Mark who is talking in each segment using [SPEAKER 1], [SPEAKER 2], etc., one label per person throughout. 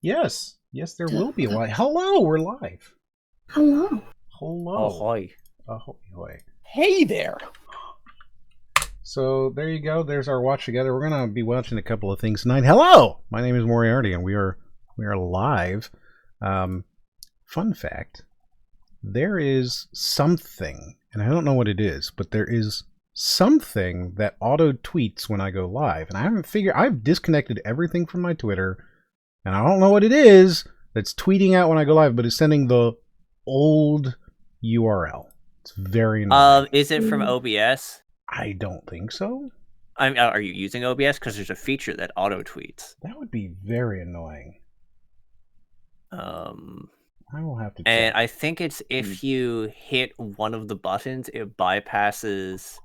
[SPEAKER 1] Yes. Yes, there will be a live. Hello, we're live.
[SPEAKER 2] Hello.
[SPEAKER 1] Hello.
[SPEAKER 3] Ahoy.
[SPEAKER 1] Ahoy.
[SPEAKER 3] Hey there.
[SPEAKER 1] So there you go. There's our watch together. We're gonna be watching a couple of things tonight. Hello, my name is Moriarty, and we are live. Fun fact: there is something, and I don't know what it is, but there is something that auto tweets when I go live, and I haven't figured. I've disconnected everything from my Twitter, and I don't know what it is that's tweeting out when I go live, but it's sending the old URL. It's very annoying.
[SPEAKER 3] Is it from OBS?
[SPEAKER 1] I don't think so.
[SPEAKER 3] Are you using OBS? Because there's a feature that auto tweets.
[SPEAKER 1] That would be very annoying. I will have to check.
[SPEAKER 3] And I think it's if you hit one of the buttons, it bypasses.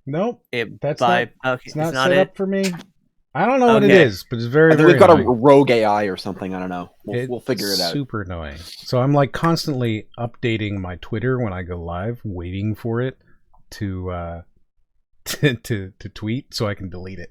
[SPEAKER 1] Nope.
[SPEAKER 3] Okay,
[SPEAKER 1] it's not
[SPEAKER 3] not
[SPEAKER 1] set
[SPEAKER 3] it.
[SPEAKER 1] up for me. I don't know what it is, but it's very, very
[SPEAKER 4] we've got
[SPEAKER 1] annoying.
[SPEAKER 4] a rogue AI or something. I don't know. We'll figure it out.
[SPEAKER 1] Super annoying. So I'm like constantly updating my Twitter when I go live, waiting for it to tweet so I can delete it.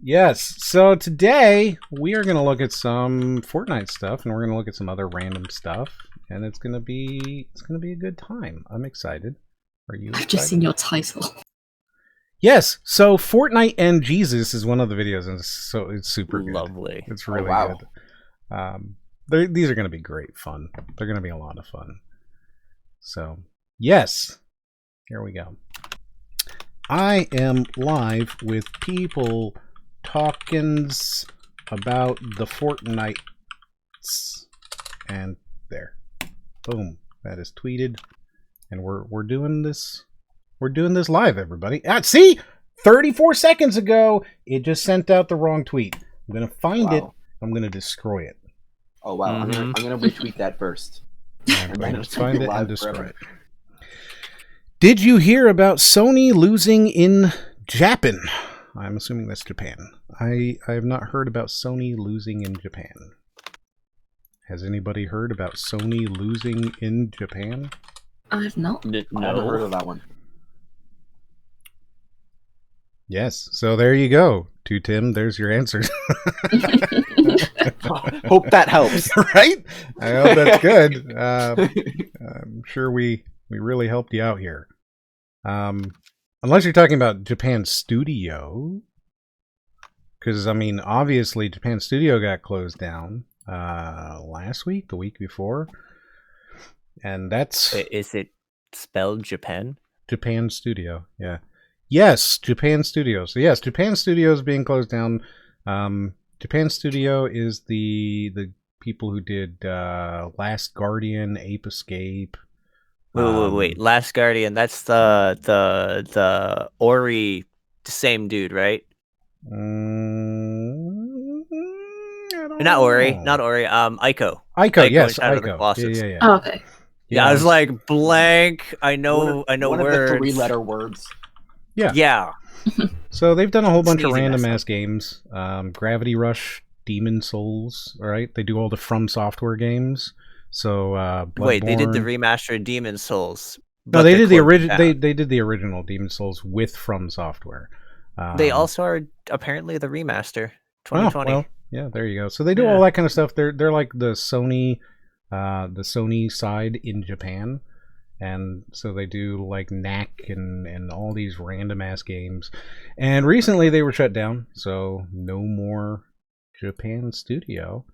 [SPEAKER 1] Yes. So today we are going to look at some Fortnite stuff, and we're going to look at some other random stuff, and it's going to be a good time. I'm excited. Are you excited?
[SPEAKER 2] I've just seen your title.
[SPEAKER 1] Yes, so Fortnite and Jesus is one of the videos, and so it's super good.
[SPEAKER 3] Lovely.
[SPEAKER 1] It's really good. These are going to be great fun. They're going to be a lot of fun. So, yes, here we go. I am live with people talkins about the Fortnite, and there, boom, that is tweeted, and we're doing this. We're doing this live, everybody. See? 34 seconds ago, it just sent out the wrong tweet. I'm going to find it. I'm going to destroy it.
[SPEAKER 4] Oh, wow. I'm gonna retweet that first.
[SPEAKER 1] I'm going to find it and destroy it. Did you hear about Sony losing in Japan? I'm assuming that's Japan. I have not heard about Sony losing in Japan. Has anybody heard about Sony losing in Japan?
[SPEAKER 2] I've not.
[SPEAKER 4] I haven't heard of that one.
[SPEAKER 1] Yes, so there you go. To Tim, there's your answer.
[SPEAKER 4] Hope that helps.
[SPEAKER 1] Right? I hope that's good. I'm sure we really helped you out here. Unless you're talking about Japan Studio. Because, I mean, obviously Japan Studio got closed down last week, the week before. And that's...
[SPEAKER 3] Is it spelled Japan?
[SPEAKER 1] Japan Studio, yeah. Yes, Japan Studio. So yes, Japan Studio is being closed down. Japan Studio is the people who did Last Guardian, Ape Escape.
[SPEAKER 3] Wait. Last Guardian. That's the Ori, same dude, right? Not Ori. Ico.
[SPEAKER 1] Ico, yes,
[SPEAKER 3] Ico.
[SPEAKER 1] Yeah.
[SPEAKER 2] Oh, okay.
[SPEAKER 3] Yeah, I was like blank. I know
[SPEAKER 4] one
[SPEAKER 3] words.
[SPEAKER 4] Of the 3-letter words.
[SPEAKER 3] Yeah.
[SPEAKER 1] So they've done a whole bunch of
[SPEAKER 3] Sneezing
[SPEAKER 1] random
[SPEAKER 3] mess
[SPEAKER 1] ass games. Gravity Rush, Demon Souls. All right, they do all the From Software games. So
[SPEAKER 3] wait, they did the
[SPEAKER 1] Bloodborne.
[SPEAKER 3] remaster of Demon Souls.
[SPEAKER 1] No, they did the original. They did the original Demon Souls with From Software.
[SPEAKER 3] They also are apparently the remaster 2020.
[SPEAKER 1] Oh, well, yeah, there you go. So they do all that kind of stuff. They're like the Sony side in Japan. And so they do like Knack and all these random ass games. And recently they were shut down, so no more Japan Studio.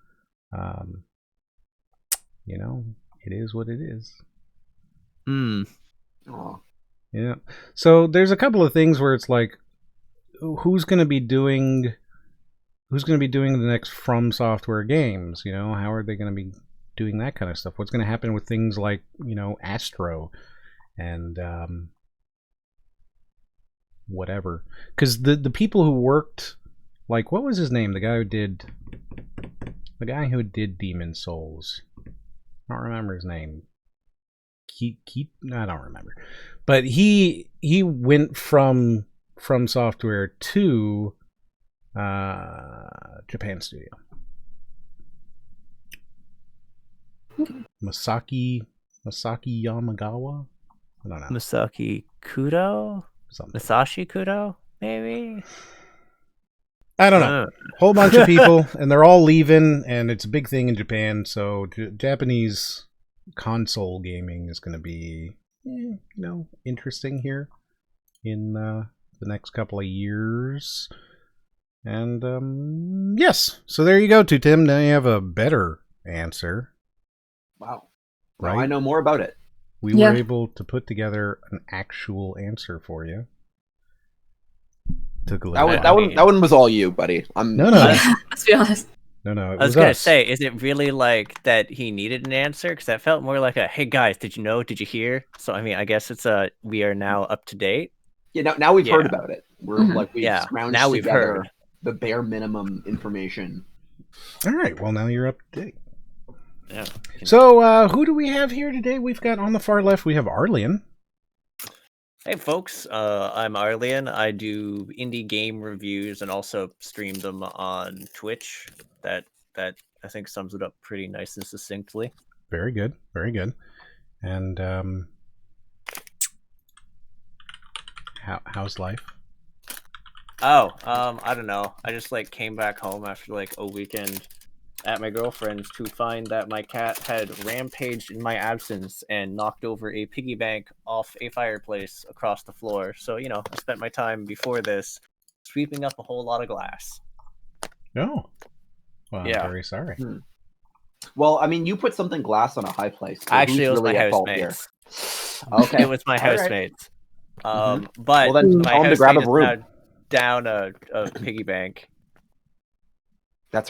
[SPEAKER 1] You know, it is what it is.
[SPEAKER 4] Oh.
[SPEAKER 1] Yeah. So there's a couple of things where it's like, who's going to be doing the next From Software games? You know, how are they going to be doing that kind of stuff? What's going to happen with things like, you know, Astro and whatever? Because the people who worked, like, what was his name? The guy who did Demon Souls. I don't remember his name. I don't remember. But he went from Software to Japan Studio. Masaki Yamagawa? I don't know.
[SPEAKER 3] Masaki Kudo?
[SPEAKER 1] Something.
[SPEAKER 3] Masashi Kudo? Maybe?
[SPEAKER 1] I don't know. Whole bunch of people, and they're all leaving, and it's a big thing in Japan. So Japanese console gaming is going to be, interesting here in the next couple of years. And yes, so there you go, to Tim. Now you have a better answer.
[SPEAKER 4] Wow.
[SPEAKER 1] Right?
[SPEAKER 4] Now I know more about it.
[SPEAKER 1] We were able to put together an actual answer for you. Took a little
[SPEAKER 4] That one was all you, buddy.
[SPEAKER 1] No.
[SPEAKER 2] Let's be honest.
[SPEAKER 1] No, it
[SPEAKER 3] I was
[SPEAKER 1] was
[SPEAKER 3] gonna
[SPEAKER 1] us.
[SPEAKER 3] say, is it really like that he needed an answer? Because that felt more like a, hey guys, did you know? Did you hear? So I mean, I guess it's we are now up to date.
[SPEAKER 4] Yeah, now we've heard about it. We're we've scrounged
[SPEAKER 3] now we've
[SPEAKER 4] together
[SPEAKER 3] heard
[SPEAKER 4] the bare minimum information.
[SPEAKER 1] All right, well now you're up to date.
[SPEAKER 3] Yeah.
[SPEAKER 1] So who do we have here today? We've got on the far left, we have Arlyeon.
[SPEAKER 3] Hey folks, I'm Arlyeon. I do indie game reviews and also stream them on Twitch. That I think sums it up pretty nice and succinctly.
[SPEAKER 1] Very good, very good. And how's life?
[SPEAKER 3] Oh, I don't know. I just came back home after a weekend at my girlfriend's to find that my cat had rampaged in my absence and knocked over a piggy bank off a fireplace across the floor. So, I spent my time before this sweeping up a whole lot of glass.
[SPEAKER 1] Oh. Well,
[SPEAKER 3] yeah.
[SPEAKER 1] I'm very sorry.
[SPEAKER 4] Well, I mean, you put something glass on a high place. So
[SPEAKER 3] actually, it was
[SPEAKER 4] really
[SPEAKER 3] my
[SPEAKER 4] at fault here?
[SPEAKER 3] housemates.
[SPEAKER 4] Okay.
[SPEAKER 3] It was my housemates. But
[SPEAKER 4] well, then
[SPEAKER 3] my
[SPEAKER 4] tell them to grab a
[SPEAKER 3] housemate is
[SPEAKER 4] broom.
[SPEAKER 3] now down a piggy bank.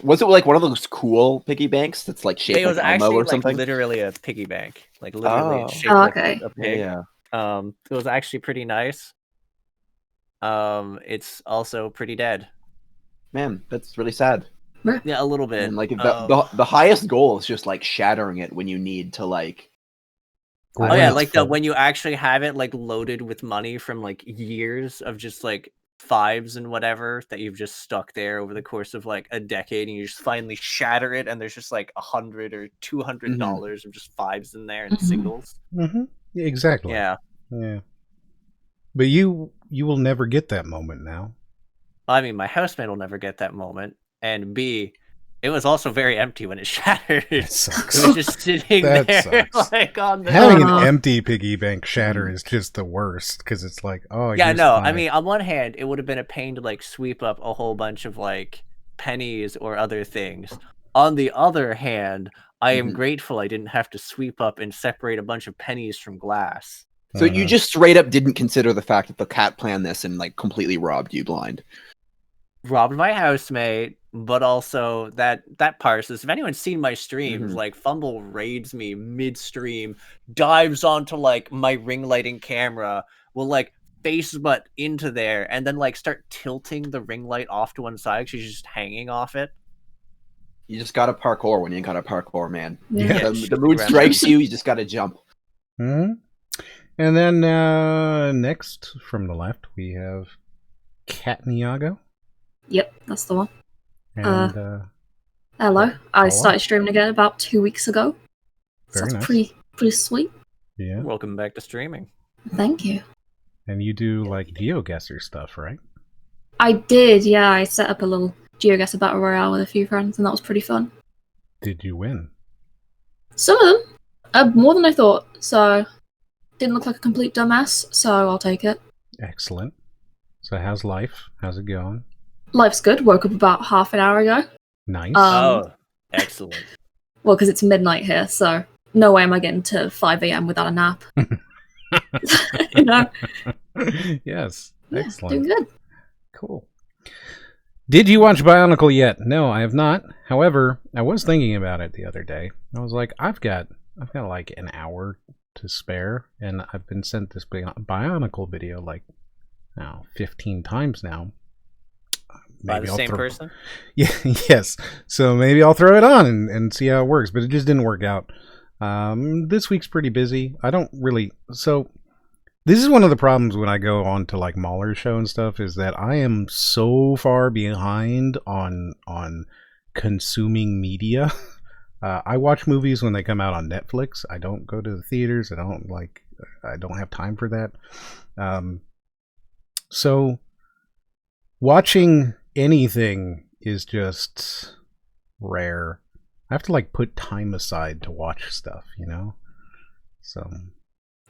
[SPEAKER 4] Was it like one of those cool piggy banks that's like shaped
[SPEAKER 3] It was
[SPEAKER 4] like Elmo
[SPEAKER 3] actually
[SPEAKER 4] or something?
[SPEAKER 3] literally a piggy bank. Literally shaped
[SPEAKER 2] okay.
[SPEAKER 3] like a pig.
[SPEAKER 4] Yeah.
[SPEAKER 3] It was actually pretty nice. It's also pretty dead.
[SPEAKER 4] Man, that's really sad.
[SPEAKER 3] Yeah, a little bit.
[SPEAKER 4] And the highest goal is just shattering it when you need to
[SPEAKER 3] Oh yeah, when you actually have it loaded with money from years of just fives and whatever that you've just stuck there over the course of a decade, and you just finally shatter it, and there's just $100 or $200 of just fives in there and singles.
[SPEAKER 1] Mm-hmm. Yeah, exactly.
[SPEAKER 3] Yeah.
[SPEAKER 1] But you will never get that moment now.
[SPEAKER 3] I mean, my housemate will never get that moment, and B, it was also very empty when it shattered.
[SPEAKER 1] That sucks.
[SPEAKER 3] It was just sitting
[SPEAKER 1] That
[SPEAKER 3] there,
[SPEAKER 1] sucks.
[SPEAKER 3] on the.
[SPEAKER 1] Having an empty piggy bank shatter is just the worst because it's
[SPEAKER 3] Yeah, no. I mean, on one hand, it would have been a pain to sweep up a whole bunch of pennies or other things. On the other hand, I am grateful I didn't have to sweep up and separate a bunch of pennies from glass.
[SPEAKER 4] So you just straight up didn't consider the fact that the cat planned this and completely robbed you blind.
[SPEAKER 3] Robbed my housemate, but also that parses. If anyone's seen my streams, Fumble raids me mid-stream, dives onto my ring lighting camera, will face butt into there, and then start tilting the ring light off to one side. She's just hanging off it. You
[SPEAKER 4] just gotta parkour when you gotta parkour, man.
[SPEAKER 1] Yeah.
[SPEAKER 4] The mood strikes you. You just gotta jump.
[SPEAKER 1] Mm-hmm. And then next from the left we have Kataniiago.
[SPEAKER 2] Yep, that's the one.
[SPEAKER 1] And
[SPEAKER 2] hello. I started streaming again about 2 weeks ago. So
[SPEAKER 1] Very
[SPEAKER 2] that's
[SPEAKER 1] nice.
[SPEAKER 2] pretty sweet.
[SPEAKER 1] Yeah.
[SPEAKER 3] Welcome back to streaming.
[SPEAKER 2] Thank you.
[SPEAKER 1] And you do GeoGuessr stuff, right?
[SPEAKER 2] I did, yeah. I set up a little GeoGuessr battle royale with a few friends, and that was pretty fun.
[SPEAKER 1] Did you win?
[SPEAKER 2] Some of them, more than I thought. So didn't look like a complete dumbass. So I'll take it.
[SPEAKER 1] Excellent. So how's life? How's it going?
[SPEAKER 2] Life's good. Woke up about half an hour ago.
[SPEAKER 1] Nice.
[SPEAKER 3] Oh, excellent.
[SPEAKER 2] Well, because it's midnight here, so no way am I getting to 5 a.m. without a nap. You know?
[SPEAKER 1] Yes.
[SPEAKER 2] Yeah,
[SPEAKER 1] Excellent.
[SPEAKER 2] doing good.
[SPEAKER 1] Cool. Did you watch Bionicle yet? No, I have not. However, I was thinking about it the other day. I was like, I've got an hour to spare, and I've been sent this Bionicle video 15 times now.
[SPEAKER 3] By the same person?
[SPEAKER 1] Yeah, yes. So maybe I'll throw it on and see how it works, but it just didn't work out. This week's pretty busy. I don't really... So, this is one of the problems when I go on to Mahler's show and stuff, is that I am so far behind on consuming media. I watch movies when they come out on Netflix. I don't go to the theaters. I don't have time for that. So... watching anything is just rare. I have to like put time aside to watch stuff, you know? So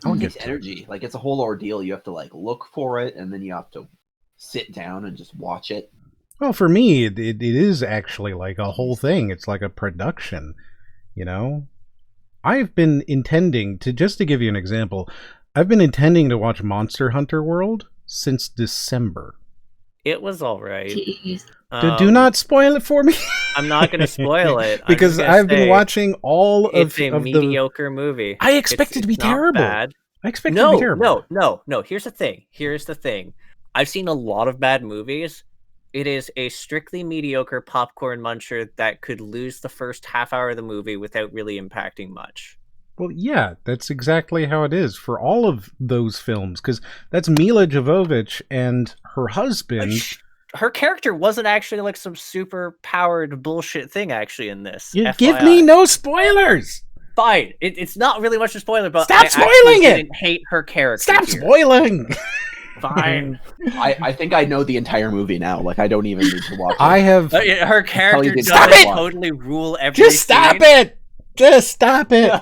[SPEAKER 1] I'll
[SPEAKER 4] It
[SPEAKER 1] get
[SPEAKER 4] takes
[SPEAKER 1] to
[SPEAKER 4] energy. Like, it's a whole ordeal. You have to like look for it, and then you have to sit down and just watch it.
[SPEAKER 1] Well, for me, it is actually like a whole thing. It's like a production, you know? I've been intending to, just to give you an example, I've been intending to watch Monster Hunter World since December.
[SPEAKER 3] It was all right.
[SPEAKER 2] Jeez.
[SPEAKER 1] Do not spoil it for me.
[SPEAKER 3] I'm not going to spoil it.
[SPEAKER 1] Because I've been watching all
[SPEAKER 3] it's
[SPEAKER 1] of
[SPEAKER 3] a
[SPEAKER 1] the
[SPEAKER 3] mediocre movie.
[SPEAKER 1] I expect it to be
[SPEAKER 3] it's not
[SPEAKER 1] terrible.
[SPEAKER 3] Bad.
[SPEAKER 1] I expect it to be terrible.
[SPEAKER 3] No. Here's the thing. I've seen a lot of bad movies. It is a strictly mediocre popcorn muncher that could lose the first half hour of the movie without really impacting much.
[SPEAKER 1] Well, yeah, that's exactly how it is for all of those films, because that's Mila Jovovich and her husband.
[SPEAKER 3] Her character wasn't actually like some super powered bullshit thing actually in this.
[SPEAKER 1] You
[SPEAKER 3] FYI.
[SPEAKER 1] give me no spoilers!
[SPEAKER 3] Fine. It's not really much of a spoiler, but
[SPEAKER 1] Stop spoiling it!
[SPEAKER 3] I didn't hate her character.
[SPEAKER 1] Stop
[SPEAKER 3] here.
[SPEAKER 1] spoiling!
[SPEAKER 3] Fine.
[SPEAKER 4] I think I know the entire movie now. Like, I don't even need to watch it.
[SPEAKER 1] I have...
[SPEAKER 3] Her character
[SPEAKER 4] didn't
[SPEAKER 3] doesn't
[SPEAKER 1] stop it!
[SPEAKER 3] totally rule every
[SPEAKER 1] Just stop
[SPEAKER 3] scene.
[SPEAKER 1] it! Just stop it!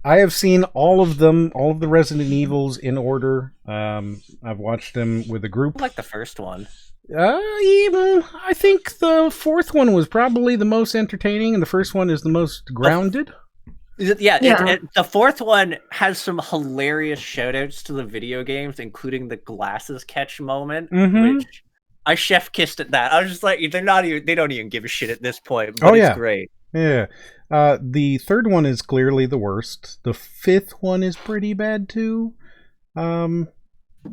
[SPEAKER 1] I have seen all of them, all of the Resident Evils in order. I've watched them with a group.
[SPEAKER 3] I like the first one.
[SPEAKER 1] I think the fourth one was probably the most entertaining, and the first one is the most grounded.
[SPEAKER 3] The fourth one has some hilarious shoutouts to the video games, including the glasses catch moment, which I chef kissed at that. I was just like, they don't even give a shit at this point, but it's great.
[SPEAKER 1] Yeah. The third one is clearly the worst. The fifth one is pretty bad too.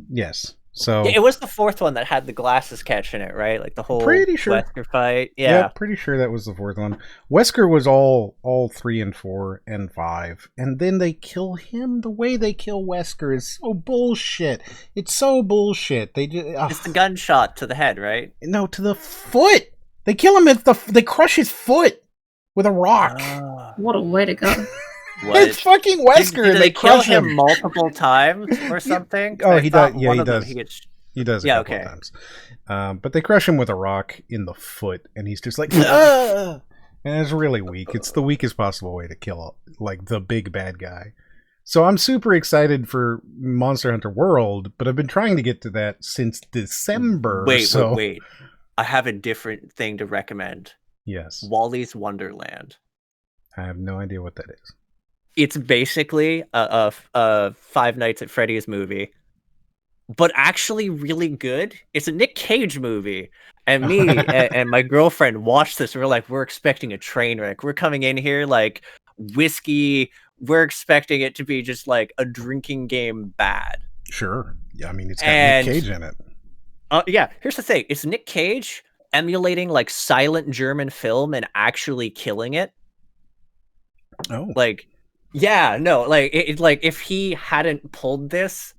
[SPEAKER 1] Yes. So
[SPEAKER 3] it was the fourth one that had the glasses catch in it, right? Like the whole Wesker fight.
[SPEAKER 1] Yeah, pretty sure that was the fourth one. Wesker was all 3 and 4 and 5, and then they kill him. The way they kill Wesker is so bullshit. It's so bullshit. They just
[SPEAKER 3] it's the gunshot to the head, right?
[SPEAKER 1] No, to the foot. They kill him they crush his foot with a rock.
[SPEAKER 2] What a way to go.
[SPEAKER 1] It's fucking Wesker.
[SPEAKER 3] Did they kill him multiple times or something?
[SPEAKER 1] Oh, he does. Yeah, he does.
[SPEAKER 3] He
[SPEAKER 1] does a couple times. But they crush him with a rock in the foot, and he's just like, ah! And it's really weak. It's the weakest possible way to kill, like, the big bad guy. So I'm super excited for Monster Hunter World, but I've been trying to get to that since December.
[SPEAKER 3] Wait. I have a different thing to recommend.
[SPEAKER 1] Yes.
[SPEAKER 3] Wally's Wonderland.
[SPEAKER 1] I have no idea what that is.
[SPEAKER 3] It's basically a Five Nights at Freddy's movie, but actually really good. It's a Nick Cage movie, and me and my girlfriend watched this. We're expecting a train wreck. We're coming in here like whiskey. We're expecting it to be just like a drinking game bad.
[SPEAKER 1] Sure. Yeah, I mean, it's got Nick Cage in it.
[SPEAKER 3] Yeah, here's the thing. It's Nick Cage emulating like silent German film and actually killing it.
[SPEAKER 1] Oh.
[SPEAKER 3] If he hadn't pulled this,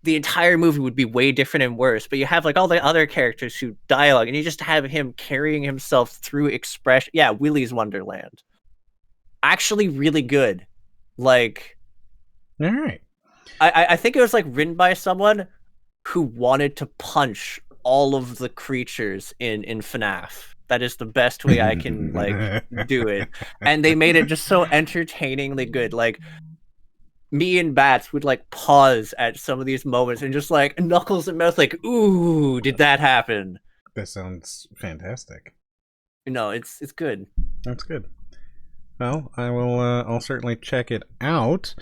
[SPEAKER 3] the entire movie would be way different and worse. But you have like all the other characters who dialogue, and you just have him carrying himself through expression. Yeah, Willy's Wonderland. Actually really good. Like,
[SPEAKER 1] all right.
[SPEAKER 3] I think it was like written by someone who wanted to punch all of the creatures in FNAF. That is the best way I can like do it. And they made it just so entertainingly good. Like, me and Bats would like pause at some of these moments and just like knuckles and mouth like, ooh, did that happen?
[SPEAKER 1] That sounds fantastic.
[SPEAKER 3] No, it's good.
[SPEAKER 1] That's good. Well, I will. I'll certainly check it out.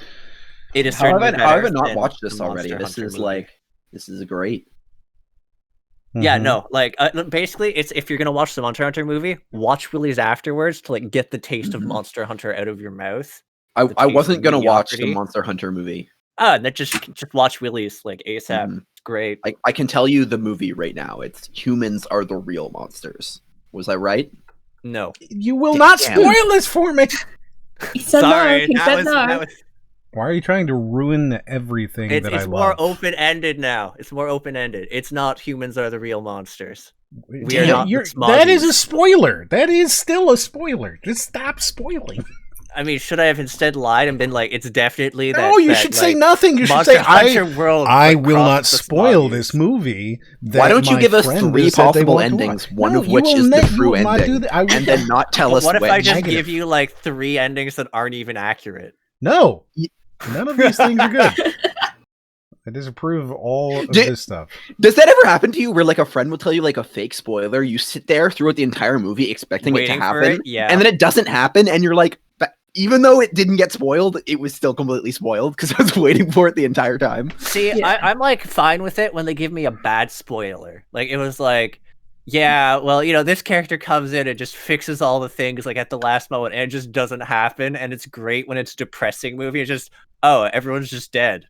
[SPEAKER 3] It is.
[SPEAKER 4] How have I not watched this already? This is great.
[SPEAKER 3] Yeah, no, like basically, it's if you're gonna watch the Monster Hunter movie, watch Willy's afterwards to like get the taste of Monster Hunter out of your mouth.
[SPEAKER 4] I wasn't gonna watch the Monster Hunter movie.
[SPEAKER 3] Then just watch Willy's like ASAP. It's great.
[SPEAKER 4] I can tell you the movie right now. It's humans are the real monsters. Was I right?
[SPEAKER 3] No,
[SPEAKER 1] you will not spoil this for me.
[SPEAKER 2] He said
[SPEAKER 3] Sorry,
[SPEAKER 2] no. He said no.
[SPEAKER 1] Why are you trying to ruin everything that I love?
[SPEAKER 3] It's more open-ended now. It's more open-ended. It's not humans are the real monsters. We are not the
[SPEAKER 1] that is a spoiler. That is still a spoiler. Just stop spoiling.
[SPEAKER 3] I mean, should I have instead lied and been like, it's definitely that?
[SPEAKER 1] No, you
[SPEAKER 3] that,
[SPEAKER 1] should say
[SPEAKER 3] like,
[SPEAKER 1] nothing. You should
[SPEAKER 3] Monster
[SPEAKER 1] say,
[SPEAKER 3] Hunter World.
[SPEAKER 1] I
[SPEAKER 3] like,
[SPEAKER 1] will not
[SPEAKER 3] crosses the
[SPEAKER 1] spoil
[SPEAKER 3] values.
[SPEAKER 1] this movie.
[SPEAKER 4] Why don't you
[SPEAKER 1] my
[SPEAKER 4] give us
[SPEAKER 1] friend
[SPEAKER 4] 3
[SPEAKER 1] has said they
[SPEAKER 4] possible
[SPEAKER 1] want to watch."
[SPEAKER 4] endings, one
[SPEAKER 1] No,
[SPEAKER 4] of
[SPEAKER 1] you
[SPEAKER 4] which
[SPEAKER 1] will
[SPEAKER 4] is
[SPEAKER 1] ne-
[SPEAKER 4] the
[SPEAKER 1] you
[SPEAKER 4] true
[SPEAKER 1] will not do
[SPEAKER 4] ending,
[SPEAKER 1] that. I will
[SPEAKER 4] and then not tell
[SPEAKER 3] But
[SPEAKER 4] us
[SPEAKER 3] what if
[SPEAKER 4] which?
[SPEAKER 3] I just
[SPEAKER 1] Negative.
[SPEAKER 3] give you like 3 endings that aren't even accurate?
[SPEAKER 1] No, none of these things are good. I disapprove of all of this stuff.
[SPEAKER 4] Does that ever happen to you where like a friend will tell you like a fake spoiler, you sit there throughout the entire movie expecting it to
[SPEAKER 3] Waiting for
[SPEAKER 4] happen,
[SPEAKER 3] it? Yeah.
[SPEAKER 4] and then it doesn't happen, and you're like, "But even though it didn't get spoiled, it was still completely spoiled because I was waiting for it the entire time."
[SPEAKER 3] See,
[SPEAKER 2] Yeah.
[SPEAKER 3] I'm like fine with it when they give me a bad spoiler. Like it was like, yeah, well, this character comes in and just fixes all the things like at the last moment, and it just doesn't happen. And it's great when it's a depressing movie. It's just, oh, everyone's just dead.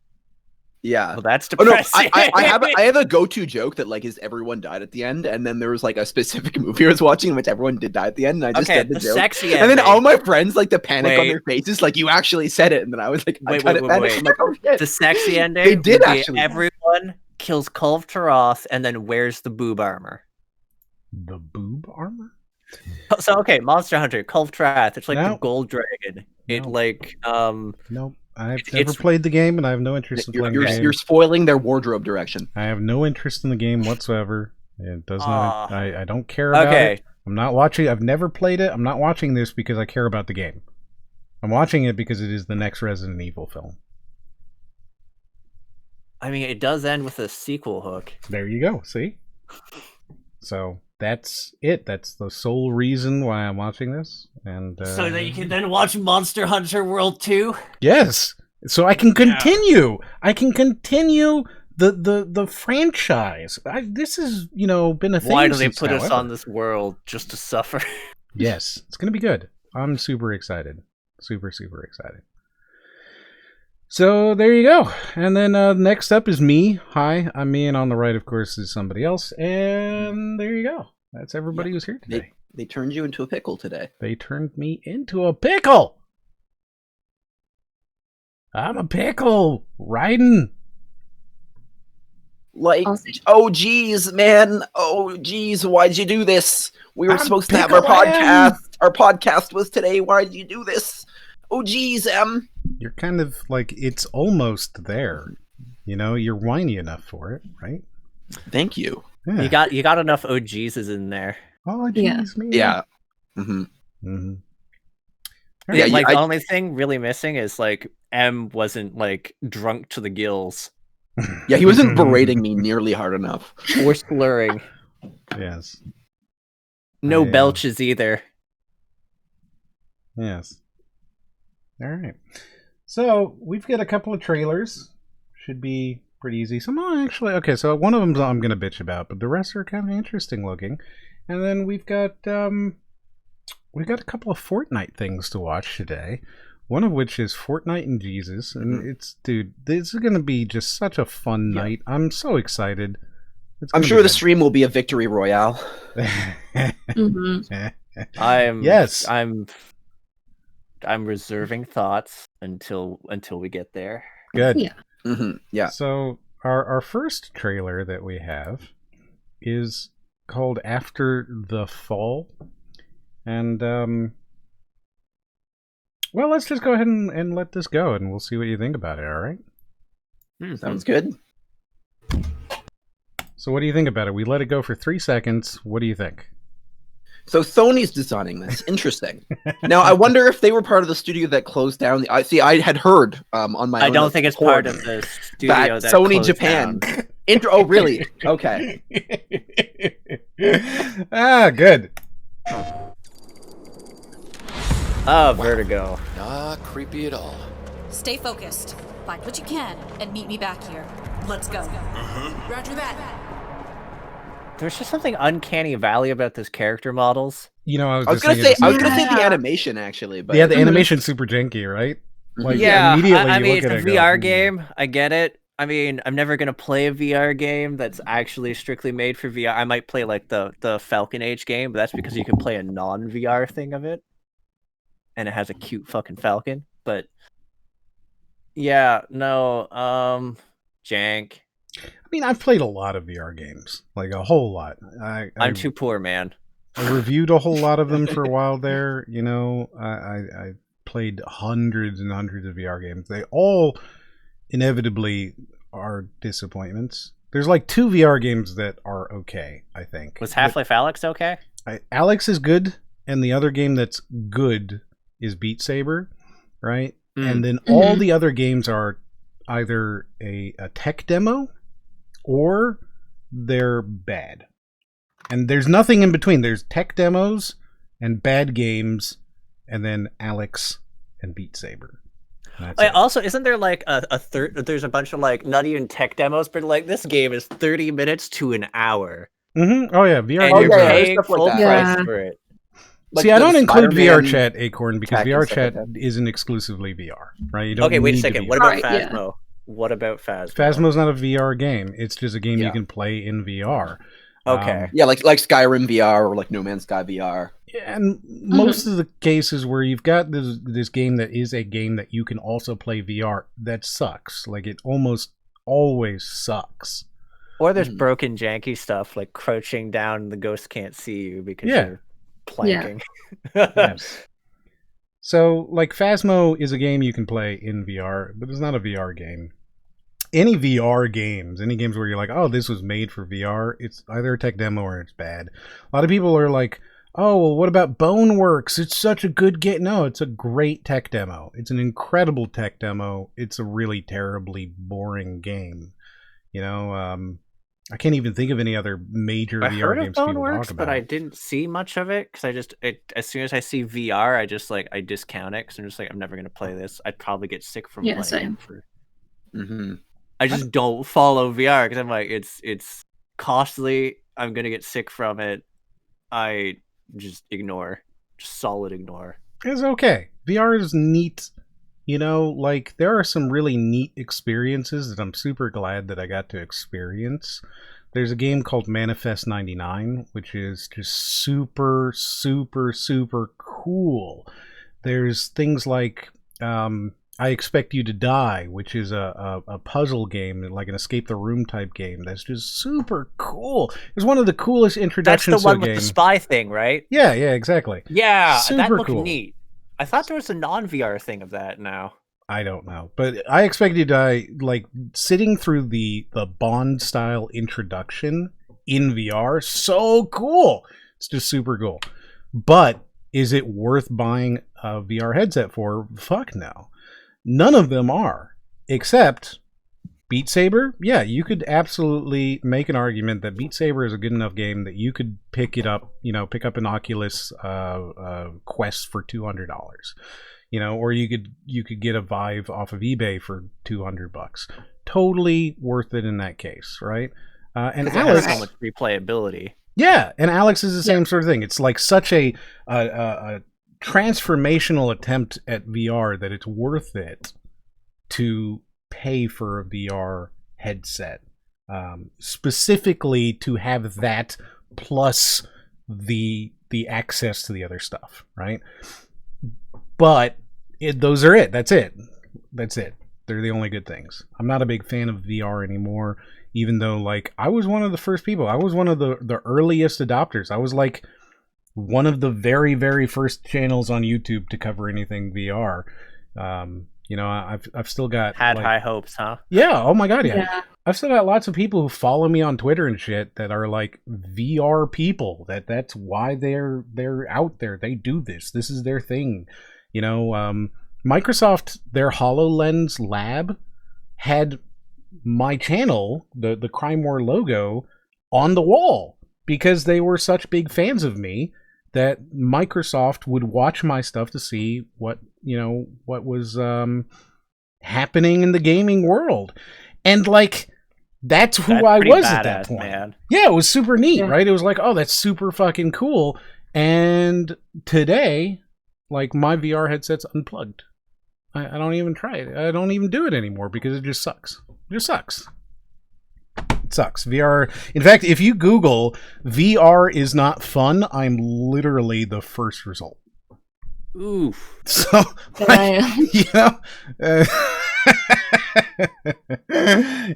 [SPEAKER 4] Yeah.
[SPEAKER 3] Well, that's
[SPEAKER 4] Oh no,
[SPEAKER 3] depressing.
[SPEAKER 4] I have a go-to joke that like is everyone died at the end, and then there was like a specific movie I was watching in which everyone did die at the end, and I just
[SPEAKER 3] Okay,
[SPEAKER 4] said the
[SPEAKER 3] the
[SPEAKER 4] joke.
[SPEAKER 3] sexy
[SPEAKER 4] And then
[SPEAKER 3] ending.
[SPEAKER 4] all my friends like the panic on
[SPEAKER 3] Wait.
[SPEAKER 4] their faces, like you actually said it, and then I was like, I
[SPEAKER 3] Wait,
[SPEAKER 4] kind of
[SPEAKER 3] wait,
[SPEAKER 4] panicked.
[SPEAKER 3] wait.
[SPEAKER 4] I'm like, oh shit.
[SPEAKER 3] The sexy ending.
[SPEAKER 4] They did
[SPEAKER 3] would be
[SPEAKER 4] actually.
[SPEAKER 3] Everyone kills Kulv Taroth and then wears the boob armor.
[SPEAKER 1] The boob armor?
[SPEAKER 3] So okay, Monster Hunter, Kulv Taroth. It's like
[SPEAKER 1] No.
[SPEAKER 3] the gold dragon. It
[SPEAKER 1] No.
[SPEAKER 3] like
[SPEAKER 1] Nope. I've
[SPEAKER 3] It's-
[SPEAKER 1] never played the game, and I have no interest in playing the game.
[SPEAKER 4] You're spoiling their wardrobe direction.
[SPEAKER 1] I have no interest in the game whatsoever. It does not.
[SPEAKER 3] Aw.
[SPEAKER 1] I don't care about
[SPEAKER 3] okay.
[SPEAKER 1] it. I'm not watching. I've never played it. I'm not watching this because I care about the game. I'm watching it because it is the next Resident Evil film.
[SPEAKER 3] I mean, it does end with a sequel hook.
[SPEAKER 1] There you go. See? So that's it. That's the sole reason why I'm watching this. And
[SPEAKER 3] So that you can then watch Monster Hunter World 2?
[SPEAKER 1] yes, so I can continue. I can continue the franchise. This has been a thing.
[SPEAKER 3] Why do they
[SPEAKER 1] since
[SPEAKER 3] put us
[SPEAKER 1] however.
[SPEAKER 3] on this world just to suffer?
[SPEAKER 1] Yes, it's gonna be good. I'm super excited. Super excited. So there you go. And then next up is me. Hi, I'm me, and on the right, of course, is somebody else. And there you go. That's everybody who's here today.
[SPEAKER 4] They turned you into a pickle today.
[SPEAKER 1] They turned me into a pickle. I'm a pickle riding.
[SPEAKER 4] Like,
[SPEAKER 2] Awesome.
[SPEAKER 4] oh geez, man. Oh geez, why'd you do this? We were
[SPEAKER 1] I'm
[SPEAKER 4] supposed to have our
[SPEAKER 1] pickling.
[SPEAKER 4] podcast. Our podcast was today. Why'd you do this? Oh geez,
[SPEAKER 1] You're kind of like, it's almost there. You're whiny enough for it, right?
[SPEAKER 4] Thank you.
[SPEAKER 1] Yeah.
[SPEAKER 3] You got enough OGs in there.
[SPEAKER 1] Oh,
[SPEAKER 2] Yeah.
[SPEAKER 1] jeez, me.
[SPEAKER 4] Yeah. Mm-hmm.
[SPEAKER 1] Mm-hmm.
[SPEAKER 4] Yeah,
[SPEAKER 3] Like
[SPEAKER 4] I-
[SPEAKER 3] the only thing really missing is like M wasn't like drunk to the gills
[SPEAKER 4] Yeah, he wasn't berating me nearly hard enough.
[SPEAKER 3] or slurring.
[SPEAKER 1] Yes.
[SPEAKER 3] No
[SPEAKER 1] I,
[SPEAKER 3] belches either.
[SPEAKER 1] Yes. All right. So we've got a couple of trailers. Should be pretty easy. Some actually. Okay, so one of them I'm going to bitch about, but the rest are kind of interesting looking. And then we've got a couple of Fortnite things to watch today. One of which is Fortnite Jesus, and this is going to be just such a fun night. I'm so excited. It's
[SPEAKER 4] I'm
[SPEAKER 1] gonna
[SPEAKER 4] sure
[SPEAKER 1] be
[SPEAKER 4] the
[SPEAKER 1] good.
[SPEAKER 4] stream will be a victory royale.
[SPEAKER 2] Mhm.
[SPEAKER 1] Yes.
[SPEAKER 3] I'm reserving thoughts until we get there.
[SPEAKER 1] Good.
[SPEAKER 2] Yeah.
[SPEAKER 4] Mm-hmm. Yeah.
[SPEAKER 1] So our first trailer that we have is called After the Fall. And well, let's just go ahead and let this go, and we'll see what you think about it, all right?
[SPEAKER 4] Sounds good.
[SPEAKER 1] So what do you think about it? We let it go for 3 seconds. What do you think?
[SPEAKER 4] So Sony's designing this. Interesting. Now I wonder if they were part of the studio that closed down. I had heard on my.
[SPEAKER 3] I
[SPEAKER 4] own
[SPEAKER 3] don't think it's part
[SPEAKER 4] report
[SPEAKER 3] of the studio that
[SPEAKER 4] Sony
[SPEAKER 3] closed
[SPEAKER 4] Japan.
[SPEAKER 3] down.
[SPEAKER 4] Oh really? Okay.
[SPEAKER 1] Good.
[SPEAKER 3] Oh, Vertigo.
[SPEAKER 5] Not creepy at all.
[SPEAKER 6] Stay focused. Find what you can and meet me back here. Let's go. Roger that.
[SPEAKER 3] There's just something uncanny valley about those character models.
[SPEAKER 1] I was
[SPEAKER 4] I was
[SPEAKER 1] just
[SPEAKER 4] gonna
[SPEAKER 1] thinking
[SPEAKER 4] say
[SPEAKER 1] the same
[SPEAKER 4] the
[SPEAKER 1] thing.
[SPEAKER 4] animation actually, but
[SPEAKER 1] Yeah, the animation's super janky, right? Like,
[SPEAKER 3] Yeah,
[SPEAKER 1] immediately
[SPEAKER 3] I
[SPEAKER 1] you
[SPEAKER 3] mean,
[SPEAKER 1] look
[SPEAKER 3] it's
[SPEAKER 1] at
[SPEAKER 3] a
[SPEAKER 1] it and go,
[SPEAKER 3] VR game. I get it. I mean, I'm never gonna play a VR game that's actually strictly made for VR. I might play like the Falcon Age game, but that's because you can play a non-VR thing of it, and it has a cute fucking falcon. But yeah, no, jank.
[SPEAKER 1] I mean, I've played a lot of VR games, like a whole lot.
[SPEAKER 3] I'm too poor, man.
[SPEAKER 1] I reviewed a whole lot of them for a while there. I played hundreds and hundreds of VR games. They all inevitably are disappointments. There's like 2 VR games that are okay, I think.
[SPEAKER 3] Was Half-Life Alyx okay?
[SPEAKER 1] Alyx is good, and the other game that's good is Beat Saber, right? And then all the other games are either a tech demo or they're bad. And there's nothing in between. There's tech demos and bad games, and then Alyx and Beat Saber.
[SPEAKER 3] Wait, also, isn't there like a third? There's a bunch of like not even tech demos, but like this game is 30 minutes to an hour.
[SPEAKER 1] Oh yeah, VR
[SPEAKER 3] And
[SPEAKER 1] games
[SPEAKER 3] you're
[SPEAKER 1] are
[SPEAKER 3] paying
[SPEAKER 4] stuff like
[SPEAKER 3] full
[SPEAKER 4] that.
[SPEAKER 3] price
[SPEAKER 2] Yeah.
[SPEAKER 3] for it.
[SPEAKER 4] Like
[SPEAKER 1] See, I
[SPEAKER 4] the
[SPEAKER 1] don't include
[SPEAKER 4] Spider-Man
[SPEAKER 1] VR Chat, Acorn, because
[SPEAKER 4] tech and
[SPEAKER 1] VR
[SPEAKER 4] stuff
[SPEAKER 1] Chat
[SPEAKER 4] like that.
[SPEAKER 1] isn't exclusively VR, right? You don't
[SPEAKER 3] Okay, wait a
[SPEAKER 1] need to
[SPEAKER 3] second.
[SPEAKER 1] be
[SPEAKER 3] What
[SPEAKER 1] VR.
[SPEAKER 3] about
[SPEAKER 2] Right, yeah.
[SPEAKER 3] Phasmo? What about Phasmo?
[SPEAKER 1] Phasmo's not a VR game. It's just a game you
[SPEAKER 4] Yeah.
[SPEAKER 1] can play in VR.
[SPEAKER 3] Okay.
[SPEAKER 4] Yeah, like Skyrim VR or like No Man's Sky VR.
[SPEAKER 1] And most of the cases where you've got this game that is a game that you can also play VR, that sucks. Like, it almost always sucks.
[SPEAKER 3] Or there's broken, janky stuff like crouching down and the ghost can't see you because
[SPEAKER 1] Yeah.
[SPEAKER 3] you're planking.
[SPEAKER 1] Yes. So, like, Phasmo is a game you can play in VR, but it's not a VR game. Any VR games, any games where you're like, oh, this was made for VR, it's either a tech demo or it's bad. A lot of people are like, oh, well, what about Boneworks? It's such a good game. No, it's a great tech demo. It's an incredible tech demo. It's a really terribly boring game. You know, I can't even think of any other major
[SPEAKER 3] I
[SPEAKER 1] VR
[SPEAKER 3] heard of
[SPEAKER 1] games people talk
[SPEAKER 3] Boneworks,
[SPEAKER 1] about.
[SPEAKER 3] but I didn't see much of it because as soon as I see VR, I discount it because I'm just like, I'm never going to play this. I'd probably get sick from
[SPEAKER 2] Yeah,
[SPEAKER 3] playing
[SPEAKER 2] same.
[SPEAKER 3] it. I just don't follow VR because I'm like, it's costly. I'm going to get sick from it. I just solid ignore.
[SPEAKER 1] It's okay. VR is neat. You know, like, there are some really neat experiences that I'm super glad that I got to experience. There's a game called Manifest 99, which is just super, super, super cool. There's things like I Expect You to Die, which is a puzzle game, like an escape the room type game. That's just super cool. It's one of the coolest
[SPEAKER 3] That's
[SPEAKER 1] introductions
[SPEAKER 3] the one
[SPEAKER 1] to a
[SPEAKER 3] with
[SPEAKER 1] game.
[SPEAKER 3] the spy thing, right?
[SPEAKER 1] Yeah, exactly.
[SPEAKER 3] Yeah, that
[SPEAKER 1] Super
[SPEAKER 3] looked
[SPEAKER 1] cool.
[SPEAKER 3] neat. I thought there was a non-VR thing of that now.
[SPEAKER 1] I don't know, but I Expect You to Die, like, sitting through the Bond style introduction in VR, so cool. It's just super cool. But is it worth buying a VR headset for? Fuck no. None of them are, except Beat Saber. Yeah, you could absolutely make an argument that Beat Saber is a good enough game that you could pick it up, pick up an Oculus Quest for $200. Or you could get a Vive off of eBay for $200. Totally worth it in that case, right? And
[SPEAKER 3] It has
[SPEAKER 1] Alyx,
[SPEAKER 3] so much replayability.
[SPEAKER 1] yeah, and Alyx is the same sort of thing. It's like such a transformational attempt at VR that it's worth it to pay for a VR headset, specifically to have that plus the access to the other stuff, right? But those are it. That's it. They're the only good things. I'm not a big fan of VR anymore, even though, like, I was one of the first people. I was one of the earliest adopters. I was like one of the very, very first channels on YouTube to cover anything VR. I've still got
[SPEAKER 3] High hopes, huh?
[SPEAKER 1] Yeah. Oh my God. Yeah.
[SPEAKER 2] Yeah.
[SPEAKER 1] I've still got lots of people who follow me on Twitter and shit that are like VR people. That's why they're out there. They do this. This is their thing. Microsoft, their HoloLens lab had my channel, the Crime War logo, on the wall because they were such big fans of me that Microsoft would watch my stuff to see what was happening in the gaming world. And like, that's who I was at that point.
[SPEAKER 3] Man.
[SPEAKER 1] Yeah, it was super neat,
[SPEAKER 2] Yeah.
[SPEAKER 1] right? It was like, oh, that's super fucking cool. And today, like, my VR headset's unplugged. I don't even try it. I don't even do it anymore because it just sucks. It just sucks. It sucks. VR. In fact, if you Google VR is not fun, I'm literally the first result.
[SPEAKER 3] Oof.
[SPEAKER 1] So, like,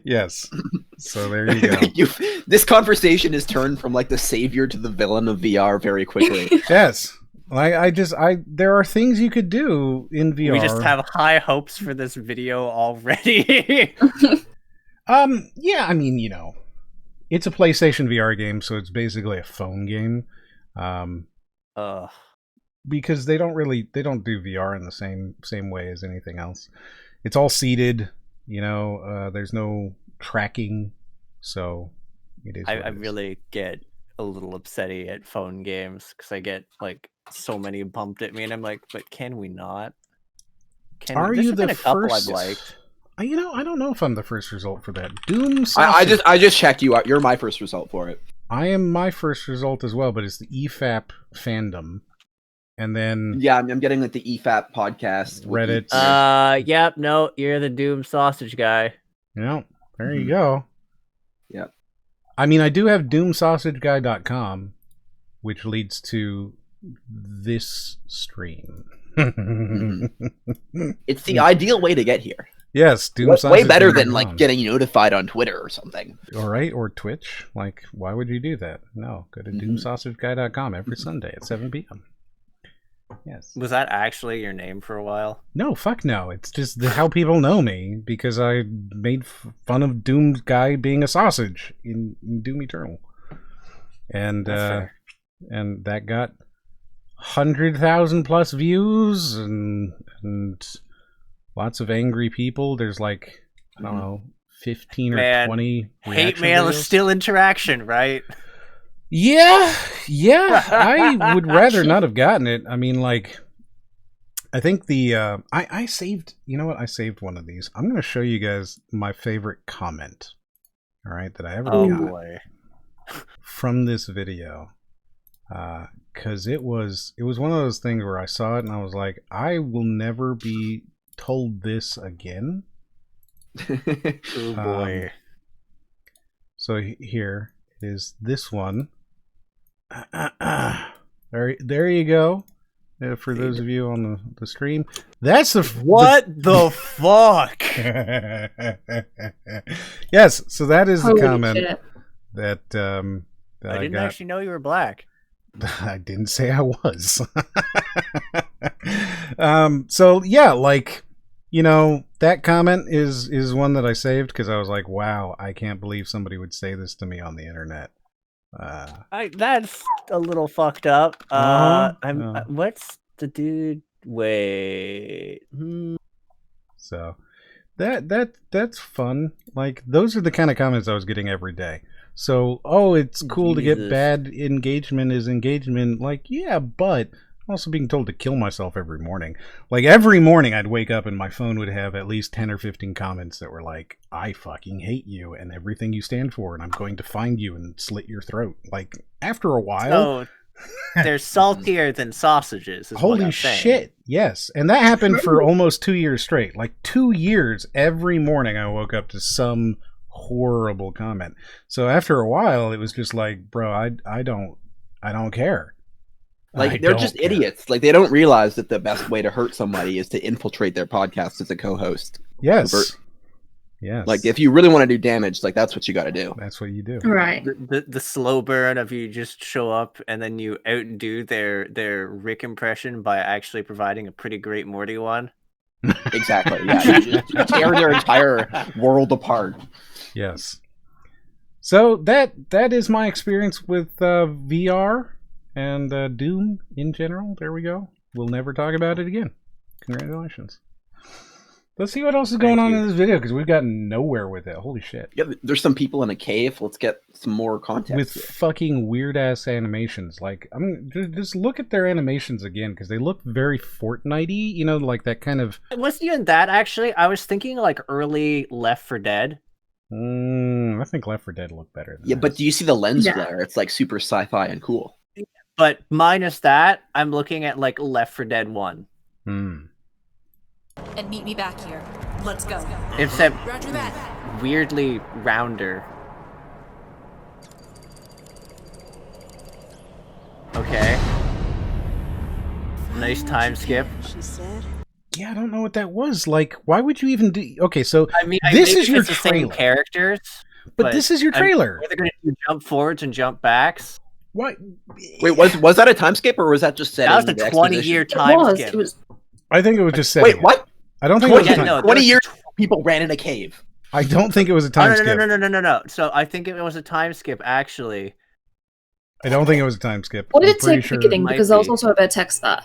[SPEAKER 1] yes. So there you go.
[SPEAKER 4] This conversation has turned from like the savior to the villain of VR very quickly.
[SPEAKER 1] Yes. There are things you could do in VR.
[SPEAKER 3] We just have high hopes for this video already.
[SPEAKER 1] Yeah, I mean, it's a PlayStation VR game, so it's basically a phone game. Because they don't do VR in the same way as anything else. It's all seated, there's no tracking, so it is.
[SPEAKER 3] I really get a little upsetty at phone games because I get like so many bumped at me, and I'm like, but can we not?
[SPEAKER 1] Are you the first?
[SPEAKER 3] I've liked.
[SPEAKER 1] I don't know if I'm the first result for that. Doom.
[SPEAKER 4] I just checked you out. You're my first result for it.
[SPEAKER 1] I am my first result as well, but it's the EFAP fandom, and then
[SPEAKER 4] I'm getting like the EFAP podcast,
[SPEAKER 1] Reddit.
[SPEAKER 3] Yep. No, you're the Doom sausage guy.
[SPEAKER 1] There you go.
[SPEAKER 4] Yep.
[SPEAKER 1] I mean, I do have DoomSausageGuy.com, which leads to this stream.
[SPEAKER 4] It's the ideal way to get here.
[SPEAKER 1] Yes,
[SPEAKER 4] way better than like getting notified on Twitter or something.
[SPEAKER 1] All right, or Twitch. Like, why would you do that? No, go to DoomSausageGuy.com every Sunday at 7 p.m. Yes.
[SPEAKER 3] Was that actually your name for a while?
[SPEAKER 1] No, fuck no. It's just how people know me because I made fun of Doom Guy being a sausage in Doom Eternal, and that got 100,000 plus views and lots of angry people. There's like, I don't know, 15 or 20
[SPEAKER 3] hate mail is still interaction, right?
[SPEAKER 1] Yeah, I would rather not have gotten it. I mean, like, I think I saved, I saved one of these. I'm going to show you guys my favorite comment, all right, that I ever got from this video. Because it was one of those things where I saw it and I was like, I will never be told this again.
[SPEAKER 3] Oh boy.
[SPEAKER 1] So here is this one. There you go. For those of you on the stream, that's the
[SPEAKER 3] the fuck.
[SPEAKER 1] Yes, so that is the
[SPEAKER 2] Holy
[SPEAKER 1] comment
[SPEAKER 2] shit.
[SPEAKER 1] that
[SPEAKER 3] I didn't actually know you were black.
[SPEAKER 1] I didn't say I was. So yeah, like, that comment is one that I saved because I was like, wow, I can't believe somebody would say this to me on the internet.
[SPEAKER 3] That's a little fucked up. What's the dude? Wait.
[SPEAKER 1] So that's fun. Like, those are the kind of comments I was getting every day. So, it's cool to get bad engagement is engagement. Like, yeah, but I'm also being told to kill myself every morning. Like, every morning I'd wake up and my phone would have at least 10 or 15 comments that were like, I fucking hate you and everything you stand for, and I'm going to find you and slit your throat. Like, after a while...
[SPEAKER 3] They're saltier than sausages.
[SPEAKER 1] Holy shit, yes. And that happened for almost 2 years straight. Like, 2 years, every morning I woke up to some horrible comment. So after a while, it was just like, bro, I don't care.
[SPEAKER 4] Like, they're just idiots. Like, they don't realize that the best way to hurt somebody is to infiltrate their podcast as a co-host.
[SPEAKER 1] Yes. Yes.
[SPEAKER 4] Like, if you really want to do damage, like, that's what you got to do.
[SPEAKER 1] That's what you do.
[SPEAKER 2] Right.
[SPEAKER 3] The slow burn of you just show up and then you outdo their Rick impression by actually providing a pretty great Morty one.
[SPEAKER 4] Exactly. Yeah. You just tear their entire world apart.
[SPEAKER 1] Yes. So that is my experience with VR and Doom in general. There we go. We'll never talk about it again. Congratulations. Let's see what else is going on in this video, because we've gotten nowhere with it. Holy shit.
[SPEAKER 4] Yeah, there's some people in a cave. Let's get some more context.
[SPEAKER 1] With fucking weird-ass animations. Like, I mean, just look at their animations again, because they look very Fortnite-y, like that kind of...
[SPEAKER 3] It wasn't even that, actually. I was thinking, like, early Left 4 Dead.
[SPEAKER 1] I think Left 4 Dead looked better than that.
[SPEAKER 4] But do you see the lens flare? It's, like, super sci-fi and cool.
[SPEAKER 3] But minus that, I'm looking at, like, Left 4 Dead 1.
[SPEAKER 6] And meet me back here. Let's go.
[SPEAKER 3] Except
[SPEAKER 6] Roger that.
[SPEAKER 3] Weirdly rounder. Okay. Nice time skip.
[SPEAKER 6] She said.
[SPEAKER 1] Yeah, I don't know what that was. Like, why would you even do... Okay, so
[SPEAKER 3] I mean,
[SPEAKER 1] this is your
[SPEAKER 3] the
[SPEAKER 1] trailer.
[SPEAKER 3] same characters.
[SPEAKER 1] But this is your trailer.
[SPEAKER 3] They're going to do jump forwards and jump backs.
[SPEAKER 1] What?
[SPEAKER 4] Wait, was that a time skip or was that just setting?
[SPEAKER 3] That was the 20-year
[SPEAKER 2] It
[SPEAKER 3] time
[SPEAKER 2] was.
[SPEAKER 3] skip.
[SPEAKER 2] It was.
[SPEAKER 1] I think it was just setting
[SPEAKER 4] Wait,
[SPEAKER 1] it.
[SPEAKER 4] what?
[SPEAKER 1] I don't think it was a
[SPEAKER 4] 20,
[SPEAKER 1] time.
[SPEAKER 3] no,
[SPEAKER 4] 20
[SPEAKER 3] there
[SPEAKER 4] years
[SPEAKER 3] was
[SPEAKER 4] people ran in a cave.
[SPEAKER 1] I don't think it was a
[SPEAKER 3] Oh,
[SPEAKER 1] time
[SPEAKER 3] no,
[SPEAKER 1] skip.
[SPEAKER 3] no. So I think it was a time skip, actually.
[SPEAKER 1] I don't think it was a time skip.
[SPEAKER 2] What did
[SPEAKER 1] I'm
[SPEAKER 2] it
[SPEAKER 1] pretty
[SPEAKER 2] say at the
[SPEAKER 1] sure-
[SPEAKER 2] beginning?
[SPEAKER 3] Might
[SPEAKER 2] Because there was
[SPEAKER 3] be.
[SPEAKER 2] also a bit of text there.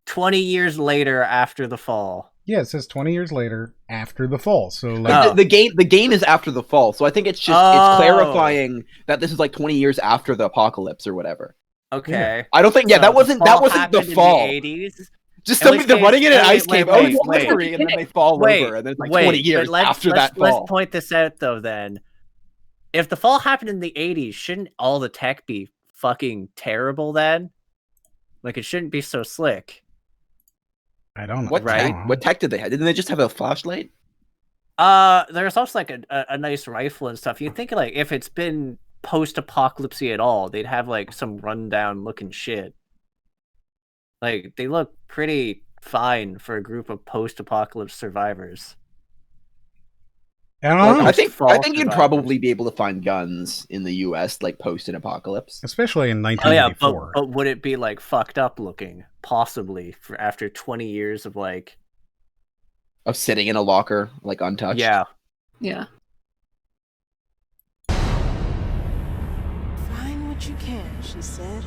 [SPEAKER 3] 20 years later after the fall.
[SPEAKER 1] Yeah, it says 20 years later after the fall. So like,
[SPEAKER 3] Oh.
[SPEAKER 4] The game is after the fall, so I think it's just it's clarifying that this is like 20 years after the apocalypse or whatever.
[SPEAKER 3] Okay.
[SPEAKER 4] I don't think
[SPEAKER 3] So
[SPEAKER 4] that wasn't
[SPEAKER 3] fall
[SPEAKER 4] the
[SPEAKER 3] happened in
[SPEAKER 4] fall.
[SPEAKER 3] 80s.
[SPEAKER 4] Just
[SPEAKER 3] In
[SPEAKER 4] somebody
[SPEAKER 3] which
[SPEAKER 4] they're
[SPEAKER 3] case-
[SPEAKER 4] running in an
[SPEAKER 3] wait,
[SPEAKER 4] ice
[SPEAKER 3] wait,
[SPEAKER 4] cave.
[SPEAKER 3] wait,
[SPEAKER 4] Oh,
[SPEAKER 3] wait.
[SPEAKER 4] mystery, and then they fall over, and then it's like 20 years
[SPEAKER 3] but
[SPEAKER 4] after that fall.
[SPEAKER 3] Let's point this out though. Then, if the fall happened in the 80s, shouldn't all the tech be fucking terrible then? Like it shouldn't be so slick.
[SPEAKER 1] I don't know.
[SPEAKER 4] What
[SPEAKER 3] Right?
[SPEAKER 4] tech? What tech did they have? Didn't they just have a flashlight?
[SPEAKER 3] There's also like a nice rifle and stuff. You'd think like if it's been post-apocalypse at all, they'd have like some rundown looking shit. Like they look pretty fine for a group of post-apocalypse survivors.
[SPEAKER 1] I don't know.
[SPEAKER 4] I think
[SPEAKER 3] fall
[SPEAKER 4] you'd
[SPEAKER 3] survivors.
[SPEAKER 4] probably be able to find guns in the U.S. like post an apocalypse.
[SPEAKER 1] Especially in
[SPEAKER 3] Oh yeah,
[SPEAKER 1] 1984.
[SPEAKER 3] but would it be like fucked up looking? Possibly for after 20 years of like
[SPEAKER 4] Of sitting in a locker, like untouched.
[SPEAKER 3] yeah.
[SPEAKER 2] Yeah.
[SPEAKER 5] Find what you can, she said.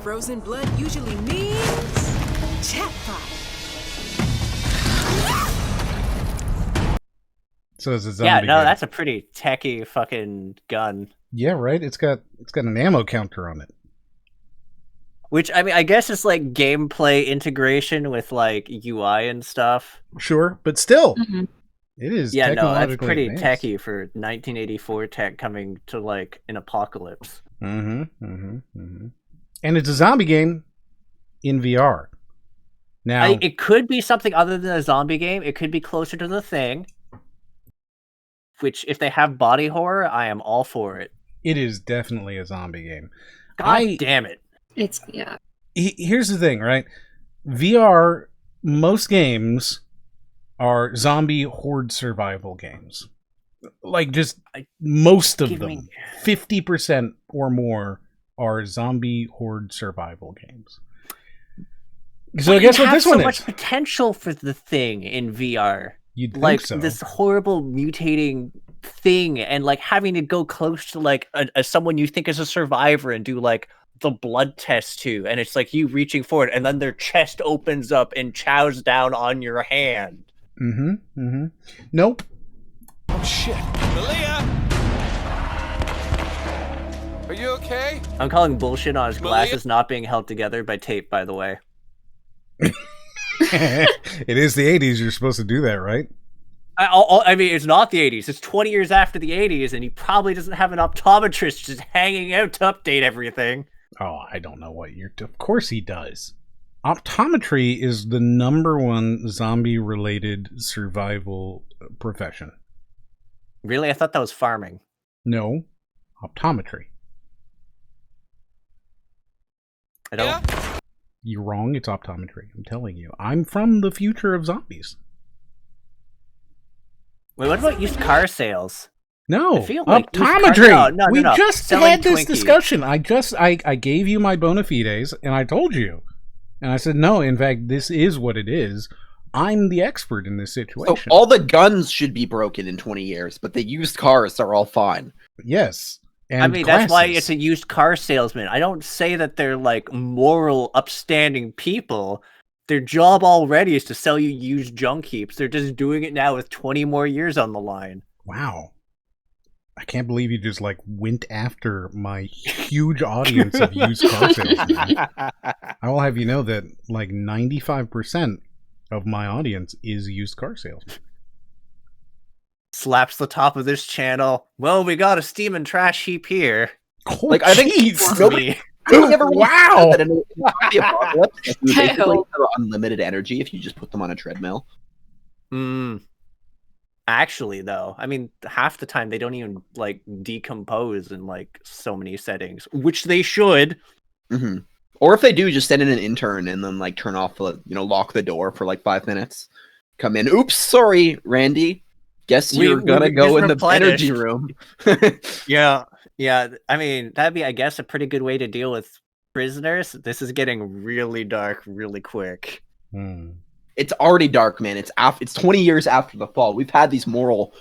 [SPEAKER 5] Frozen blood usually means chat fire.
[SPEAKER 1] So it's a zombie.
[SPEAKER 3] Yeah, no,
[SPEAKER 1] gun.
[SPEAKER 3] that's a pretty techy fucking gun.
[SPEAKER 1] Yeah, right. It's got an ammo counter on it.
[SPEAKER 3] Which I mean, I guess it's like gameplay integration with like UI and stuff.
[SPEAKER 1] Sure, but still,
[SPEAKER 2] Mhm.
[SPEAKER 1] it is.
[SPEAKER 3] Yeah, no, that's
[SPEAKER 1] technologically
[SPEAKER 3] pretty
[SPEAKER 1] advanced.
[SPEAKER 3] techy for 1984 tech coming to like an apocalypse.
[SPEAKER 1] And it's a zombie game in VR. Now,
[SPEAKER 3] It could be something other than a zombie game. It could be closer to The Thing. Which, if they have body horror, I am all for it.
[SPEAKER 1] it is definitely a zombie game.
[SPEAKER 3] God damn it!
[SPEAKER 2] It's yeah.
[SPEAKER 1] Here's the thing, right? VR, most games are zombie horde survival games. Like, just most of
[SPEAKER 3] Give
[SPEAKER 1] them.
[SPEAKER 3] me-
[SPEAKER 1] 50% or more are zombie horde survival games. So
[SPEAKER 3] But
[SPEAKER 1] I guess
[SPEAKER 3] you
[SPEAKER 1] what
[SPEAKER 3] have
[SPEAKER 1] this one
[SPEAKER 3] so much
[SPEAKER 1] is.
[SPEAKER 3] potential for The Thing in VR.
[SPEAKER 1] You'd think
[SPEAKER 3] Like
[SPEAKER 1] so.
[SPEAKER 3] this horrible mutating thing, and like having to go close to like a someone you think is a survivor and do like the blood test too, and it's like you reaching for it, and then their chest opens up and chows down on your hand.
[SPEAKER 1] Nope.
[SPEAKER 7] Oh shit. Malia! Are you okay?
[SPEAKER 3] I'm calling bullshit on his
[SPEAKER 7] Malia?
[SPEAKER 3] glasses not being held together by tape, by the way.
[SPEAKER 1] It is the 80s. You're supposed to do that, right?
[SPEAKER 3] I mean, it's not the 80s. It's 20 years after the 80s, and he probably doesn't have an optometrist just hanging out to update everything.
[SPEAKER 1] Oh, I don't know what you're... Of course he does. Optometry is the #1 zombie-related survival profession.
[SPEAKER 3] Really? I thought that was farming.
[SPEAKER 1] No, optometry.
[SPEAKER 3] I don't.
[SPEAKER 7] Yeah?
[SPEAKER 1] You're wrong. It's optometry. I'm telling you. I'm from the future of zombies.
[SPEAKER 3] Wait, what about used car sales?
[SPEAKER 1] No,
[SPEAKER 3] I feel like used car-
[SPEAKER 1] optometry.
[SPEAKER 3] No,
[SPEAKER 1] we
[SPEAKER 3] no.
[SPEAKER 1] just
[SPEAKER 3] Selling
[SPEAKER 1] had this
[SPEAKER 3] Twinkies.
[SPEAKER 1] discussion. I gave you my bona fides, and I told you, and I said no. In fact, this is what it is. I'm the expert in this
[SPEAKER 4] So
[SPEAKER 1] situation.
[SPEAKER 4] all the guns should be broken in 20 years, but the used cars are all fine.
[SPEAKER 1] Yes, and
[SPEAKER 3] I mean, that's why
[SPEAKER 1] glasses.
[SPEAKER 3] it's a used car salesman. I don't say that they're like moral, upstanding people. Their job already is to sell you used junk heaps. They're just doing it now with 20 more years on the line.
[SPEAKER 1] Wow. I can't believe you just like went after my huge audience of used car salesmen. I will have you know that like 95% of my audience is used car salesmen.
[SPEAKER 3] Slaps the top of this channel. Well, we got a steam and trash heap here.
[SPEAKER 1] Oh,
[SPEAKER 4] Like, I think
[SPEAKER 1] jeez.
[SPEAKER 4] nobody- Nobody ever really
[SPEAKER 1] Wow.
[SPEAKER 4] said that in the apocalypse, that you basically
[SPEAKER 2] Hell.
[SPEAKER 4] have unlimited energy if you just put them on a treadmill.
[SPEAKER 3] Actually, though, I mean, half the time they don't even like decompose in like so many settings, which they should.
[SPEAKER 4] Hmm. Or if they do, just send in an intern and then like turn off, lock the door for like 5 minutes. Come in. Oops, sorry, Randy. Guess you're gonna go in the
[SPEAKER 3] replenished.
[SPEAKER 4] energy room.
[SPEAKER 3] Yeah. I mean, that'd be, I guess, a pretty good way to deal with prisoners. This is getting really dark really quick.
[SPEAKER 4] It's already dark, man. It's 20 years after the fall. We've had these moral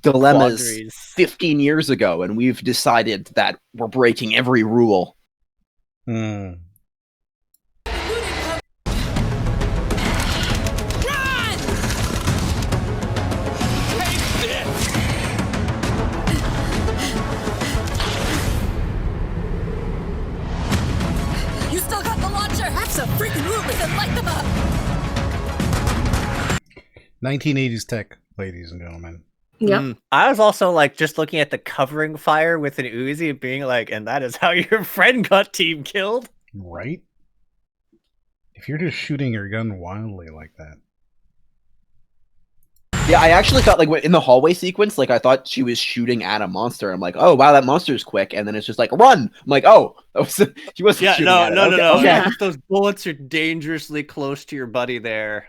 [SPEAKER 4] dilemmas
[SPEAKER 3] Quandaries.
[SPEAKER 4] 15 years ago, and we've decided that we're breaking every rule.
[SPEAKER 6] You still got the launcher! Absolutely! Then light them up!
[SPEAKER 1] 1980s tech, ladies and gentlemen.
[SPEAKER 2] Yep.
[SPEAKER 3] I was also like just looking at the covering fire with an Uzi and being like, and that is how your friend got team killed.
[SPEAKER 1] Right? If you're just shooting your gun wildly like that.
[SPEAKER 4] Yeah, I actually thought, like, in the hallway sequence, like, I thought she was shooting at a monster. I'm like, oh, wow, that monster's quick. And then it's just like, run! I'm like, oh, she wasn't shooting at it.
[SPEAKER 3] No.
[SPEAKER 4] Okay.
[SPEAKER 2] Yeah.
[SPEAKER 3] If those bullets are dangerously close to your buddy there,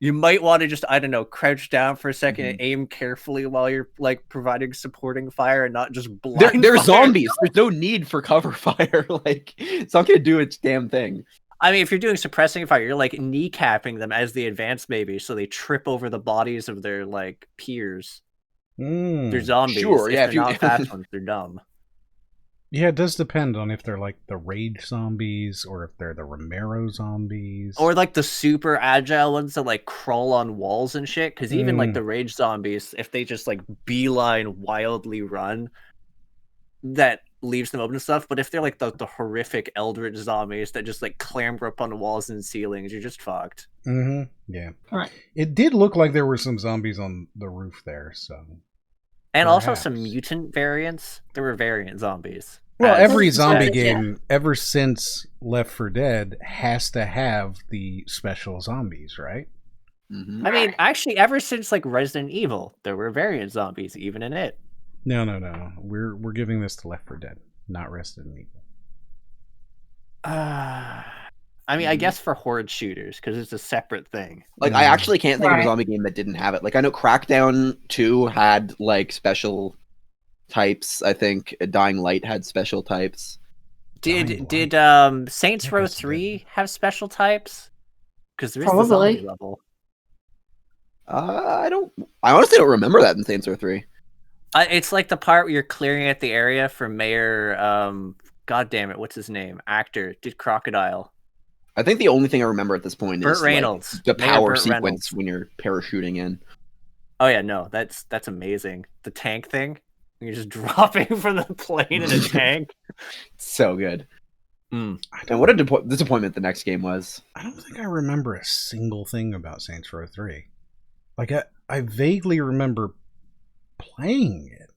[SPEAKER 3] you might want to just, I don't know, crouch down for a second and aim carefully while you're, like, providing supporting fire and not just blind
[SPEAKER 4] They're
[SPEAKER 3] fire.
[SPEAKER 4] zombies. There's no need for cover fire. Like, it's not going to do its damn thing.
[SPEAKER 3] I mean, if you're doing suppressing fire, you're, like, kneecapping them as they advance, maybe, so they trip over the bodies of their, like, peers. They're zombies.
[SPEAKER 4] Sure, yeah,
[SPEAKER 3] If they're not fast ones, they're dumb.
[SPEAKER 1] Yeah, it does depend on if they're like the Rage zombies or if they're the Romero zombies.
[SPEAKER 3] Or like the super agile ones that like crawl on walls and shit. Because even like the Rage zombies, if they just like beeline wildly run, that leaves them open to stuff. But if they're like the horrific Eldritch zombies that just like clamber up on the walls and ceilings, you're just fucked.
[SPEAKER 1] Yeah.
[SPEAKER 2] All right.
[SPEAKER 1] It did look like there were some zombies on the roof there, so.
[SPEAKER 3] And also
[SPEAKER 1] Perhaps.
[SPEAKER 3] some mutant variants. There were variant zombies.
[SPEAKER 1] Well, every
[SPEAKER 2] That's
[SPEAKER 1] zombie
[SPEAKER 2] right, yeah.
[SPEAKER 1] game ever since Left 4 Dead has to have the special zombies, right?
[SPEAKER 3] I mean, actually, ever since like Resident Evil, there were variant zombies, even in it.
[SPEAKER 1] No. We're giving this to Left 4 Dead, not Resident Evil.
[SPEAKER 3] I mean, I guess for horde shooters, because it's a separate thing.
[SPEAKER 4] Like, I actually can't think of a
[SPEAKER 2] Right.
[SPEAKER 4] zombie game that didn't have it. Like, I know Crackdown 2 had, like, special types. I think Dying Light had special types.
[SPEAKER 3] Did Saints Row 3 have special types? Because there is the
[SPEAKER 2] Probably.
[SPEAKER 3] zombie level.
[SPEAKER 4] I honestly don't remember that in Saints Row 3.
[SPEAKER 3] It's like the part where you're clearing out the area for Mayor. God damn it, what's his name? Actor did Crocodile.
[SPEAKER 4] I think the only thing I remember at this point
[SPEAKER 3] Burt
[SPEAKER 4] is
[SPEAKER 3] Reynolds.
[SPEAKER 4] like, the
[SPEAKER 3] Mayor
[SPEAKER 4] power
[SPEAKER 3] Burt
[SPEAKER 4] sequence
[SPEAKER 3] Reynolds.
[SPEAKER 4] when you're parachuting in.
[SPEAKER 3] Oh yeah, no, that's amazing. The tank thing. You're just dropping from the plane in a tank.
[SPEAKER 4] So good.
[SPEAKER 3] Mm.
[SPEAKER 4] And what a disappointment the next game was.
[SPEAKER 1] I don't think I remember a single thing about Saints Row 3. Like, I vaguely remember playing it.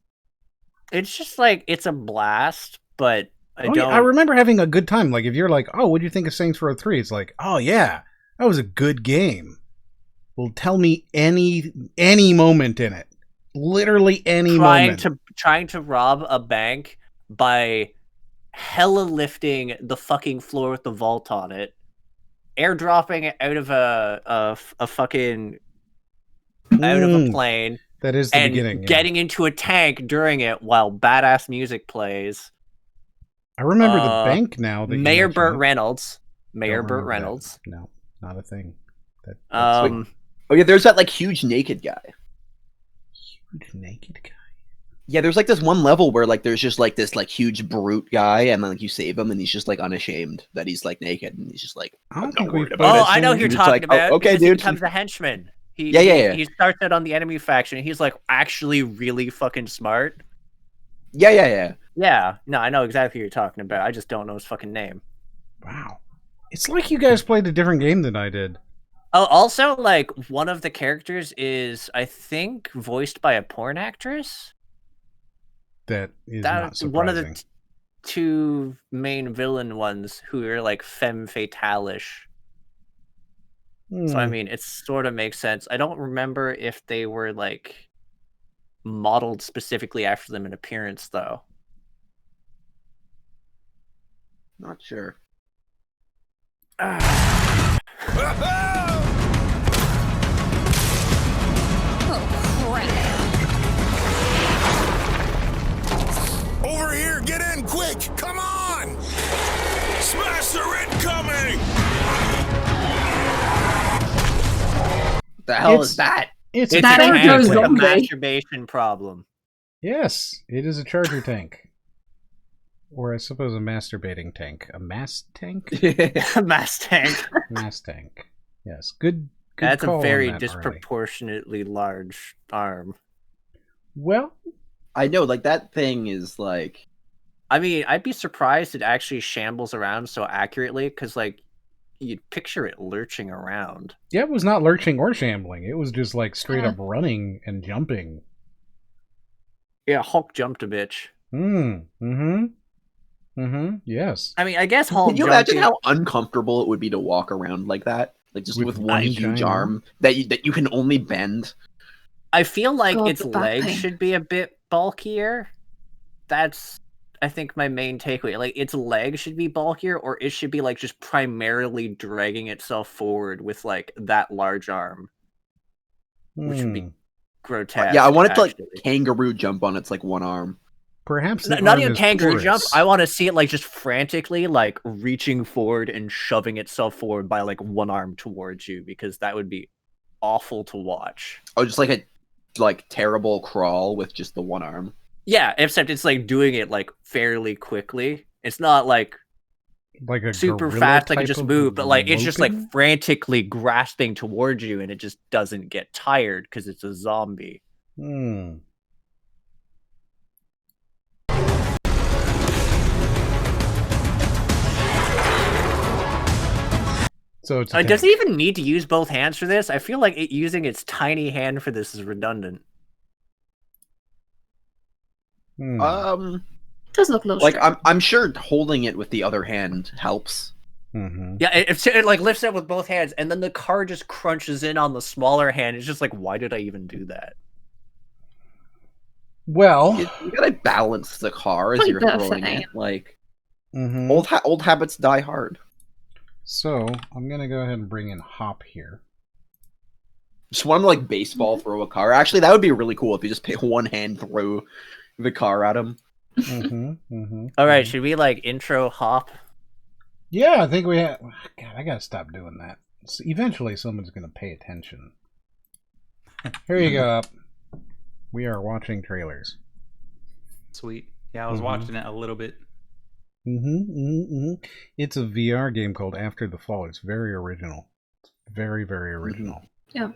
[SPEAKER 3] It's just like, it's a blast, but I
[SPEAKER 1] Oh,
[SPEAKER 3] don't.
[SPEAKER 1] yeah, I remember having a good time. Like, if you're like, oh, what do you think of Saints Row 3? It's like, oh, yeah, that was a good game. Well, tell me any moment in it. Literally any moment.
[SPEAKER 3] Trying to rob a bank by hella lifting the fucking floor with the vault on it, airdropping it out of a fucking out of a plane,
[SPEAKER 1] That is the
[SPEAKER 3] and
[SPEAKER 1] beginning. Yeah.
[SPEAKER 3] getting into a tank during it while badass music plays.
[SPEAKER 1] I remember the bank now. That you
[SPEAKER 3] Mayor
[SPEAKER 1] mentioned
[SPEAKER 3] Burt
[SPEAKER 1] it.
[SPEAKER 3] Reynolds. Mayor
[SPEAKER 1] Don't
[SPEAKER 3] Burt
[SPEAKER 1] remember that.
[SPEAKER 3] Reynolds.
[SPEAKER 1] No, not a thing. That's
[SPEAKER 4] Oh yeah, there's that like huge naked guy.
[SPEAKER 1] huge naked guy.
[SPEAKER 4] Yeah, there's like this one level where like there's just like this like huge brute guy, and then like you save him, and he's just like unashamed that he's like naked, and he's just like,
[SPEAKER 1] I don't
[SPEAKER 4] I'm
[SPEAKER 1] think
[SPEAKER 4] not
[SPEAKER 1] we've
[SPEAKER 4] worried about
[SPEAKER 3] Oh,
[SPEAKER 4] it.
[SPEAKER 3] I know who you're
[SPEAKER 4] It's
[SPEAKER 3] talking
[SPEAKER 4] like, oh,
[SPEAKER 3] about.
[SPEAKER 4] okay,
[SPEAKER 3] because he
[SPEAKER 4] dude.
[SPEAKER 3] becomes a henchman.
[SPEAKER 4] Yeah.
[SPEAKER 3] He starts out on the enemy faction. And he's like actually really fucking smart.
[SPEAKER 4] Yeah.
[SPEAKER 3] Yeah, no, I know exactly who you're talking about. I just don't know his fucking name.
[SPEAKER 1] Wow. It's like you guys played a different game than I did.
[SPEAKER 3] Oh, also, like, one of the characters is, I think, voiced by a porn actress.
[SPEAKER 1] That is not
[SPEAKER 3] That
[SPEAKER 1] surprising.
[SPEAKER 3] one of the two main villain ones who are like femme fatale-ish. So I mean, it sort of makes sense. I don't remember if they were like modeled specifically after them in appearance, though.
[SPEAKER 4] Not sure.
[SPEAKER 6] Oh, friend.
[SPEAKER 8] Over here, get in quick! Come on! Smasher incoming!
[SPEAKER 4] The hell
[SPEAKER 1] It's-
[SPEAKER 4] is that?
[SPEAKER 1] It's
[SPEAKER 3] It's
[SPEAKER 1] a
[SPEAKER 3] a
[SPEAKER 2] That
[SPEAKER 1] charger
[SPEAKER 3] tank
[SPEAKER 2] goes
[SPEAKER 3] with a
[SPEAKER 1] tank.
[SPEAKER 2] zombie.
[SPEAKER 3] masturbation problem.
[SPEAKER 1] Yes, it is a charger tank. Or I suppose a masturbating tank. A mass tank?
[SPEAKER 3] Mass tank.
[SPEAKER 1] Mass tank. Yes. Good
[SPEAKER 3] That's
[SPEAKER 1] call
[SPEAKER 3] a
[SPEAKER 1] on
[SPEAKER 3] very
[SPEAKER 1] that, Arlie.
[SPEAKER 3] disproportionately large arm.
[SPEAKER 1] Well,
[SPEAKER 4] I know, like that thing is like.
[SPEAKER 3] I mean, I'd be surprised it actually shambles around so accurately, because like you'd picture it lurching around.
[SPEAKER 1] yeah, it was not lurching or shambling. It was just like straight
[SPEAKER 2] Yeah.
[SPEAKER 1] up running and jumping.
[SPEAKER 3] Yeah, Hulk jumped a bitch.
[SPEAKER 1] Yes.
[SPEAKER 3] I mean, I guess Hulk
[SPEAKER 4] Can you
[SPEAKER 3] jumped.
[SPEAKER 4] imagine how uncomfortable it would be to walk around like that? Like just
[SPEAKER 1] With
[SPEAKER 4] with
[SPEAKER 1] one
[SPEAKER 4] one
[SPEAKER 1] giant
[SPEAKER 4] huge
[SPEAKER 1] arm?
[SPEAKER 4] arm that you can only bend.
[SPEAKER 3] I feel like
[SPEAKER 2] God,
[SPEAKER 3] its
[SPEAKER 2] the back
[SPEAKER 3] legs
[SPEAKER 2] pain.
[SPEAKER 3] should be a bit bulkier. That's, I think, my main takeaway. Like, its legs should be bulkier, or it should be like just primarily dragging itself forward with like that large arm. Which would be
[SPEAKER 1] Hmm.
[SPEAKER 3] grotesque.
[SPEAKER 4] Yeah, I want it to like
[SPEAKER 3] actually.
[SPEAKER 4] kangaroo jump on its like one arm.
[SPEAKER 1] Perhaps the
[SPEAKER 3] Not
[SPEAKER 1] arm
[SPEAKER 3] even
[SPEAKER 1] is
[SPEAKER 3] kangaroo jump.
[SPEAKER 1] porous.
[SPEAKER 3] I want to see it like just frantically like reaching forward and shoving itself forward by like one arm towards you, because that would be awful to watch.
[SPEAKER 4] Oh, just like a terrible crawl with just the one arm.
[SPEAKER 3] Yeah, except it's like doing it like fairly quickly. It's not like
[SPEAKER 1] like a
[SPEAKER 3] super
[SPEAKER 1] gorilla
[SPEAKER 3] fast, like it
[SPEAKER 1] type
[SPEAKER 3] just
[SPEAKER 1] of
[SPEAKER 3] move, but like it's just like
[SPEAKER 1] loping?
[SPEAKER 3] frantically grasping towards you, and it just doesn't get tired because it's a zombie.
[SPEAKER 1] Hmm. So it's a
[SPEAKER 3] Does it
[SPEAKER 1] tank.
[SPEAKER 3] even need to use both hands for this? I feel like using its tiny hand for this is redundant.
[SPEAKER 1] Hmm.
[SPEAKER 2] Does look a little
[SPEAKER 4] Like
[SPEAKER 2] strange.
[SPEAKER 4] I'm sure holding it with the other hand helps.
[SPEAKER 1] Mhm.
[SPEAKER 3] Yeah, it like lifts it with both hands, and then the car just crunches in on the smaller hand. It's just like, why did I even do that?
[SPEAKER 1] Well,
[SPEAKER 4] You gotta balance the car as
[SPEAKER 2] Probably
[SPEAKER 4] you're
[SPEAKER 2] better
[SPEAKER 4] throwing
[SPEAKER 2] for
[SPEAKER 4] it. Like
[SPEAKER 1] mhm.
[SPEAKER 4] old habits die hard.
[SPEAKER 1] So I'm gonna go ahead and bring in Hop here.
[SPEAKER 4] Just want to like baseball throw a car. Actually, that would be really cool if you just pick one hand throw the car at him.
[SPEAKER 3] All right, should we like intro Hop?
[SPEAKER 1] Yeah, I think we have. God, I gotta stop doing that. Eventually, someone's gonna pay attention. Here you go. Up. We are watching trailers.
[SPEAKER 9] Sweet. Yeah, I was watching it a little bit.
[SPEAKER 1] It's a VR game called After the Fall. It's very original. Very, very original.
[SPEAKER 2] Yeah.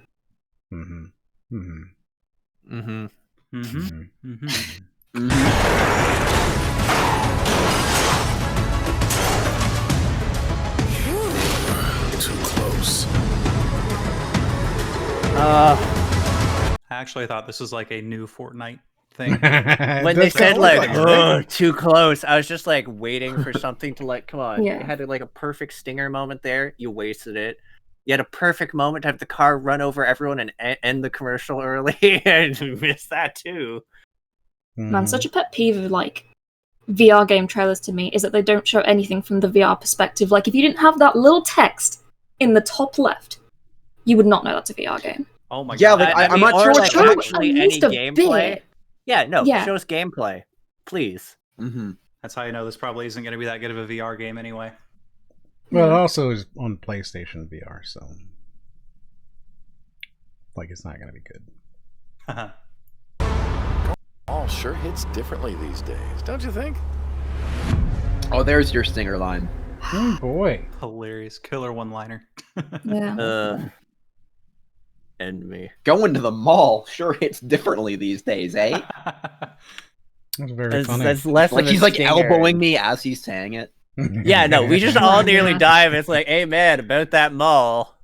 [SPEAKER 8] Too close.
[SPEAKER 9] I actually thought this was like a new Fortnite thing.
[SPEAKER 3] When they said like, "Ugh, too close," I was just like waiting for something to like, come on.
[SPEAKER 2] Yeah.
[SPEAKER 3] You had like a perfect stinger moment there. You wasted it. You had a perfect moment to have the car run over everyone and end the commercial early, and you missed that too.
[SPEAKER 2] Man, such a pet peeve of like VR game trailers to me is that they don't show anything from the VR perspective. Like if you didn't have that little text in the top left, you would not know that's a VR game.
[SPEAKER 9] Oh my
[SPEAKER 4] Yeah,
[SPEAKER 9] god.
[SPEAKER 4] like I'm
[SPEAKER 3] mean,
[SPEAKER 4] not
[SPEAKER 3] or,
[SPEAKER 4] sure
[SPEAKER 3] like,
[SPEAKER 4] what's
[SPEAKER 2] show
[SPEAKER 3] actually
[SPEAKER 2] at
[SPEAKER 3] any
[SPEAKER 2] least a
[SPEAKER 3] gameplay.
[SPEAKER 2] bit.
[SPEAKER 3] Yeah, no,
[SPEAKER 2] Yeah.
[SPEAKER 3] show us gameplay, please.
[SPEAKER 9] That's how you know this probably isn't going to be that good of a VR game anyway.
[SPEAKER 1] Well, it also is on PlayStation VR, so like it's not gonna be good.
[SPEAKER 8] All sure hits differently these days, don't you think?
[SPEAKER 4] Oh, there's your stinger line.
[SPEAKER 1] Oh boy.
[SPEAKER 9] Hilarious. Killer one-liner.
[SPEAKER 2] Yeah.
[SPEAKER 3] And me.
[SPEAKER 4] Going to the mall sure hits differently these days, eh?
[SPEAKER 1] That's very funny.
[SPEAKER 3] That's less
[SPEAKER 4] Like
[SPEAKER 3] of a
[SPEAKER 4] he's like
[SPEAKER 3] stinger.
[SPEAKER 4] elbowing me as he's saying it.
[SPEAKER 3] Yeah, no, we just all nearly dive. It's like, hey man, about that mall.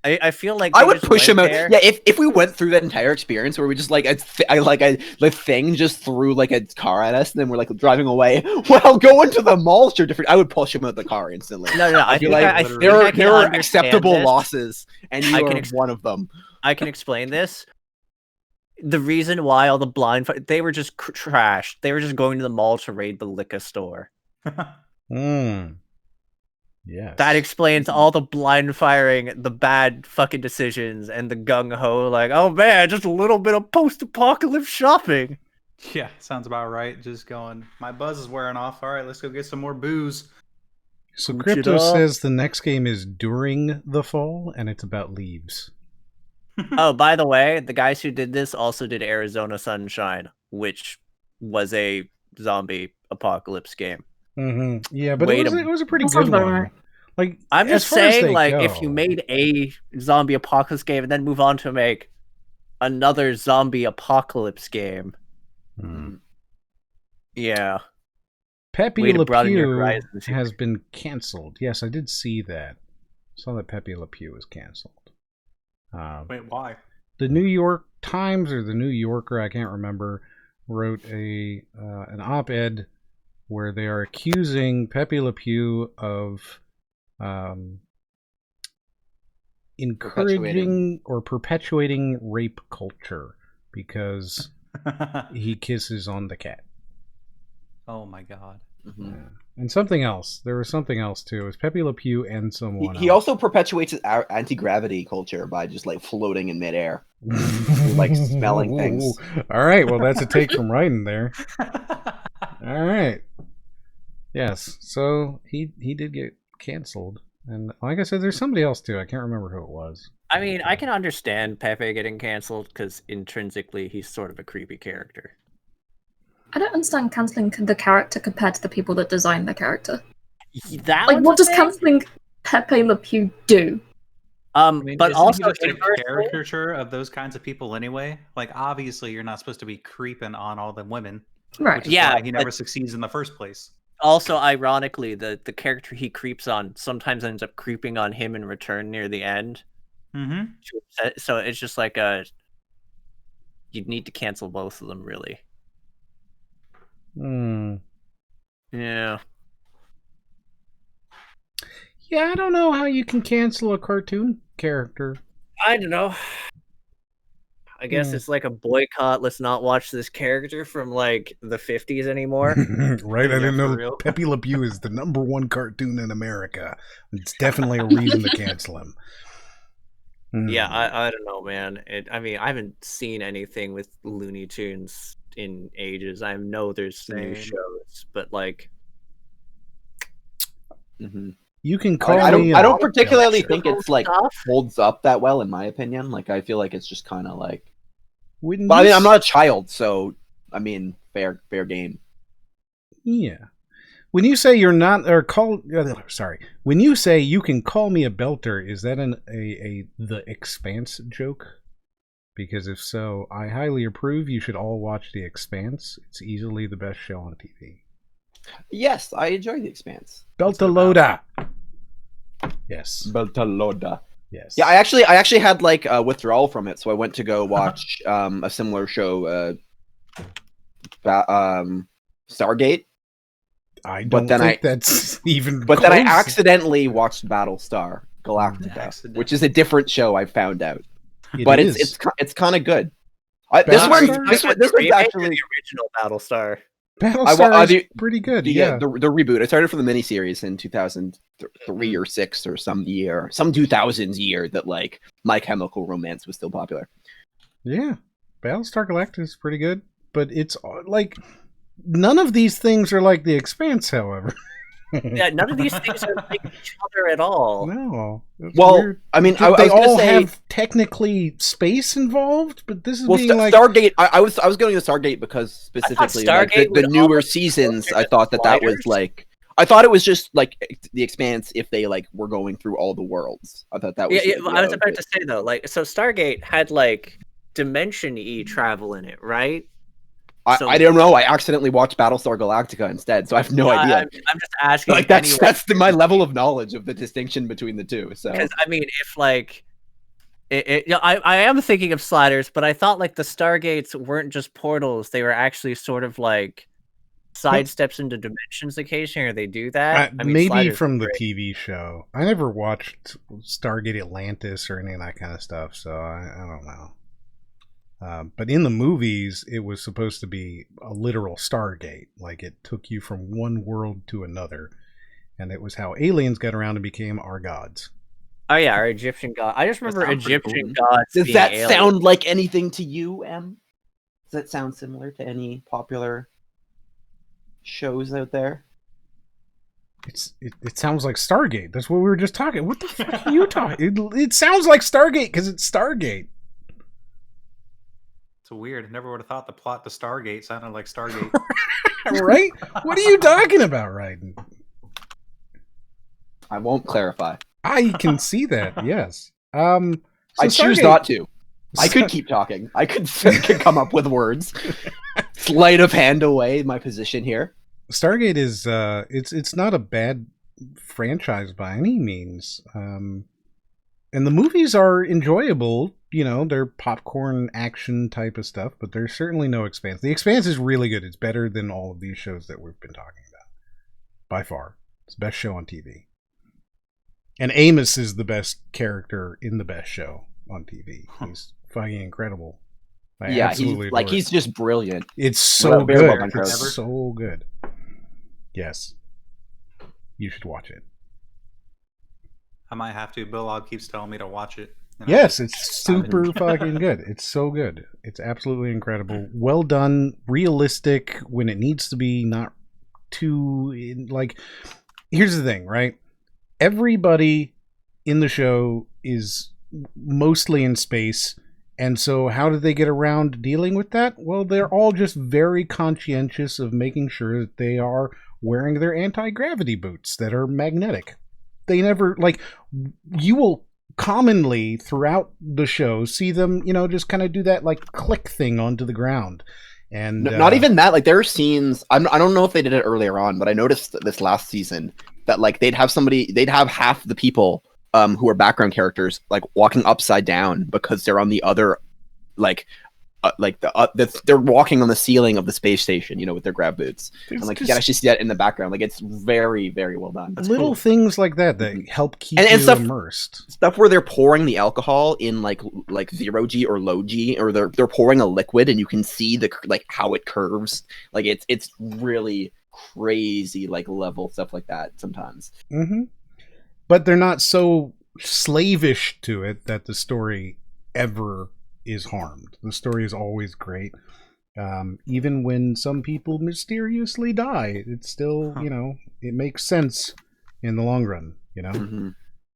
[SPEAKER 3] I feel like
[SPEAKER 4] I
[SPEAKER 3] they
[SPEAKER 4] would
[SPEAKER 3] just
[SPEAKER 4] push him
[SPEAKER 3] went
[SPEAKER 4] out.
[SPEAKER 3] there.
[SPEAKER 4] Yeah, if we went through that entire experience where we just like the thing just threw like a car at us, and then we're like driving away. Well, going to the mall sure different. I would push him out the car instantly.
[SPEAKER 3] No, I
[SPEAKER 4] I'd be
[SPEAKER 3] think
[SPEAKER 4] like,
[SPEAKER 3] I think
[SPEAKER 4] there
[SPEAKER 3] I
[SPEAKER 4] are
[SPEAKER 3] can
[SPEAKER 4] there are
[SPEAKER 3] understand
[SPEAKER 4] acceptable
[SPEAKER 3] this.
[SPEAKER 4] losses, and you
[SPEAKER 3] I
[SPEAKER 4] are
[SPEAKER 3] can
[SPEAKER 4] one of them.
[SPEAKER 3] I can explain this. The reason why all the blind they were just trashed. They were just going to the mall to raid the liquor store.
[SPEAKER 1] Yes.
[SPEAKER 3] That explains all the blind firing, the bad fucking decisions, and the gung ho. Like, oh man, just a little bit of post-apocalypse shopping.
[SPEAKER 9] Yeah, sounds about right. Just going, my buzz is wearing off. All right, let's go get some more booze.
[SPEAKER 1] So
[SPEAKER 3] Switch it
[SPEAKER 1] Crypto
[SPEAKER 3] up.
[SPEAKER 1] says the next game is during the fall, and it's about leaves.
[SPEAKER 3] Oh, by the way, the guys who did this also did Arizona Sunshine, which was a zombie apocalypse game.
[SPEAKER 1] Mm-hmm. Yeah, but
[SPEAKER 3] Wait
[SPEAKER 1] it was a pretty
[SPEAKER 2] That sounds
[SPEAKER 1] good
[SPEAKER 2] about
[SPEAKER 1] one.
[SPEAKER 2] right.
[SPEAKER 1] Like,
[SPEAKER 3] I'm
[SPEAKER 1] as
[SPEAKER 3] just
[SPEAKER 1] far as
[SPEAKER 3] saying,
[SPEAKER 1] they
[SPEAKER 3] like,
[SPEAKER 1] go,
[SPEAKER 3] if you made a zombie apocalypse game and then move on to make another zombie apocalypse game, yeah.
[SPEAKER 1] Pepe
[SPEAKER 3] Way to
[SPEAKER 1] Le
[SPEAKER 3] broaden your
[SPEAKER 1] Pew
[SPEAKER 3] horizons here.
[SPEAKER 1] has been canceled. Yes, I did see that. Saw that Pepe Le Pew was canceled.
[SPEAKER 9] Wait, why?
[SPEAKER 1] The New York Times or the New Yorker, I can't remember, wrote an op-ed where they are accusing Pepe Le Pew of encouraging or perpetuating rape culture because he kisses on the cat.
[SPEAKER 9] Oh my god.
[SPEAKER 1] Yeah. And something else. There was something else too. It was Pepe Le Pew and someone
[SPEAKER 4] He
[SPEAKER 1] else.
[SPEAKER 4] also perpetuates anti-gravity culture by just like floating in midair, like smelling things.
[SPEAKER 1] All right, well that's a take from Ryden there. All right. Yes, so he did get canceled, and like I said, there's somebody else too. I can't remember who it was.
[SPEAKER 3] I mean, I can understand Pepe getting canceled because intrinsically he's sort of a creepy character.
[SPEAKER 2] I don't understand cancelling the character compared to the people that designed the character.
[SPEAKER 3] That
[SPEAKER 2] Like,
[SPEAKER 3] one's
[SPEAKER 2] what
[SPEAKER 3] a
[SPEAKER 2] does
[SPEAKER 3] thing.
[SPEAKER 2] Cancelling Pepe Le Pew do?
[SPEAKER 9] I mean,
[SPEAKER 3] But
[SPEAKER 9] isn't
[SPEAKER 3] also
[SPEAKER 9] he just a
[SPEAKER 3] inversely-
[SPEAKER 9] caricature of those kinds of people anyway? Like, obviously, you're not supposed to be creeping on all the women.
[SPEAKER 2] Right.
[SPEAKER 9] Which is
[SPEAKER 3] Yeah,
[SPEAKER 9] why he never
[SPEAKER 3] but-
[SPEAKER 9] succeeds in the first place.
[SPEAKER 3] Also, ironically, the character he creeps on sometimes ends up creeping on him in return near the end.
[SPEAKER 9] Mm-hmm.
[SPEAKER 3] So it's just like you'd need to cancel both of them, really. Yeah.
[SPEAKER 1] Yeah, I don't know how you can cancel a cartoon character.
[SPEAKER 3] I don't know. I guess it's like a boycott. Let's not watch this character from like the 50s anymore.
[SPEAKER 1] Right? I
[SPEAKER 9] Yeah,
[SPEAKER 1] didn't
[SPEAKER 9] for
[SPEAKER 1] know
[SPEAKER 9] real.
[SPEAKER 1] Pepe Le Pew is the #1 cartoon in America. It's definitely a reason to cancel him.
[SPEAKER 3] Yeah, I don't know, man. I mean, I haven't seen anything with Looney Tunes in ages. I know there's new
[SPEAKER 9] Same.
[SPEAKER 3] shows, but like,
[SPEAKER 1] You can call
[SPEAKER 4] I
[SPEAKER 1] me.
[SPEAKER 4] don't particularly think it's like
[SPEAKER 3] stuff.
[SPEAKER 4] holds up that well, in my opinion. Like, I feel like it's just kind of like.
[SPEAKER 1] When
[SPEAKER 4] But I
[SPEAKER 1] you
[SPEAKER 4] mean, I'm not a child, so I mean, fair game.
[SPEAKER 1] Yeah. When you say you're not, or call, sorry. When you say you can call me a belter, is that a The Expanse joke? Because if so, I highly approve. You should all watch The Expanse. It's easily the best show on TV.
[SPEAKER 4] Yes, I enjoy The Expanse.
[SPEAKER 1] Beltaloda. Yes.
[SPEAKER 4] Beltaloda.
[SPEAKER 1] Yes.
[SPEAKER 4] Yeah, I actually had like a withdrawal from it, so I went to go watch a similar show, Stargate.
[SPEAKER 1] I
[SPEAKER 4] but
[SPEAKER 1] don't
[SPEAKER 4] then
[SPEAKER 1] think that's even.
[SPEAKER 4] But then I
[SPEAKER 1] close.
[SPEAKER 4] accidentally watched Battlestar Galactica, which is a different show. I found out, but it's kind of good. This one's
[SPEAKER 3] Remake
[SPEAKER 4] actually
[SPEAKER 3] the original Battlestar.
[SPEAKER 1] Battlestar is pretty good. Yeah.
[SPEAKER 4] the reboot. I started for the miniseries in 2003 or 6 or some 2000s year that like My Chemical Romance was still popular.
[SPEAKER 1] Yeah, Battlestar Galactica is pretty good, but it's like none of these things are like The Expanse, however.
[SPEAKER 3] Yeah, none of these things are like each other at all.
[SPEAKER 1] No.
[SPEAKER 4] Well,
[SPEAKER 1] weird.
[SPEAKER 4] I mean,
[SPEAKER 1] They
[SPEAKER 4] I was gonna
[SPEAKER 1] all
[SPEAKER 4] say,
[SPEAKER 1] have technically space involved, but this is being like
[SPEAKER 4] Stargate. I was going to Stargate because specifically like,
[SPEAKER 3] Stargate
[SPEAKER 4] the
[SPEAKER 3] was
[SPEAKER 4] newer
[SPEAKER 3] almost
[SPEAKER 4] seasons.
[SPEAKER 3] closer
[SPEAKER 4] I
[SPEAKER 3] to
[SPEAKER 4] thought that was
[SPEAKER 3] Sliders.
[SPEAKER 4] like. I thought it was just like The Expanse if they like were going through all the worlds. I thought that was.
[SPEAKER 3] Yeah,
[SPEAKER 4] the
[SPEAKER 3] well, I was
[SPEAKER 4] idea
[SPEAKER 3] about
[SPEAKER 4] of
[SPEAKER 3] to
[SPEAKER 4] it.
[SPEAKER 3] say though, like, so Stargate had like Dimension-y travel in it, right? So-
[SPEAKER 4] I don't know. I accidentally watched Battlestar Galactica instead, so I have no idea.
[SPEAKER 3] I'm just asking.
[SPEAKER 4] Like that's
[SPEAKER 3] anyway,
[SPEAKER 4] my level of knowledge of the distinction between the two. So
[SPEAKER 3] because I mean, if like, I am thinking of Sliders, but I thought like the Stargates weren't just portals; they were actually sort of like sidesteps into dimensions occasionally, or they do that. I mean,
[SPEAKER 1] maybe
[SPEAKER 3] Sliders
[SPEAKER 1] from
[SPEAKER 3] was
[SPEAKER 1] the
[SPEAKER 3] great.
[SPEAKER 1] TV show. I never watched Stargate Atlantis or any of that kind of stuff, so I don't know. But in the movies, it was supposed to be a literal Stargate. Like, it took you from one world to another. and it was how aliens got around and became our gods.
[SPEAKER 3] Oh yeah, our Egyptian god. I just remember
[SPEAKER 4] sounds pretty
[SPEAKER 3] Egyptian
[SPEAKER 4] cool.
[SPEAKER 3] gods.
[SPEAKER 4] Does
[SPEAKER 3] being
[SPEAKER 4] that
[SPEAKER 3] aliens.
[SPEAKER 4] sound like anything to you, Em? Does that sound similar to any popular shows out there?
[SPEAKER 1] It sounds like Stargate. That's what we were just talking. What the fuck are you talking? It sounds like Stargate because it's Stargate.
[SPEAKER 9] It's weird. Never would have thought the plot to Stargate sounded like Stargate.
[SPEAKER 1] Right? What are you talking about, Raiden?
[SPEAKER 4] I won't clarify.
[SPEAKER 1] I can see that. Yes.
[SPEAKER 4] I choose
[SPEAKER 1] Stargate-
[SPEAKER 4] not to. I could keep talking. I could come up with words. Sleight of hand away my position here.
[SPEAKER 1] Stargate is it's not a bad franchise by any means. And the movies are enjoyable, you know, they're popcorn action type of stuff, but there's certainly no Expanse. The Expanse is really good. It's better than all of these shows that we've been talking about. By far. It's the best show on TV. And Amos is the best character in the best show on TV. He's fucking incredible. I absolutely adore
[SPEAKER 4] he's
[SPEAKER 1] it.
[SPEAKER 4] just brilliant.
[SPEAKER 1] It's so
[SPEAKER 4] Very well done,
[SPEAKER 1] good. It's
[SPEAKER 4] Trevor.
[SPEAKER 1] so good. Yes. You should watch it.
[SPEAKER 9] I might have to. Bill Log keeps telling me to watch it.
[SPEAKER 1] Yes, it's super fucking good. It's so good. It's absolutely incredible. Well done, realistic when it needs to be, not too like. Here's the thing, right? Everybody in the show is mostly in space, and so how do they get around dealing with that? Well, they're all just very conscientious of making sure that they are wearing their anti-gravity boots that are magnetic. They never, like, you will commonly throughout the show see them, you know, just kind of do that like click thing onto the ground. And
[SPEAKER 4] not even that, like there are scenes, I don't know if they did it earlier on, but I noticed this last season that like they'd have half the people who are background characters like walking upside down because they're on the other they're walking on the ceiling of the space station, you know, with their grab boots. And like you can actually see that in the background. Like it's very, very well done. That's
[SPEAKER 1] little
[SPEAKER 4] cool.
[SPEAKER 1] things like that help keep
[SPEAKER 4] and
[SPEAKER 1] you
[SPEAKER 4] stuff,
[SPEAKER 1] immersed.
[SPEAKER 4] Stuff where they're pouring the alcohol in like 0G or low G, or they're pouring a liquid and you can see the like how it curves. Like it's really crazy like level stuff like that sometimes.
[SPEAKER 1] Mm-hmm. But they're not so slavish to it that the story ever is harmed. The story is always great. Even when some people mysteriously die, it's still, you know, it makes sense in the long run, you know?
[SPEAKER 4] Mm-hmm.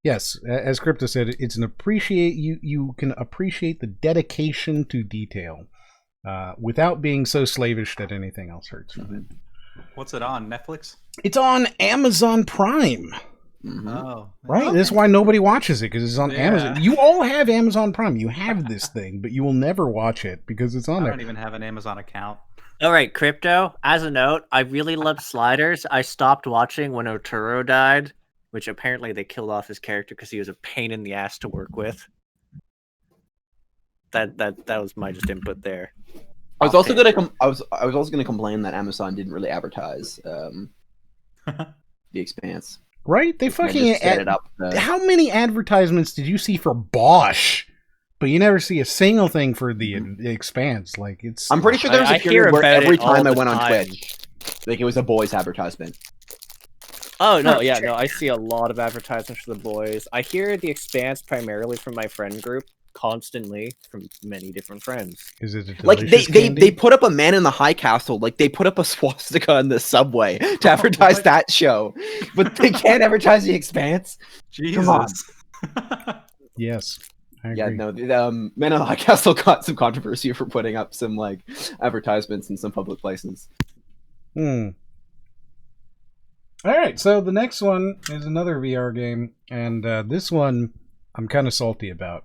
[SPEAKER 1] Yes, as Crypto said, it's an you can appreciate the dedication to detail without being so slavish that anything else hurts from it.
[SPEAKER 9] What's it on? Netflix?
[SPEAKER 1] It's on Amazon Prime.
[SPEAKER 4] Mm-hmm.
[SPEAKER 9] Oh.
[SPEAKER 1] Right?
[SPEAKER 9] Okay.
[SPEAKER 1] That's why nobody watches it, because it's on Amazon. You all have Amazon Prime. You have this thing, but you will never watch it because it's on
[SPEAKER 9] I
[SPEAKER 1] there.
[SPEAKER 9] don't even have an Amazon account.
[SPEAKER 3] All right, Crypto. As a note, I really loved Sliders. I stopped watching when Oturo died, which apparently they killed off his character because he was a pain in the ass to work with. That was my just input there.
[SPEAKER 4] I was also gonna complain that Amazon didn't really advertise The Expanse.
[SPEAKER 1] Right? They fucking
[SPEAKER 4] set it up.
[SPEAKER 1] How many advertisements did you see for Bosch? But you never see a single thing for the Expanse. Like it's.
[SPEAKER 4] I'm pretty sure there was a
[SPEAKER 3] I hear
[SPEAKER 4] period where
[SPEAKER 3] about
[SPEAKER 4] every
[SPEAKER 3] it all
[SPEAKER 4] time I
[SPEAKER 3] the
[SPEAKER 4] went on
[SPEAKER 3] time.
[SPEAKER 4] Twitch, like it was a boys advertisement.
[SPEAKER 3] Oh no, yeah, no, I see a lot of advertisements for the boys. I hear The Expanse primarily from my friend group, constantly from many different friends.
[SPEAKER 1] Is it a
[SPEAKER 4] Like
[SPEAKER 1] delicious
[SPEAKER 4] they
[SPEAKER 1] candy?
[SPEAKER 4] put up a man in the high castle, like they put up a swastika in the subway to advertise that show, but they can't advertise The Expanse.
[SPEAKER 9] Jesus.
[SPEAKER 4] Come on.
[SPEAKER 1] Yes. I
[SPEAKER 4] Yeah,
[SPEAKER 1] agree.
[SPEAKER 4] no, the Man in the High Castle got some controversy for putting up some like advertisements in some public places.
[SPEAKER 1] All right, so the next one is another VR game, and this one I'm kind of salty about.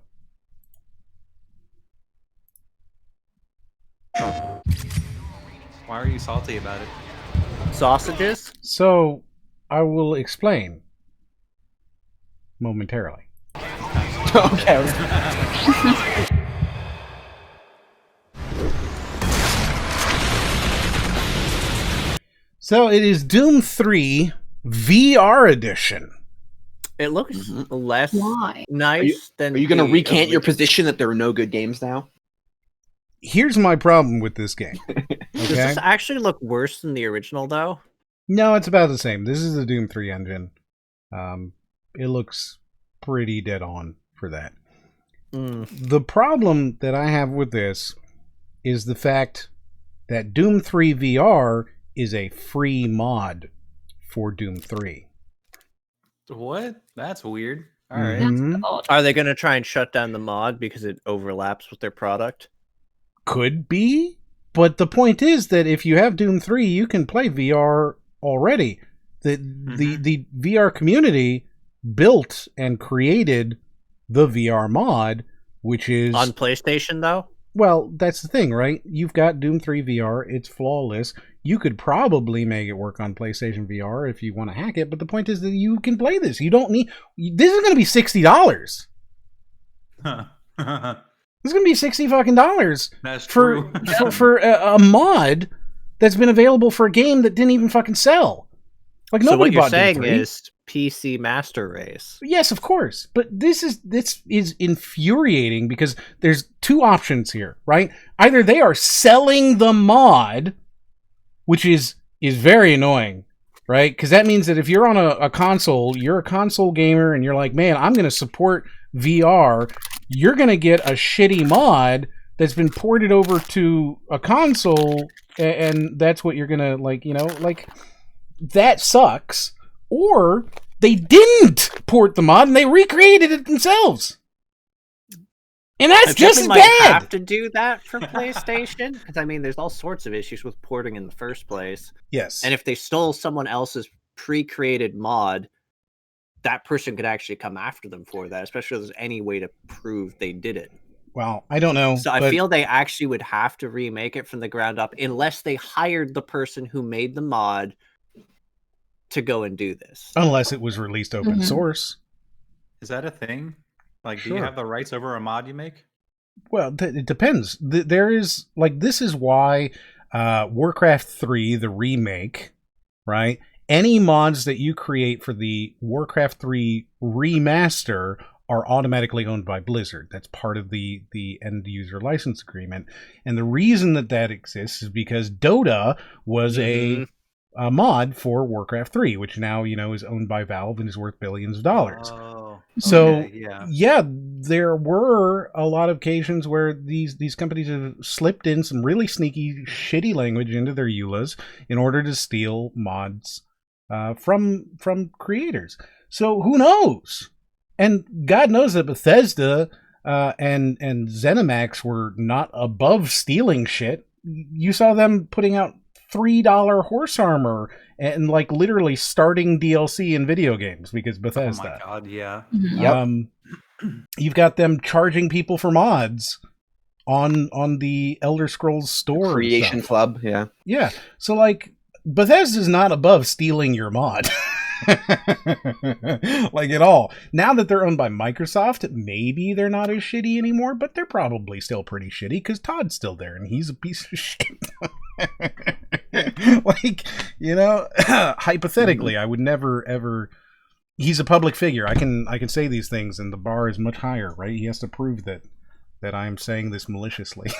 [SPEAKER 9] Why are you salty about it?
[SPEAKER 3] Sausages?
[SPEAKER 1] So I will explain momentarily.
[SPEAKER 4] Okay.
[SPEAKER 1] So it is Doom 3 VR edition.
[SPEAKER 3] It looks less
[SPEAKER 2] Why?
[SPEAKER 3] nice than.
[SPEAKER 4] Are you going to
[SPEAKER 3] the
[SPEAKER 4] recant your
[SPEAKER 3] original.
[SPEAKER 4] position that there are no good games now?
[SPEAKER 1] Here's my problem with this game.
[SPEAKER 3] Does
[SPEAKER 1] Okay?
[SPEAKER 3] this actually look worse than the original, though?
[SPEAKER 1] No, it's about the same. This is the Doom 3 engine. It looks pretty dead on for that. The problem that I have with this is the fact that Doom 3 VR is a free mod for Doom 3.
[SPEAKER 9] What? That's weird. All
[SPEAKER 1] Mhm.
[SPEAKER 9] right.
[SPEAKER 2] That's odd.
[SPEAKER 3] Are they going to try and shut down the mod because it overlaps with their product?
[SPEAKER 1] Could be, but the point is that if you have Doom 3, you can play VR already. The VR community built and created the VR mod, which is...
[SPEAKER 3] On PlayStation, though?
[SPEAKER 1] Well, that's the thing, right? You've got Doom 3 VR. It's flawless. You could probably make it work on PlayStation VR if you want to hack it, but the point is that you can play this. You don't need... This is going to be $60.
[SPEAKER 9] Huh.
[SPEAKER 1] This is going to be $60 fucking dollars
[SPEAKER 9] That's
[SPEAKER 1] for
[SPEAKER 9] true.
[SPEAKER 1] for a mod that's been available for a game that didn't even fucking sell. Like,
[SPEAKER 3] So
[SPEAKER 1] nobody
[SPEAKER 3] what you're
[SPEAKER 1] bought Doom
[SPEAKER 3] saying
[SPEAKER 1] 3.
[SPEAKER 3] is PC Master Race.
[SPEAKER 1] Yes, of course. But this is infuriating because there's two options here, right? Either they are selling the mod, which is very annoying, right? Because that means that if you're on a console, you're a console gamer, and you're like, man, I'm going to support VR. You're going to get a shitty mod that's been ported over to a console, and that's what you're going to, like, you know, like, that sucks. Or they didn't port the mod and they recreated it themselves. And that's just as
[SPEAKER 3] might
[SPEAKER 1] bad.
[SPEAKER 3] have to do that for PlayStation because I mean, there's all sorts of issues with porting in the first place.
[SPEAKER 1] Yes.
[SPEAKER 3] And if they stole someone else's pre-created mod, that person could actually come after them for that, especially if there's any way to prove they did it.
[SPEAKER 1] Well, I don't know.
[SPEAKER 3] So I feel they actually would have to remake it from the ground up unless they hired the person who made the mod to go and do this.
[SPEAKER 1] Unless it was released open source.
[SPEAKER 9] Is that a thing? Like, do
[SPEAKER 1] Sure.
[SPEAKER 9] you have the rights over a mod you make?
[SPEAKER 1] Well, it depends. There is, like, this is why Warcraft 3, the remake, right? Any mods that you create for the Warcraft 3 remaster are automatically owned by Blizzard. That's part of the end user license agreement. And the reason that exists is because Dota was a mod for Warcraft 3, which now, you know, is owned by Valve and is worth billions of dollars.
[SPEAKER 9] Oh,
[SPEAKER 1] So,
[SPEAKER 9] okay,
[SPEAKER 1] yeah, there were a lot of occasions where these companies have slipped in some really sneaky, shitty language into their EULAs in order to steal mods from creators. So who knows? And God knows that Bethesda and ZeniMax were not above stealing shit. You saw them putting out $3 horse armor and, like, literally starting DLC in video games because Bethesda.
[SPEAKER 9] Oh my god, yeah.
[SPEAKER 1] You've got them charging people for mods on the Elder Scrolls store.
[SPEAKER 4] Creation
[SPEAKER 1] stuff.
[SPEAKER 4] Club, yeah.
[SPEAKER 1] Yeah. So, like, Bethesda's not above stealing your mod. Like, at all. Now that they're owned by Microsoft, maybe they're not as shitty anymore, but they're probably still pretty shitty because Todd's still there and he's a piece of shit. Like, you know, hypothetically, I would never ever. He's a public figure. I can say these things, and the bar is much higher, right? He has to prove that I am saying this maliciously.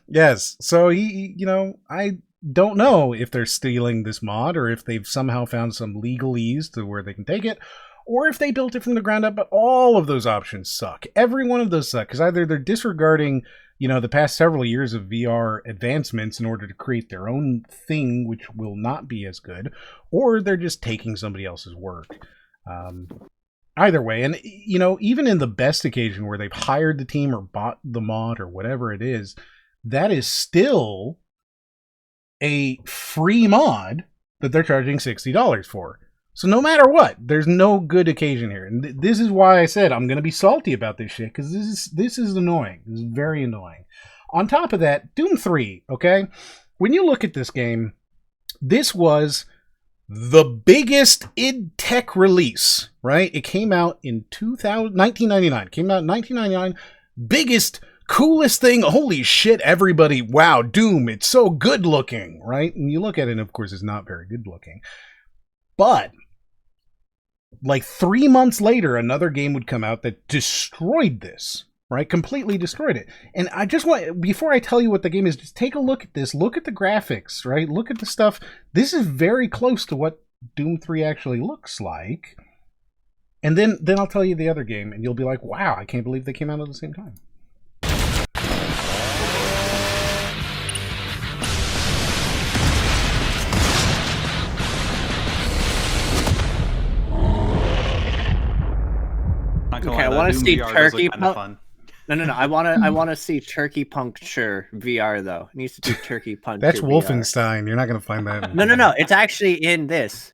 [SPEAKER 1] Yes. So he, you know, I don't know if they're stealing this mod or if they've somehow found some legalese to where they can take it, or if they built it from the ground up. But all of those options suck. Every one of those suck because either they're disregarding, you know, the past several years of VR advancements in order to create their own thing, which will not be as good, or they're just taking somebody else's work. Either way, and, you know, even in the best occasion where they've hired the team or bought the mod or whatever it is, that is still a free mod that they're charging $60 for. So no matter what, there's no good occasion here. And this is why I said I'm going to be salty about this shit, because this is annoying. This is very annoying. On top of that, Doom 3, okay? When you look at this game, this was the biggest id Tech release, right? It came out in 1999. It came out in 1999. Biggest, coolest thing. Holy shit, everybody. Wow, Doom, it's so good looking, right? And you look at it, and of course, it's not very good looking. But like 3 months later, another game would come out that destroyed this, right? Completely destroyed it. And I just want, before I tell you what the game is, just take a look at this. Look at the graphics, right? Look at the stuff. This is very close to what Doom 3 actually looks like. And then I'll tell you the other game, and you'll be like, wow, I can't believe they came out at the same time.
[SPEAKER 3] Okay, I want to see Turkey Punk. No. I want to see Turkey Puncture VR though. It needs to be Turkey Puncture.
[SPEAKER 1] That's
[SPEAKER 3] VR.
[SPEAKER 1] Wolfenstein. You're not going to find that.
[SPEAKER 3] No. It's actually in this.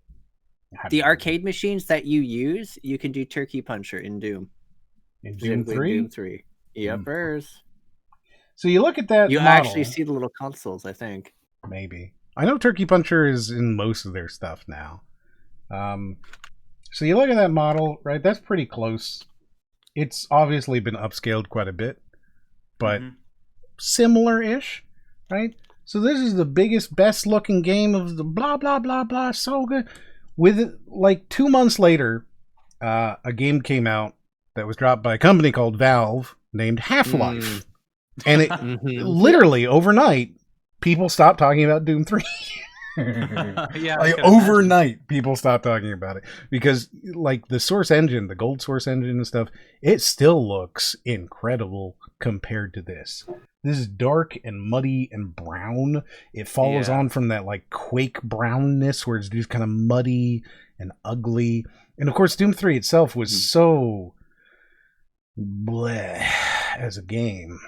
[SPEAKER 3] The arcade machines that you use, you can do Turkey Puncher in Doom.
[SPEAKER 1] In Doom 3?
[SPEAKER 3] Doom 3. Yepers.
[SPEAKER 1] So you look at that.
[SPEAKER 3] You
[SPEAKER 1] model,
[SPEAKER 3] actually see the little consoles, I think.
[SPEAKER 1] Maybe. I know Turkey Puncher is in most of their stuff now. So you look at that model, right? That's pretty close. It's obviously been upscaled quite a bit, but similar-ish, right? So this is the biggest, best-looking game of the blah, blah, blah, blah, so good. With it, like 2 months later, a game came out that was dropped by a company called Valve named Half-Life. And it literally, overnight, people stopped talking about Doom 3. Overnight, people stopped talking about it because, like, the source engine, the gold source engine and stuff, it still looks incredible compared to this. This is dark and muddy and brown. It follows on from that, like, Quake brownness where it's just kind of muddy and ugly. And of course, Doom 3 itself was so bleh as a game.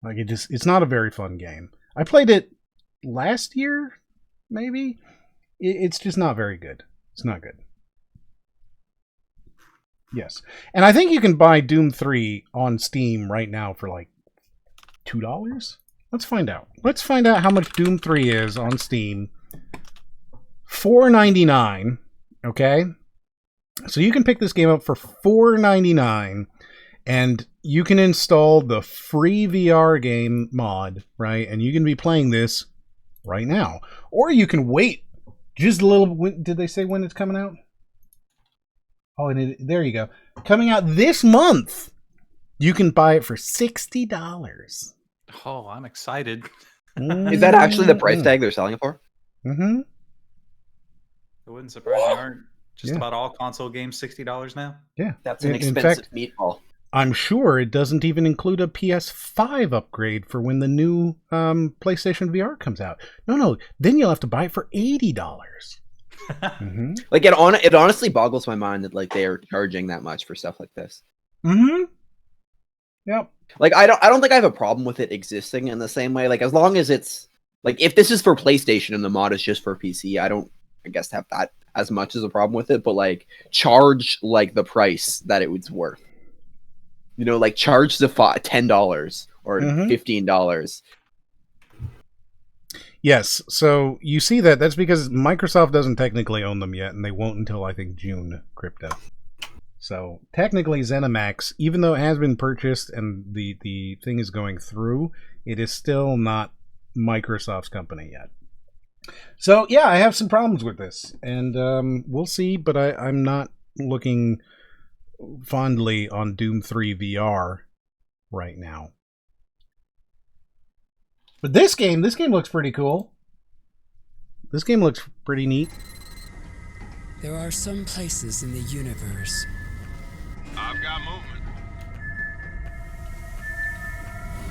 [SPEAKER 1] Like, it's not a very fun game. I played it last year. Maybe it's just not very good. It's not good. Yes, and I think you can buy Doom 3 on Steam right now for like $2. Let's find out. Let's find out how much Doom 3 is on Steam. $4.99. Okay, so you can pick this game up for $4.99, and you can install the free VR game mod, right? And you can be playing this right now, or you can wait just a little. Did they say when it's coming out? Oh, and there you go, coming out this month. You can buy it for $60.
[SPEAKER 9] Oh, I'm excited.
[SPEAKER 4] Is that actually the price tag they're selling it for?
[SPEAKER 1] Mm-hmm.
[SPEAKER 9] It wouldn't surprise me. Aren't just about all console games $60 now?
[SPEAKER 1] Yeah,
[SPEAKER 4] that's an expensive meatball.
[SPEAKER 1] I'm sure it doesn't even include a PS5 upgrade for when the new PlayStation VR comes out. No. Then you'll have to buy it for $80.
[SPEAKER 4] Like it honestly boggles my mind that like they are charging that much for stuff like this.
[SPEAKER 1] Yep.
[SPEAKER 4] Like I don't think I have a problem with it existing in the same way. Like as long as it's like if this is for PlayStation and the mod is just for PC, I guess have that as much as a problem with it. But like charge like the price that it was worth. You know, like charge the $10 or $15.
[SPEAKER 1] Yes, so you see that's because Microsoft doesn't technically own them yet, and they won't until, I think, June, crypto. So, technically, ZeniMax, even though it has been purchased and the thing is going through, it is still not Microsoft's company yet. So, yeah, I have some problems with this, and we'll see, but I'm not looking fondly on Doom 3 VR right now. But this game looks pretty cool. This game looks pretty neat.
[SPEAKER 10] There are some places in the universe.
[SPEAKER 7] I've got movement.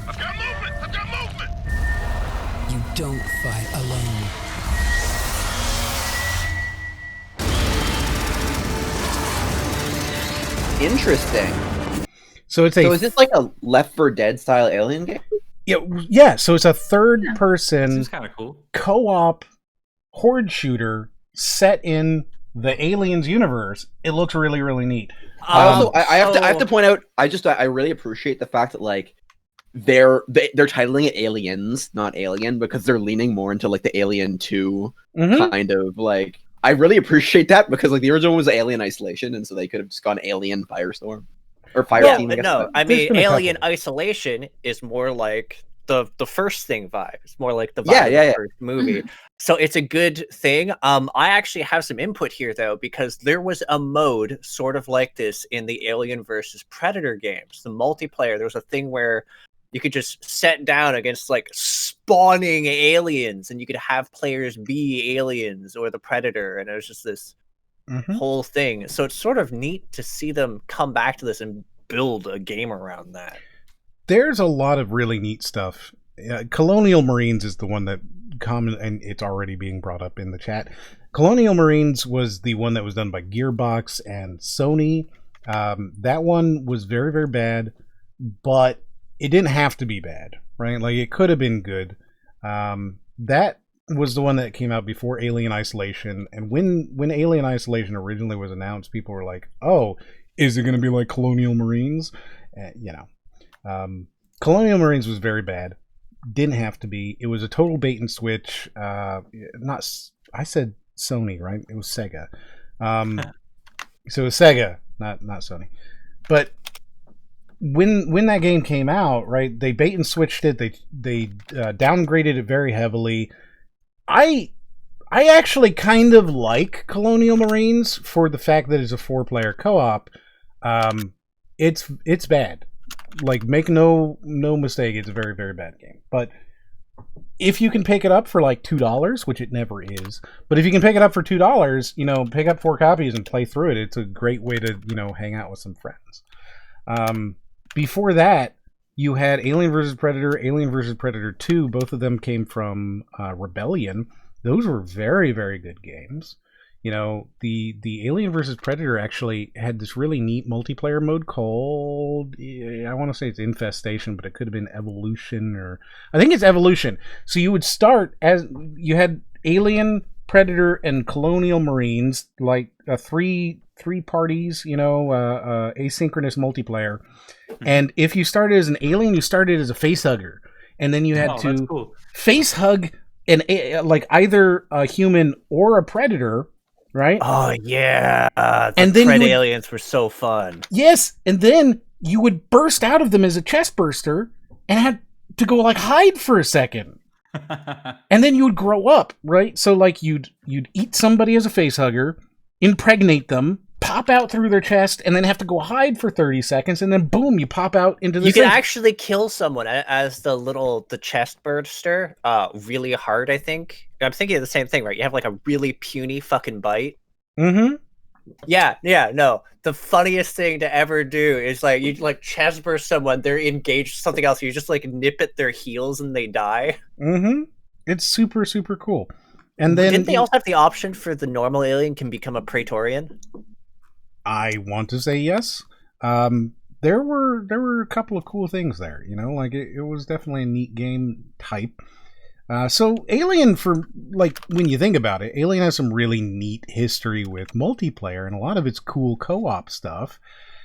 [SPEAKER 7] I've got movement! I've got movement!
[SPEAKER 10] You don't fight alone.
[SPEAKER 4] Interesting.
[SPEAKER 1] So is
[SPEAKER 4] this like a Left 4 Dead style Alien game?
[SPEAKER 1] Yeah. So it's a third-person
[SPEAKER 9] This is kind of cool.
[SPEAKER 1] co-op horde shooter set in the Aliens universe. It looks really, really neat.
[SPEAKER 4] I have to point out. I really appreciate the fact that like they're titling it Aliens, not Alien, because they're leaning more into like the Alien 2 kind of like. I really appreciate that because like the original was Alien Isolation, and so they could have just gone Alien Firestorm or Fireteam.
[SPEAKER 3] I mean, Alien Isolation is more like the first thing vibe. It's more like the vibe
[SPEAKER 4] Yeah,
[SPEAKER 3] of
[SPEAKER 4] yeah,
[SPEAKER 3] the
[SPEAKER 4] yeah.
[SPEAKER 3] first movie. So it's a good thing. I actually have some input here though, because there was a mode sort of like this in the Alien versus Predator games. The multiplayer, there was a thing where you could just set down against like spawning aliens, and you could have players be aliens or the Predator, and it was just this whole thing. So it's sort of neat to see them come back to this and build a game around that.
[SPEAKER 1] There's a lot of really neat stuff. Colonial Marines is the one that and it's already being brought up in the chat. Colonial Marines was the one that was done by Gearbox and Sony. That one was very, very bad, but it didn't have to be bad, right? Like, it could have been good. That was the one that came out before Alien Isolation, and when Alien Isolation originally was announced, people were like, oh, is it going to be like Colonial Marines? Colonial Marines was very bad. Didn't have to be. It was a total bait and switch. I said Sony, right? It was Sega. So it was Sega, not Sony. But when that game came out, right, they bait and switched it. They downgraded it very heavily. I actually kind of like Colonial Marines for the fact that it's a 4-player co-op. It's bad. Like, make no mistake, it's a very, very bad game. But if you can pick it up for like $2, which it never is, but if you can pick it up for $2, pick up 4 copies and play through it. It's a great way to, hang out with some friends. Before that, you had Alien vs. Predator, Alien vs. Predator 2. Both of them came from Rebellion. Those were very, very good games. The Alien vs. Predator actually had this really neat multiplayer mode called, I want to say it's Infestation, but it could have been Evolution, or I think it's Evolution. So you would start as, you had Alien, Predator, and Colonial Marines, like three parties, asynchronous multiplayer. And if you started as an alien, you started as a facehugger, and then you had to face hug like either a human or a predator. Right?
[SPEAKER 3] Oh, yeah.
[SPEAKER 1] And then
[SPEAKER 3] aliens were so fun.
[SPEAKER 1] Yes, and then you would burst out of them as a chest burster and had to go, like, hide for a second. And then you would grow up, right? So, like, you'd eat somebody as a facehugger, impregnate them, pop out through their chest, and then have to go hide for 30 seconds, and then boom, you pop out into the...
[SPEAKER 3] You can actually kill someone as the chest burster really hard, I think. I'm thinking of the same thing, right? You have like a really puny fucking bite.
[SPEAKER 1] Mm-hmm.
[SPEAKER 3] Yeah, no. The funniest thing to ever do is like you like chest burst someone, they're engaged something else, you just like nip at their heels and they die.
[SPEAKER 1] Mm-hmm. It's super, super cool. And then
[SPEAKER 3] didn't they also have the option for the normal alien can become a Praetorian?
[SPEAKER 1] I want to say yes. There were a couple of cool things there, like it was definitely a neat game type. So Alien, for like, when you think about it, Alien has some really neat history with multiplayer and a lot of its cool co-op stuff.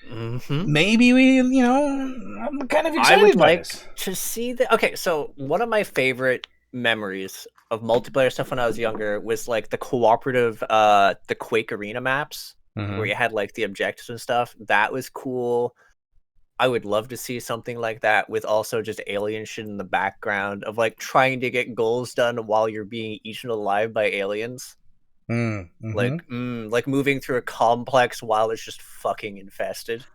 [SPEAKER 3] Mm-hmm.
[SPEAKER 1] Maybe I'm kind of excited.
[SPEAKER 3] I would
[SPEAKER 1] by
[SPEAKER 3] like to see that. Okay, so one of my favorite memories of multiplayer stuff when I was younger was like the cooperative, the Quake Arena maps. Where you had like the objectives and stuff. That was cool. I would love to see something like that with also just alien shit in the background of like trying to get goals done while you're being eaten alive by aliens.
[SPEAKER 1] Mm-hmm.
[SPEAKER 3] Like moving through a complex while it's just fucking infested.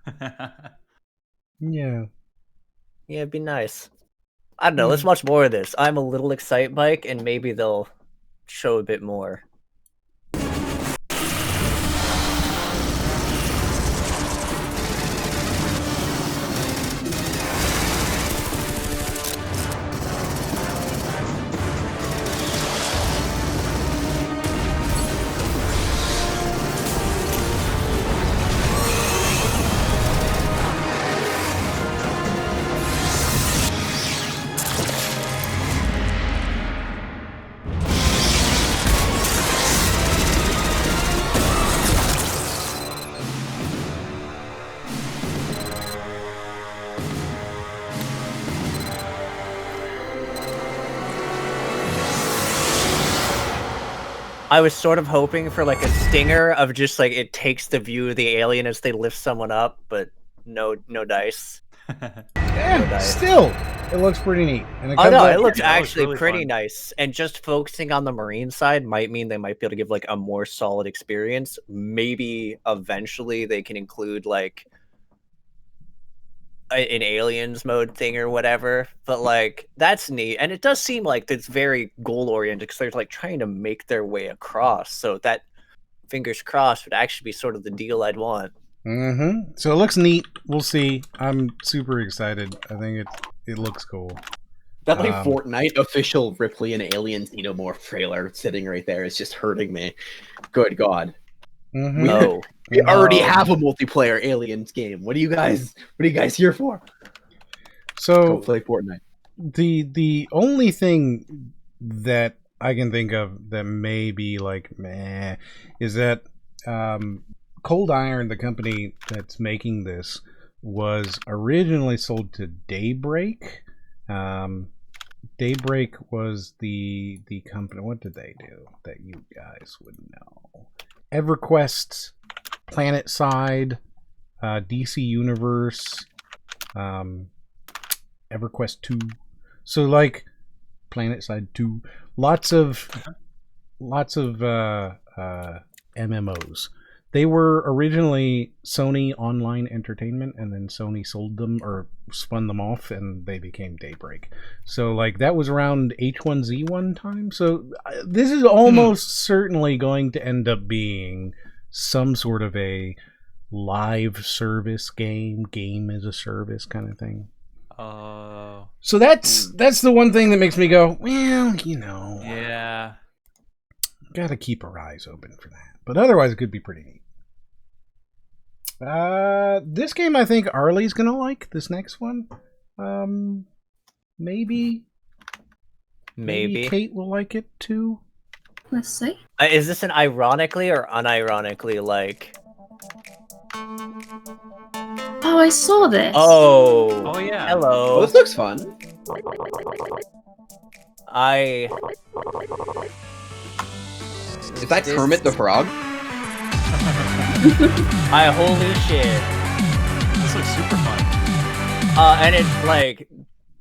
[SPEAKER 1] Yeah,
[SPEAKER 3] it'd be nice. I don't know. Let's watch more of this. I'm a little excited, Mike, and maybe they'll show a bit more. I was sort of hoping for like a stinger of just like it takes the view of the alien as they lift someone up, but no dice.
[SPEAKER 1] Yeah, no dice. Still, It looks pretty neat. And
[SPEAKER 3] Oh no, it
[SPEAKER 1] out-
[SPEAKER 3] looks
[SPEAKER 9] Yeah, it looks
[SPEAKER 3] actually
[SPEAKER 9] really
[SPEAKER 3] pretty
[SPEAKER 9] fun.
[SPEAKER 3] nice. And just focusing on the Marine side might mean they might be able to give like a more solid experience. Maybe eventually they can include like an aliens mode thing or whatever. But like that's neat, and it does seem like it's very goal oriented because they're like trying to make their way across. So that, fingers crossed, would actually be sort of the deal I'd want.
[SPEAKER 1] Mm-hmm. So it looks neat. We'll see. I'm super excited. I think it looks cool.
[SPEAKER 4] That like Fortnite official Ripley and Alien Xenomorph trailer sitting right there is just hurting me. Good God.
[SPEAKER 1] Mm-hmm.
[SPEAKER 4] We already have a multiplayer Aliens game. What are you guys here for?
[SPEAKER 1] So
[SPEAKER 4] Go play Fortnite.
[SPEAKER 1] The only thing that I can think of that may be like meh is that Cold Iron, the company that's making this, was originally sold to Daybreak. Daybreak was the company. What did they do that you guys would know? EverQuest, PlanetSide, DC Universe, EverQuest 2. So like PlanetSide 2, lots of MMOs. They were originally Sony Online Entertainment, and then Sony sold them or spun them off, and they became Daybreak. So, like, that was around H1Z1 time. So, this is almost certainly going to end up being some sort of a live service game as a service kind of thing. So that's the one thing that makes me go, well, you know,
[SPEAKER 9] Yeah.
[SPEAKER 1] gotta keep our eyes open for that. But otherwise, it could be pretty neat. This game, I think Arlie's gonna like. This next one, maybe Kate will like it too.
[SPEAKER 2] Let's see.
[SPEAKER 3] Is this an ironically or unironically like?
[SPEAKER 2] Oh, I saw this.
[SPEAKER 3] Oh
[SPEAKER 9] yeah.
[SPEAKER 3] Hello.
[SPEAKER 4] Oh, this looks fun. Is that Kermit the Frog?
[SPEAKER 3] Holy shit.
[SPEAKER 9] This looks super fun.
[SPEAKER 3] And it's like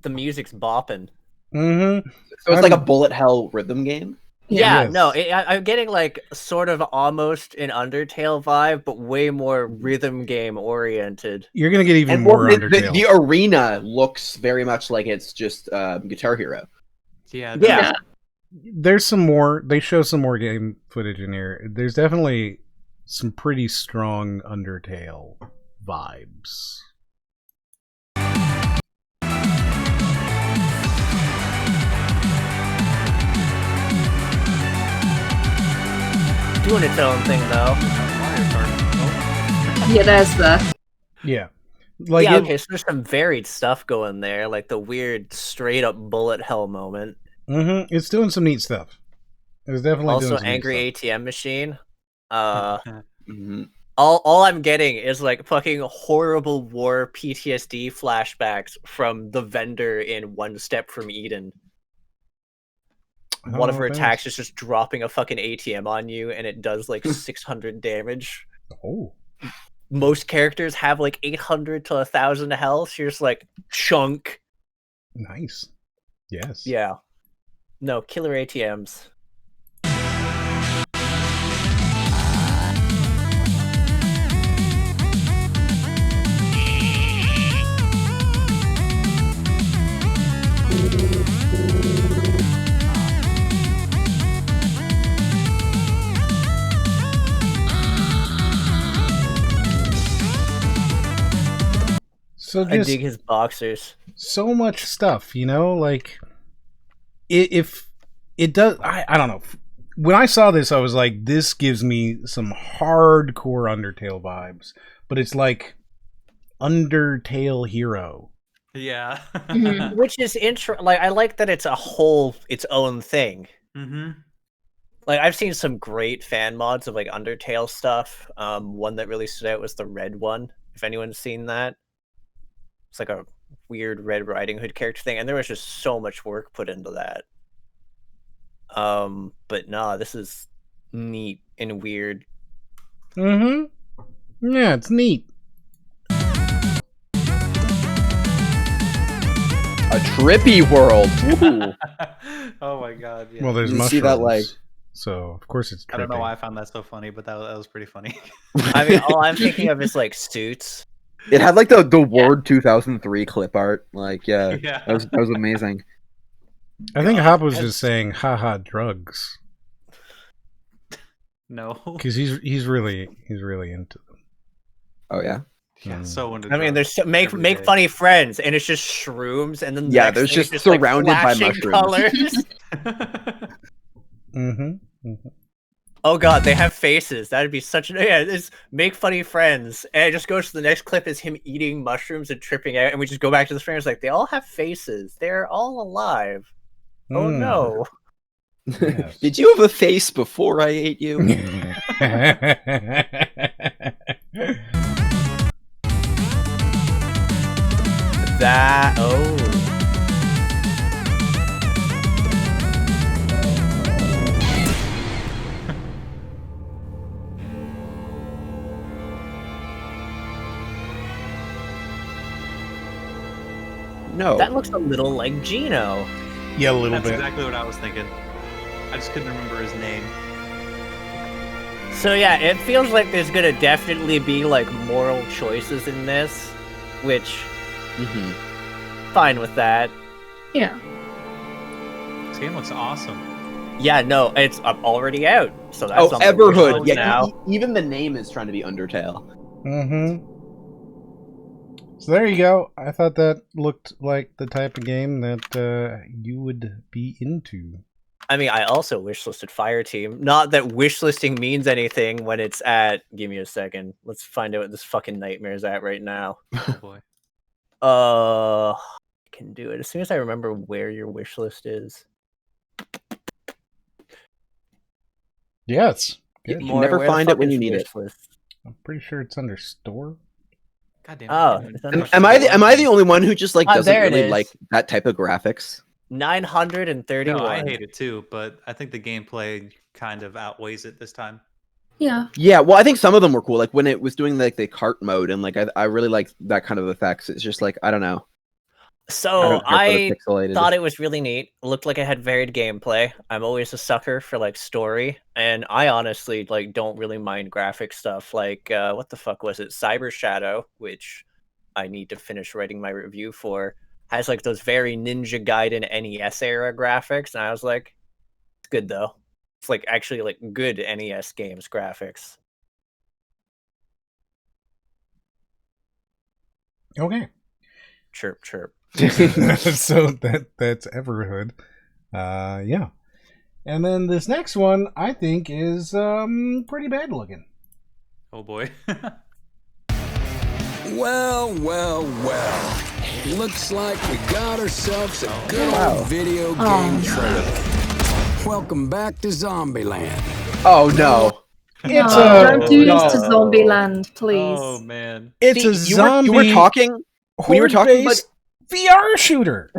[SPEAKER 3] the music's bopping.
[SPEAKER 1] Mm-hmm.
[SPEAKER 4] So it's like a bullet hell rhythm game?
[SPEAKER 3] Yeah,
[SPEAKER 1] Yes.
[SPEAKER 3] no, I'm getting like sort of almost an Undertale vibe, but way more rhythm game oriented.
[SPEAKER 1] You're gonna get even
[SPEAKER 4] And
[SPEAKER 1] more
[SPEAKER 4] well,
[SPEAKER 1] Undertale.
[SPEAKER 4] the arena looks very much like it's just Guitar Hero.
[SPEAKER 9] Yeah.
[SPEAKER 3] Yeah.
[SPEAKER 1] There's some more. They show some more game footage in here. There's definitely some pretty strong Undertale vibes.
[SPEAKER 3] Doing its own thing though.
[SPEAKER 2] Yeah, there's the.
[SPEAKER 1] Yeah. Like
[SPEAKER 3] yeah,
[SPEAKER 1] it-
[SPEAKER 3] okay, so there's some varied stuff going there, like the weird straight up bullet hell moment.
[SPEAKER 1] Mm-hmm. It's doing some neat stuff. It's definitely
[SPEAKER 3] Also
[SPEAKER 1] doing some
[SPEAKER 3] angry
[SPEAKER 1] neat
[SPEAKER 3] ATM machine.
[SPEAKER 4] Mhm.
[SPEAKER 3] All I'm getting is like fucking horrible war PTSD flashbacks from the vendor in One Step from Eden.
[SPEAKER 1] stuff.
[SPEAKER 3] One of her
[SPEAKER 1] Oh, thanks.
[SPEAKER 3] attacks is just dropping a fucking ATM on you, and it does like 600 damage.
[SPEAKER 1] Oh.
[SPEAKER 3] Most characters have like 800 to 1,000 health. You're just like chunk.
[SPEAKER 1] Nice. Yes.
[SPEAKER 3] Yeah. No, killer ATMs.
[SPEAKER 1] So
[SPEAKER 3] I
[SPEAKER 1] just
[SPEAKER 3] dig his boxers.
[SPEAKER 1] so much stuff, you know, like if it does, I don't know. When I saw this, I was like, this gives me some hardcore Undertale vibes, but it's like Undertale Hero.
[SPEAKER 9] Yeah.
[SPEAKER 2] Mhm.
[SPEAKER 3] Which is like I like that it's its own thing.
[SPEAKER 9] Mm-hmm.
[SPEAKER 3] Like I've seen some great fan mods of like Undertale stuff. One that really stood out was the red one. If anyone's seen that, it's like a weird Red Riding Hood character thing, and there was just so much work put into that. But nah, this is neat and weird.
[SPEAKER 1] Mm-hmm. Yeah, it's neat.
[SPEAKER 4] A trippy world. Ooh.
[SPEAKER 9] Oh my god. Yeah.
[SPEAKER 1] Well, there's
[SPEAKER 4] You
[SPEAKER 1] mushrooms.
[SPEAKER 4] see that, like-
[SPEAKER 1] So of course it's trippy.
[SPEAKER 9] I don't know why I found that so funny, but that was pretty funny.
[SPEAKER 3] I mean, all I'm thinking of is like suits.
[SPEAKER 4] It had like the Word 2003 clip art. Like, yeah,
[SPEAKER 9] Yeah.
[SPEAKER 4] that was amazing.
[SPEAKER 1] I think Hop was just saying, haha, drugs.
[SPEAKER 9] No.
[SPEAKER 1] Because he's really into them.
[SPEAKER 4] Oh yeah.
[SPEAKER 9] Yeah, so into
[SPEAKER 3] I mean,
[SPEAKER 9] drugs
[SPEAKER 3] there's make
[SPEAKER 9] every day.
[SPEAKER 3] funny friends, and it's just shrooms, and then the
[SPEAKER 4] Yeah,
[SPEAKER 3] next
[SPEAKER 4] there's
[SPEAKER 3] thing is
[SPEAKER 4] just
[SPEAKER 3] like,
[SPEAKER 4] surrounded by
[SPEAKER 3] flashing
[SPEAKER 4] mushrooms.
[SPEAKER 3] colors.
[SPEAKER 1] Mm-hmm.
[SPEAKER 3] Oh god, they have faces. That'd be such an It's make funny friends, and it just goes to the next clip is him eating mushrooms and tripping out, and we just go back to the friends like they all have faces. They're all alive. Oh no.
[SPEAKER 1] Yes.
[SPEAKER 4] Did you have a face before I ate you?
[SPEAKER 3] That oh.
[SPEAKER 4] No.
[SPEAKER 3] That looks a little like Gino.
[SPEAKER 1] Yeah, a little
[SPEAKER 9] That's
[SPEAKER 1] bit.
[SPEAKER 9] exactly what I was thinking. I just couldn't remember his name.
[SPEAKER 3] So yeah, it feels like there's gonna definitely be like moral choices in this, which fine with that.
[SPEAKER 2] Yeah.
[SPEAKER 9] This game looks awesome.
[SPEAKER 3] Yeah, no, it's already out. So that's
[SPEAKER 4] Oh,
[SPEAKER 3] on the wish
[SPEAKER 4] Everhood.
[SPEAKER 3] list
[SPEAKER 4] Yeah,
[SPEAKER 3] now.
[SPEAKER 4] even the name is trying to be Undertale.
[SPEAKER 1] Mm-hmm. So there you go. I thought that looked like the type of game that you would be into.
[SPEAKER 3] I mean, I also wishlisted Fireteam. Not that wishlisting means anything when it's at. Give me a second. Let's find out what this fucking nightmare is at right now.
[SPEAKER 9] Oh boy.
[SPEAKER 3] I can do it as soon as I remember where your wishlist is.
[SPEAKER 1] Yes.
[SPEAKER 4] You
[SPEAKER 1] Good.
[SPEAKER 4] can never
[SPEAKER 3] where the
[SPEAKER 4] find it
[SPEAKER 3] fuck
[SPEAKER 4] when
[SPEAKER 3] is
[SPEAKER 4] you need it.
[SPEAKER 3] wishlist?
[SPEAKER 1] I'm pretty sure it's under store.
[SPEAKER 9] God damn.
[SPEAKER 3] Oh, it's under
[SPEAKER 4] Am I the only one who just like doesn't
[SPEAKER 3] there it
[SPEAKER 4] really
[SPEAKER 3] is.
[SPEAKER 4] like that type of graphics?
[SPEAKER 3] 931.
[SPEAKER 9] No, I hate it too, but I think the gameplay kind of outweighs it this time.
[SPEAKER 2] Yeah.
[SPEAKER 4] Yeah, well, I think some of them were cool. Like when it was doing like the cart mode, and like I really like that kind of effects. It's just like I don't know.
[SPEAKER 3] So
[SPEAKER 4] don't care for the
[SPEAKER 3] I
[SPEAKER 4] pixelated.
[SPEAKER 3] thought it was really neat. It looked like it had varied gameplay. I'm always a sucker for like story, and I honestly like don't really mind graphic stuff. Like what the fuck was it? Cyber Shadow, which I need to finish writing my review for, has like those very Ninja Gaiden NES era graphics, and I was like, it's good though. It's like actually like good NES games graphics.
[SPEAKER 1] Okay.
[SPEAKER 3] Chirp chirp.
[SPEAKER 1] So that's Everhood. Yeah. And then this next one I think is pretty bad looking.
[SPEAKER 9] Oh boy.
[SPEAKER 10] Well, well, well. Looks like we got ourselves a good old video game trailer. Welcome back to Zombieland.
[SPEAKER 4] Oh no.
[SPEAKER 1] It's
[SPEAKER 2] Don't do this to
[SPEAKER 4] no.
[SPEAKER 2] Zombieland, please.
[SPEAKER 9] Oh man.
[SPEAKER 1] It's
[SPEAKER 4] See,
[SPEAKER 1] a zombie.
[SPEAKER 4] You were talking when you were talking about
[SPEAKER 1] horde-based VR shooter.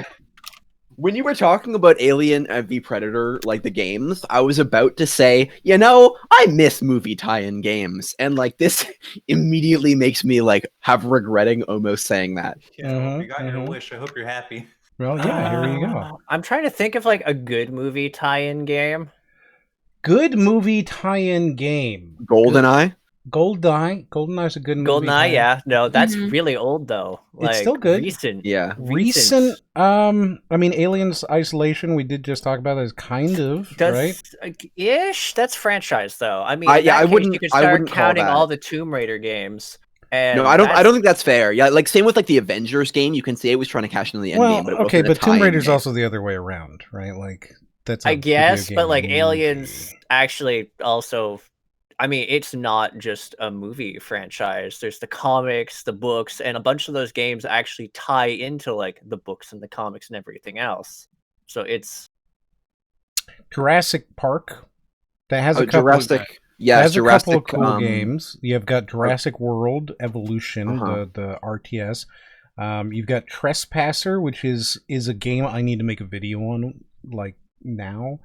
[SPEAKER 4] when you were talking about Alien v Predator, like the games. I was about to say, you know, I miss movie tie-in games, and like this immediately makes me like have regretting almost saying that.
[SPEAKER 9] Yeah, you got your wish. I hope you're happy.
[SPEAKER 1] Well, yeah, here you go.
[SPEAKER 3] I'm trying to think of like a good movie tie-in game.
[SPEAKER 1] Good movie tie-in game.
[SPEAKER 4] GoldenEye.
[SPEAKER 1] GoldenEye's a good movie.
[SPEAKER 3] GoldenEye,
[SPEAKER 1] tie-in.
[SPEAKER 3] yeah. No, that's really old though. Like,
[SPEAKER 1] It's still good.
[SPEAKER 3] Recent.
[SPEAKER 4] Yeah.
[SPEAKER 1] Recent. I mean, Aliens Isolation. We did just talk about that. Is kind of right.
[SPEAKER 3] Ish. That's franchise though. I mean,
[SPEAKER 4] I
[SPEAKER 3] in that case,
[SPEAKER 4] wouldn't-
[SPEAKER 3] You could
[SPEAKER 4] I
[SPEAKER 3] start
[SPEAKER 4] wouldn't call
[SPEAKER 3] counting
[SPEAKER 4] that.
[SPEAKER 3] all the Tomb Raider games. And
[SPEAKER 4] No, I don't think that's fair. Yeah, like same with like the Avengers game. You can say it was trying to cash in the end
[SPEAKER 1] Well,
[SPEAKER 4] game, but it
[SPEAKER 1] okay,
[SPEAKER 4] wasn't a
[SPEAKER 1] but Tomb
[SPEAKER 4] tie-in
[SPEAKER 1] Raider's
[SPEAKER 4] game.
[SPEAKER 1] also the other way around, right? Like that's. a
[SPEAKER 3] I guess,
[SPEAKER 1] video
[SPEAKER 3] but
[SPEAKER 1] game
[SPEAKER 3] like
[SPEAKER 1] movie.
[SPEAKER 3] Aliens, actually, also. I mean, it's not just a movie franchise. There's the comics, the books, and a bunch of those games actually tie into like the books and the comics and everything else. So it's
[SPEAKER 1] Jurassic Park. That has a couple.
[SPEAKER 4] Jurassic. Yeah,
[SPEAKER 1] has
[SPEAKER 4] Jurassic.
[SPEAKER 1] a couple of cool games. You've got Jurassic World Evolution, the RTS. You've got Trespasser, which is a game I need to make a video on like now.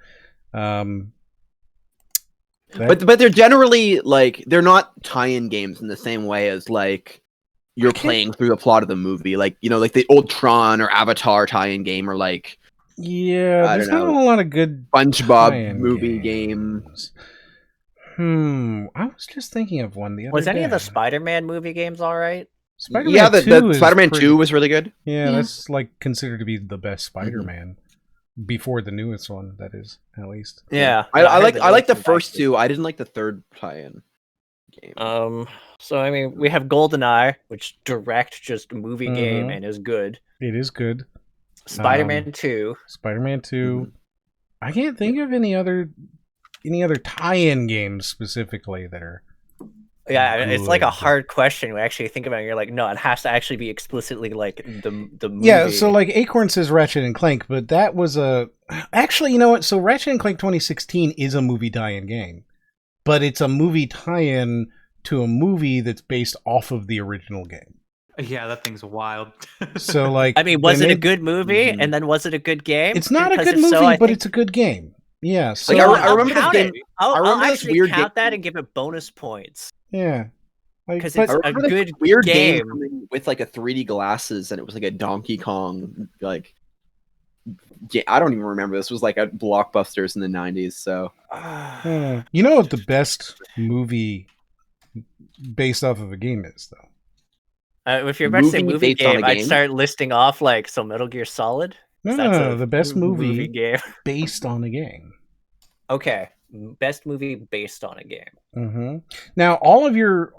[SPEAKER 4] But they're generally like they're not tie-in games in the same way as like you're playing through the plot of the movie, like like the old Tron or Avatar tie-in game, or like
[SPEAKER 1] there's not a whole lot of good
[SPEAKER 4] SpongeBob movie games.
[SPEAKER 1] I was just thinking of one the other day.
[SPEAKER 3] Was any of the Spider-Man movie games all right?
[SPEAKER 1] Spider-Man
[SPEAKER 4] the Spider-Man 2 was really good.
[SPEAKER 1] Yeah, that's like considered to be the best Spider-Man before the newest one. That is, at least.
[SPEAKER 3] Yeah,
[SPEAKER 4] I like the first two. I didn't like the third tie-in game.
[SPEAKER 3] So I mean, we have GoldenEye, which direct just movie game and is good.
[SPEAKER 1] It is good.
[SPEAKER 3] Spider-Man 2.
[SPEAKER 1] Spider-Man 2. I can't think of any other tie-in games specifically that are.
[SPEAKER 3] Yeah, it's like a hard question. We actually think about it. You're like, no, it has to actually be explicitly like the movie.
[SPEAKER 1] Yeah, so like Acorn says Ratchet and Clank, but that was actually, you know what? So Ratchet and Clank 2016 is a movie tie-in game, but it's a movie tie-in to a movie that's based off of the original game.
[SPEAKER 9] Yeah, that thing's wild.
[SPEAKER 1] So like,
[SPEAKER 3] I mean, was it a good movie? And then was it a good game?
[SPEAKER 1] It's not a good movie, but it's a good game. Yeah, so
[SPEAKER 4] like, I remember this game.
[SPEAKER 3] I'll actually count that and give it bonus points.
[SPEAKER 1] Yeah,
[SPEAKER 3] because it's a good
[SPEAKER 4] weird
[SPEAKER 3] game
[SPEAKER 4] with like a 3D glasses, and it was like a Donkey Kong like. Yeah, I don't even remember. This was like at Blockbusters in the 90s. So,
[SPEAKER 1] you know what the best movie based off of a game is, though.
[SPEAKER 3] If you're about to say movie game, I'd start listing off like Metal Gear Solid.
[SPEAKER 1] No, the best movie
[SPEAKER 3] game
[SPEAKER 1] based on a game.
[SPEAKER 3] Okay, best movie based on a game.
[SPEAKER 1] Now, all of your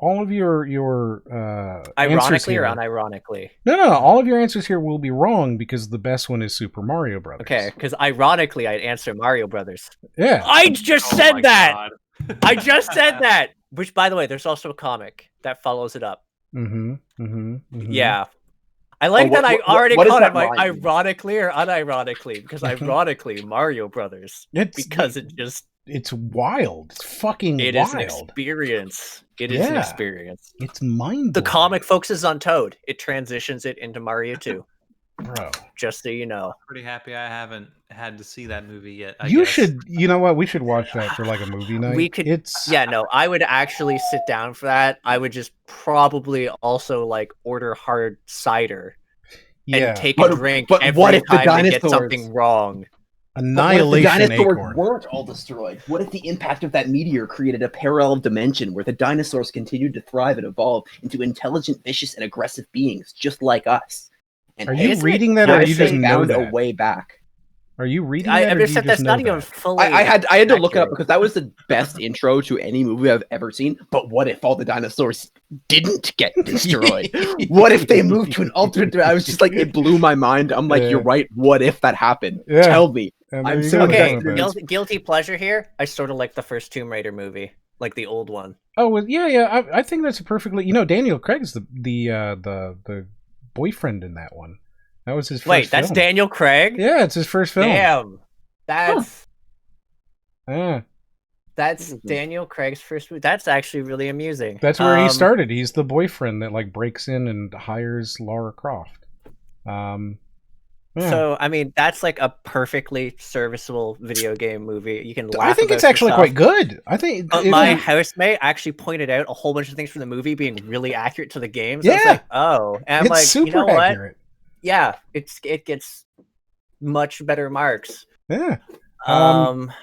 [SPEAKER 3] ironically or unironically?
[SPEAKER 1] No. All of your answers here will be wrong because the best one is Super Mario Brothers.
[SPEAKER 3] Okay, because ironically, I'd answer Mario Brothers.
[SPEAKER 1] Yeah,
[SPEAKER 3] I just said that. I just said that. Which, by the way, there's also a comic that follows it up. Yeah. I like that I already caught it like ironically or unironically, because ironically Mario Brothers.
[SPEAKER 1] It's wild. It's fucking wild.
[SPEAKER 3] It is an experience. It is an experience.
[SPEAKER 1] It's mind-blowing.
[SPEAKER 3] The comic focuses on Toad. It transitions it into Mario 2.
[SPEAKER 1] Bro.
[SPEAKER 3] Just so you know.
[SPEAKER 9] Pretty happy I haven't had to see that movie yet.
[SPEAKER 1] You should, you know what? We should watch that for like a movie night.
[SPEAKER 3] We could. Yeah, no, I would actually sit down for that. I would just probably also like order hard cider and take a drink every time they get something wrong.
[SPEAKER 1] Annihilation.
[SPEAKER 4] What if the dinosaurs weren't all destroyed? What if the impact of that meteor created a parallel dimension where the dinosaurs continued to thrive and evolve into intelligent, vicious, and aggressive beings just like us? And
[SPEAKER 1] are you reading that, or you just know that?
[SPEAKER 4] A way back.
[SPEAKER 1] Are you reading that?
[SPEAKER 3] I just said that's not even fully.
[SPEAKER 4] I had to look it up because that was the best intro to any movie I've ever seen. But what if all the dinosaurs didn't get destroyed? What if they moved to an alternate? I was just like, it blew my mind. I'm like, you're right. What if that happened? Yeah. Tell me. I'm so
[SPEAKER 3] guilty pleasure here. I sort of like the first Tomb Raider movie, like the old one.
[SPEAKER 1] Oh well, yeah. I think that's a perfectly. You know, Daniel Craig's the boyfriend in that one. That was his first
[SPEAKER 3] Wait, that's
[SPEAKER 1] film.
[SPEAKER 3] Daniel Craig?
[SPEAKER 1] Yeah, it's his first film.
[SPEAKER 3] Damn. That's
[SPEAKER 1] That's
[SPEAKER 3] Daniel Craig's first movie. That's actually really amusing.
[SPEAKER 1] That's where he started. He's the boyfriend that like breaks in and hires Lara Croft.
[SPEAKER 3] So I mean, that's like a perfectly serviceable video game movie. You can laugh.
[SPEAKER 1] I think it's actually quite good. I think
[SPEAKER 3] my housemate actually pointed out a whole bunch of things from the movie being really accurate to the game. So
[SPEAKER 1] yeah,
[SPEAKER 3] I was like, oh, and I'm
[SPEAKER 1] it's
[SPEAKER 3] like,
[SPEAKER 1] super
[SPEAKER 3] you know what?
[SPEAKER 1] accurate.
[SPEAKER 3] Yeah, it gets much better marks.
[SPEAKER 1] Yeah.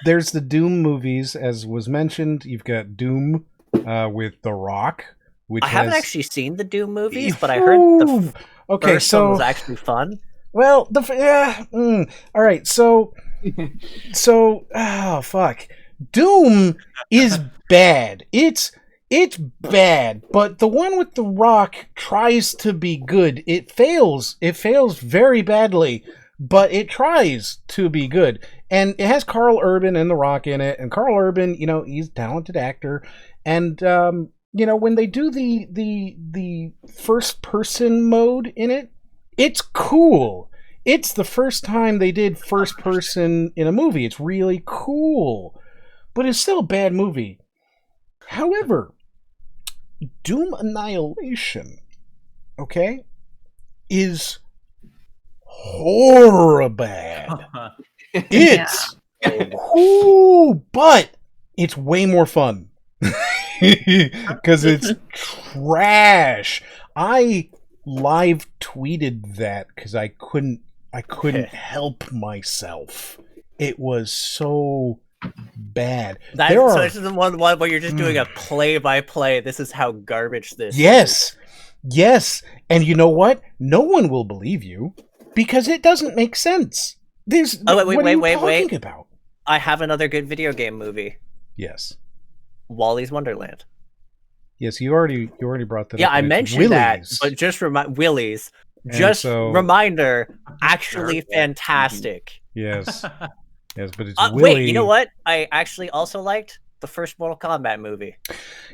[SPEAKER 1] There's the Doom movies, as was mentioned. You've got Doom with The Rock, which
[SPEAKER 3] I haven't actually seen the Doom movies, but I heard the first one was actually fun.
[SPEAKER 1] Well, all right. So, oh fuck, Doom is bad. It's bad, but the one with The Rock tries to be good. It fails. It fails very badly, but it tries to be good. And it has Carl Urban and The Rock in it. And Carl Urban, you know, he's a talented actor. And you know, when they do the first person mode in it, it's cool. It's the first time they did first person in a movie. It's really cool, but it's still a bad movie. However, Doom Annihilation, okay, is horrible bad. It's cool, but it's way more fun because it's trash. I live tweeted that because I couldn't help myself. It was so bad.
[SPEAKER 3] So this is the one where you're just doing a play-by-play. This is how garbage this is.
[SPEAKER 1] Yes. And you know what? No one will believe you because it doesn't make sense. What are you talking about?
[SPEAKER 3] I have another good video game movie.
[SPEAKER 1] Yes.
[SPEAKER 3] Wally's Wonderland.
[SPEAKER 1] Yes, you already brought that up.
[SPEAKER 3] Yeah, I mentioned that, but just Willy's. Just reminder, actually fantastic.
[SPEAKER 1] Yes. Yes, but it's
[SPEAKER 3] Willy. Wait, you know what? I actually also liked the first Mortal Kombat movie.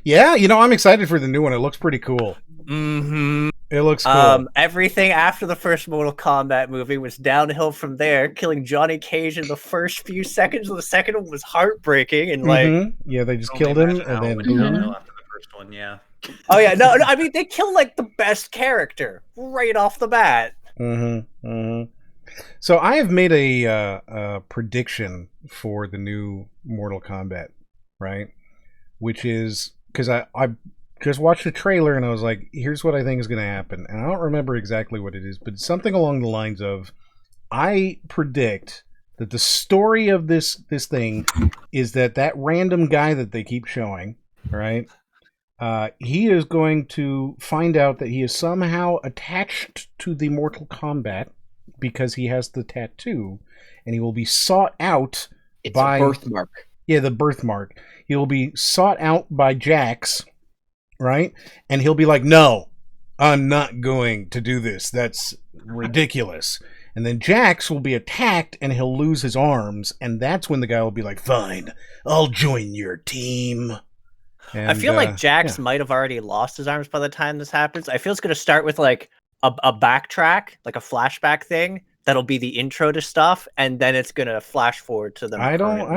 [SPEAKER 1] Yeah, I'm excited for the new one. It looks pretty cool.
[SPEAKER 3] Mm-hmm.
[SPEAKER 1] It looks cool.
[SPEAKER 3] Everything after the first Mortal Kombat movie was downhill from there. Killing Johnny Cage in the first few seconds of the second one was heartbreaking, and
[SPEAKER 1] yeah, they just killed him, and then
[SPEAKER 9] after the first one, yeah.
[SPEAKER 3] Oh yeah, no, I mean they killed like the best character right off the bat.
[SPEAKER 1] So I have made a prediction for the new Mortal Kombat, right? Which is because I just watched the trailer and I was like, here's what I think is going to happen. And I don't remember exactly what it is, but it's something along the lines of, I predict that the story of this thing is that random guy that they keep showing, right? He is going to find out that he is somehow attached to the Mortal Kombat because he has the tattoo, and he will be sought out by...
[SPEAKER 4] It's a birthmark.
[SPEAKER 1] Yeah, the birthmark. He will be sought out by Jax, right? And he'll be like, no, I'm not going to do this. That's ridiculous. And then Jax will be attacked, and he'll lose his arms, and that's when the guy will be like, fine, I'll join your team. And,
[SPEAKER 3] I feel like Jax might have already lost his arms by the time this happens. I feel it's going to start with like a backtrack, like a flashback thing. That'll be the intro to stuff, and then it's going to flash forward to them.
[SPEAKER 1] I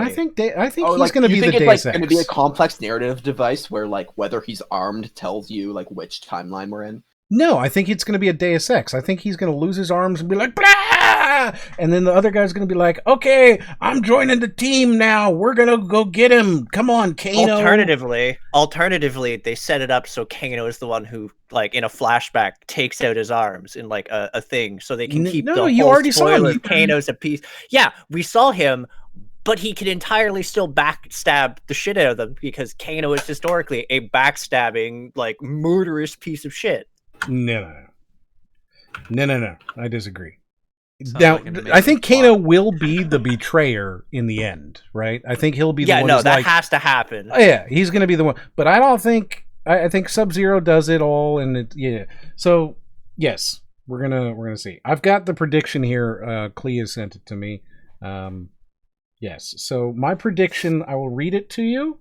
[SPEAKER 1] think he's going to be the Deus Ex.
[SPEAKER 4] It's going to be a complex narrative device where like whether he's armed tells you like which timeline we're in.
[SPEAKER 1] No, I think it's going to be a Deus Ex. I think he's going to lose his arms and be like, blah! And then the other guy's going to be like, okay, I'm joining the team now. We're going to go get him. Come on, Kano.
[SPEAKER 3] Alternatively, they set it up so Kano is the one who, like, in a flashback, takes out his arms in, like, a thing so they can keep the whole
[SPEAKER 1] you already saw him.
[SPEAKER 3] Kano's a piece. Yeah, we saw him, but he can entirely still backstab the shit out of them because Kano is historically a backstabbing, like, murderous piece of shit.
[SPEAKER 1] No. I disagree. Now, I think Kano will be the betrayer in the end, right? I think he'll be the one.
[SPEAKER 3] Yeah, no, that has to happen.
[SPEAKER 1] Oh, yeah, he's going to be the one. But I don't think. I think Sub-Zero does it all, and yeah. So yes, we're gonna see. I've got the prediction here. Clea sent it to me. Yes. So my prediction, I will read it to you.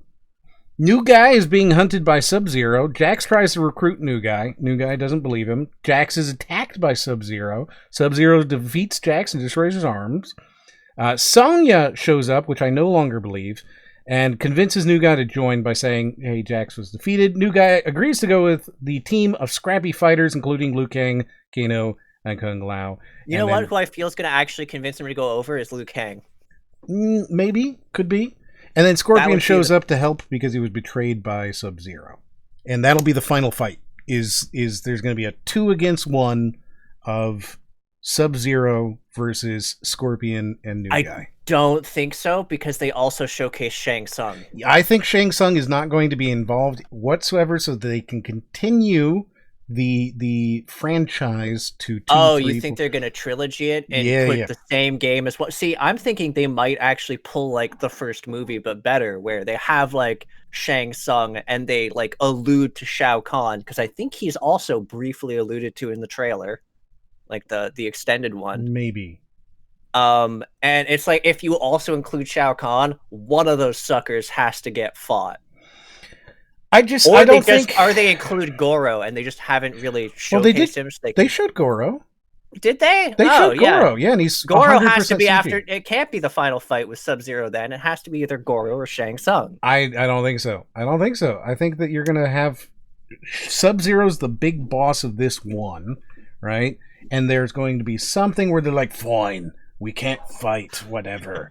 [SPEAKER 1] New Guy is being hunted by Sub-Zero. Jax tries to recruit New Guy. New Guy doesn't believe him. Jax is attacked by Sub-Zero. Sub-Zero defeats Jax and destroys his arms. Sonya shows up, which I no longer believe, and convinces New Guy to join by saying, hey, Jax was defeated. New Guy agrees to go with the team of scrappy fighters, including Liu Kang, Kano, and Kung Lao.
[SPEAKER 3] You know what? Who I feel is going to actually convince him to go over is Liu Kang.
[SPEAKER 1] Maybe. Could be. And then Scorpion shows up to help because he was betrayed by Sub-Zero. And that'll be the final fight. Is there's going to be a 2-against-1 of Sub-Zero versus Scorpion and New Guy.
[SPEAKER 3] I don't think so because they also showcase Shang Tsung.
[SPEAKER 1] I think Shang Tsung is not going to be involved whatsoever so that they can continue the franchise to 2,
[SPEAKER 3] Oh,
[SPEAKER 1] 3,
[SPEAKER 3] you think
[SPEAKER 1] 4.
[SPEAKER 3] they're gonna trilogy it and put the same game as what? See, I'm thinking they might actually pull like the first movie, but better, where they have like Shang Tsung and they like allude to Shao Kahn because I think he's also briefly alluded to in the trailer, like the extended one.
[SPEAKER 1] Maybe.
[SPEAKER 3] And it's like if you also include Shao Kahn, one of those suckers has to get fought.
[SPEAKER 1] I don't think...
[SPEAKER 3] Or they include Goro, and they just haven't really showcased him. So
[SPEAKER 1] they showed Goro.
[SPEAKER 3] Did they?
[SPEAKER 1] They showed Goro, yeah, and he's
[SPEAKER 3] Goro has to be
[SPEAKER 1] CG.
[SPEAKER 3] after... It can't be the final fight with Sub-Zero then. It has to be either Goro or Shang Tsung.
[SPEAKER 1] I don't think so. I think that you're going to have... Sub-Zero's the big boss of this one, right? And there's going to be something where they're like, fine, we can't fight, whatever.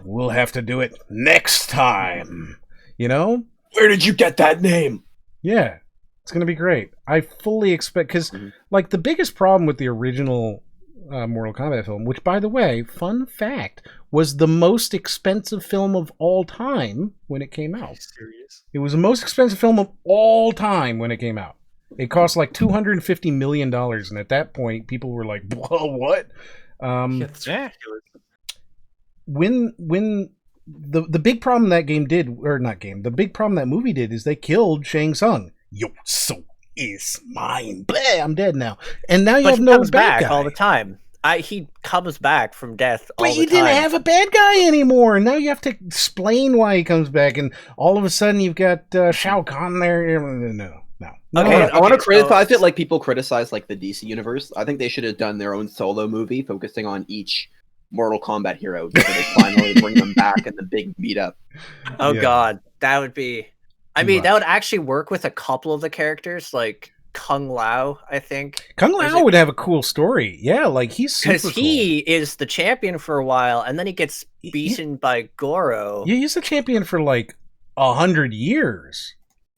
[SPEAKER 1] We'll have to do it next time. You know?
[SPEAKER 4] Where did you get that name?
[SPEAKER 1] Yeah. It's going to be great. I fully expect, because like the biggest problem with the original Mortal Kombat film, which by the way, fun fact, was the most expensive film of all time when it came out.
[SPEAKER 9] Serious?
[SPEAKER 1] It was the most expensive film of all time when it came out. It cost like $250 million, and at that point, people were like, "Whoa, what?"
[SPEAKER 9] That's ridiculous.
[SPEAKER 1] When the big problem that game did, or not game, the big problem that movie did is they killed Shang Tsung. Your soul is mine. Bleh, I'm dead now, and now you have no
[SPEAKER 3] comes
[SPEAKER 1] bad
[SPEAKER 3] back
[SPEAKER 1] guy
[SPEAKER 3] all the time. He comes back from death all the time.
[SPEAKER 1] But you didn't have a bad guy anymore, and now you have to explain why he comes back, and all of a sudden you've got Shao Kahn there. No.
[SPEAKER 4] Okay, I want to criticize it like people criticize like the DC universe. I think they should have done their own solo movie focusing on each Mortal Kombat hero before they finally bring them back in the big meetup.
[SPEAKER 3] Oh God, that would be. I mean, that would actually work with a couple of the characters, like Kung Lao. I think
[SPEAKER 1] Kung Lao would have a cool story. Yeah, like he's super
[SPEAKER 3] because he is the champion for a while, and then he gets beaten by Goro.
[SPEAKER 1] Yeah, he's the champion for like 100 years.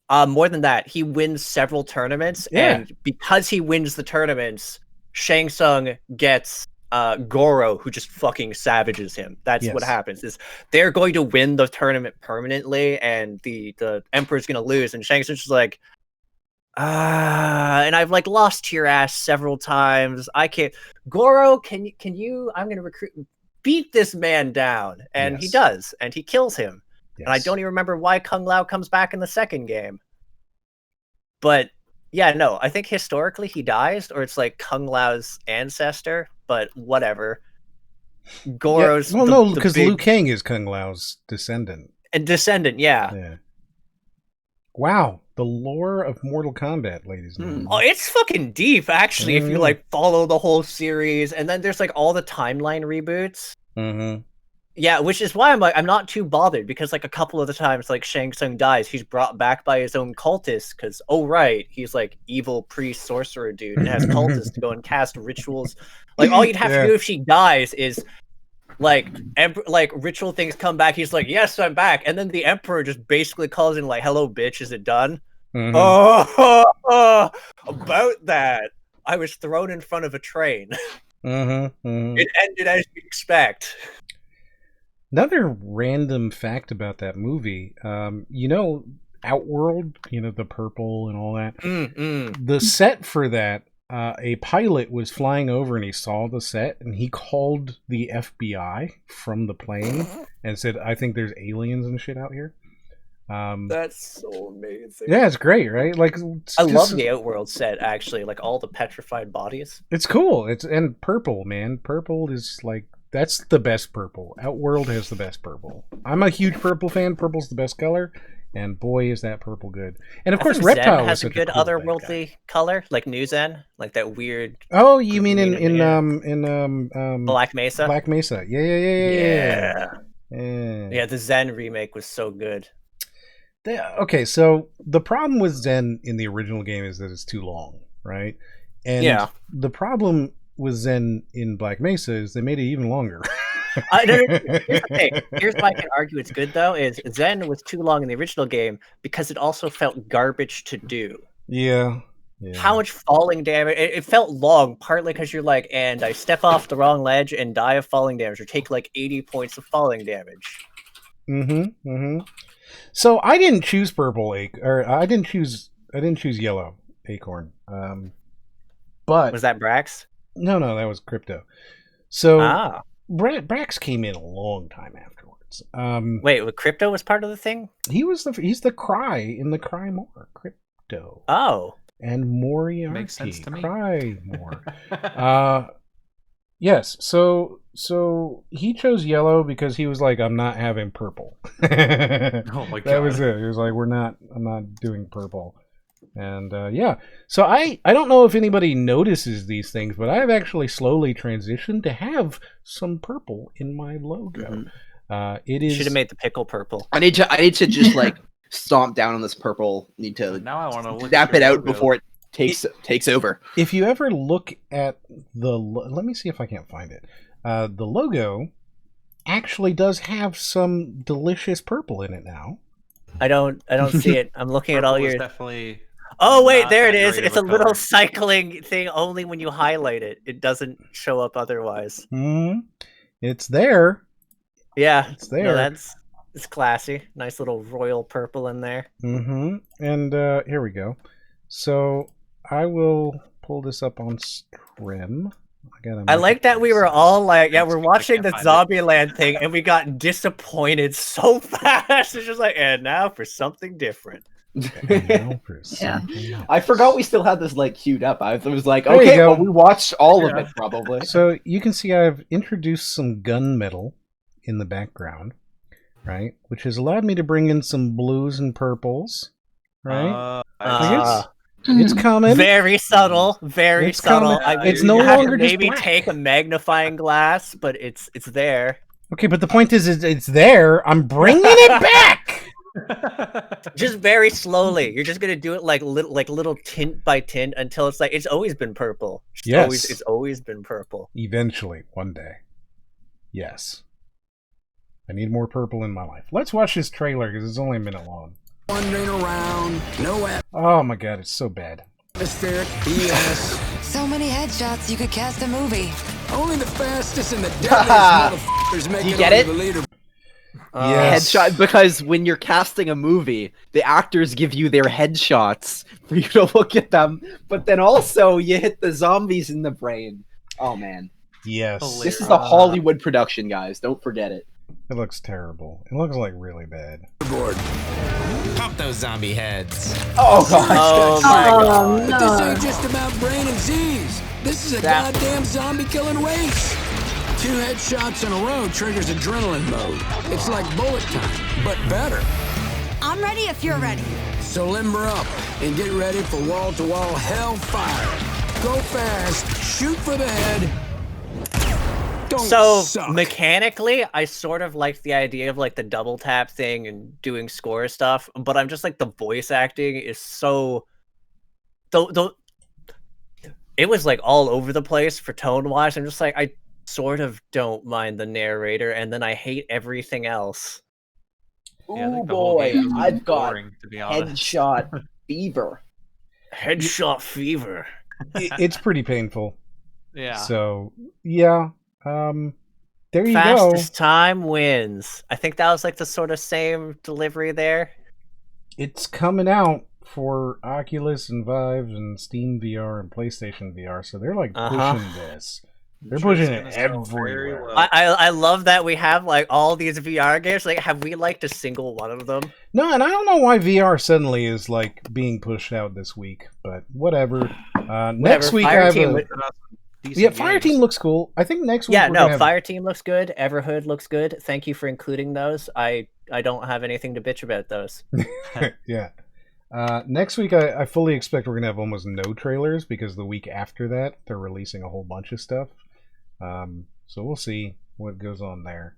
[SPEAKER 3] More than that, he wins several tournaments, and because he wins the tournaments, Shang Tsung gets Goro, who just fucking savages him. That's what happens. Is they're going to win the tournament permanently, and the Emperor's going to lose, and Shang Tsung's just like, and I've like lost to your ass several times. I can't. Goro, can you? I'm going to beat this man down, and he does, and he kills him. And I don't even remember why Kung Lao comes back in the second game. But yeah, no, I think historically he dies, or it's like Kung Lao's ancestor, but whatever. Goro's
[SPEAKER 1] because Liu Kang is Kung Lao's descendant.
[SPEAKER 3] Yeah.
[SPEAKER 1] Wow, the lore of Mortal Kombat, ladies and gentlemen.
[SPEAKER 3] Oh, it's fucking deep, actually, if you like follow the whole series. And then there's like all the timeline reboots.
[SPEAKER 1] Mm-hmm.
[SPEAKER 3] Yeah, which is why I'm not too bothered, because like a couple of the times like Shang Tsung dies, he's brought back by his own cultists, because he's like evil priest sorcerer dude and has cultists to go and cast rituals. Like all you'd have to do if she dies is like ritual things come back. He's like, yes, I'm back, and then the Emperor just basically calls in like, hello bitch, is it done?
[SPEAKER 1] Mm-hmm.
[SPEAKER 3] About that, I was thrown in front of a train. It ended as you'd expect.
[SPEAKER 1] Another random fact about that movie, Outworld, the purple and all that. The set for that, a pilot was flying over and he saw the set and he called the FBI from the plane and said, I think there's aliens and shit out here.
[SPEAKER 3] That's so amazing.
[SPEAKER 1] Yeah, it's great, right? Like,
[SPEAKER 3] I love the Outworld set, actually, like all the petrified bodies.
[SPEAKER 1] It's cool. And purple, man. Purple is like, that's the best purple. Outworld has the best purple. I'm a huge purple fan. Purple's the best color, and boy, is that purple good. And of course, Reptile
[SPEAKER 3] has a good otherworldly color, like New Zen, like that weird.
[SPEAKER 1] Oh, you mean in
[SPEAKER 3] Black Mesa?
[SPEAKER 1] Black Mesa, yeah.
[SPEAKER 3] The Zen remake was so good.
[SPEAKER 1] Okay, so the problem with Zen in the original game is that it's too long, right? And the problem with Zen in Black Mesa is they made it even longer.
[SPEAKER 3] Here's the thing. Here's why I can argue it's good, though, is Zen was too long in the original game because it also felt garbage to do.
[SPEAKER 1] Yeah.
[SPEAKER 3] How much falling damage? It felt long, partly because you're like, and I step off the wrong ledge and die of falling damage, or take like 80 points of falling damage.
[SPEAKER 1] So I didn't choose purple, or I didn't choose yellow acorn. But
[SPEAKER 3] was that Brax?
[SPEAKER 1] No, that was Crypto. So Brax came in a long time afterwards.
[SPEAKER 3] Wait, Crypto was part of the thing?
[SPEAKER 1] He's the Cry in the Cry More. Crypto.
[SPEAKER 3] Oh.
[SPEAKER 1] And Moriarty.
[SPEAKER 9] Makes sense to me.
[SPEAKER 1] Cry More. Yes. So he chose yellow because he was like, I'm not having purple.
[SPEAKER 9] Oh my god.
[SPEAKER 1] That was it. He was like, I'm not doing purple. And so I don't know if anybody notices these things, but I've actually slowly transitioned to have some purple in my logo. It is.
[SPEAKER 3] Should have made the pickle purple.
[SPEAKER 4] I need to just like stomp down on this purple. Need to
[SPEAKER 9] now I want to
[SPEAKER 4] snap it out before it takes over.
[SPEAKER 1] If you ever look at let me see if I can't find it. The logo actually does have some delicious purple in it now.
[SPEAKER 3] I don't see it. I'm looking at all your.
[SPEAKER 9] Definitely.
[SPEAKER 3] Oh wait,
[SPEAKER 9] Not
[SPEAKER 3] there it
[SPEAKER 9] that
[SPEAKER 3] is.
[SPEAKER 9] great
[SPEAKER 3] It's
[SPEAKER 9] of
[SPEAKER 3] a
[SPEAKER 9] a
[SPEAKER 3] little
[SPEAKER 9] color.
[SPEAKER 3] cycling thing only when you highlight it. It doesn't show up otherwise.
[SPEAKER 1] It's there.
[SPEAKER 3] Yeah,
[SPEAKER 1] It's there.
[SPEAKER 3] No, it's classy. Nice little royal purple in there.
[SPEAKER 1] And here we go. So I will pull this up on stream.
[SPEAKER 3] I like that we were all like, yeah, we're
[SPEAKER 9] I
[SPEAKER 3] watching
[SPEAKER 9] can't
[SPEAKER 3] the
[SPEAKER 9] find it.
[SPEAKER 3] Zombieland thing, and we got disappointed so fast. It's just like, and now for something different.
[SPEAKER 2] Yeah.
[SPEAKER 4] I forgot we still had this like queued up. I was like,
[SPEAKER 1] There you
[SPEAKER 4] okay,
[SPEAKER 1] go.
[SPEAKER 4] well, we watched all of it probably.
[SPEAKER 1] So you can see I've introduced some gunmetal in the background, right? Which has allowed me to bring in some blues and purples, right? It's coming.
[SPEAKER 3] Very subtle, very
[SPEAKER 1] It's
[SPEAKER 3] subtle.
[SPEAKER 1] coming.
[SPEAKER 3] I
[SPEAKER 1] It's
[SPEAKER 3] mean,
[SPEAKER 1] no
[SPEAKER 3] you have to
[SPEAKER 1] longer just
[SPEAKER 3] maybe
[SPEAKER 1] black.
[SPEAKER 3] take a magnifying glass, but it's there.
[SPEAKER 1] Okay, but the point is it's there. I'm bringing it back.
[SPEAKER 3] Just very slowly. You're just gonna do it like little tint by tint until it's like it's always been purple. It's always been purple.
[SPEAKER 1] Eventually, one day. Yes. I need more purple in my life. Let's watch this trailer because it's only a minute long.
[SPEAKER 10] Wandering around, no
[SPEAKER 1] Oh my god, it's so bad.
[SPEAKER 10] atmospheric BS.
[SPEAKER 11] So many headshots you could cast a movie.
[SPEAKER 10] Only the fastest and the deadliest motherfuckers make
[SPEAKER 4] You
[SPEAKER 10] it
[SPEAKER 4] get
[SPEAKER 10] onto
[SPEAKER 4] it?
[SPEAKER 10] the leader.
[SPEAKER 1] Yes.
[SPEAKER 4] Headshot, because when you're casting a movie, the actors give you their headshots for you to look at them, but then also you hit the zombies in the brain. Oh man.
[SPEAKER 1] Yes.
[SPEAKER 4] This is a Hollywood production, guys. Don't forget it.
[SPEAKER 1] It looks terrible. It looks like really bad.
[SPEAKER 12] Pop those zombie heads.
[SPEAKER 4] Oh god.
[SPEAKER 3] Oh my god.
[SPEAKER 10] But this ain't just about brain and Z's. This is a goddamn zombie killing race. 2 headshots in a row triggers adrenaline mode. It's like bullet time, but better.
[SPEAKER 6] I'm ready if you're ready.
[SPEAKER 10] So limber up and get ready for wall-to-wall hellfire. Go fast, shoot for the head. Don't
[SPEAKER 3] So
[SPEAKER 10] suck.
[SPEAKER 3] mechanically, I sort of like the idea of like the double tap thing and doing score stuff, but I'm just like the voice acting is so. It was like all over the place for tone wise. I'm just like I sort of don't mind the narrator, and then I hate everything else.
[SPEAKER 9] Yeah, I
[SPEAKER 4] Oh
[SPEAKER 9] think the whole
[SPEAKER 4] boy,
[SPEAKER 9] game is
[SPEAKER 4] I've got
[SPEAKER 9] boring, to be honest.
[SPEAKER 4] headshot fever.
[SPEAKER 3] Headshot fever.
[SPEAKER 1] It's pretty painful.
[SPEAKER 9] Yeah.
[SPEAKER 1] So, yeah. There you
[SPEAKER 3] Fastest
[SPEAKER 1] go.
[SPEAKER 3] time wins. I think that was like the sort of same delivery there.
[SPEAKER 1] It's coming out for Oculus and Vive and Steam VR and PlayStation VR, so they're like pushing this. They're pushing it everywhere.
[SPEAKER 3] I love that we have like all these VR games. Like, have we liked a single one of them?
[SPEAKER 1] No, and I don't know why VR suddenly is like being pushed out this week, but whatever. Next week I have Fireteam looks cool. I think next week
[SPEAKER 3] Yeah,
[SPEAKER 1] we're
[SPEAKER 3] no,
[SPEAKER 1] gonna have...
[SPEAKER 3] Fireteam looks good. Everhood looks good. Thank you for including those. I don't have anything to bitch about those.
[SPEAKER 1] Yeah. Next week I fully expect we're gonna have almost no trailers because the week after that they're releasing a whole bunch of stuff. So we'll see what goes on there.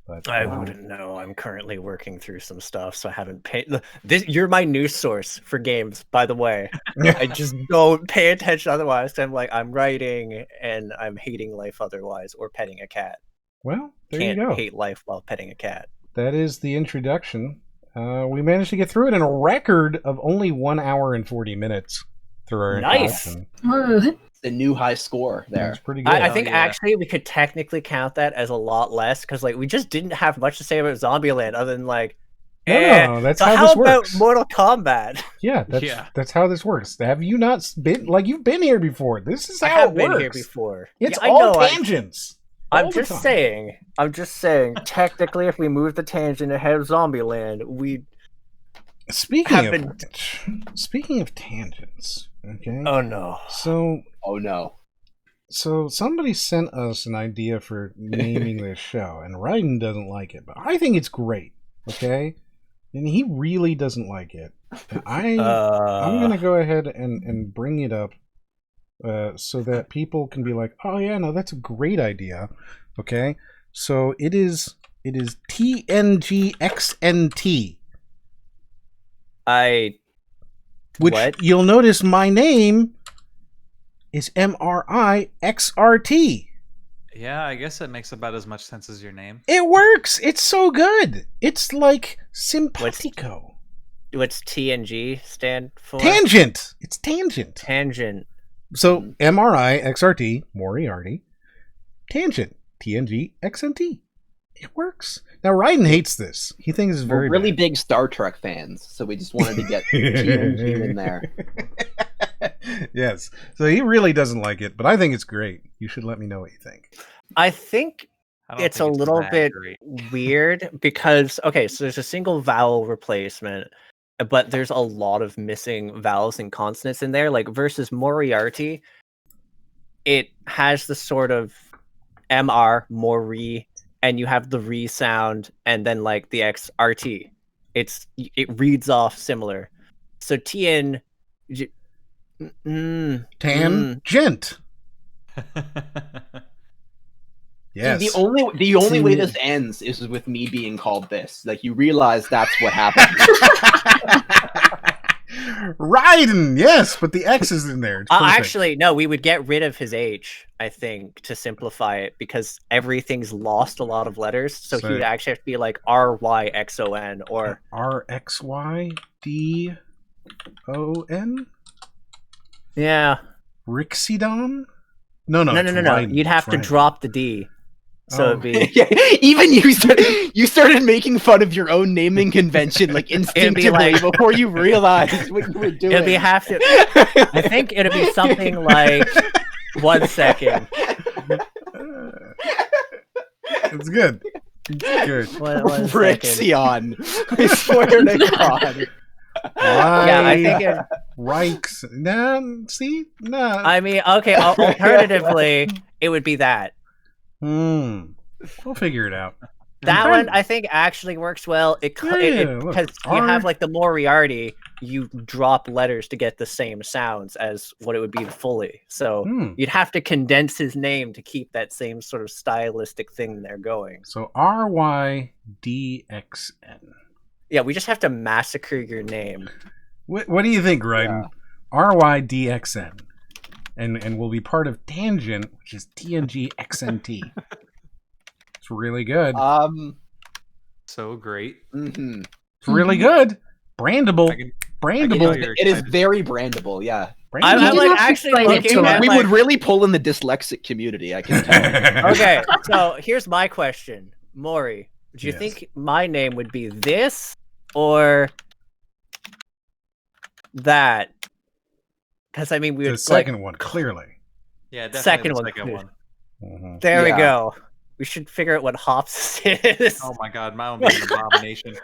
[SPEAKER 1] But
[SPEAKER 3] I wouldn't know. I'm currently working through some stuff, so I haven't paid. You're my news source for games, by the way. I just don't pay attention otherwise. I'm like, I'm writing and I'm hating life otherwise, or petting a cat.
[SPEAKER 1] Well, there
[SPEAKER 3] Can't
[SPEAKER 1] you go.
[SPEAKER 3] hate life while petting a cat.
[SPEAKER 1] That is the introduction. We managed to get through it in a record of only 1 hour and 40 minutes through our introduction.
[SPEAKER 4] The new high score there.
[SPEAKER 1] That's pretty good.
[SPEAKER 3] I think actually we could technically count that as a lot less because like we just didn't have much to say about Zombieland other than like,
[SPEAKER 1] No, that's
[SPEAKER 3] so
[SPEAKER 1] how this
[SPEAKER 3] about
[SPEAKER 1] works.
[SPEAKER 3] Mortal Kombat?
[SPEAKER 1] Yeah, that's how this works. Have you not been like you've been here before? This is
[SPEAKER 3] I
[SPEAKER 1] how
[SPEAKER 3] have
[SPEAKER 1] it
[SPEAKER 3] been
[SPEAKER 1] works.
[SPEAKER 3] here before.
[SPEAKER 1] It's
[SPEAKER 3] Yeah, I
[SPEAKER 1] all
[SPEAKER 3] know,
[SPEAKER 1] tangents.
[SPEAKER 3] I'm
[SPEAKER 1] all the
[SPEAKER 3] just
[SPEAKER 1] time.
[SPEAKER 3] saying. I'm just saying. Technically, if we move the tangent ahead of Zombieland, we
[SPEAKER 1] Speaking of tangents, okay.
[SPEAKER 3] Oh no.
[SPEAKER 1] So somebody sent us an idea for naming this show, and Raiden doesn't like it, but I think it's great. Okay, and he really doesn't like it. And I'm gonna go ahead and bring it up, so that people can be like, oh yeah, no, that's a great idea. Okay, so it is TNGXNT. Which
[SPEAKER 3] what?
[SPEAKER 1] You'll notice my name is MRIXRT.
[SPEAKER 9] Yeah, I guess it makes about as much sense as your name.
[SPEAKER 1] It works. It's so good. It's like simpatico.
[SPEAKER 3] What's TNG stand for?
[SPEAKER 1] Tangent. It's tangent.
[SPEAKER 3] Tangent.
[SPEAKER 1] So MRI XRT Moriarty. Tangent TNGXNT. It works. Now Ryden hates this. He thinks it's very
[SPEAKER 4] We're really
[SPEAKER 1] bad.
[SPEAKER 4] big Star Trek fans, so we just wanted to get TNG in there.
[SPEAKER 1] Yes. So he really doesn't like it, but I think it's great. You should let me know what you think.
[SPEAKER 3] I think
[SPEAKER 9] I don't
[SPEAKER 3] it's a
[SPEAKER 9] think
[SPEAKER 3] little
[SPEAKER 9] that
[SPEAKER 3] bit
[SPEAKER 9] great.
[SPEAKER 3] weird because okay, so there's a single vowel replacement, but there's a lot of missing vowels and consonants in there. Like versus Moriarty, it has the sort of MR Mori, and you have the re sound, and then like the XRT. It reads off similar. So
[SPEAKER 1] Tangent. Yes.
[SPEAKER 4] The only way this ends is with me being called this. Like you realize that's what happened.
[SPEAKER 1] Ryden, yes, but the X is in there. It's perfect.
[SPEAKER 3] Actually, no, we would get rid of his H, I think, to simplify it, because everything's lost a lot of letters. So he would actually have to be like RYXON or
[SPEAKER 1] RXYDON?
[SPEAKER 3] Yeah.
[SPEAKER 1] Rixidon? No.
[SPEAKER 3] No.
[SPEAKER 1] Ryden.
[SPEAKER 3] You'd have to drop the D. So it'd be
[SPEAKER 4] Yeah, even you started making fun of your own naming convention like instinctively before you realized what you were doing.
[SPEAKER 3] It'd be I think it'd be something like 1 second.
[SPEAKER 1] It's good. Good.
[SPEAKER 4] Rixion. I swear to God.
[SPEAKER 3] Yeah, I think it.
[SPEAKER 1] Rikes. No, see? No.
[SPEAKER 3] I mean, okay, alternatively, it would be that.
[SPEAKER 1] We'll figure it out.
[SPEAKER 3] That one, I think, actually works well. Because you have like the Moriarty, you drop letters to get the same sounds as what it would be fully. So you'd have to condense his name to keep that same sort of stylistic thing there going.
[SPEAKER 1] So RYDXN.
[SPEAKER 3] Yeah, we just have to massacre your name.
[SPEAKER 1] What do you think, Ryden? RYDXN. And will be part of Tangent, which is TNGXNT. It's really good.
[SPEAKER 9] So great.
[SPEAKER 4] Mm-hmm.
[SPEAKER 1] It's really good. Brandable. Brandable.
[SPEAKER 4] It is very brandable, yeah.
[SPEAKER 3] I'm like actually looking at
[SPEAKER 4] we would really pull in the dyslexic community, I can tell.
[SPEAKER 3] Okay, so here's my question. Maury, do you think my name would be this or that? Because I mean, we would
[SPEAKER 1] the second one, clearly.
[SPEAKER 9] Yeah, definitely
[SPEAKER 3] second
[SPEAKER 9] one.
[SPEAKER 1] Mm-hmm.
[SPEAKER 3] There we go. We should figure out what hops is.
[SPEAKER 9] Oh my God, mine would be an abomination.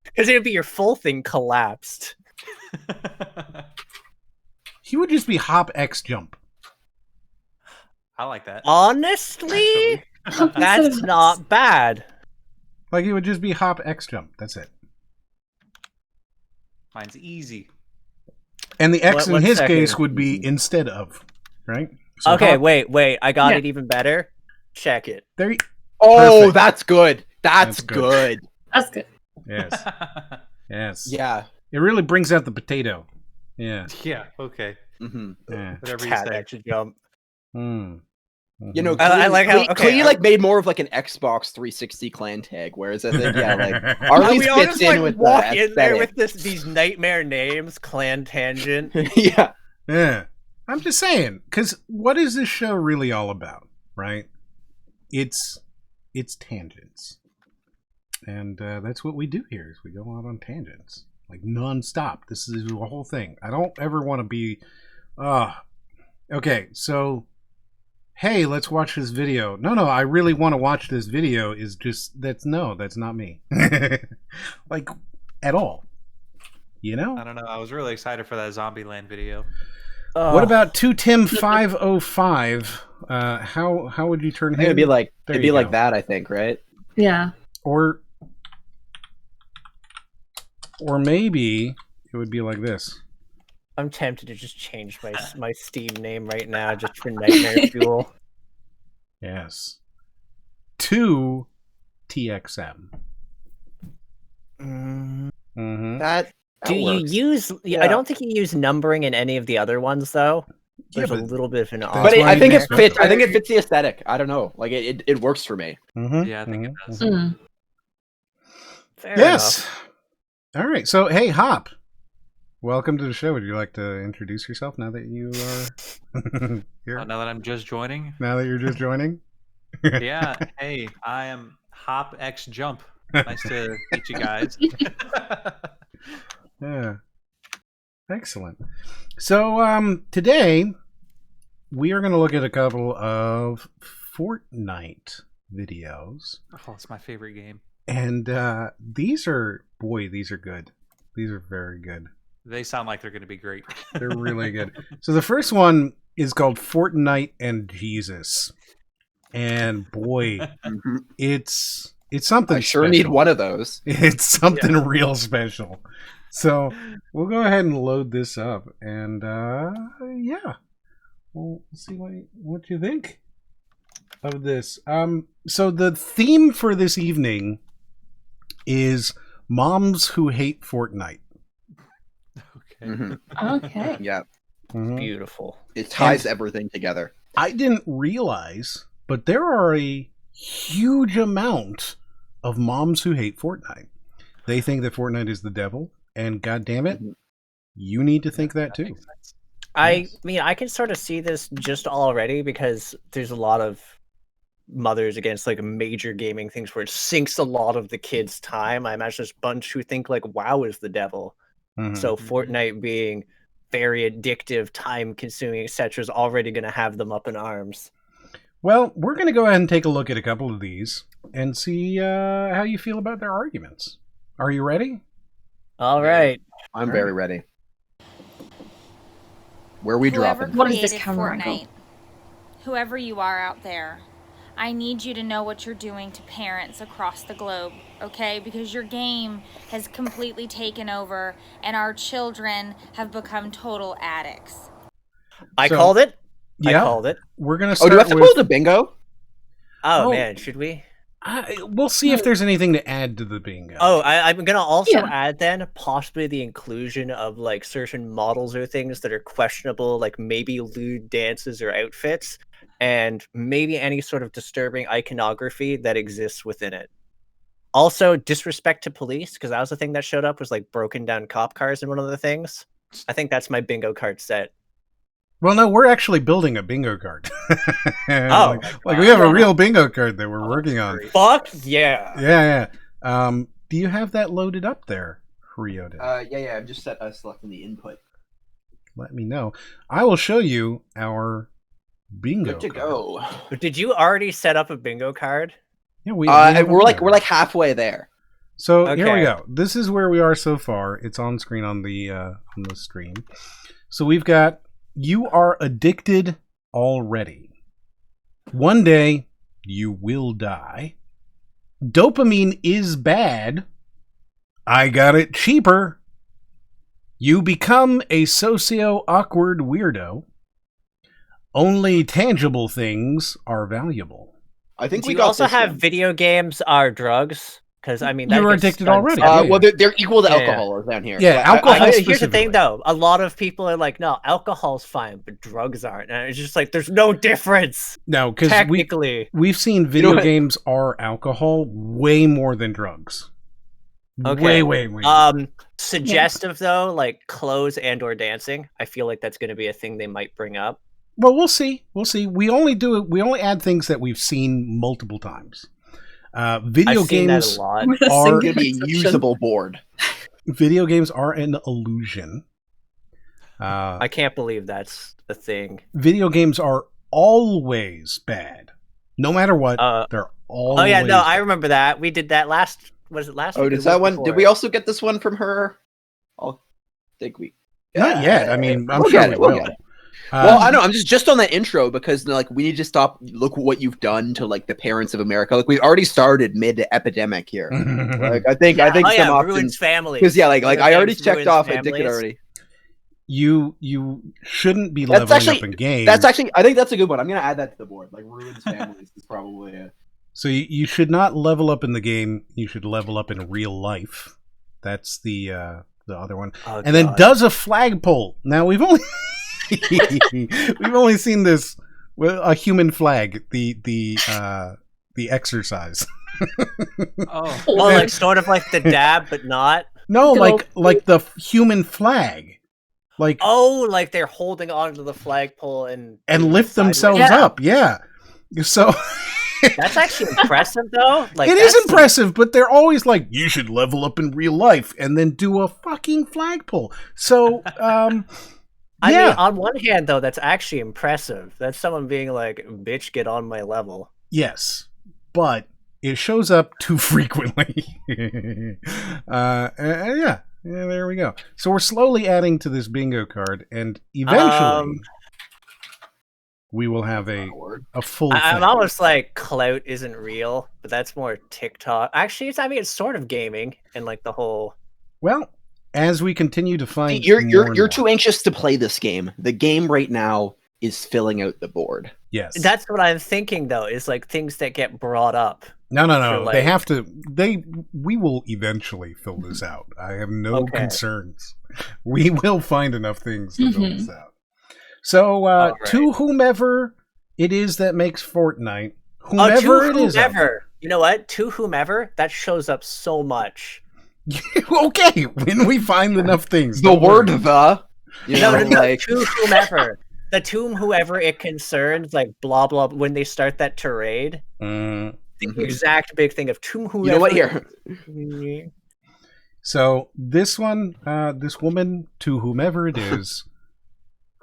[SPEAKER 3] Because it would be your full thing collapsed.
[SPEAKER 1] He would just be Hop X Jump.
[SPEAKER 9] I like that.
[SPEAKER 3] Honestly, that's not bad.
[SPEAKER 1] Like it would just be Hop X Jump. That's it.
[SPEAKER 9] Mine's easy.
[SPEAKER 1] And the X in his case would be instead of, right?
[SPEAKER 3] So okay, wait. I got it even better. Check it.
[SPEAKER 1] There.
[SPEAKER 4] Oh, that's good. That's good.
[SPEAKER 2] That's good.
[SPEAKER 1] Yes. Yes.
[SPEAKER 4] Yeah.
[SPEAKER 1] It really brings out the potato. Yeah.
[SPEAKER 9] Yeah. Okay.
[SPEAKER 4] Mm-hmm.
[SPEAKER 1] Yeah.
[SPEAKER 9] Whatever you say.
[SPEAKER 3] Should jump.
[SPEAKER 1] Mm.
[SPEAKER 4] You know,
[SPEAKER 3] I like how
[SPEAKER 4] Clee like made more of like an Xbox 360 clan tag, whereas I think like Arlyeon fits in with
[SPEAKER 3] walk
[SPEAKER 4] the
[SPEAKER 3] in there
[SPEAKER 4] aesthetic.
[SPEAKER 3] with these nightmare names, Clan Tangent.
[SPEAKER 4] Yeah.
[SPEAKER 1] Yeah. I'm just saying, because what is this show really all about, right? It's tangents. And that's what we do here, is we go out on tangents. Like, non-stop. This is the whole thing. I don't ever want to be... okay, so... Hey, let's watch this video. No, I really want to watch this video is just... That's not me. Like, at all. You know?
[SPEAKER 9] I don't know. I was really excited for that Zombieland video.
[SPEAKER 1] What about 2Tim505? How would you turn him?
[SPEAKER 4] It'd be like
[SPEAKER 1] There
[SPEAKER 4] like
[SPEAKER 1] go.
[SPEAKER 4] that, I think, right?
[SPEAKER 2] Yeah.
[SPEAKER 1] Or maybe it would be like this.
[SPEAKER 3] I'm tempted to just change my Steam name right now just for Nightmare Fuel.
[SPEAKER 1] Yes. 2TXM. Mm-hmm.
[SPEAKER 4] That
[SPEAKER 3] Do you
[SPEAKER 4] works.
[SPEAKER 3] use?
[SPEAKER 4] Yeah.
[SPEAKER 3] I don't think you use numbering in any of the other ones, though. There's
[SPEAKER 1] Yeah,
[SPEAKER 3] a little bit of an.
[SPEAKER 4] But
[SPEAKER 1] why
[SPEAKER 4] I think
[SPEAKER 1] you
[SPEAKER 4] it fits.
[SPEAKER 1] special.
[SPEAKER 4] I think it fits the aesthetic. I don't know. Like it works for me.
[SPEAKER 1] Mm-hmm.
[SPEAKER 9] Yeah, I think it does.
[SPEAKER 2] Mm.
[SPEAKER 3] Fair
[SPEAKER 1] Yes.
[SPEAKER 3] enough.
[SPEAKER 1] All right. So, hey, Hop. Welcome to the show. Would you like to introduce yourself now that you are here?
[SPEAKER 9] Now that I'm just joining?
[SPEAKER 1] Now that you're just joining?
[SPEAKER 9] Yeah. Hey, I am HopInsteadOfJump. Nice to meet you guys.
[SPEAKER 1] Yeah. Excellent. So, today we are going to look at a couple of Fortnite videos.
[SPEAKER 9] Oh, it's my favorite game.
[SPEAKER 1] And these are good. These are very good.
[SPEAKER 9] They sound like they're going to be great.
[SPEAKER 1] They're really good. So the first one is called Fortnite Jesus. And boy, it's something
[SPEAKER 4] I sure
[SPEAKER 1] special.
[SPEAKER 4] need one of those.
[SPEAKER 1] It's something real special. So we'll go ahead and load this up, and yeah, we'll see what you think of this. So the theme for this evening is moms who hate Fortnite.
[SPEAKER 9] Okay.
[SPEAKER 2] Okay.
[SPEAKER 4] Yeah.
[SPEAKER 3] Beautiful.
[SPEAKER 4] It ties everything together.
[SPEAKER 1] I didn't realize, but there are a huge amount of moms who hate Fortnite. They think that Fortnite is the devil. And God damn it, you need to think that too.
[SPEAKER 3] I mean, I can sort of see this just already because there's a lot of mothers against like major gaming things where it sinks a lot of the kids' time. I imagine there's a bunch who think like WoW is the devil. So Fortnite being very addictive, time-consuming, etc., is already going to have them up in arms.
[SPEAKER 1] Well, we're going to go ahead and take a look at a couple of these and see how you feel about their arguments. Are you ready?
[SPEAKER 3] All right.
[SPEAKER 4] I'm very ready. Where are we dropping?
[SPEAKER 2] What is this camera angle?
[SPEAKER 13] Fortnite, whoever you are out there, I need you to know what you're doing to parents across the globe, okay? Because your game has completely taken over and our children have become total addicts.
[SPEAKER 3] I called it.
[SPEAKER 1] Yeah,
[SPEAKER 3] I called it.
[SPEAKER 1] We're going to
[SPEAKER 4] Oh,
[SPEAKER 1] start
[SPEAKER 4] do I have to
[SPEAKER 1] with...
[SPEAKER 4] close the bingo?
[SPEAKER 3] Oh, man, should we?
[SPEAKER 1] We'll see if there's anything to add to the bingo.
[SPEAKER 3] Oh, I'm going to also add then possibly the inclusion of like certain models or things that are questionable, like maybe lewd dances or outfits, and maybe any sort of disturbing iconography that exists within it. Also, disrespect to police, because that was the thing that showed up, was like broken down cop cars in one of the things. I think that's my bingo card set.
[SPEAKER 1] Well, no, we're actually building a bingo card.
[SPEAKER 3] Oh.
[SPEAKER 1] like we have a real bingo card that we're working on.
[SPEAKER 3] Fuck yeah.
[SPEAKER 1] Yeah. Do you have that loaded up there, Ryoda?
[SPEAKER 4] Yeah, I'm just selecting the input.
[SPEAKER 1] Let me know. I will show you our bingo
[SPEAKER 4] Good to go.
[SPEAKER 3] But did you already set up a bingo card?
[SPEAKER 1] Yeah,
[SPEAKER 4] we're like halfway there.
[SPEAKER 1] So here we go. This is where we are so far. It's on screen on the stream. So we've got you are addicted already. One day you will die. Dopamine is bad. I got it cheaper. You become a socio-awkward weirdo. Only tangible things are valuable.
[SPEAKER 4] I think
[SPEAKER 3] Do
[SPEAKER 4] we
[SPEAKER 3] you
[SPEAKER 4] got
[SPEAKER 3] also
[SPEAKER 4] this
[SPEAKER 3] have
[SPEAKER 4] one.
[SPEAKER 3] video games are drugs? Because I mean,
[SPEAKER 1] You were
[SPEAKER 3] gets
[SPEAKER 1] addicted
[SPEAKER 3] done
[SPEAKER 1] already.
[SPEAKER 3] fast.
[SPEAKER 4] Well, they're equal to alcohol down here.
[SPEAKER 1] Yeah,
[SPEAKER 4] So
[SPEAKER 1] alcohol
[SPEAKER 3] Here's the
[SPEAKER 1] specifically.
[SPEAKER 3] thing, though. A lot of people are like, "No, alcohol's fine, but drugs aren't." And it's just like, there's no difference.
[SPEAKER 1] No, because
[SPEAKER 3] technically,
[SPEAKER 1] we've seen video games are alcohol way more than drugs.
[SPEAKER 3] okay.
[SPEAKER 1] Way.
[SPEAKER 3] Suggestive though, like clothes and/or dancing. I feel like that's going to be a thing they might bring up.
[SPEAKER 1] Well, we'll see. We only do it. We only add things that we've seen multiple times. Video
[SPEAKER 3] I've seen
[SPEAKER 1] games
[SPEAKER 3] that a lot.
[SPEAKER 1] are
[SPEAKER 4] going to be a usable board.
[SPEAKER 1] Video games are an illusion.
[SPEAKER 3] I can't believe that's a thing.
[SPEAKER 1] Video games are always bad, no matter what. They're always.
[SPEAKER 3] Oh yeah, no, I remember that. We did that last. Was it last?
[SPEAKER 4] Oh,
[SPEAKER 3] week or
[SPEAKER 4] does
[SPEAKER 3] the
[SPEAKER 4] that
[SPEAKER 3] week
[SPEAKER 4] one?
[SPEAKER 3] before?
[SPEAKER 4] Did we also get this one from her? I'll think we.
[SPEAKER 1] Not yet. I mean, I'm
[SPEAKER 4] we'll
[SPEAKER 1] sure
[SPEAKER 4] get
[SPEAKER 1] we
[SPEAKER 4] it. We'll
[SPEAKER 1] will.
[SPEAKER 4] get it. Well, I know. I'm just on that intro because like we need to stop. Look what you've done to like the parents of America. Like we've already started mid epidemic here. Like I think some options.
[SPEAKER 3] ruins family.
[SPEAKER 4] Because like I already checked
[SPEAKER 3] ruins
[SPEAKER 4] off
[SPEAKER 3] families.
[SPEAKER 4] addicted already.
[SPEAKER 1] You shouldn't be
[SPEAKER 4] That's
[SPEAKER 1] leveling
[SPEAKER 4] actually
[SPEAKER 1] up in games.
[SPEAKER 4] that's actually I think that's a good one. I'm gonna add that to the board. Like ruins families is probably it.
[SPEAKER 1] So you should not level up in the game. You should level up in real life. That's the other one.
[SPEAKER 3] Oh,
[SPEAKER 1] and then
[SPEAKER 3] God.
[SPEAKER 1] does a flagpole. Now we've only we've only seen this a human flag. The exercise.
[SPEAKER 9] Oh,
[SPEAKER 3] well, like sort of like the dab, but not.
[SPEAKER 1] No, like the human flag. Like
[SPEAKER 3] like they're holding onto the flagpole and
[SPEAKER 1] lift themselves up. Yeah. So
[SPEAKER 3] that's actually impressive, though. Like
[SPEAKER 1] it is impressive, but they're always like, "You should level up in real life," and then do a fucking flagpole. So,
[SPEAKER 3] I mean, on one hand, though, that's actually impressive. That's someone being like, "Bitch, get on my level."
[SPEAKER 1] Yes, but it shows up too frequently. Yeah, there we go. So we're slowly adding to this bingo card, and eventually we will have a full thing.
[SPEAKER 3] I'm almost like clout isn't real, but that's more TikTok. Actually, it's sort of gaming and like the whole.
[SPEAKER 1] Well, as we continue to find,
[SPEAKER 4] you're too anxious to play this game. The game right now is filling out the board.
[SPEAKER 1] Yes,
[SPEAKER 3] that's what I'm thinking though. Is like things that get brought up.
[SPEAKER 1] No. Like, they have to. We will eventually fill this out. I have no concerns. We will find enough things to fill this out. So, to whomever it is that makes Fortnite,
[SPEAKER 3] you know what? To whomever, that shows up so much.
[SPEAKER 1] Okay, when we find enough things.
[SPEAKER 4] The word "the,"
[SPEAKER 3] like to whomever, whoever it concerns, like blah blah. When they start that tirade, the exact big thing of to whomever.
[SPEAKER 4] You know what? Here.
[SPEAKER 1] So this one, this woman, to whomever it is.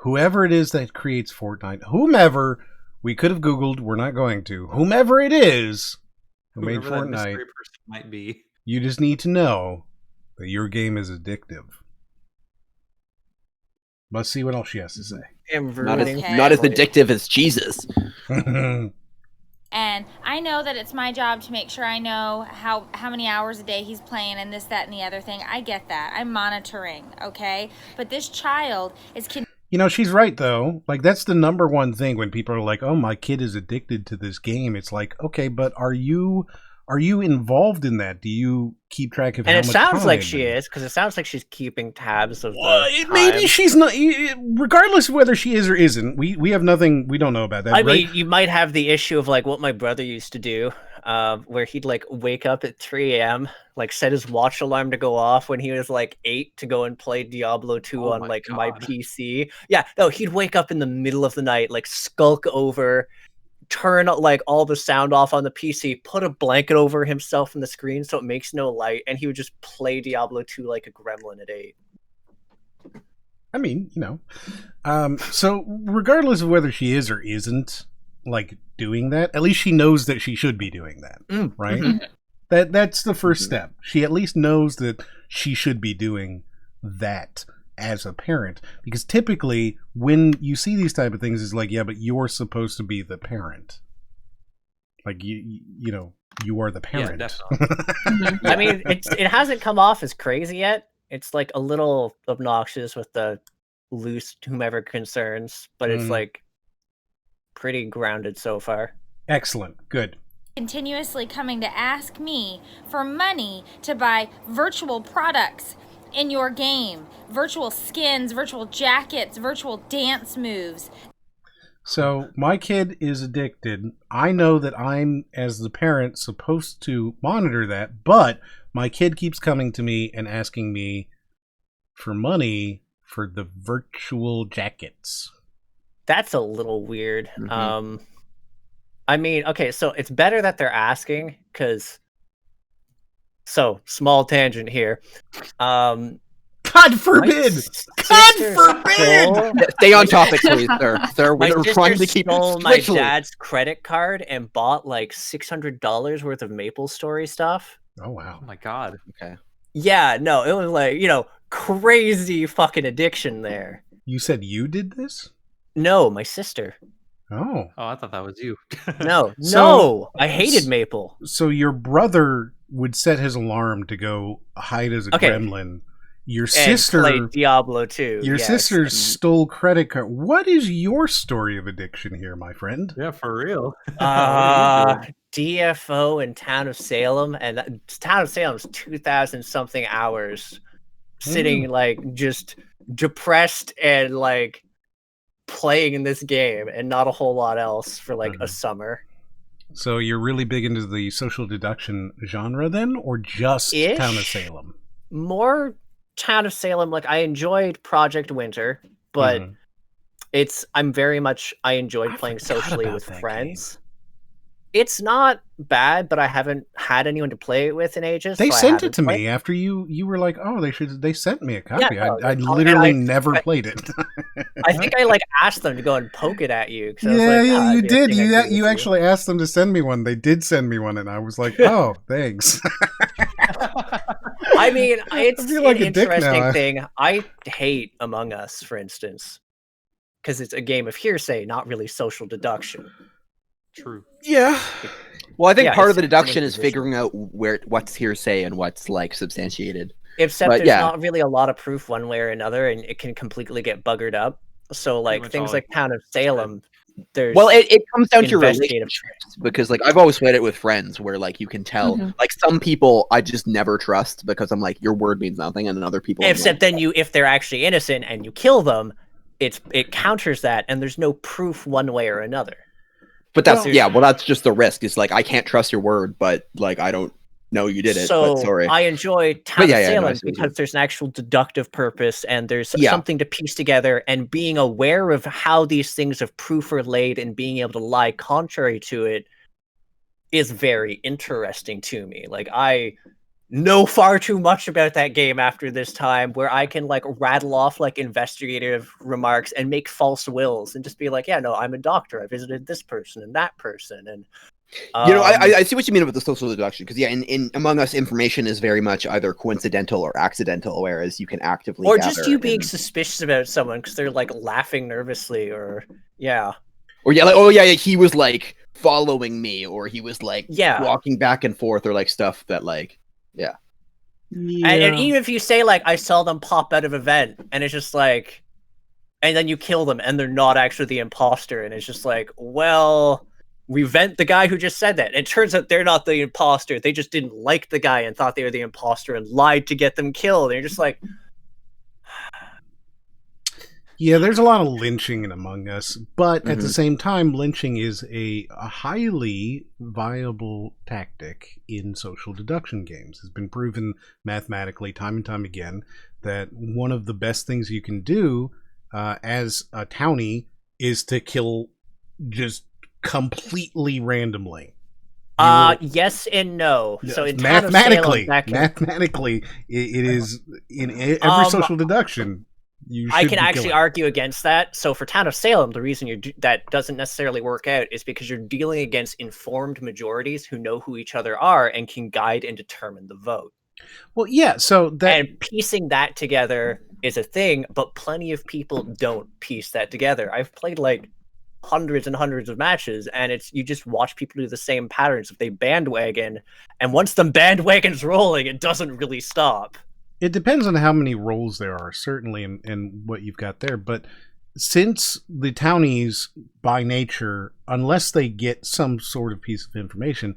[SPEAKER 1] Whoever it is that creates Fortnite, whomever, we could have Googled, we're not going to. Whomever it is who made Fortnite,
[SPEAKER 9] that mystery person might be.
[SPEAKER 1] You just need to know that your game is addictive. Let's see what else she has to say.
[SPEAKER 4] Not as addictive as Jesus.
[SPEAKER 13] And I know that it's my job to make sure I know how many hours a day he's playing and this, that, and the other thing. I get that. I'm monitoring, okay? But this child is...
[SPEAKER 1] she's right, though. Like, that's the number one thing when people are like, oh, my kid is addicted to this game. It's like, okay, but are you involved in that? Do you keep track of how much time?
[SPEAKER 3] And it sounds like she is, because it sounds like she's keeping tabs of
[SPEAKER 1] maybe she's not. Regardless of whether she is or isn't, we have nothing. We don't know about that.
[SPEAKER 3] I mean, you might have the issue of like what my brother used to do, where he'd like wake up at 3 a.m., like set his watch alarm to go off when he was like 8 to go and play Diablo 2 on my PC. Yeah, no, he'd wake up in the middle of the night, like skulk over, turn like all the sound off on the PC, put a blanket over himself and the screen so it makes no light, and he would just play Diablo 2 like a gremlin at 8.
[SPEAKER 1] I mean, so regardless of whether she is or isn't like doing that, at least she knows that she should be doing that, right? Mm-hmm. That's the first step. She at least knows that she should be doing that as a parent, because typically when you see these type of things, it's like, yeah, but you're supposed to be the parent. Like you are the parent.
[SPEAKER 3] Yeah, definitely. I mean, it hasn't come off as crazy yet. It's like a little obnoxious with the loose whomever concerns, but it's like pretty grounded so far.
[SPEAKER 1] Excellent. Good.
[SPEAKER 13] Continuously coming to ask me for money to buy virtual products in your game, virtual skins, virtual jackets, virtual dance moves.
[SPEAKER 1] So my kid is addicted. I know that I'm, as the parent, supposed to monitor that, but my kid keeps coming to me and asking me for money for the virtual jackets.
[SPEAKER 3] That's a little weird. Mm-hmm. I mean, okay, so it's better that they're asking, because... So, small tangent here.
[SPEAKER 1] God forbid! God forbid!
[SPEAKER 4] Stay on topic, please, sir. Sir, we're trying to keep
[SPEAKER 3] stole my dad's credit card and bought like $600 worth of MapleStory stuff.
[SPEAKER 1] Oh, wow.
[SPEAKER 9] Oh, my God.
[SPEAKER 4] Okay.
[SPEAKER 3] Yeah, no, it was like, crazy fucking addiction there.
[SPEAKER 1] You said you did this?
[SPEAKER 3] No, my sister.
[SPEAKER 1] Oh.
[SPEAKER 9] Oh, I thought that was you.
[SPEAKER 3] No, I hated Maple.
[SPEAKER 1] So your brother would set his alarm to go hide as a gremlin. Your sister
[SPEAKER 3] played Diablo 2.
[SPEAKER 1] Your sister stole credit card. What is your story of addiction here, my friend?
[SPEAKER 9] Yeah, for real.
[SPEAKER 3] DFO in Town of Salem, and Town of Salem's 2,000 something hours, sitting like just depressed and like playing in this game and not a whole lot else for like a summer.
[SPEAKER 1] So you're really big into the social deduction genre then, or just Town of Salem?
[SPEAKER 3] more Town of Salem. Like I enjoyed Project Winter, but I enjoyed playing socially with friends. It's not bad, but I haven't had anyone to play it with in ages.
[SPEAKER 1] They
[SPEAKER 3] so
[SPEAKER 1] sent it to me after you were like, oh, they sent me a copy.
[SPEAKER 3] Yeah, no,
[SPEAKER 1] I literally never played it.
[SPEAKER 3] I think I like asked them to go and poke it at you.
[SPEAKER 1] Yeah, you did. You actually asked them to send me one. They did send me one, and I was like, oh, thanks.
[SPEAKER 3] I mean, it's
[SPEAKER 1] like
[SPEAKER 3] an interesting thing. I hate Among Us, for instance, because it's a game of hearsay, not really social deduction.
[SPEAKER 9] True.
[SPEAKER 4] Yeah. Well, I think part of the deduction is figuring out what's hearsay and what's like substantiated.
[SPEAKER 3] Except there's not really a lot of proof one way or another, and it can completely get buggered up. So, like things like Town of Salem, there's
[SPEAKER 4] it comes down to relationships because, like, I've always played it with friends where, like, you can tell, like, some people I just never trust because I'm like, your word means nothing, and then other people.
[SPEAKER 3] Except then if they're actually innocent and you kill them, it counters that, and there's no proof one way or another.
[SPEAKER 4] But that's just the risk. It's like I can't trust your word, but like I don't know you did it.
[SPEAKER 3] So
[SPEAKER 4] but sorry.
[SPEAKER 3] I enjoy Town of Salem because there's an actual deductive purpose and there's something to piece together, and being aware of how these things of proof are laid and being able to lie contrary to it is very interesting to me. Like I know far too much about that game after this time where I can like rattle off like investigative remarks and make false wills and just be like, yeah, no, I'm a doctor. I visited this person and that person. And
[SPEAKER 4] I see what you mean about the social deduction because in Among Us, information is very much either coincidental or accidental, whereas you can actively
[SPEAKER 3] just you being suspicious about someone because they're like laughing nervously or
[SPEAKER 4] he was like following me or he was like walking back and forth or like stuff that like
[SPEAKER 3] And even if you say like I saw them pop out of a vent and it's just like, and then you kill them and they're not actually the imposter and it's just like, well, we vent the guy who just said that. And it turns out they're not the imposter. They just didn't like the guy and thought they were the imposter and lied to get them killed. And you're just like,
[SPEAKER 1] yeah, there's a lot of lynching in Among Us, but at the same time, lynching is a highly viable tactic in social deduction games. It's been proven mathematically time and time again that one of the best things you can do as a townie is to kill just completely randomly.
[SPEAKER 3] Yes and no. So in
[SPEAKER 1] mathematically, it is in every social deduction.
[SPEAKER 3] I can actually argue against that. So for Town of Salem, the reason that doesn't necessarily work out is because you're dealing against informed majorities who know who each other are and can guide and determine the vote.
[SPEAKER 1] Well, yeah,
[SPEAKER 3] and piecing that together is a thing, but plenty of people don't piece that together. I've played like hundreds and hundreds of matches, and you just watch people do the same patterns. If they bandwagon, and once the bandwagon's rolling, it doesn't really stop.
[SPEAKER 1] It depends on how many roles there are, certainly, and what you've got there. But since the townies, by nature, unless they get some sort of piece of information,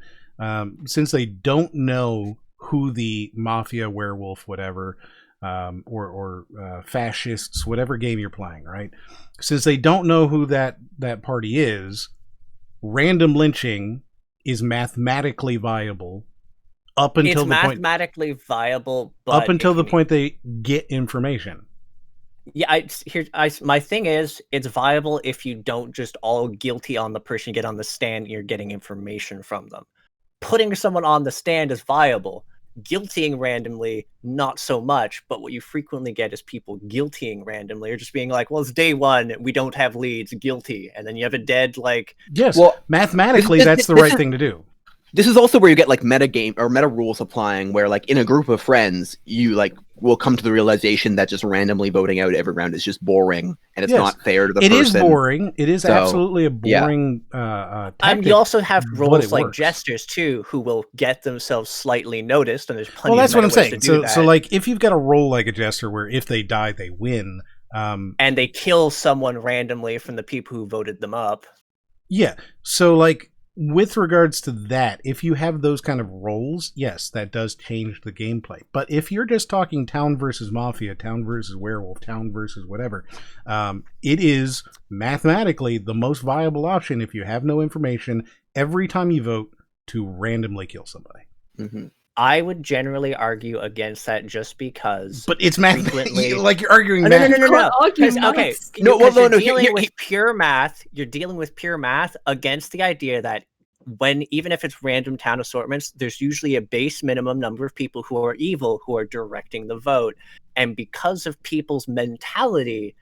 [SPEAKER 1] since they don't know who the mafia, werewolf, whatever, or fascists, whatever game you're playing, right? Since they don't know who that party is, random lynching is mamathematically viable. Up until
[SPEAKER 3] it's mathematically viable, but
[SPEAKER 1] up until the point they get information.
[SPEAKER 3] Yeah, my thing is, it's viable if you don't just all guilty on the person you get on the stand. You're getting information from them. Putting someone on the stand is viable. Guiltying randomly, not so much. But what you frequently get is people guiltying randomly, or just being like, "Well, it's day one. We don't have leads. Guilty," and then you have a dead like.
[SPEAKER 1] Yes. Well, mathematically, that's the right thing to do.
[SPEAKER 4] This is also where you get like meta rules applying, where like in a group of friends, you like will come to the realization that just randomly voting out every round is just boring and it's not fair to the person.
[SPEAKER 1] It is boring. It is absolutely a boring tactic.
[SPEAKER 3] And you also have roles like jesters too, who will get themselves slightly noticed, and there's plenty.
[SPEAKER 1] Well, that's
[SPEAKER 3] of
[SPEAKER 1] what I'm saying.
[SPEAKER 3] So
[SPEAKER 1] like if you've got a role like a jester, where if they die, they win,
[SPEAKER 3] and they kill someone randomly from the people who voted them up.
[SPEAKER 1] Yeah. So like. With regards to that, if you have those kind of roles, yes, that does change the gameplay. But if you're just talking town versus mafia, town versus werewolf, town versus whatever, it is mathematically the most viable option if you have no information every time you vote to randomly kill somebody.
[SPEAKER 4] Mm-hmm.
[SPEAKER 3] I would generally argue against that just because.
[SPEAKER 1] But it's math.
[SPEAKER 3] Frequently...
[SPEAKER 1] like you're arguing
[SPEAKER 3] no,
[SPEAKER 1] math.
[SPEAKER 3] No. Okay. You're dealing with pure math. You're dealing with pure math against the idea that even if it's random town assortments, there's usually a base minimum number of people who are evil who are directing the vote. And because of people's mentality,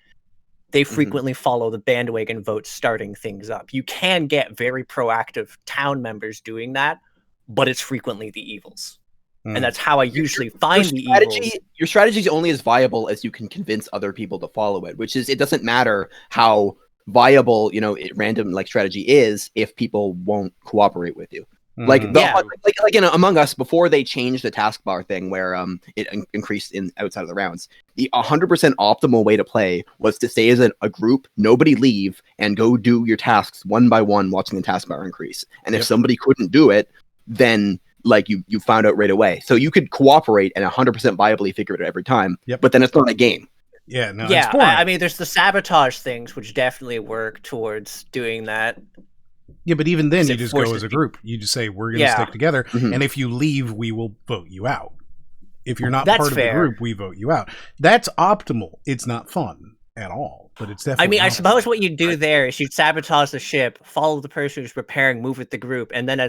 [SPEAKER 3] they frequently follow the bandwagon vote, starting things up. You can get very proactive town members doing that, but it's frequently the evils. And that's how I usually find the evils.
[SPEAKER 4] Your strategy is only as viable as you can convince other people to follow it, which is, it doesn't matter how viable, random like strategy is if people won't cooperate with you. Like in Among Us, before they changed the taskbar thing where it increased in outside of the rounds, the 100% optimal way to play was to stay as a group, nobody leave, and go do your tasks one by one, watching the taskbar increase. And if somebody couldn't do it, then like you found out right away. So you could cooperate and 100% viably figure it out every time. But then it's not a game.
[SPEAKER 1] Yeah, no.
[SPEAKER 3] Yeah, I mean, there's the sabotage things, which definitely work towards doing that.
[SPEAKER 1] Yeah, but even then, you just go as a group. You just say, we're going to stick together. And if you leave, we will vote you out. If you're not part of the group, we vote you out. That's optimal. It's not fun at all, but it's definitely...
[SPEAKER 3] I mean, I suppose what you do there is you sabotage the ship, follow the person who's preparing, move with the group, and then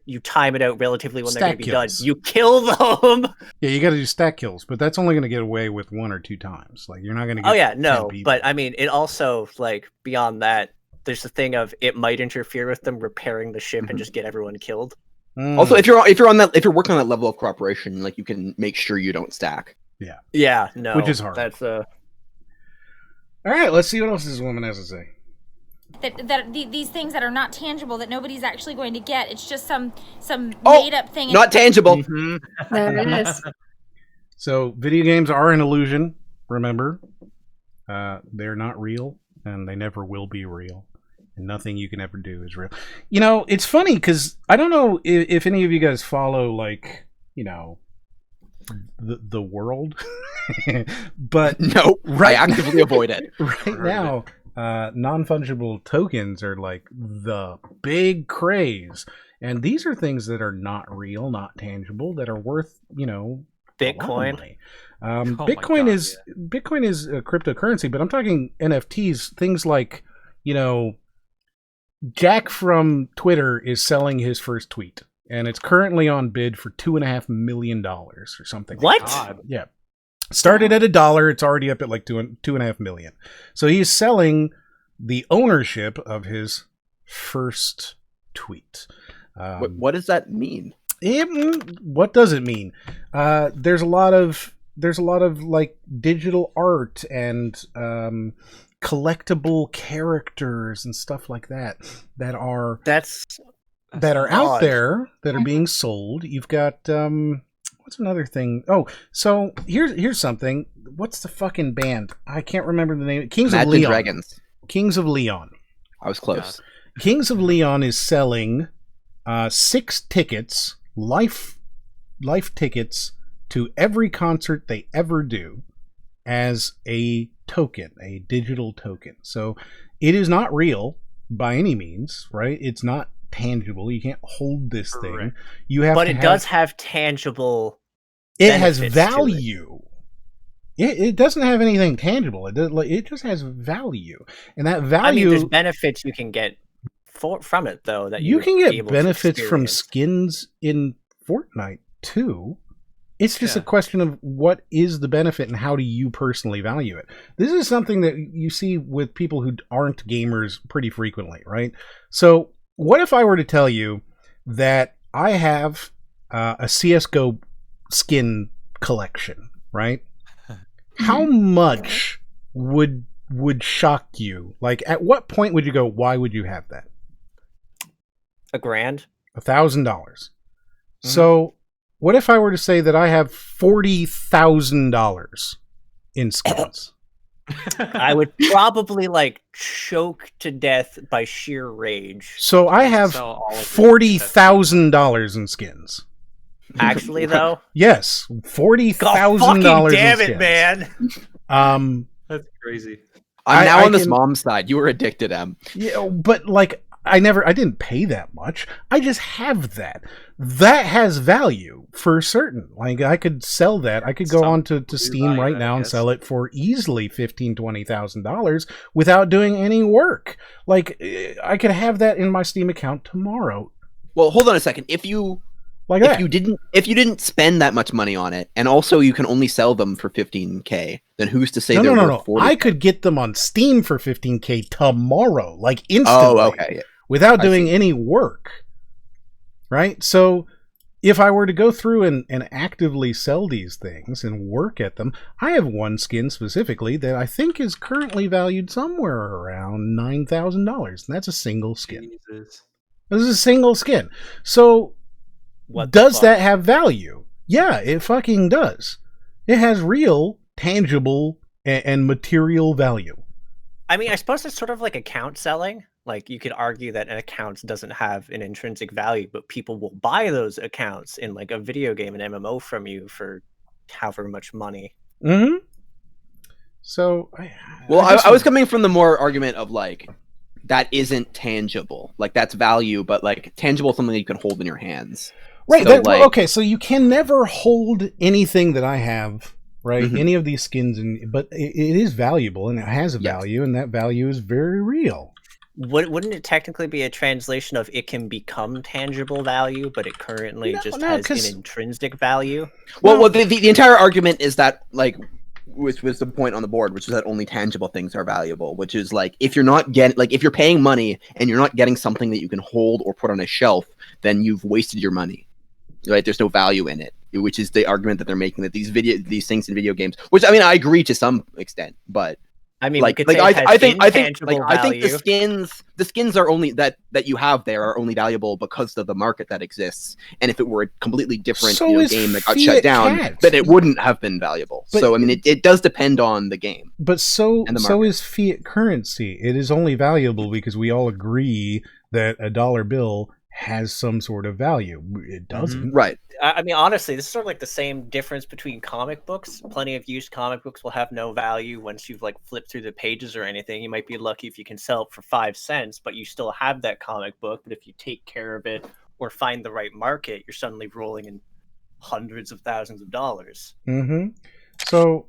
[SPEAKER 3] you time it out relatively when they're going to be done. You kill them!
[SPEAKER 1] Yeah, you got to do stack kills, but that's only going to get away with 1 or 2 times. Like, you're not going to get 10 people.
[SPEAKER 3] But I mean, it also, like, beyond that, there's the thing of it might interfere with them repairing the ship and just get everyone killed.
[SPEAKER 4] Also, if you're working on that level of cooperation, like, you can make sure you don't stack.
[SPEAKER 3] Yeah, no.
[SPEAKER 1] Which is hard.
[SPEAKER 3] That's
[SPEAKER 1] All right, let's see what else this woman has to say.
[SPEAKER 13] These things that are not tangible, that nobody's actually going to get. It's just some made up thing.
[SPEAKER 4] Not tangible.
[SPEAKER 2] There it is.
[SPEAKER 1] So video games are an illusion. Remember, they're not real, and they never will be real. And nothing you can ever do is real. It's funny because I don't know if any of you guys follow, like, the world, but
[SPEAKER 4] no, I actively avoid it.
[SPEAKER 1] Right now, non-fungible tokens are like the big craze, and these are things that are not real, not tangible, that are worth
[SPEAKER 3] Bitcoin.
[SPEAKER 1] Bitcoin is a cryptocurrency, but I'm talking NFTs, things like Jack from Twitter is selling his first tweet. And it's currently on bid for $2.5 million or something.
[SPEAKER 3] What?
[SPEAKER 1] Yeah. Started at $1. It's already up at like $2.5 million. So he's selling the ownership of his first tweet.
[SPEAKER 4] What does that mean?
[SPEAKER 1] What does it mean? There's a lot of like digital art and collectible characters and stuff like that that are out there that are being sold. You've got what's another thing? Oh, so here's something. What's the fucking band? I can't remember the name. Kings of Leon.
[SPEAKER 4] Dragons.
[SPEAKER 1] Kings of Leon.
[SPEAKER 4] I was close.
[SPEAKER 1] Kings of Leon is selling 6 tickets, life tickets to every concert they ever do as a token, a digital token. So it is not real by any means, right? It's not tangible. You can't hold this thing. You have,
[SPEAKER 3] but it does have tangible.
[SPEAKER 1] It has value. It doesn't have anything tangible. It just has value, and that value.
[SPEAKER 3] I mean, there's benefits you can get from it, though. That
[SPEAKER 1] you can get benefits from skins in Fortnite too. It's just a question of what is the benefit and how do you personally value it. This is something that you see with people who aren't gamers pretty frequently, right? So what if I were to tell you that I have a CSGO skin collection, right? How much would shock you? Like, at what point would you go, why would you have that?
[SPEAKER 3] $1,000?
[SPEAKER 1] $1,000. So what if I were to say that I have $40,000 in skins?
[SPEAKER 3] I would probably choke to death by sheer rage.
[SPEAKER 1] So I have $40,000 in skins.
[SPEAKER 3] Actually, though,
[SPEAKER 1] yes, $40,000.
[SPEAKER 3] Damn it, man!
[SPEAKER 9] That's crazy.
[SPEAKER 4] I'm now on this mom's side. You were addicted, Em.
[SPEAKER 1] Yeah, but I didn't pay that much. I just have that. That has value for certain. Like, I could sell that. I could go on to Steam right now and sell it for easily $15,000-$20,000 without doing any work. Like, I could have that in my Steam account tomorrow.
[SPEAKER 4] Well, hold on a second. If you didn't spend that much money on it, and also you can only sell them for $15K, then who's to say they're worth $40K?
[SPEAKER 1] I could get them on Steam for $15K tomorrow, like instantly,
[SPEAKER 4] okay.
[SPEAKER 1] without doing any work. Right? So if I were to go through and actively sell these things and work at them, I have one skin specifically that I think is currently valued somewhere around $9,000, and that's a single skin.
[SPEAKER 9] Jesus.
[SPEAKER 1] This is a single skin. So does that have value? Yeah, it fucking does. It has real, tangible, and material value.
[SPEAKER 3] I mean, I suppose it's sort of like account selling. Like, you could argue that an account doesn't have an intrinsic value, but people will buy those accounts in like a video game, an MMO from you for however much money.
[SPEAKER 1] Mm-hmm. So,
[SPEAKER 4] I was coming from the more argument of like, that isn't tangible. Like, that's value, but like tangible is something that you can hold in your hands.
[SPEAKER 1] Right.
[SPEAKER 4] So,
[SPEAKER 1] okay, so you can never hold anything that I have, right?
[SPEAKER 4] Mm-hmm.
[SPEAKER 1] Any of these skins, but it is valuable, and it has a value, and that value is very real.
[SPEAKER 3] Wouldn't it technically be a translation of it can become tangible value, but it currently has an intrinsic value?
[SPEAKER 4] Well, the entire argument is that, like, which was the point on the board, which is that only tangible things are valuable, which is like, if you're paying money and you're not getting something that you can hold or put on a shelf, then you've wasted your money. Right? There's no value in it, which is the argument that they're making, that these things in video games, which, I mean, I agree to some extent, but
[SPEAKER 3] I mean,
[SPEAKER 4] I think the skins are only that you have there are only valuable because of the market that exists. And if it were a completely different game that got shut down, then it wouldn't have been valuable. So I mean, it does depend on the game.
[SPEAKER 1] But so is fiat currency. It is only valuable because we all agree that a dollar bill has some sort of value. It doesn't.
[SPEAKER 4] Right.
[SPEAKER 3] I mean, honestly, this is sort of like the same difference between comic books. Plenty of used comic books will have no value once you've like flipped through the pages or anything. You might be lucky if you can sell it for 5 cents, but you still have that comic book. But if you take care of it or find the right market, you're suddenly rolling in hundreds of thousands of dollars.
[SPEAKER 1] Mm-hmm. So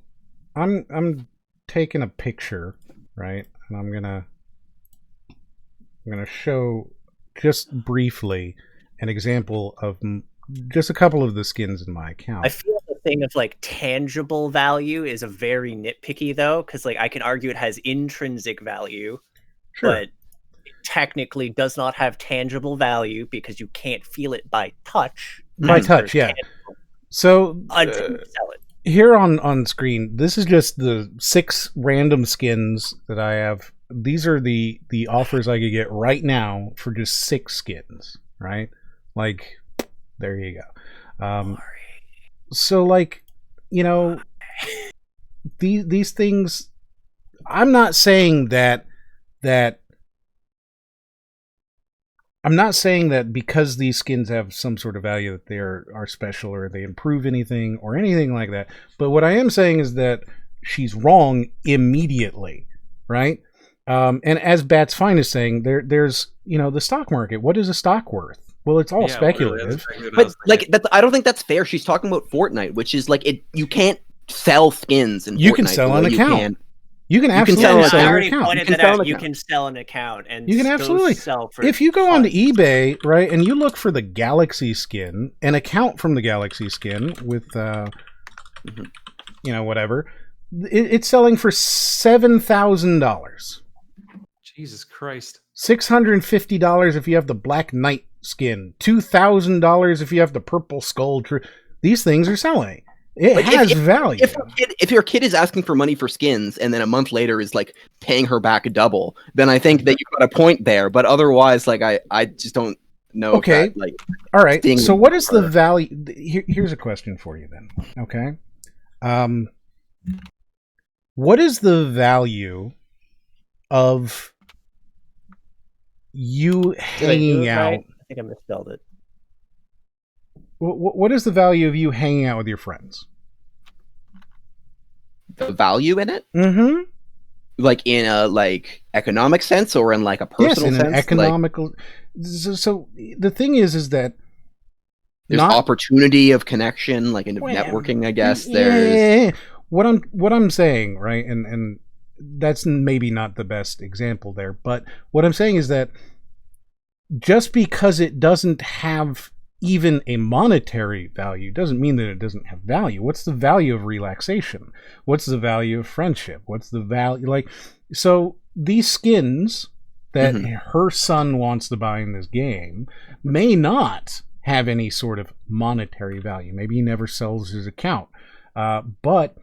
[SPEAKER 1] I'm taking a picture, right? And I'm gonna show just briefly an example of just a couple of the skins in my account.
[SPEAKER 3] I feel the thing of like tangible value is a very nitpicky though, because like I can argue it has intrinsic value, but it technically does not have tangible value because you can't feel it by touch.
[SPEAKER 1] By touch, yeah. So
[SPEAKER 3] until you sell it.
[SPEAKER 1] Here on screen, this is just the 6 random skins that I have. These are the offers I could get right now for just 6 skins, right? Like, there you go. So, like, you know, these things, I'm not saying that I'm not saying that because these skins have some sort of value that they are special or they improve anything or anything like that. But what I am saying is that she's wrong immediately, right? And as Bat's Fine is saying, there's the stock market. What is a stock worth? Well, it's all speculative.
[SPEAKER 4] But like I don't think that's fair. She's talking about Fortnite, which is like you can't sell skins in Fortnite.
[SPEAKER 1] You can sell an account. You can absolutely sell an account.
[SPEAKER 3] You can sell an account, and
[SPEAKER 1] you can absolutely
[SPEAKER 3] sell for.
[SPEAKER 1] If you go onto eBay, right, and you look for the Galaxy skin, an account from the Galaxy skin with, whatever, it's selling for $7,000.
[SPEAKER 9] Jesus Christ.
[SPEAKER 1] $650 if you have the Black Knight skin. $2,000 if you have the Purple Skull. These things are selling. It has value.
[SPEAKER 4] If your kid is asking for money for skins and then a month later is like paying her back double, then I think that you've got a point there. But otherwise, like I just don't know.
[SPEAKER 1] Okay.
[SPEAKER 4] That, like,
[SPEAKER 1] all right. So what is the value? Here's a question for you then. Okay. What is the value of you hanging out?
[SPEAKER 3] I think I misspelled it.
[SPEAKER 1] What is the value of you hanging out with your friends?
[SPEAKER 4] The value in it?
[SPEAKER 1] Mm-hmm.
[SPEAKER 4] Like in a like economic sense or in like a personal sense?
[SPEAKER 1] Yes, in an economical. So the thing is that
[SPEAKER 4] there's opportunity of connection, like into networking. I guess there's
[SPEAKER 1] what I'm saying, right? And that's maybe not the best example there, but what I'm saying is that just because it doesn't have even a monetary value doesn't mean that it doesn't have value. What's the value of relaxation? What's the value of friendship? What's the value, like, so these skins that her son wants to buy in this game may not have any sort of monetary value. Maybe he never sells his account. But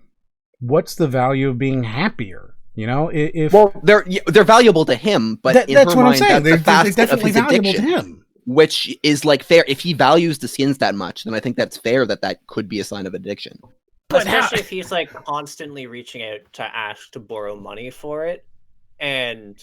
[SPEAKER 1] what's the value of being happier? You know,
[SPEAKER 4] they're valuable to him, but
[SPEAKER 1] that's what I'm saying. They're definitely valuable to him.
[SPEAKER 4] Which is like fair. If he values the skins that much, then I think that's fair that could be a sign of addiction.
[SPEAKER 3] Especially if he's like constantly reaching out to ask to borrow money for it. And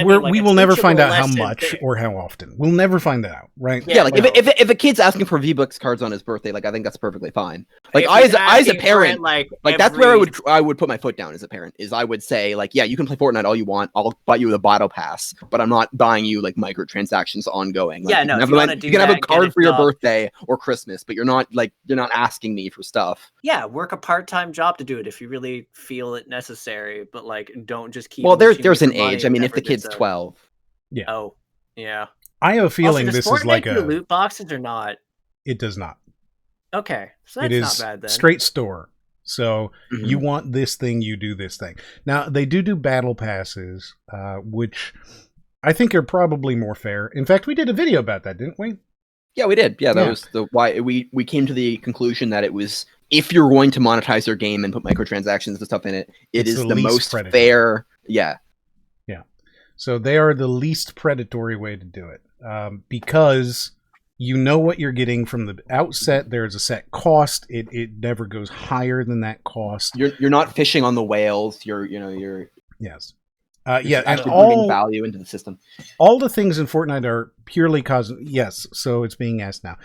[SPEAKER 1] we will never find out how much or how often. We'll never find that out, right?
[SPEAKER 4] Yeah, like if a kid's asking for V-Bucks cards on his birthday, like I think that's perfectly fine. Like I as a parent, like that's where I would put my foot down as a parent. Is I would say like, yeah, you can play Fortnite all you want. I'll buy you the battle pass, but I'm not buying you like microtransactions ongoing. Like,
[SPEAKER 3] yeah, no,
[SPEAKER 4] you can have a card for your birthday or Christmas, but you're not asking me for stuff.
[SPEAKER 3] Yeah, work a part-time job to do it if you really feel it necessary, but like don't just keep.
[SPEAKER 4] Well, there's an age. I mean, if the kid's 12.
[SPEAKER 1] Yeah.
[SPEAKER 3] Oh, yeah.
[SPEAKER 1] I have a feeling this is like a
[SPEAKER 3] loot boxes or not.
[SPEAKER 1] It does not.
[SPEAKER 3] Okay, so that's not bad then.
[SPEAKER 1] Straight store. So you want this thing, you do this thing. Now they do battle passes, which I think are probably more fair. In fact, we did a video about that, didn't we?
[SPEAKER 4] Yeah, we did. Yeah, that was why we came to the conclusion that it was, if you're going to monetize your game and put microtransactions and stuff in it, it is the most fair. Yeah.
[SPEAKER 1] Yeah. So they are the least predatory way to do it, because you know what you're getting from the outset. There's a set cost. It never goes higher than that cost.
[SPEAKER 4] You're not fishing on the whales. You're
[SPEAKER 1] yes.
[SPEAKER 4] And all value into the system.
[SPEAKER 1] All the things in Fortnite are purely yes, so it's being asked now.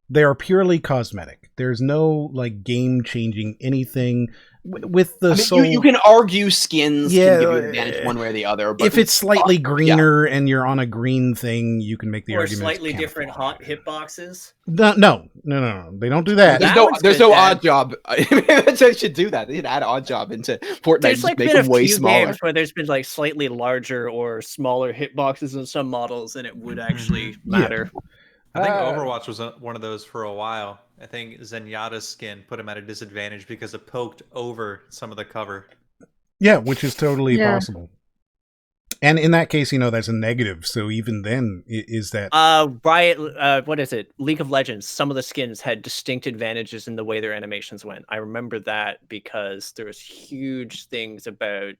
[SPEAKER 1] They are purely cosmetic. There's no like game changing anything with the
[SPEAKER 4] you can argue skins can give you advantage one way or the other, but
[SPEAKER 1] if it's slightly greener and you're on a green thing, you can make the argument.
[SPEAKER 3] Or slightly different hot hitboxes.
[SPEAKER 1] No. They don't do that.
[SPEAKER 4] There's no odd job. They should do that. They should add odd job into Fortnite.
[SPEAKER 3] There's
[SPEAKER 4] like make them way smaller.
[SPEAKER 3] Games where there's been like slightly larger or smaller hitboxes in some models, and it would actually matter.
[SPEAKER 9] Yeah. I think Overwatch was one of those for a while. I think Zenyatta's skin put him at a disadvantage because it poked over some of the cover.
[SPEAKER 1] Yeah, which is totally possible. And in that case, that's a negative. So even then, is that
[SPEAKER 3] Riot? What is it? League of Legends. Some of the skins had distinct advantages in the way their animations went. I remember that because there was huge things about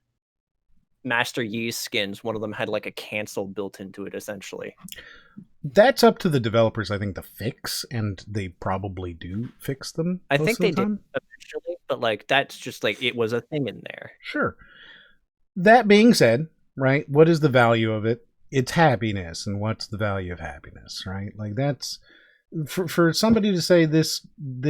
[SPEAKER 3] Master Yi's skins. One of them had like a cancel built into it, essentially.
[SPEAKER 1] That's up to the developers, I think, to fix, and they probably do fix them.
[SPEAKER 3] I think they did eventually, but like that's just like it was a thing in there.
[SPEAKER 1] Sure. That being said, right, what is the value of it? It's happiness, and what's the value of happiness, right? Like that's for somebody to say this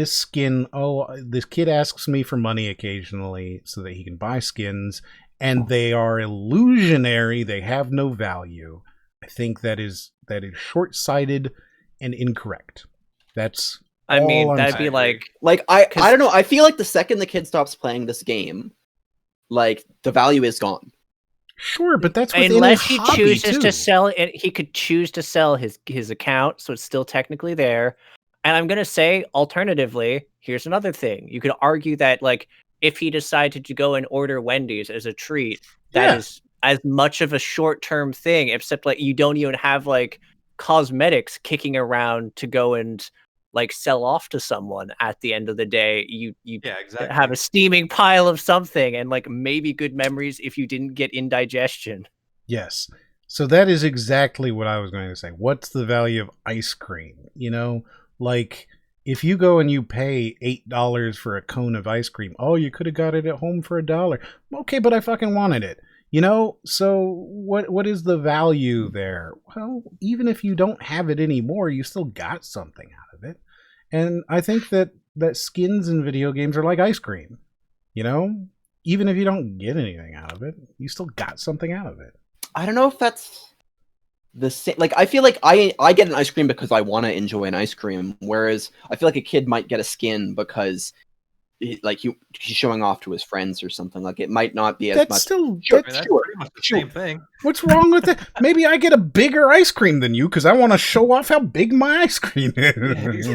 [SPEAKER 1] skin. Oh, this kid asks me for money occasionally so that he can buy skins, and they are illusionary. They have no value. I think that is short-sighted and incorrect. That's that'd
[SPEAKER 3] be like
[SPEAKER 4] I don't know. I feel like the second the kid stops playing this game, like the value is gone.
[SPEAKER 1] Sure, but that's
[SPEAKER 3] unless he chooses to sell it. He could choose to sell his account, so it's still technically there. And I'm gonna say, alternatively, here's another thing. You could argue that like if he decided to go and order Wendy's as a treat, that is as much of a short-term thing, except like you don't even have like cosmetics kicking around to go and like sell off to someone at the end of the day. You have a steaming pile of something and like maybe good memories if you didn't get indigestion.
[SPEAKER 1] Yes. So that is exactly what I was going to say. What's the value of ice cream? Like if you go and you pay $8 for a cone of ice cream, oh, you could have got it at home for $1. Okay, but I fucking wanted it. So what is the value there? Well, even if you don't have it anymore, you still got something out of it. And I think that skins in video games are like ice cream. even if you don't get anything out of it, you still got something out of it.
[SPEAKER 4] I don't know if that's the same. Like, I feel like I get an ice cream because I want to enjoy an ice cream, whereas I feel like a kid might get a skin because he's showing off to his friends or something. Like, it might not be as
[SPEAKER 1] That's
[SPEAKER 4] much.
[SPEAKER 1] still
[SPEAKER 9] That's pretty much the same thing.
[SPEAKER 1] What's wrong with it? Maybe I get a bigger ice cream than you because I want to show off how big my ice cream is.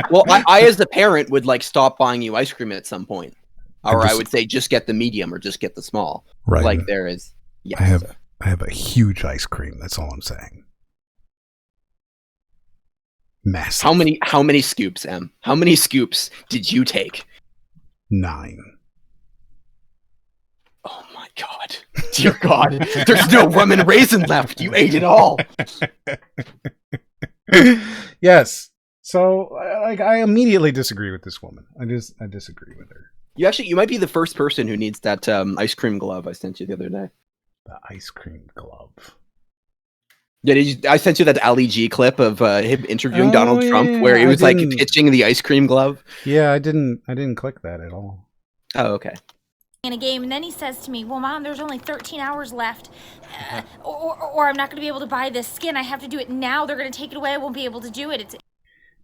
[SPEAKER 4] Well, I as the parent would like stop buying you ice cream at some point, or I would say just get the medium or just get the small.
[SPEAKER 1] Right.
[SPEAKER 4] Like there is. Yes.
[SPEAKER 1] I have a huge ice cream. That's all I'm saying. Massive.
[SPEAKER 4] How many scoops, Em? How many scoops did you take?
[SPEAKER 1] 9.
[SPEAKER 4] Oh my god. Dear God. There's no rum and raisin left. You ate it all.
[SPEAKER 1] Yes. So I immediately disagree with this woman. I disagree with her.
[SPEAKER 4] You might be the first person who needs that ice cream glove I sent you the other day.
[SPEAKER 1] The ice cream glove.
[SPEAKER 4] Yeah, I sent you that Ali G clip of him interviewing Donald Trump, where he was like pitching the ice cream glove.
[SPEAKER 1] Yeah, I didn't click that at all.
[SPEAKER 4] Oh, okay.
[SPEAKER 13] In a game, and then he says to me, well, Mom, there's only 13 hours left, or I'm not going to be able to buy this skin. I have to do it now. They're going to take it away. I won't be able to do it.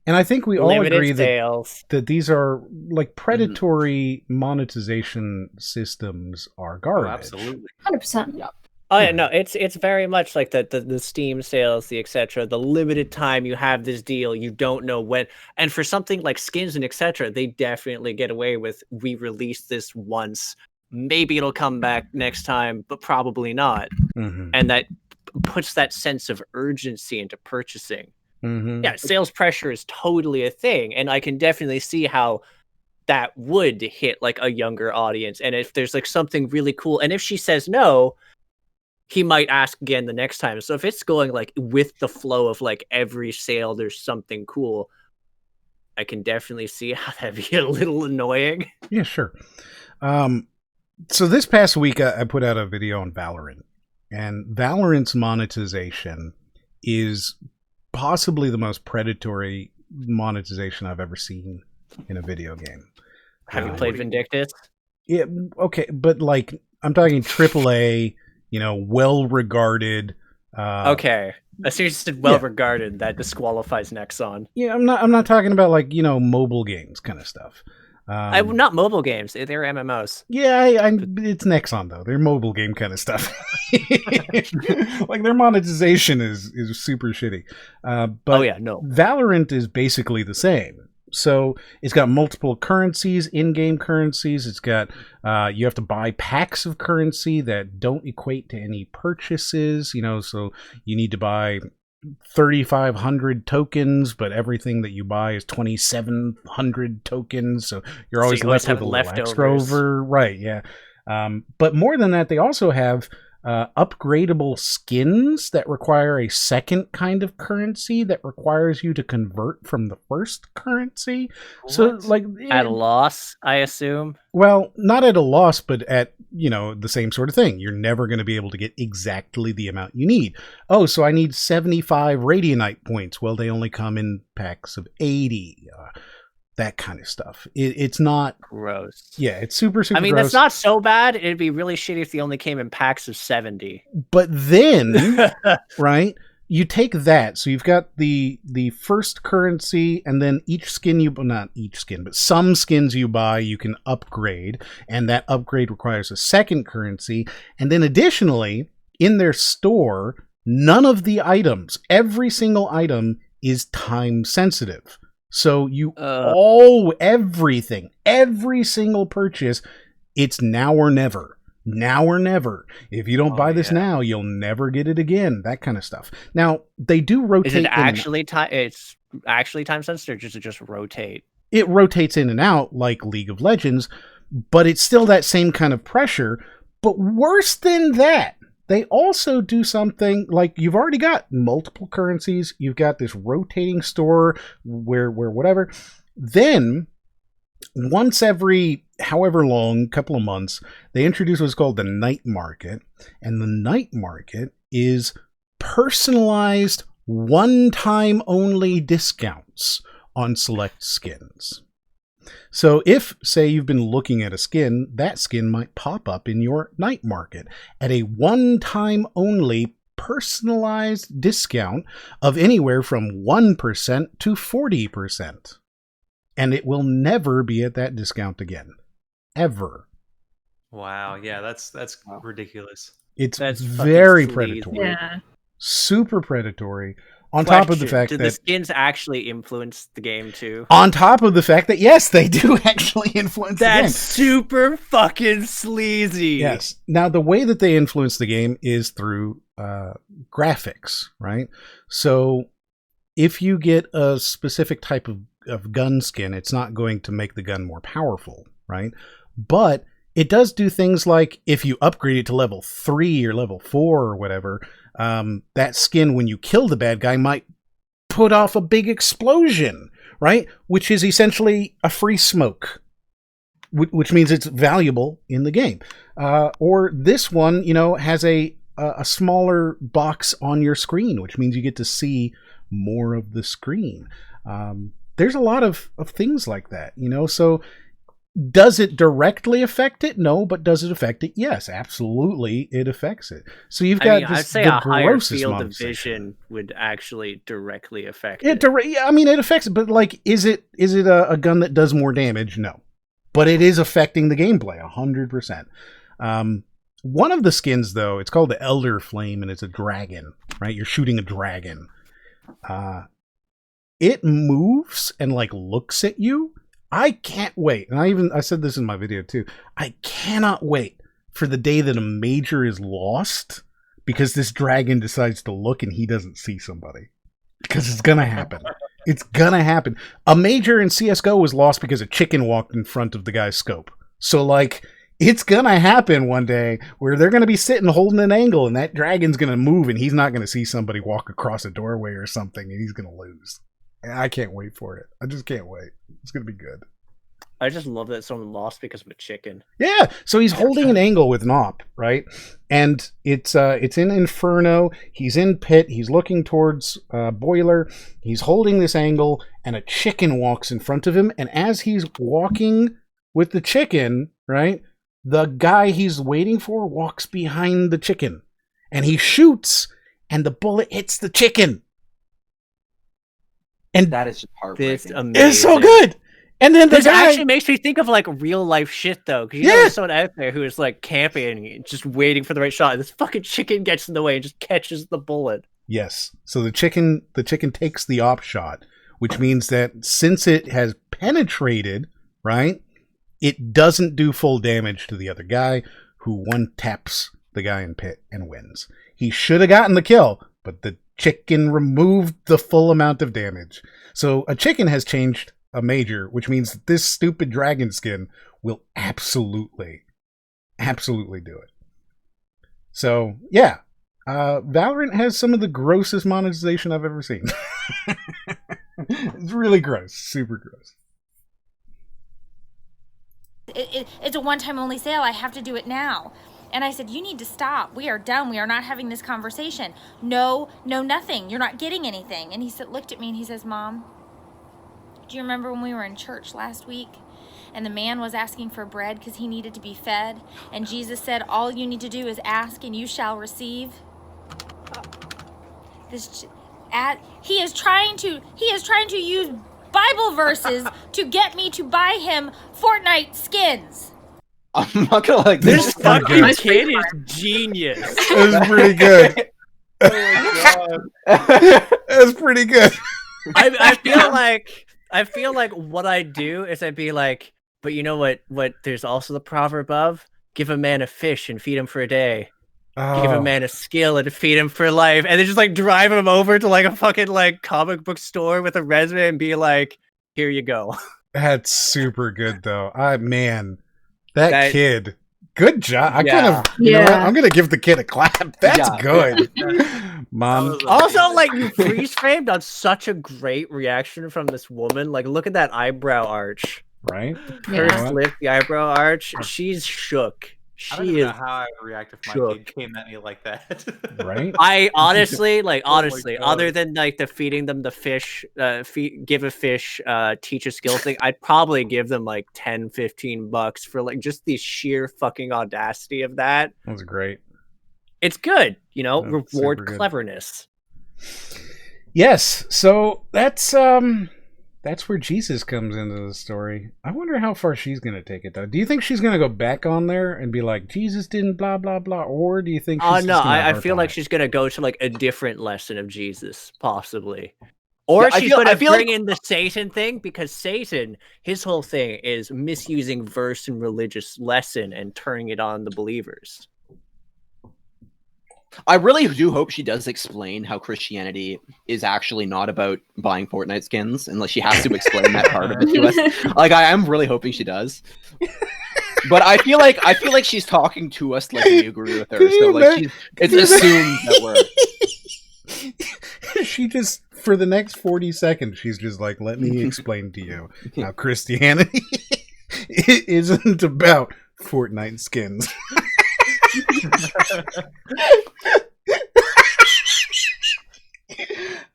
[SPEAKER 1] And I think we all agree
[SPEAKER 3] sales.
[SPEAKER 1] that these are like predatory monetization systems are garbage.
[SPEAKER 9] Oh, absolutely.
[SPEAKER 2] 100%.
[SPEAKER 4] Yeah.
[SPEAKER 3] Oh yeah, no, it's very much like the Steam sales, the etc. The limited time you have this deal, you don't know when. And for something like skins and etc., they definitely get away with, we release this once, maybe it'll come back next time, but probably not.
[SPEAKER 1] Mm-hmm.
[SPEAKER 3] And that puts that sense of urgency into purchasing.
[SPEAKER 1] Mm-hmm.
[SPEAKER 3] Yeah, sales pressure is totally a thing, and I can definitely see how that would hit like a younger audience. And if there's like something really cool, and if she says no, he might ask again the next time. So if it's going like with the flow of like every sale, there's something cool, I can definitely see how that'd be a little annoying.
[SPEAKER 1] Yeah, sure. So this past week, I put out a video on Valorant, and Valorant's monetization is possibly the most predatory monetization I've ever seen in a video game.
[SPEAKER 3] Have you played Vindictus?
[SPEAKER 1] Yeah, okay, but like I'm talking AAA, well-regarded.
[SPEAKER 3] Okay, as soon as you said well-regarded, that disqualifies Nexon.
[SPEAKER 1] Yeah, I'm not talking about like mobile games kind of stuff.
[SPEAKER 3] Not mobile games; they're MMOs.
[SPEAKER 1] Yeah, it's Nexon though. They're mobile game kind of stuff. Like their monetization is super shitty. But Valorant is basically the same. So it's got multiple currencies, in-game currencies. It's got you have to buy packs of currency that don't equate to any purchases. So you need to buy 3,500 tokens, but everything that you buy is 2,700 tokens. So you're always left with a little extra over. Right, yeah. But more than that, they also have upgradable skins that require a second kind of currency that requires you to convert from the first currency. What? So, like,
[SPEAKER 3] at a loss, I assume.
[SPEAKER 1] Well, not at a loss, but at the same sort of thing. You're never going to be able to get exactly the amount you need. Oh, so I need 75 Radianite points. Well, they only come in packs of 80. That kind of stuff. It's not
[SPEAKER 3] gross.
[SPEAKER 1] Yeah, it's super gross.
[SPEAKER 3] That's not so bad. It'd be really shitty if they only came in packs of 70.
[SPEAKER 1] But then, right, you take that. So you've got the first currency, and then not each skin, but some skins you buy, you can upgrade, and that upgrade requires a second currency. And then additionally, in their store, none of the items, every single item is time sensitive. So everything, every single purchase, it's now or never. Now or never. If you don't buy this now, you'll never get it again. That kind of stuff. Now, they do rotate.
[SPEAKER 3] Is it actually time? It's actually time sensitive, or just rotate?
[SPEAKER 1] It rotates in and out like League of Legends, but it's still that same kind of pressure. But worse than that, they also do something like you've already got multiple currencies. You've got this rotating store where whatever. Then once every however long, couple of months, they introduce what's called the night market. And the night market is personalized one-time only discounts on select skins. So if, say, you've been looking at a skin, that skin might pop up in your night market at a one-time only personalized discount of anywhere from 1% to 40%. And it will never be at that discount again. Ever.
[SPEAKER 9] Wow, yeah, that's ridiculous.
[SPEAKER 1] That's very predatory.
[SPEAKER 2] Yeah.
[SPEAKER 1] Super predatory. On
[SPEAKER 3] Question,
[SPEAKER 1] top of the fact
[SPEAKER 3] did
[SPEAKER 1] that
[SPEAKER 3] the skins actually influence the game too?
[SPEAKER 1] on top of the fact that yes, they do actually influence the game.
[SPEAKER 3] That's super fucking sleazy.
[SPEAKER 1] Yes. Now the way that they influence the game is through graphics, right? So if you get a specific type of gun skin, it's not going to make the gun more powerful, right? But it does do things like if you upgrade it to level 3 or level 4 or whatever, that skin, when you kill the bad guy, might put off a big explosion, right? Which is essentially a free smoke, which means it's valuable in the game. Or this one, has a smaller box on your screen, which means you get to see more of the screen. There's a lot of things like that, so does it directly affect it? No, but does it affect it? Yes, absolutely, it affects it. So you've got
[SPEAKER 3] I'd say a higher field of vision would actually directly affect it.
[SPEAKER 1] It affects it, but is it a gun that does more damage? No, but it is affecting the gameplay 100%. One of the skins, though, it's called the Elder Flame, and it's a dragon, right? You're shooting a dragon. It moves and looks at you. I can't wait. And I said this in my video too. I cannot wait for the day that a major is lost because this dragon decides to look and he doesn't see somebody. Because it's going to happen. It's going to happen. A major in CSGO was lost because a chicken walked in front of the guy's scope. So it's going to happen one day where they're going to be sitting holding an angle and that dragon's going to move and he's not going to see somebody walk across a doorway or something and he's going to lose. I can't wait for it. I just can't wait. It's going to be good.
[SPEAKER 3] I just love that someone lost because of a chicken.
[SPEAKER 1] Yeah, so he's holding an angle with Nop, right? And it's in Inferno. He's in Pit. He's looking towards Boiler. He's holding this angle, and a chicken walks in front of him. And as he's walking with the chicken, right, the guy he's waiting for walks behind the chicken. And he shoots, and the bullet hits the chicken. And
[SPEAKER 4] that is just heartbreaking.
[SPEAKER 1] It's so good. And then
[SPEAKER 3] this actually makes me think of real life shit though, because there's someone out there who is camping and just waiting for the right shot. And this fucking chicken gets in the way and just catches the bullet.
[SPEAKER 1] Yes. So the chicken takes the op shot, which means that since it has penetrated, right, it doesn't do full damage to the other guy, who one taps the guy in Pit and wins. He should have gotten the kill, but the chicken removed the full amount of damage. So a chicken has changed a major, which means that this stupid dragon skin will absolutely do it. So yeah, Valorant has some of the grossest monetization I've ever seen. It's really gross, super gross.
[SPEAKER 13] It's a one-time only sale. I have to do it now. And I said, you need to stop. We are done. We are not having this conversation. No, nothing. You're not getting anything. And he looked at me and he says, Mom, do you remember when we were in church last week and the man was asking for bread because he needed to be fed? And Jesus said, all you need to do is ask and you shall receive. He is trying to use Bible verses to get me to buy him Fortnite skins.
[SPEAKER 4] I'm not gonna
[SPEAKER 3] this fucking kid is genius.
[SPEAKER 1] It was pretty good.
[SPEAKER 4] Oh my
[SPEAKER 1] god. It was pretty good.
[SPEAKER 3] I feel like what I'd do is I'd be like, but you know what there's also the proverb of give a man a fish and feed him for a day. Oh. Give a man a skill and feed him for life. And then just drive him over to a fucking comic book store with a resume and be like, here you go.
[SPEAKER 1] That's super good though. That kid, good job. I'm gonna give the kid a clap. That's good. Mom.
[SPEAKER 3] Also, you freeze framed on such a great reaction from this woman. Look at that eyebrow arch.
[SPEAKER 1] Right?
[SPEAKER 3] The pursed lip, the eyebrow arch. She's shook.
[SPEAKER 9] I don't even know how I would react if my kid came at me like that.
[SPEAKER 1] Right?
[SPEAKER 3] I honestly,
[SPEAKER 9] God.
[SPEAKER 3] other than like the feeding them the fish, give a fish, teach a skill thing, I'd probably give them like $10-15 for like just the sheer fucking audacity of that.
[SPEAKER 1] That was great.
[SPEAKER 3] It's good, you know,
[SPEAKER 1] That's
[SPEAKER 3] reward
[SPEAKER 1] super good.
[SPEAKER 3] cleverness.
[SPEAKER 1] Yes, so that's where Jesus comes into the story. I wonder how far she's going to take it, though. Do you think she's going to go back on there and be like, Jesus didn't blah, blah, blah? Or do you think she's
[SPEAKER 3] No,
[SPEAKER 1] just gonna
[SPEAKER 3] I
[SPEAKER 1] harp
[SPEAKER 3] feel
[SPEAKER 1] on
[SPEAKER 3] like
[SPEAKER 1] it?
[SPEAKER 3] she's going to go to like a different lesson of Jesus, possibly. Or
[SPEAKER 4] Yeah,
[SPEAKER 3] she's going to
[SPEAKER 4] feel
[SPEAKER 3] bring
[SPEAKER 4] like-
[SPEAKER 3] in the Satan thing, because Satan, his whole thing is misusing verse and religious lesson and turning it on the believers.
[SPEAKER 4] I really do hope she does explain how Christianity is actually not about buying Fortnite skins, unless she has to explain that part of it to us. Like, I am really hoping she does. But I feel like she's talking to us like we agree with her. So like, it's assumed that we're.
[SPEAKER 1] She just, for the next 40 seconds, she's just like, let me explain to you how Christianity isn't about Fortnite skins.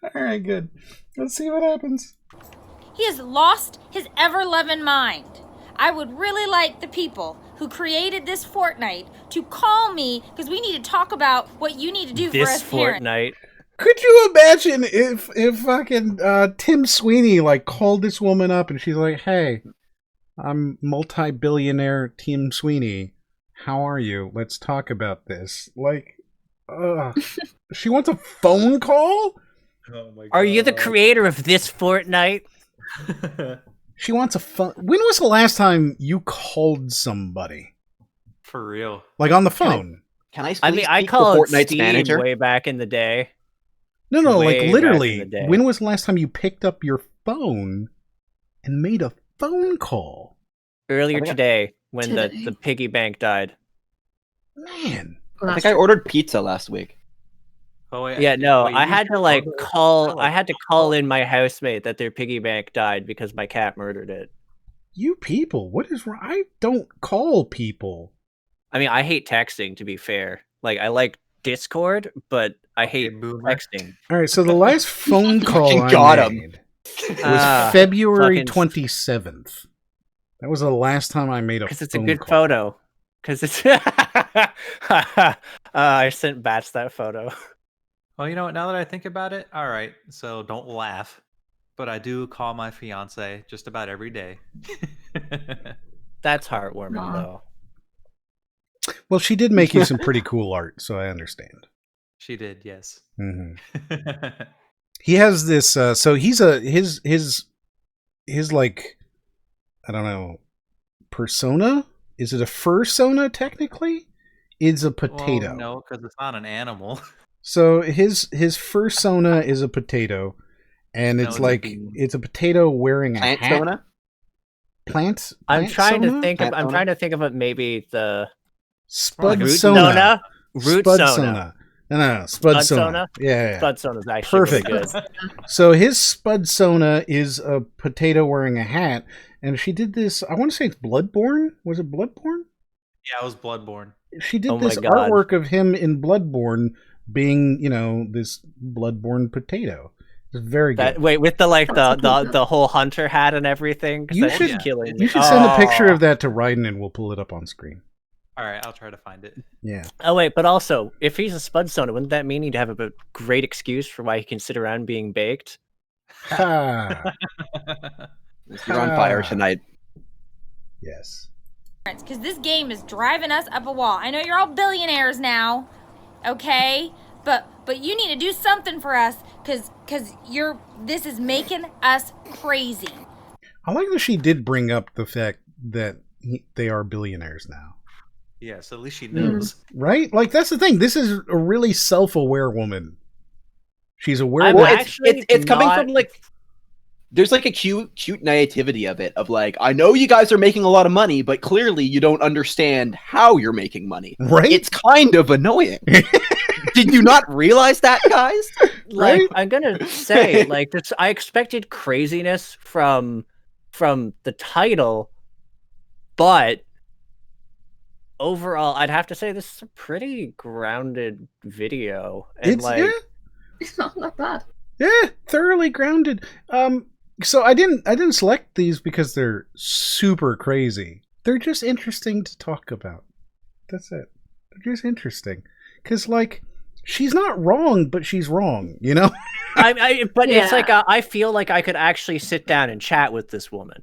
[SPEAKER 1] All right, good. Let's see what happens.
[SPEAKER 13] He has lost his ever-loving mind. I would really like the people who created this Fortnite to call me, because we need to talk about what you need to do for us parents.
[SPEAKER 3] Fortnite.
[SPEAKER 1] Could you imagine if fucking Tim Sweeney like called this woman up and she's like, "Hey, I'm multi-billionaire Tim Sweeney. How are you? Let's talk about this." Like, she wants a phone call?
[SPEAKER 9] Oh my God.
[SPEAKER 3] Are you the creator of this Fortnite?
[SPEAKER 1] She wants a phone. When was the last time you called somebody?
[SPEAKER 9] For real.
[SPEAKER 1] Like on the phone?
[SPEAKER 4] Can I?
[SPEAKER 3] I mean, I called Fortnite's manager way back in the day.
[SPEAKER 1] No,
[SPEAKER 3] Way
[SPEAKER 1] like
[SPEAKER 3] back
[SPEAKER 1] literally.
[SPEAKER 3] in the day.
[SPEAKER 1] When was the last time you picked up your phone and made a phone call?
[SPEAKER 3] Earlier today, when the piggy bank died.
[SPEAKER 1] Man.
[SPEAKER 4] I think I ordered pizza last week.
[SPEAKER 9] Oh, wait,
[SPEAKER 3] Yeah, no,
[SPEAKER 9] wait,
[SPEAKER 3] I
[SPEAKER 9] you
[SPEAKER 3] had to
[SPEAKER 9] should
[SPEAKER 3] like
[SPEAKER 9] order-
[SPEAKER 3] call. I had to call in my housemate that their piggy bank died because my cat murdered it.
[SPEAKER 1] You people, what is wrong? I don't call people.
[SPEAKER 3] I mean, I hate texting. To be fair, like I like Discord, but I hate texting.
[SPEAKER 1] All right, so the last phone call
[SPEAKER 4] Fucking
[SPEAKER 1] I
[SPEAKER 4] got him.
[SPEAKER 1] made was February
[SPEAKER 3] fucking-
[SPEAKER 1] 27th. That was the last time I made a phone
[SPEAKER 3] Because it's a good
[SPEAKER 1] call.
[SPEAKER 3] photo. Because it's. I sent Bats that photo.
[SPEAKER 9] Oh, you know what? Now that I think about it, all right. So don't laugh, but I do call my fiance just about every day.
[SPEAKER 3] That's heartwarming,
[SPEAKER 2] Aw.
[SPEAKER 3] though.
[SPEAKER 1] Well, she did make you some pretty cool art, so I understand.
[SPEAKER 9] She did, yes.
[SPEAKER 1] hmm He has this. So he's his like, I don't know, persona. Is it a fursona technically? Is a potato.
[SPEAKER 9] Well, no, because it's not an animal.
[SPEAKER 1] So his fursona is a potato, and
[SPEAKER 9] No,
[SPEAKER 1] it's
[SPEAKER 9] it's a
[SPEAKER 1] like
[SPEAKER 9] bean.
[SPEAKER 1] it's a potato wearing a
[SPEAKER 4] Plant
[SPEAKER 1] hat.
[SPEAKER 4] sona?
[SPEAKER 1] Plant.
[SPEAKER 3] I'm trying to
[SPEAKER 1] sona?
[SPEAKER 3] think of.
[SPEAKER 4] Plant
[SPEAKER 3] I'm
[SPEAKER 4] sona?
[SPEAKER 3] trying to think of it. Maybe the
[SPEAKER 1] Spud
[SPEAKER 3] root
[SPEAKER 1] sona.
[SPEAKER 3] sona. Root
[SPEAKER 1] Spud
[SPEAKER 3] sona.
[SPEAKER 1] sona. No, Spud
[SPEAKER 3] Spud
[SPEAKER 1] sona.
[SPEAKER 3] sona?
[SPEAKER 1] Yeah.
[SPEAKER 3] Spud sona is actually
[SPEAKER 1] Perfect.
[SPEAKER 3] really good.
[SPEAKER 1] So his Spud sona is a potato wearing a hat, and she did this. I want to say it's Bloodborne. Was it Bloodborne?
[SPEAKER 9] Yeah, I was Bloodborne.
[SPEAKER 1] She did
[SPEAKER 3] Oh my
[SPEAKER 1] this
[SPEAKER 3] God.
[SPEAKER 1] artwork of him in Bloodborne being, this Bloodborne potato. It's very good.
[SPEAKER 3] Wait, with the like the whole hunter hat and everything. 'Cause
[SPEAKER 1] You
[SPEAKER 3] that's just
[SPEAKER 1] should
[SPEAKER 3] killing me.
[SPEAKER 1] you should send a picture
[SPEAKER 3] Oh.
[SPEAKER 1] of that to Ryden and we'll pull it up on screen.
[SPEAKER 9] All right, I'll try to find it.
[SPEAKER 1] Yeah.
[SPEAKER 3] Oh wait, but also, if he's a Spud sona, wouldn't that mean he'd have a great excuse for why he can sit around being baked?
[SPEAKER 1] Ha.
[SPEAKER 4] You're on fire tonight.
[SPEAKER 1] Yes.
[SPEAKER 13] Because this game is driving us up a wall. I know you're all billionaires now, okay? But you need to do something for us, because this is making us crazy.
[SPEAKER 1] I like that she did bring up the fact that they are billionaires now.
[SPEAKER 9] Yes, at least she knows.
[SPEAKER 1] Right? Like, that's the thing. This is a really self-aware woman. She's aware
[SPEAKER 3] I'm
[SPEAKER 1] that...
[SPEAKER 3] actually
[SPEAKER 4] It's coming
[SPEAKER 3] not-
[SPEAKER 4] from like. There's like a cute naivety of it, of like, I know you guys are making a lot of money, but clearly you don't understand how you're making money.
[SPEAKER 1] Right?
[SPEAKER 4] It's kind of annoying. Did you not realize that, guys?
[SPEAKER 3] Like,
[SPEAKER 1] Right?
[SPEAKER 3] I'm gonna say, like, this, I expected craziness from the title, but overall, I'd have to say this is a pretty grounded video. And
[SPEAKER 2] It's not that bad.
[SPEAKER 1] Yeah, thoroughly grounded. So I didn't select these because they're super crazy. They're just interesting to talk about. That's it. They're just interesting. Because, she's not wrong, but she's wrong, you know?
[SPEAKER 3] It's like, I feel like I could actually sit down and chat with this woman.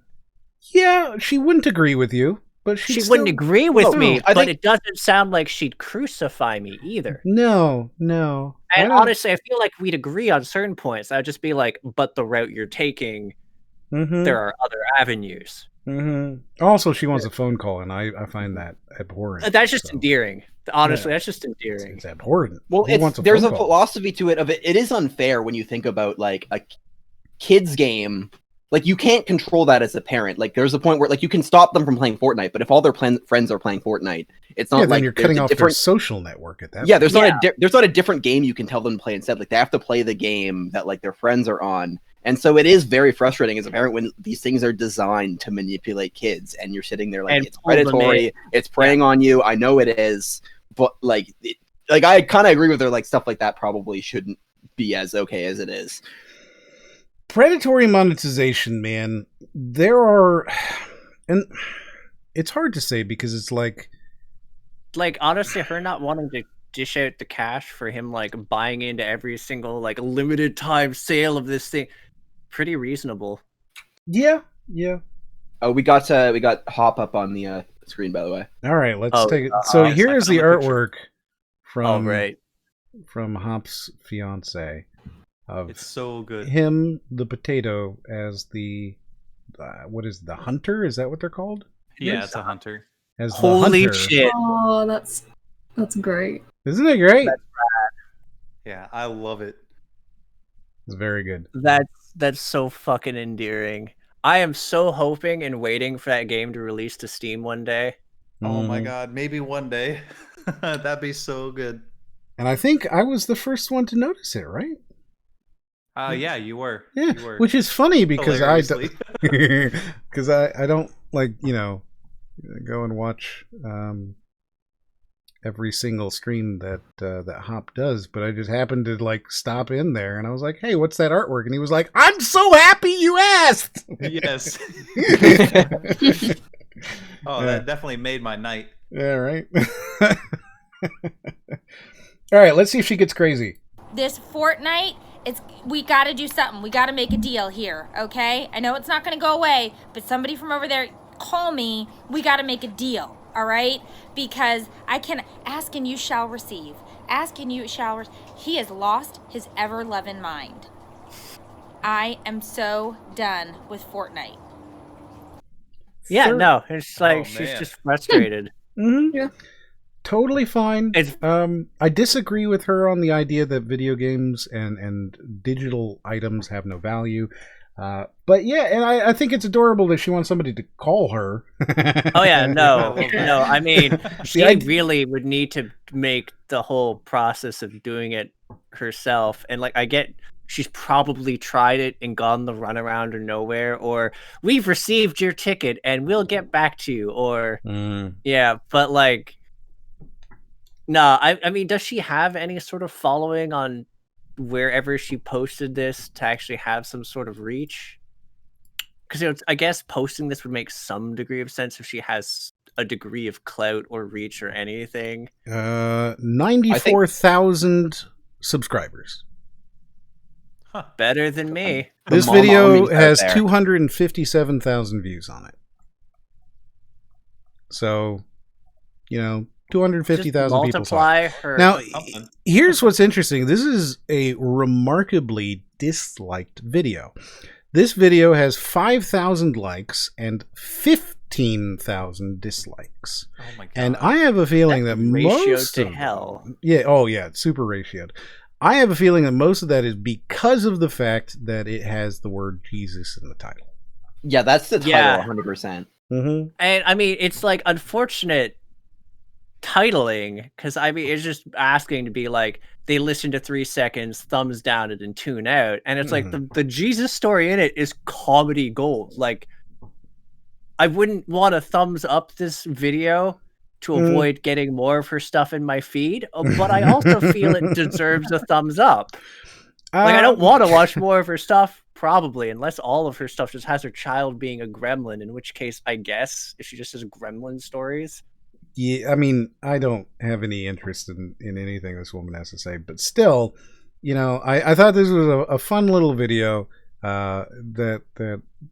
[SPEAKER 1] Yeah, she wouldn't agree with you, but she
[SPEAKER 3] wouldn't agree with me, but it doesn't sound like she'd crucify me either.
[SPEAKER 1] No.
[SPEAKER 3] And honestly, I feel like we'd agree on certain points. I'd just be like, but the route you're taking, there are other avenues.
[SPEAKER 1] Also, she wants a phone call, and I find that abhorrent.
[SPEAKER 3] That's just endearing. Honestly, that's just endearing.
[SPEAKER 1] It's abhorrent.
[SPEAKER 4] Well, there's a philosophy to it of it. It is unfair when you think about a kid's game. You can't control that as a parent. There's a point where you can stop them from playing Fortnite, but if all their friends are playing Fortnite, it's not
[SPEAKER 1] then you're cutting off their social network at that point.
[SPEAKER 4] There's not a different game you can tell them to play instead. They have to play the game that their friends are on. And so it is very frustrating as a parent when these things are designed to manipulate kids and you're sitting there it's predatory, it's preying on you. I know it is, but I kind of agree with her. Stuff like that probably shouldn't be as okay as it is.
[SPEAKER 1] Predatory monetization, man. There are, and it's hard to say because it's
[SPEAKER 3] honestly, her not wanting to dish out the cash for him buying into every single limited time sale of this thing, pretty reasonable.
[SPEAKER 1] Yeah.
[SPEAKER 4] Oh, we got Hop up on the screen, by the way.
[SPEAKER 1] All right, let's take it. So here's the artwork from from Hop's fiance.
[SPEAKER 9] It's so good.
[SPEAKER 1] Him, the potato, as the the hunter? Is that what they're called?
[SPEAKER 9] Yeah, it's a hunter.
[SPEAKER 1] As
[SPEAKER 3] Holy
[SPEAKER 1] the hunter.
[SPEAKER 3] shit!
[SPEAKER 2] Oh, that's great.
[SPEAKER 1] Isn't it great?
[SPEAKER 3] That's rad.
[SPEAKER 9] Yeah, I love it.
[SPEAKER 1] It's very good.
[SPEAKER 3] That's so fucking endearing. I am so hoping and waiting for that game to release to Steam one day.
[SPEAKER 9] Oh my god, maybe one day. That'd be so good.
[SPEAKER 1] And I think I was the first one to notice it, right?
[SPEAKER 9] Yeah, you were.
[SPEAKER 1] Yeah,
[SPEAKER 9] you were.
[SPEAKER 1] Which is funny because I don't go and watch every single stream that that Hop does, but I just happened to stop in there and I was like, "Hey, what's that artwork?" And he was like, "I'm so happy you asked."
[SPEAKER 9] Yes. That definitely made my night.
[SPEAKER 1] Yeah, right. All right, let's see if she gets crazy.
[SPEAKER 13] This Fortnite, we gotta do something. We gotta make a deal here, okay? I know it's not gonna go away, but somebody from over there, call me. We gotta make a deal, all right? Because I can ask and you shall receive. Ask and you shall He has lost his ever-loving mind. I am so done with Fortnite.
[SPEAKER 3] Yeah, no, it's she's just frustrated.
[SPEAKER 1] Yeah. Totally fine. I disagree with her on the idea that video games and digital items have no value. But yeah, and I think it's adorable that she wants somebody to call her.
[SPEAKER 3] Oh yeah, no. I mean, she really would need to make the whole process of doing it herself. And I get she's probably tried it and gone the runaround or nowhere, or we've received your ticket and we'll get back to you, or yeah, but no, I mean, does she have any sort of following on wherever she posted this to actually have some sort of reach? Because I guess posting this would make some degree of sense if she has a degree of clout or reach or anything.
[SPEAKER 1] 94,000 subscribers.
[SPEAKER 3] Huh. Better than me.
[SPEAKER 1] This video has 257,000 views on it. So, 250,000 people saw it. Now, here's what's interesting. This is a remarkably disliked video. This video has 5,000 likes and 15,000 dislikes.
[SPEAKER 3] Oh my god!
[SPEAKER 1] And I have a feeling that most
[SPEAKER 3] to hell.
[SPEAKER 1] Yeah. Oh yeah. It's super ratioed. I have a feeling that most of that is because of the fact that it has the word Jesus in the title.
[SPEAKER 4] Yeah, that's the title, 100%.
[SPEAKER 1] Mm-hmm.
[SPEAKER 3] And I mean, it's unfortunate titling, because I mean, it's just asking to be they listen to 3 seconds, thumbs down it, and tune out. And it's the Jesus story in it is comedy gold. I wouldn't want to thumbs up this video to avoid getting more of her stuff in my feed, but I also feel it deserves a thumbs up. Like, I don't want to watch more of her stuff, probably, unless all of her stuff just has her child being a gremlin, in which case, I guess, if she just has gremlin stories.
[SPEAKER 1] Yeah, I mean, I don't have any interest in anything this woman has to say, but still, you know, I thought this was a fun little video that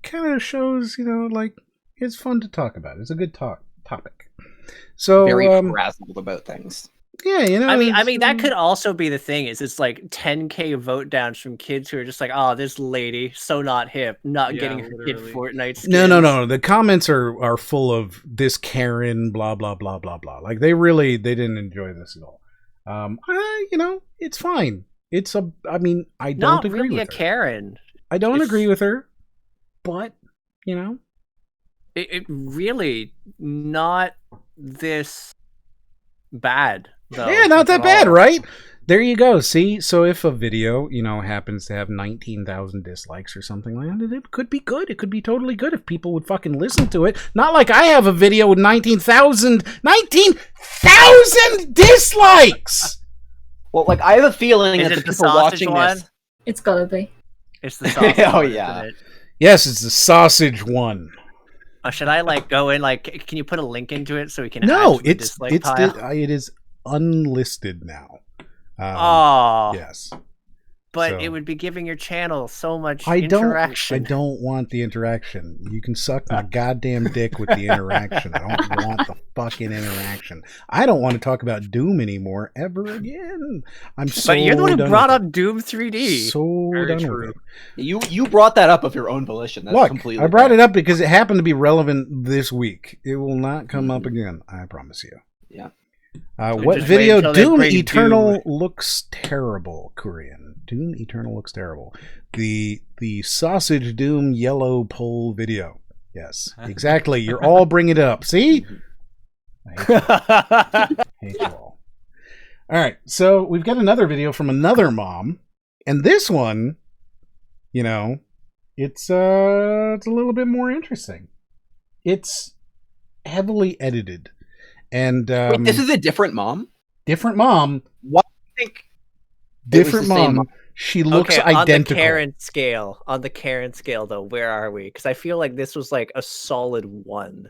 [SPEAKER 1] kind of shows, you know, like, it's fun to talk about. It's a good topic. So
[SPEAKER 4] very frazzled about things.
[SPEAKER 1] Yeah, you know.
[SPEAKER 3] I mean, that could also be the thing. Is it's like 10K vote downs from kids who are just like, oh, this lady, so not hip, not getting her kid Fortnite skins.
[SPEAKER 1] No. The comments are full of this Karen, blah blah blah blah blah. Like they didn't enjoy this at all. You know, it's fine. I mean, I don't
[SPEAKER 3] not
[SPEAKER 1] agree
[SPEAKER 3] really
[SPEAKER 1] with
[SPEAKER 3] a
[SPEAKER 1] her.
[SPEAKER 3] Karen.
[SPEAKER 1] I don't agree with her, but you know,
[SPEAKER 3] it really not this bad. Though,
[SPEAKER 1] yeah, not that bad, right? There you go. See, so if a video, you know, happens to have 19,000 dislikes or something like that, it could be good. It could be totally good if people would fucking listen to it. Not like I have a video with 19,000 dislikes.
[SPEAKER 4] Well, like I have a feeling that the people watching this,
[SPEAKER 2] it's gotta be.
[SPEAKER 3] It's the sausage.
[SPEAKER 4] Oh
[SPEAKER 3] one,
[SPEAKER 4] yeah.
[SPEAKER 3] isn't it?
[SPEAKER 1] Yes, it's the sausage one.
[SPEAKER 3] Should I like go in? Like, can you put a link into it so we can?
[SPEAKER 1] No,
[SPEAKER 3] add to the dislike pile?
[SPEAKER 1] it is unlisted now.
[SPEAKER 3] Oh,
[SPEAKER 1] yes.
[SPEAKER 3] But
[SPEAKER 1] So-
[SPEAKER 3] it would be giving your channel so much interaction.
[SPEAKER 1] I don't want the interaction. You can suck my goddamn dick with the interaction. I don't want the fucking interaction. I don't want to talk about Doom anymore ever again.
[SPEAKER 3] But you're the one who brought up Doom 3D.
[SPEAKER 1] So done with it.
[SPEAKER 4] You brought that up of your own volition. That's
[SPEAKER 1] Look,
[SPEAKER 4] completely.
[SPEAKER 1] I brought it up because it happened to be relevant this week. It will not come up again. I promise you.
[SPEAKER 4] Yeah.
[SPEAKER 1] What
[SPEAKER 3] just
[SPEAKER 1] video?
[SPEAKER 3] wait until they
[SPEAKER 1] Doom
[SPEAKER 3] bring
[SPEAKER 1] Eternal
[SPEAKER 3] Doom.
[SPEAKER 1] looks terrible. Korean. Doom Eternal looks terrible. The sausage Doom yellow pole video. Yes, exactly. You're all bringing it up. See? I hate you all. All right, so we've got another video from another mom, and this one, you know, it's a little bit more interesting. It's heavily edited, and
[SPEAKER 4] Wait, this is a different mom.
[SPEAKER 1] different mom.
[SPEAKER 4] Why do you think?
[SPEAKER 1] Different
[SPEAKER 4] the same
[SPEAKER 1] mom.
[SPEAKER 4] mom.
[SPEAKER 1] She looks
[SPEAKER 3] Okay,
[SPEAKER 1] identical.
[SPEAKER 3] On the Karen scale, though, where are we? Because I feel like this was like a solid 1.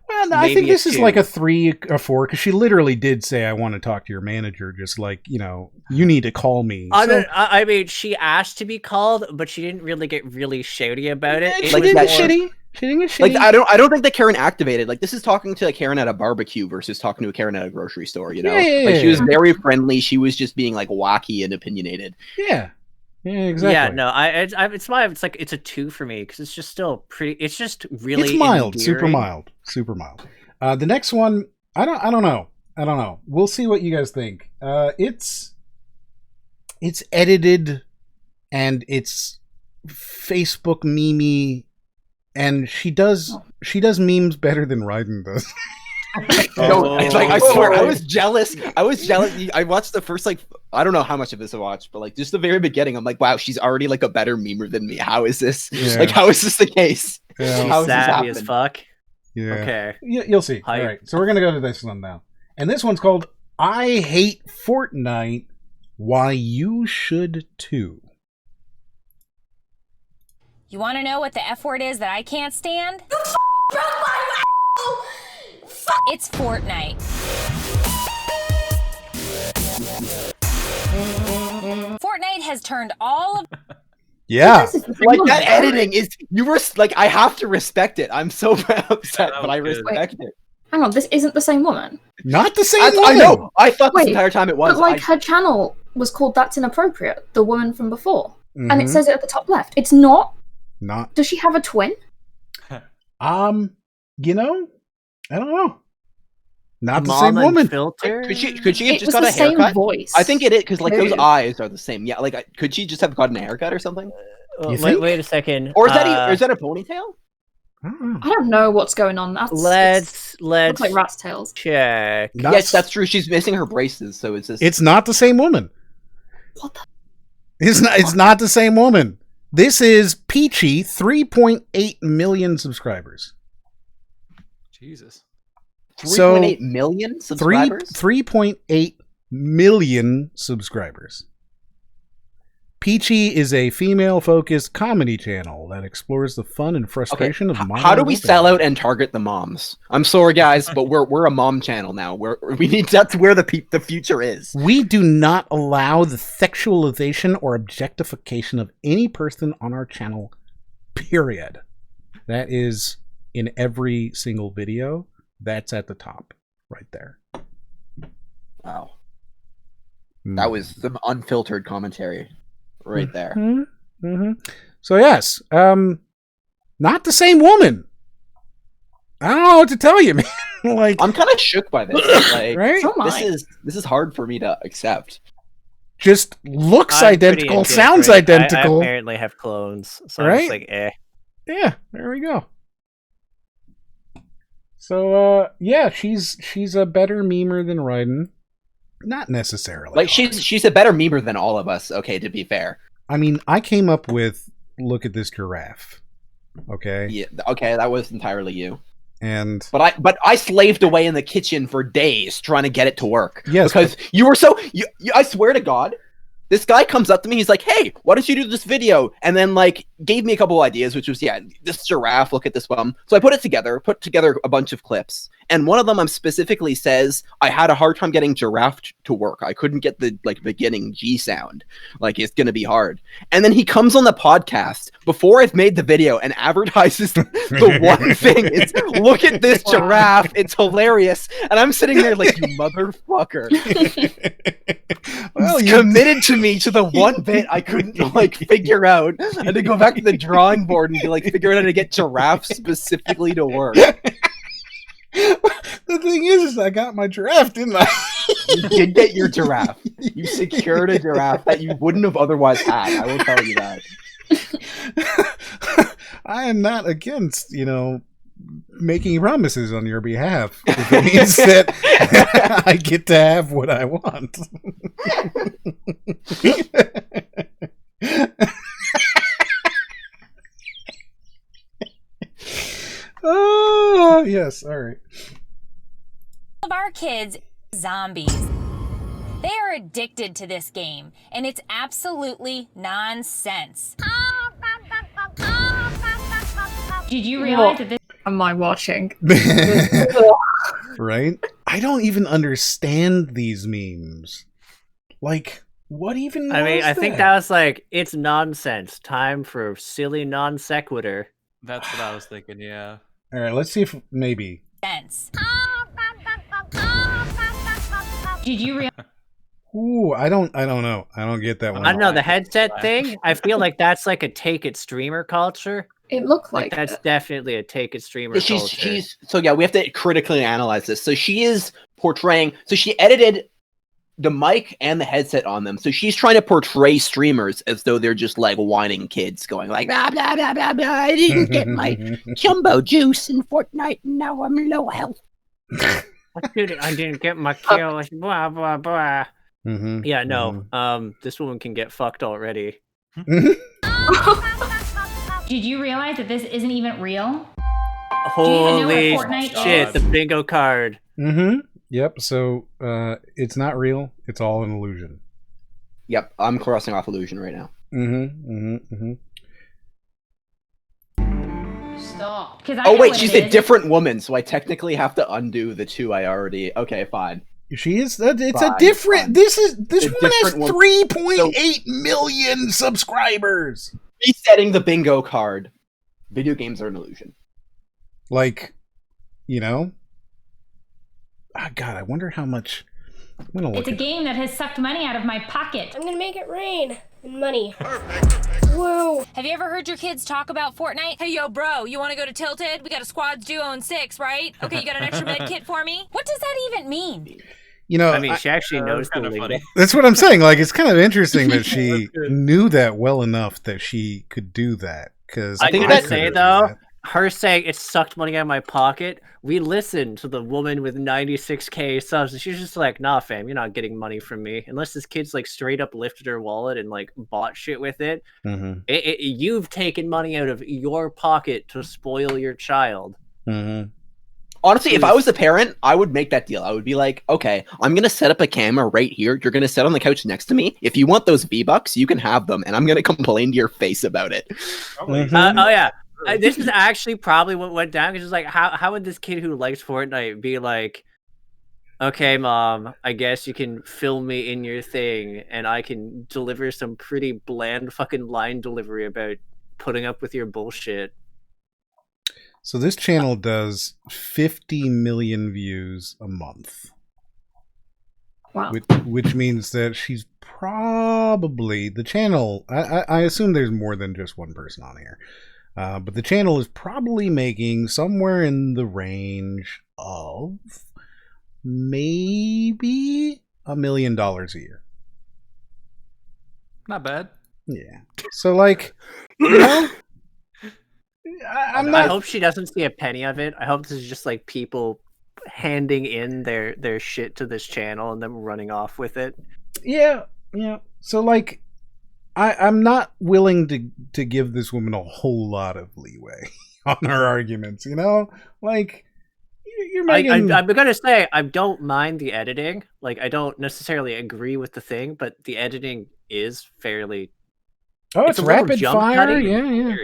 [SPEAKER 1] Well, no, I
[SPEAKER 3] maybe
[SPEAKER 1] think this
[SPEAKER 3] a
[SPEAKER 1] is
[SPEAKER 3] 2.
[SPEAKER 1] like a 3 or 4 because she literally did say, "I want to talk to your manager." Just like, you know, you need to call me. So-
[SPEAKER 3] I mean, she asked to be called, but she didn't really get really shouty about it.
[SPEAKER 1] she
[SPEAKER 3] It
[SPEAKER 1] didn't
[SPEAKER 3] was
[SPEAKER 1] get
[SPEAKER 3] more-
[SPEAKER 1] shitty. She didn't get shitty.
[SPEAKER 4] Like I don't think that Karen activated. Like this is talking to a Karen at a barbecue versus talking to a Karen at a grocery store. You know, like she was very friendly. She was just being like wacky and opinionated.
[SPEAKER 1] Yeah, exactly.
[SPEAKER 3] Yeah, no, it's like it's a 2 for me because it's just still pretty. It's just really
[SPEAKER 1] It's mild,
[SPEAKER 3] endearing.
[SPEAKER 1] super mild. The next one, I don't know. We'll see what you guys think. It's edited and it's Facebook meme, and she does memes better than Raiden does.
[SPEAKER 4] No, it's like I swear, I was jealous. I watched the first I don't know how much of this I watched, but like just the very beginning, I'm like, wow, she's already like a better memer than me. How is this?
[SPEAKER 1] Yeah.
[SPEAKER 4] Like, how is this the case?
[SPEAKER 1] Yeah.
[SPEAKER 3] She's
[SPEAKER 4] How is this
[SPEAKER 3] savvy as
[SPEAKER 4] happening?
[SPEAKER 3] fuck.
[SPEAKER 1] Yeah.
[SPEAKER 3] Okay.
[SPEAKER 1] You'll see.
[SPEAKER 3] Hype.
[SPEAKER 1] All right, so we're gonna go to this one now, and this one's called "I Hate Fortnite. Why You Should Too."
[SPEAKER 14] You want to know what the F word is that I can't stand? It's Fortnite. Fortnite has turned all of...
[SPEAKER 1] Yeah.
[SPEAKER 4] Like that editing is I have to respect it. I'm so upset, but I respect it.
[SPEAKER 2] Hang on, this isn't the same woman.
[SPEAKER 1] Not the same
[SPEAKER 4] I
[SPEAKER 1] woman.
[SPEAKER 4] know. I thought this
[SPEAKER 2] Wait,
[SPEAKER 4] entire time it was.
[SPEAKER 2] But like her channel was called That's Inappropriate, the woman from before. And
[SPEAKER 1] Mhm.
[SPEAKER 2] it says it at the top left. It's not.
[SPEAKER 1] Not.
[SPEAKER 2] Does she have a twin?
[SPEAKER 1] You know, I don't know. Not the
[SPEAKER 3] Mom
[SPEAKER 1] same
[SPEAKER 3] and
[SPEAKER 1] woman.
[SPEAKER 3] Filter?
[SPEAKER 4] Could she have
[SPEAKER 2] It
[SPEAKER 4] just
[SPEAKER 2] was
[SPEAKER 4] got
[SPEAKER 2] the
[SPEAKER 4] a
[SPEAKER 2] same
[SPEAKER 4] haircut?
[SPEAKER 2] voice.
[SPEAKER 4] I think it is because like those
[SPEAKER 2] Dude.
[SPEAKER 4] eyes are the same. Yeah, like could she just have gotten a haircut or something?
[SPEAKER 3] Wait a second.
[SPEAKER 4] Or is that a ponytail?
[SPEAKER 2] I don't know what's going on. That's
[SPEAKER 3] Let's
[SPEAKER 2] looks like rat's tails.
[SPEAKER 3] check.
[SPEAKER 4] Yes, that's true. She's missing her braces, so it's just.
[SPEAKER 1] It's not the same woman.
[SPEAKER 2] What the?
[SPEAKER 1] It's not the same woman. This is Peachy, 3.8 million subscribers.
[SPEAKER 9] Jesus.
[SPEAKER 4] 3.8 million subscribers?
[SPEAKER 1] 3.8 million subscribers. Peachy is a female-focused comedy channel that explores the fun and frustration of modern.
[SPEAKER 4] How do we sell out and target the moms? I'm sorry, guys, but we're a mom channel now. That's where the future is.
[SPEAKER 1] We do not allow the sexualization or objectification of any person on our channel. Period. That is in every single video. That's at the top, right there.
[SPEAKER 4] Wow, that was some unfiltered commentary. Right there.
[SPEAKER 1] So yes, not the same woman. I don't know what to tell you, man. Like,
[SPEAKER 4] I'm kind of shook by this. Like,
[SPEAKER 1] right?
[SPEAKER 4] This is hard for me to accept.
[SPEAKER 1] Just looks identical, sounds identical.
[SPEAKER 3] I apparently have clones, so
[SPEAKER 1] right?
[SPEAKER 3] I'm just like, eh.
[SPEAKER 1] Yeah, there we go. So yeah, she's a better memer than Raiden. Not necessarily.
[SPEAKER 4] Like she's a better memer than all of us. Okay, to be fair.
[SPEAKER 1] I mean, I came up with look at this giraffe. Okay.
[SPEAKER 4] Yeah. Okay, that was entirely you.
[SPEAKER 1] And
[SPEAKER 4] but I slaved away in the kitchen for days trying to get it to work.
[SPEAKER 1] Yes,
[SPEAKER 4] because you were so. I swear to God, this guy comes up to me. He's like, "Hey, why don't you do this video?" And then like gave me a couple of ideas, which was this giraffe. Look at this one. So I put together a bunch of clips. And one of them specifically says, I had a hard time getting giraffe to work. I couldn't get the beginning G sound. Like, it's going to be hard. And then he comes on the podcast before I've made the video and advertises the one thing. It's, look at this giraffe. It's hilarious. And I'm sitting there like, you motherfucker. Well, committed to me to the one bit I couldn't figure out. I had to go back to the drawing board and figure out how to get giraffe specifically to work.
[SPEAKER 1] The thing is I got my giraffe, didn't I?
[SPEAKER 4] You did get your giraffe. You secured a giraffe that you wouldn't have otherwise had. I will tell you that.
[SPEAKER 1] I am not against, making promises on your behalf. If it means that I get to have what I want. Oh, yes. All right.
[SPEAKER 14] Of our kids, zombies. They are addicted to this game, and it's absolutely nonsense. Did you realize that this
[SPEAKER 2] am I watching?
[SPEAKER 1] Right? I don't even understand these memes. Like, what even
[SPEAKER 3] I think that was like, it's nonsense. Time for silly non sequitur.
[SPEAKER 9] That's what I was thinking, yeah.
[SPEAKER 1] All right, let's see if maybe.
[SPEAKER 14] sense. Did you realize?
[SPEAKER 1] Ooh, I don't know. I don't get that one.
[SPEAKER 3] I don't know, the headset thing, I feel like that's like a take it streamer culture.
[SPEAKER 2] It looked like
[SPEAKER 3] that's definitely a take it streamer culture.
[SPEAKER 4] So yeah, we have to critically analyze this. So she is portraying, so she edited the mic and the headset on them. So she's trying to portray streamers as though they're just like whining kids going like, blah, blah, blah, blah, blah. I didn't get my jumbo juice in Fortnite and now I'm low health.
[SPEAKER 3] I didn't get my kills, blah, blah, blah.
[SPEAKER 1] Mm-hmm.
[SPEAKER 3] Yeah, no. This woman can get fucked already.
[SPEAKER 14] Did you realize that this isn't even real?
[SPEAKER 3] Holy shit, the bingo card.
[SPEAKER 1] Mm-hmm. Yep, so it's not real. It's all an illusion.
[SPEAKER 4] Yep, I'm crossing off illusion right now.
[SPEAKER 14] Stop.
[SPEAKER 4] Oh wait, she's a different woman, so I technically have to undo the two I already... Okay, fine.
[SPEAKER 1] She is... It's fine, a different... Fine. This woman has 3.8 million subscribers!
[SPEAKER 4] Resetting the bingo card. Video games are an illusion.
[SPEAKER 1] Like, oh, God, I wonder how much...
[SPEAKER 14] It's a game that has sucked money out of my pocket.
[SPEAKER 15] I'm gonna make it rain and money.
[SPEAKER 14] Whoa. Have you ever heard your kids talk about Fortnite? Hey, yo, bro, you want to go to Tilted? We got a squads duo and 6, right? Okay, you got an extra med kit for me? What does that even mean?
[SPEAKER 3] I mean, she actually knows the lingo.
[SPEAKER 1] That's what I'm saying. Like, it's kind of interesting that she knew that well enough that she could do that. Because
[SPEAKER 3] I think I'd say, though, her saying it sucked money out of my pocket, we listened to the woman with 96k subs, and she's just like, nah, fam, you're not getting money from me. Unless this kid's like straight up lifted her wallet and like bought shit with it.
[SPEAKER 1] Mm-hmm.
[SPEAKER 3] You've taken money out of your pocket to spoil your child.
[SPEAKER 1] Mm-hmm.
[SPEAKER 4] Honestly, if I was a parent, I would make that deal. I would be like, okay, I'm going to set up a camera right here. You're going to sit on the couch next to me. If you want those V-Bucks, you can have them, and I'm going to complain to your face about it.
[SPEAKER 3] Oh yeah, this is actually probably what went down. Because it's like, how would this kid who likes Fortnite be like, okay, mom, I guess you can film me in your thing, and I can deliver some pretty bland fucking line delivery about putting up with your bullshit.
[SPEAKER 1] So this channel does 50 million views a month.
[SPEAKER 2] Wow.
[SPEAKER 1] Which means that she's probably... The channel... I assume there's more than just one person on here. But the channel is probably making somewhere in the range of maybe $1 million a year.
[SPEAKER 9] Not bad.
[SPEAKER 1] Yeah. So, like, you know...
[SPEAKER 3] I hope she doesn't see a penny of it. I hope this is just like people handing in their shit to this channel and them running off with it.
[SPEAKER 1] Yeah. So like, I'm not willing to give this woman a whole lot of leeway on her arguments. You know, like you're making.
[SPEAKER 3] I'm gonna say I don't mind the editing. Like I don't necessarily agree with the thing, but the editing is fairly.
[SPEAKER 1] Oh, it's rapid fire. Yeah.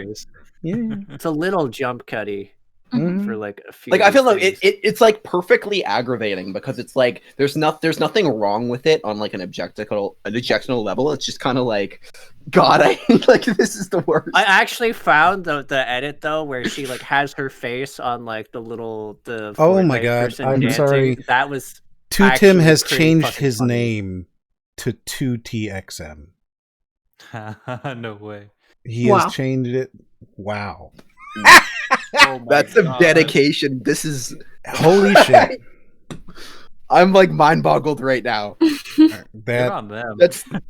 [SPEAKER 3] It's a little jump cutty for like a few.
[SPEAKER 4] Like I feel like it's like perfectly aggravating because it's like there's nothing wrong with it on like an objectional level. It's just kind of like, God, I like this is the worst.
[SPEAKER 3] I actually found the edit though where she like has her face on like the
[SPEAKER 1] oh my God, I'm
[SPEAKER 3] dancing.
[SPEAKER 1] sorry.
[SPEAKER 3] That was
[SPEAKER 1] Tim has changed his name to 2TXM.
[SPEAKER 9] No way.
[SPEAKER 1] He has changed it. Wow.
[SPEAKER 4] That's some dedication. This is
[SPEAKER 1] holy shit.
[SPEAKER 4] I'm like mind boggled right now.
[SPEAKER 1] Is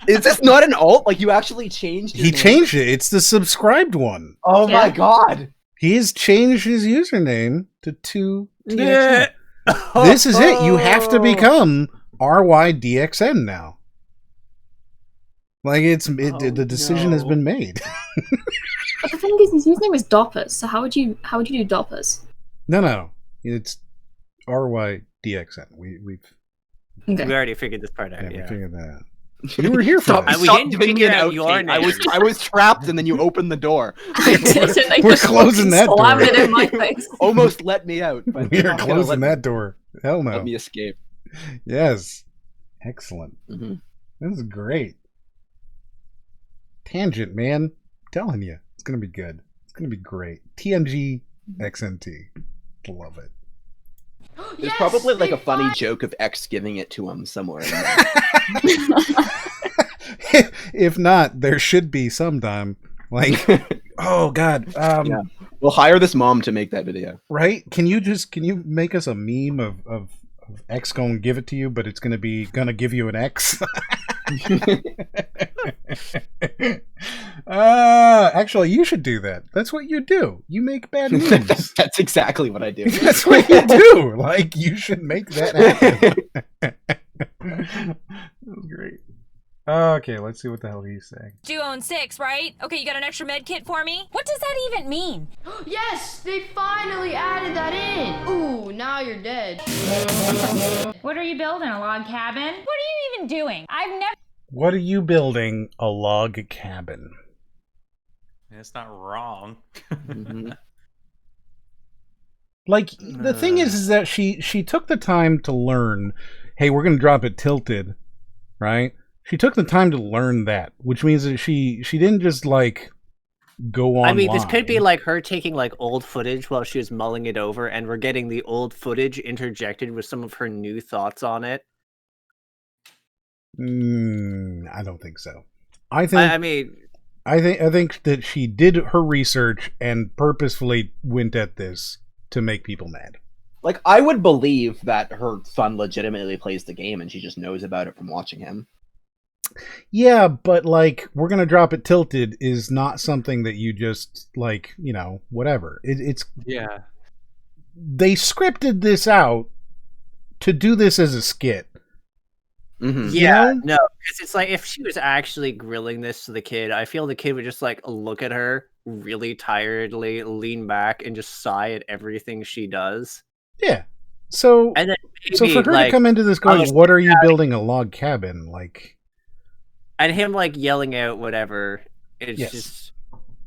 [SPEAKER 4] this not an alt? Like you actually changed
[SPEAKER 1] He changed it. It's the subscribed one.
[SPEAKER 4] Oh my God.
[SPEAKER 1] He has changed his username to 2TXN. This is it. You have to become RYDXN now. Like the decision has been made.
[SPEAKER 2] But the thing is, his username is Doppers. So how would you do Doppers?
[SPEAKER 1] No. It's RYDXN. We've
[SPEAKER 3] already figured this part out.
[SPEAKER 1] Yeah, we figured that out. You were here for this.
[SPEAKER 3] We didn't figure out your name.
[SPEAKER 4] I was trapped, and then you opened the door.
[SPEAKER 1] We're closing that door.
[SPEAKER 2] Slammed it in my face.
[SPEAKER 4] Almost let me out. But
[SPEAKER 1] we are closing that door. Hell no.
[SPEAKER 4] Let me escape.
[SPEAKER 1] Yes. Excellent.
[SPEAKER 4] Mm-hmm.
[SPEAKER 1] This is great. Tangent, man. I'm telling you. It's going to be good. It's going to be great. TNGXNT. Love it.
[SPEAKER 4] There's probably like a funny joke of X giving it to him somewhere.
[SPEAKER 1] If not, there should be sometime. Like, oh God.
[SPEAKER 4] Yeah. We'll hire this mom to make that video.
[SPEAKER 1] Right? Can you make us a meme of X going to give it to you, but it's going to give you an X? Actually, you should do that. That's what you do. You make bad memes.
[SPEAKER 4] That's exactly what I do.
[SPEAKER 1] That's what you do. Like, you should make that happen. That was great. Okay, let's see what the hell he's saying.
[SPEAKER 14] Do own 6, right? Okay, you got an extra med kit for me? What does that even mean?
[SPEAKER 16] Yes, they finally added that in. Ooh, now you're dead.
[SPEAKER 14] What are you building, a log cabin? What are you even doing?
[SPEAKER 1] What are you building? A log cabin.
[SPEAKER 9] It's not wrong.
[SPEAKER 1] Like, the thing is that she took the time to learn, hey, we're going to drop it tilted, right? She took the time to learn that, which means that she didn't just, like, go online.
[SPEAKER 3] I mean, this could be, like, her taking, like, old footage while she was mulling it over, and we're getting the old footage interjected with some of her new thoughts on it.
[SPEAKER 1] I don't think so. I think that she did her research and purposefully went at this to make people mad.
[SPEAKER 4] Like, I would believe that her son legitimately plays the game and she just knows about it from watching him.
[SPEAKER 1] Yeah, but, like, we're gonna drop it tilted is not something that you just, like, you know, whatever. It's
[SPEAKER 9] yeah.
[SPEAKER 1] They scripted this out to do this as a skit.
[SPEAKER 4] Mm-hmm.
[SPEAKER 3] Yeah, no, because it's like if she was actually grilling this to the kid, I feel the kid would just like look at her really tiredly, lean back, and just sigh at everything she does.
[SPEAKER 1] Yeah. So,
[SPEAKER 3] And then
[SPEAKER 1] so for her to come into this going, what are you building a log cabin? Like,
[SPEAKER 3] and him like yelling out whatever. It's just,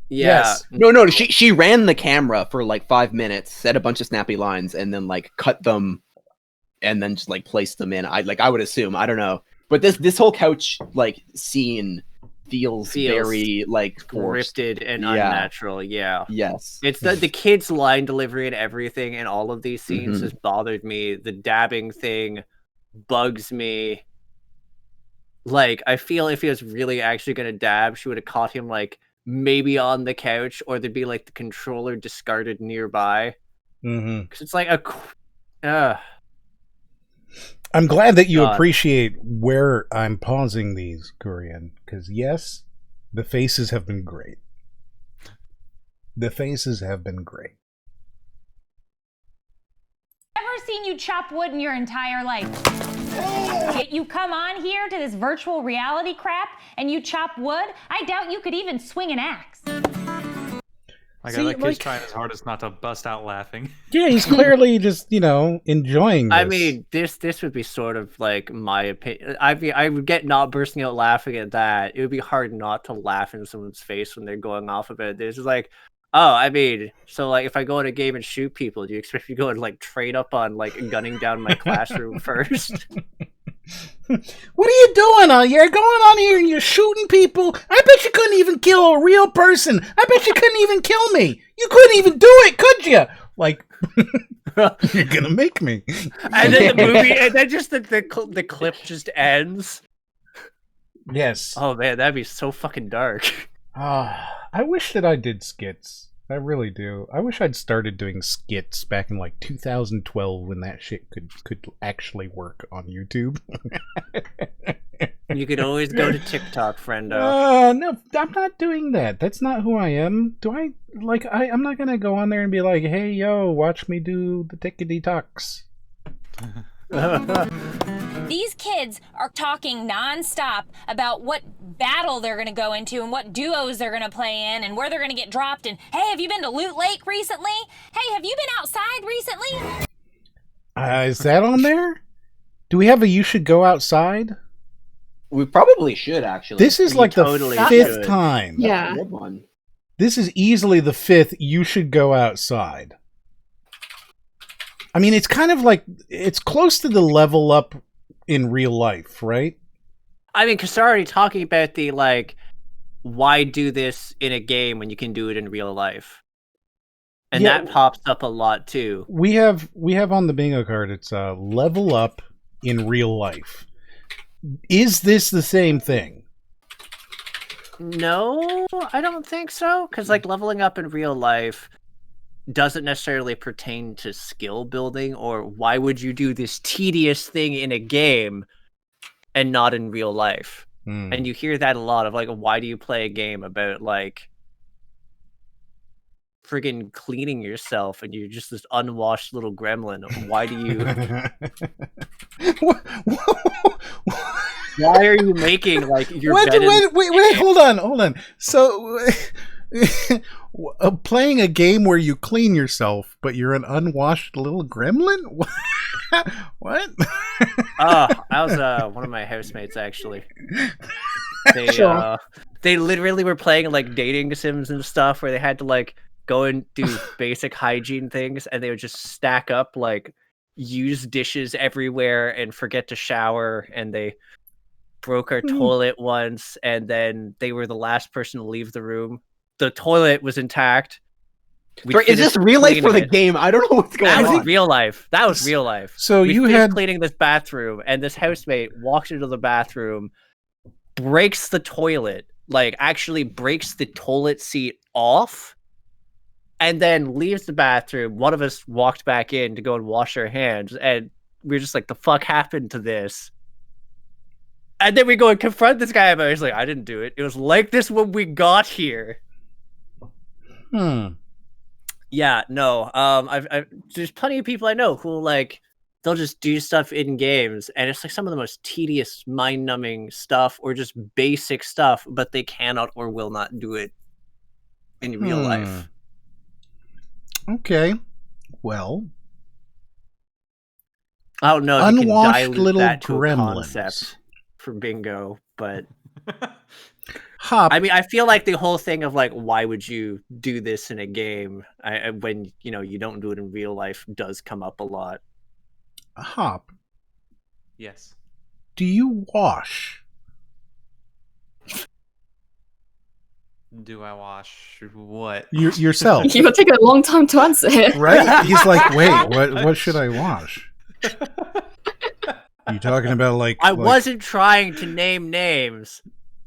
[SPEAKER 3] yeah.
[SPEAKER 4] Yes. No. She ran the camera for like 5 minutes, said a bunch of snappy lines, and then like cut them, and then just like placed them in. I would assume. I don't know. But this whole couch like scene feels very like
[SPEAKER 3] scripted and unnatural. Yeah.
[SPEAKER 4] Yes.
[SPEAKER 3] It's the kids' line delivery and everything in all of these scenes has bothered me. The dabbing thing bugs me. Like, I feel if he was really actually gonna dab, she would have caught him like maybe on the couch, or there'd be like the controller discarded nearby. Because it's like
[SPEAKER 1] I'm glad that you appreciate where I'm pausing these, Korean, because yes, the faces have been great. The faces have been great.
[SPEAKER 14] Never seen you chop wood in your entire life. Yet you come on here to this virtual reality crap and you chop wood? I doubt you could even swing an axe.
[SPEAKER 9] Like, that kid's trying his hardest not to bust out laughing.
[SPEAKER 1] Yeah, he's clearly just, enjoying this.
[SPEAKER 3] I mean, this would be sort of like my opinion. I would get not bursting out laughing at that. It would be hard not to laugh in someone's face when they're going off about this. It's like, oh, I mean, so like if I go in a game and shoot people, do you expect me to go and like trade up on like gunning down my classroom first?
[SPEAKER 1] What are you doing? You're going on here and you're shooting people. I bet you couldn't even kill a real person. I bet you couldn't even kill me. You couldn't even do it, could you? Like, you're gonna make me.
[SPEAKER 3] And then the movie, and then just the clip just ends.
[SPEAKER 1] Yes.
[SPEAKER 3] Oh man, that'd be so fucking dark.
[SPEAKER 1] I wish that I did skits. I really do. I wish I'd started doing skits back in like 2012 when that shit could actually work on YouTube.
[SPEAKER 3] You could always go to TikTok, friendo.
[SPEAKER 1] No, I'm not doing that. That's not who I am. I'm not gonna go on there and be like, hey, yo, watch me do the tickety talks.
[SPEAKER 14] These kids are talking nonstop about what battle they're going to go into and what duos they're going to play in and where they're going to get dropped. And hey, have you been to Loot Lake recently? Hey, have you been outside recently?
[SPEAKER 1] Is that on there? Do we have a you should go outside?
[SPEAKER 4] We probably should, actually.
[SPEAKER 1] This is like the fifth time.
[SPEAKER 2] Yeah.
[SPEAKER 4] Good one.
[SPEAKER 1] This is easily the fifth you should go outside. I mean, it's kind of like, it's close to the level up in real life, right?
[SPEAKER 3] I mean, because they're already talking about the, like, why do this in a game when you can do it in real life? And that pops up a lot, too.
[SPEAKER 1] We have on the bingo card, it's level up in real life. Is this the same thing?
[SPEAKER 3] No, I don't think so. Because, like, leveling up in real life doesn't necessarily pertain to skill building, or why would you do this tedious thing in a game and not in real life? And you hear that a lot of like, why do you play a game about like friggin' cleaning yourself and you're just this unwashed little gremlin? Why do you why are you making like your
[SPEAKER 1] wait, hold on. So playing a game where you clean yourself, but you're an unwashed little gremlin? What?
[SPEAKER 3] That was one of my housemates, actually. They literally were playing like dating sims and stuff where they had to like go and do basic hygiene things, and they would just stack up like used dishes everywhere and forget to shower, and they broke our toilet once, and then they were the last person to leave the room. The toilet was intact.
[SPEAKER 4] Is this real life for the game? I don't know what's going on.
[SPEAKER 3] That was real life. That was real life.
[SPEAKER 1] So
[SPEAKER 3] we
[SPEAKER 1] you had
[SPEAKER 3] cleaning this bathroom, and this housemate walks into the bathroom, breaks the toilet, like actually breaks the toilet seat off, and then leaves the bathroom. One of us walked back in to go and wash our hands, and we were just like, the fuck happened to this? And then we go and confront this guy about it. He's like, I didn't do it. It was like this when we got here. Yeah, no. I've there's plenty of people I know who like they'll just do stuff in games, and it's like some of the most tedious, mind-numbing stuff, or just basic stuff, but they cannot or will not do it in real life.
[SPEAKER 1] Okay, well,
[SPEAKER 3] I don't know if you can
[SPEAKER 1] Unwashed
[SPEAKER 3] dilute
[SPEAKER 1] little
[SPEAKER 3] that to a
[SPEAKER 1] gremlins.
[SPEAKER 3] concept for bingo, but
[SPEAKER 1] Hop.
[SPEAKER 3] I mean, I feel like the whole thing of like, why would you do this in a game when you don't do it in real life does come up a lot.
[SPEAKER 1] Hop.
[SPEAKER 9] Yes.
[SPEAKER 1] Do you wash?
[SPEAKER 9] Do I wash what?
[SPEAKER 1] Yourself.
[SPEAKER 2] You were taking a long time to answer it.
[SPEAKER 1] Right? He's like, wait, what should I wash? You talking about like...
[SPEAKER 3] I wasn't trying to name names,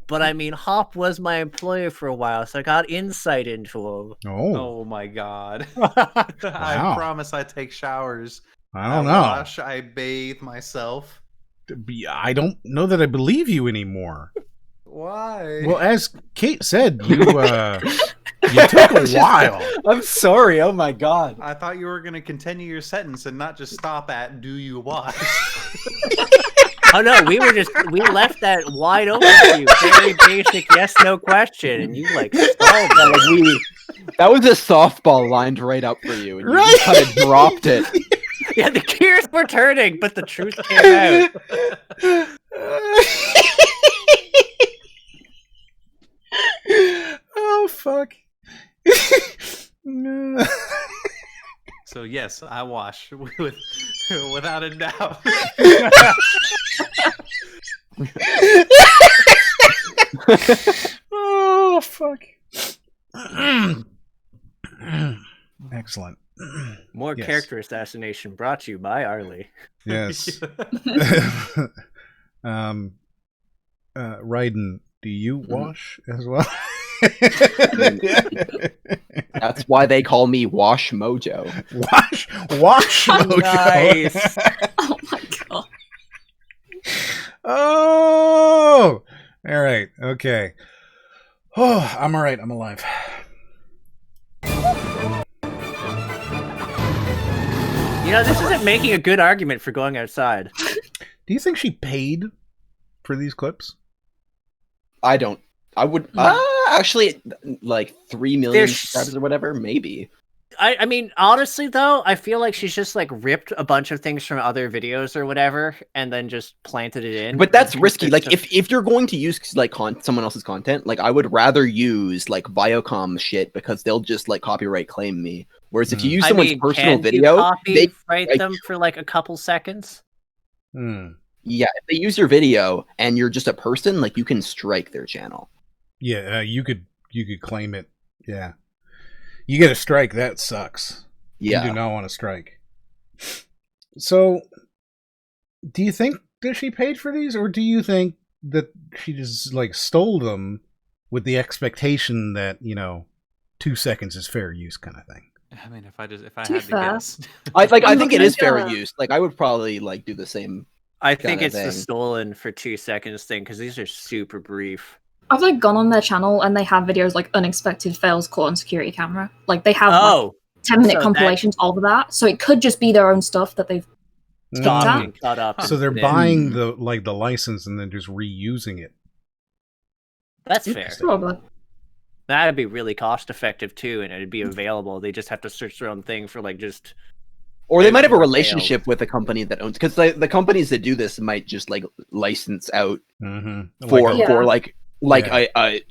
[SPEAKER 3] but I mean, Hop was my employer for a while, so I got insight into him.
[SPEAKER 9] Oh my god. I promise I take showers.
[SPEAKER 1] I don't know.
[SPEAKER 9] Wash, I bathe myself.
[SPEAKER 1] I don't know that I believe you anymore.
[SPEAKER 9] Why?
[SPEAKER 1] Well, as Kate said, you took a while.
[SPEAKER 4] I'm sorry. Oh my god.
[SPEAKER 9] I thought you were going to continue your sentence and not just stop at "Do you wash?"
[SPEAKER 3] Oh no, we left that wide open for you. Very basic yes/no question, and you like stalled that.
[SPEAKER 4] That was a softball lined right up for you, and you just kind of dropped it.
[SPEAKER 3] Yeah, the gears were turning, but the truth came out.
[SPEAKER 1] Oh fuck.
[SPEAKER 9] So yes, I wash without a doubt.
[SPEAKER 1] Oh fuck. Excellent.
[SPEAKER 3] More
[SPEAKER 1] Yes.
[SPEAKER 3] character assassination brought to you by Arlie.
[SPEAKER 1] Yes. Raiden, do you wash as well?
[SPEAKER 4] That's why they call me Wash Mojo.
[SPEAKER 1] Wash Mojo.
[SPEAKER 3] Nice.
[SPEAKER 2] Oh my god.
[SPEAKER 1] Oh, all right. Okay. Oh, I'm all right. I'm alive.
[SPEAKER 3] This isn't making a good argument for going outside.
[SPEAKER 1] Do you think she paid for these clips?
[SPEAKER 4] I don't. I would actually like 3 million subscribers or whatever, maybe.
[SPEAKER 3] I mean, honestly though, I feel like she's just like ripped a bunch of things from other videos or whatever, and then just planted it in.
[SPEAKER 4] But that's risky. Like if you're going to use like someone else's content, like I would rather use like Viacom shit because they'll just like copyright claim me. Whereas if you use someone's personal video,
[SPEAKER 3] they copyright them for like a couple seconds.
[SPEAKER 4] Yeah, if they use your video and you're just a person, like you can strike their channel.
[SPEAKER 1] Yeah, you could claim it. Yeah. You get a strike, that sucks.
[SPEAKER 4] Yeah.
[SPEAKER 1] You do not want to strike. So, do you think that she paid for these, or do you think that she just like stole them with the expectation that 2 seconds is fair use, kind of thing?
[SPEAKER 9] I mean, if I had to guess,
[SPEAKER 4] I think it is fair use. Like I would probably like do the same.
[SPEAKER 3] I think it's the stolen for 2 seconds thing because these are super brief.
[SPEAKER 2] I've like gone on their channel and they have videos like unexpected fails caught on security camera. Like they have like 10-minute compilations of that, so it could just be their own stuff that they've
[SPEAKER 3] cut up.
[SPEAKER 1] So they're buying the license and then just reusing it.
[SPEAKER 3] That's fair.
[SPEAKER 2] Probably.
[SPEAKER 3] That'd be really cost effective too, and it'd be available. They just have to search their own thing for like just.
[SPEAKER 4] Or they might have a relationship with a company that owns, because the companies that do this might just like license out for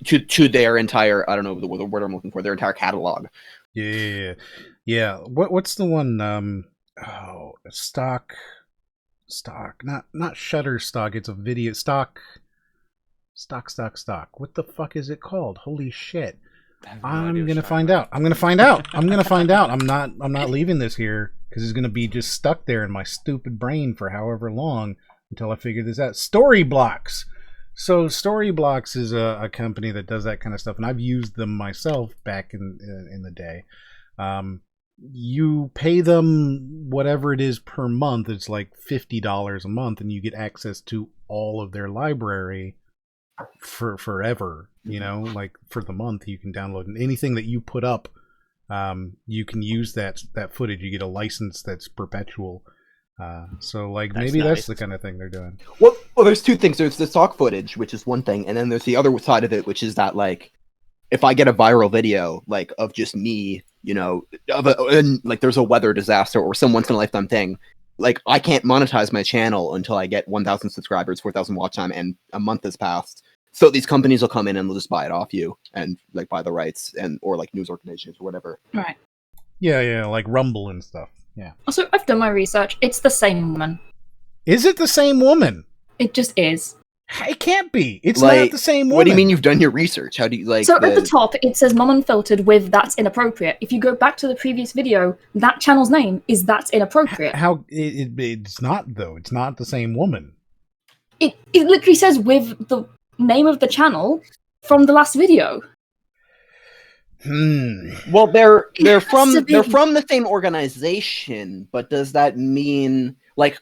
[SPEAKER 4] to their entire, I don't know the word I'm looking for, their entire catalog.
[SPEAKER 1] Yeah. What's the one? Stock, not Shutterstock. It's a video stock. What the fuck is it called? Holy shit! I'm gonna find out. I'm not leaving this here because it's gonna be just stuck there in my stupid brain for however long until I figure this out. Storyblocks. So Storyblocks is a company that does that kind of stuff, and I've used them myself back in the day. You pay them whatever it is per month. It's like $50 a month, and you get access to all of their library for forever. Like for the month, you can download anything that you put up. You can use that footage. You get a license that's perpetual. So like maybe that's the kind of thing they're doing.
[SPEAKER 4] Well, there's two things. There's the stock footage, which is one thing, and then there's the other side of it, which is that like if I get a viral video like of just me, like there's a weather disaster or some once in a lifetime thing, like I can't monetize my channel until I get 1,000 subscribers, 4,000 watch time, and a month has passed. So these companies will come in and they'll just buy it off you and like buy the rights and or like news organizations or whatever.
[SPEAKER 2] Right.
[SPEAKER 1] Yeah, like Rumble and stuff. Yeah.
[SPEAKER 2] Also, I've done my research. It's the same woman.
[SPEAKER 1] Is it the same woman?
[SPEAKER 2] It just is.
[SPEAKER 1] It can't be. It's
[SPEAKER 4] like,
[SPEAKER 1] not the same woman.
[SPEAKER 4] What do you mean you've done your research? How do you like?
[SPEAKER 2] So at the top, it says Mom Unfiltered with That's Inappropriate. If you go back to the previous video, that channel's name is That's Inappropriate.
[SPEAKER 1] How it's not though. It's not the same woman.
[SPEAKER 2] It literally says with the name of the channel from the last video.
[SPEAKER 4] Well, they're from the same organization, but does that mean like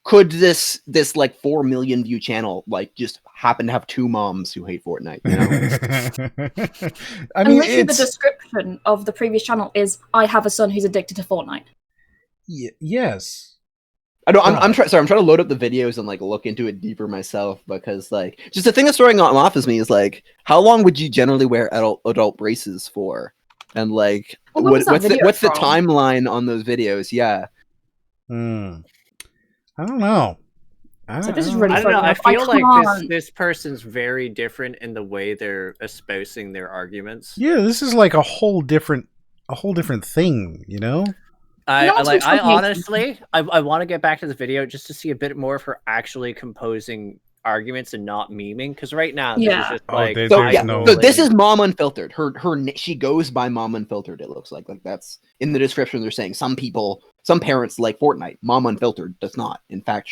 [SPEAKER 4] could this like 4 million view channel like just happen to have two moms who hate Fortnite? You know?
[SPEAKER 2] I mean, literally the description of the previous channel is I have a son who's addicted to Fortnite.
[SPEAKER 1] Yes.
[SPEAKER 4] I'm trying to load up the videos and like look into it deeper myself because like just the thing that's throwing off is me is like how long would you generally wear adult braces for, and like what's the timeline on those videos? Yeah.
[SPEAKER 1] I don't know.
[SPEAKER 3] I feel like this person's very different in the way they're espousing their arguments.
[SPEAKER 1] Yeah, this is like a whole different thing, you know?
[SPEAKER 3] I honestly want to get back to the video just to see a bit more of her actually composing arguments and not memeing, because right now this is just like
[SPEAKER 4] so this is Mom Unfiltered. She goes by Mom Unfiltered. It looks like that's in the description. They're saying some parents like Fortnite. Mom Unfiltered does not. In fact,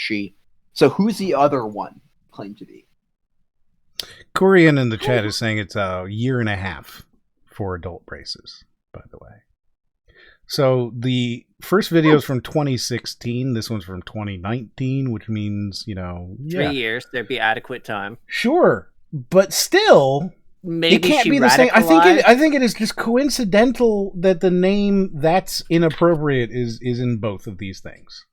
[SPEAKER 4] so who's the other one claimed to be?
[SPEAKER 1] Korean in the chat is saying it's a year and a half for adult braces, by the way. So the first video is from 2016. This one's from 2019, which means, 3
[SPEAKER 3] years. There'd be adequate time.
[SPEAKER 1] Sure, but still,
[SPEAKER 3] maybe
[SPEAKER 1] it can't be the same. I think it is just coincidental that the name That's Inappropriate is in both of these things.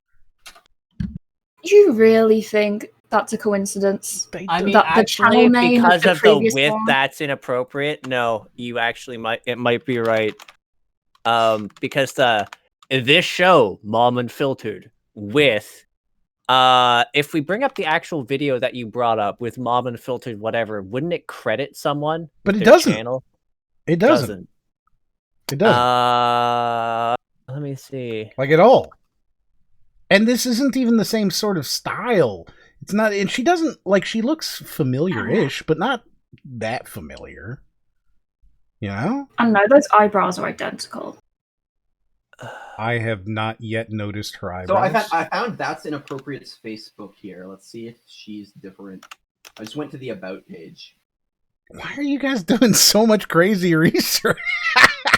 [SPEAKER 2] You really think that's a coincidence?
[SPEAKER 3] I mean,
[SPEAKER 2] that
[SPEAKER 3] actually,
[SPEAKER 2] the channel name
[SPEAKER 3] because of the width,
[SPEAKER 2] one?
[SPEAKER 3] That's Inappropriate. No, you actually might be right. Because this show, Mom Unfiltered, with if we bring up the actual video that you brought up with Mom Unfiltered, whatever, wouldn't it credit someone?
[SPEAKER 1] But it doesn't.
[SPEAKER 3] Channel?
[SPEAKER 1] It doesn't. It doesn't.
[SPEAKER 3] Let me see.
[SPEAKER 1] Like at all. And this isn't even the same sort of style. It's not, and she doesn't she looks familiar-ish, but not that familiar. You know?
[SPEAKER 2] I know those eyebrows are identical.
[SPEAKER 1] I have not yet noticed her eyebrows.
[SPEAKER 4] So I found That's Inappropriate's Facebook here. Let's see if she's different. I just went to the About page.
[SPEAKER 1] Why are you guys doing so much crazy research?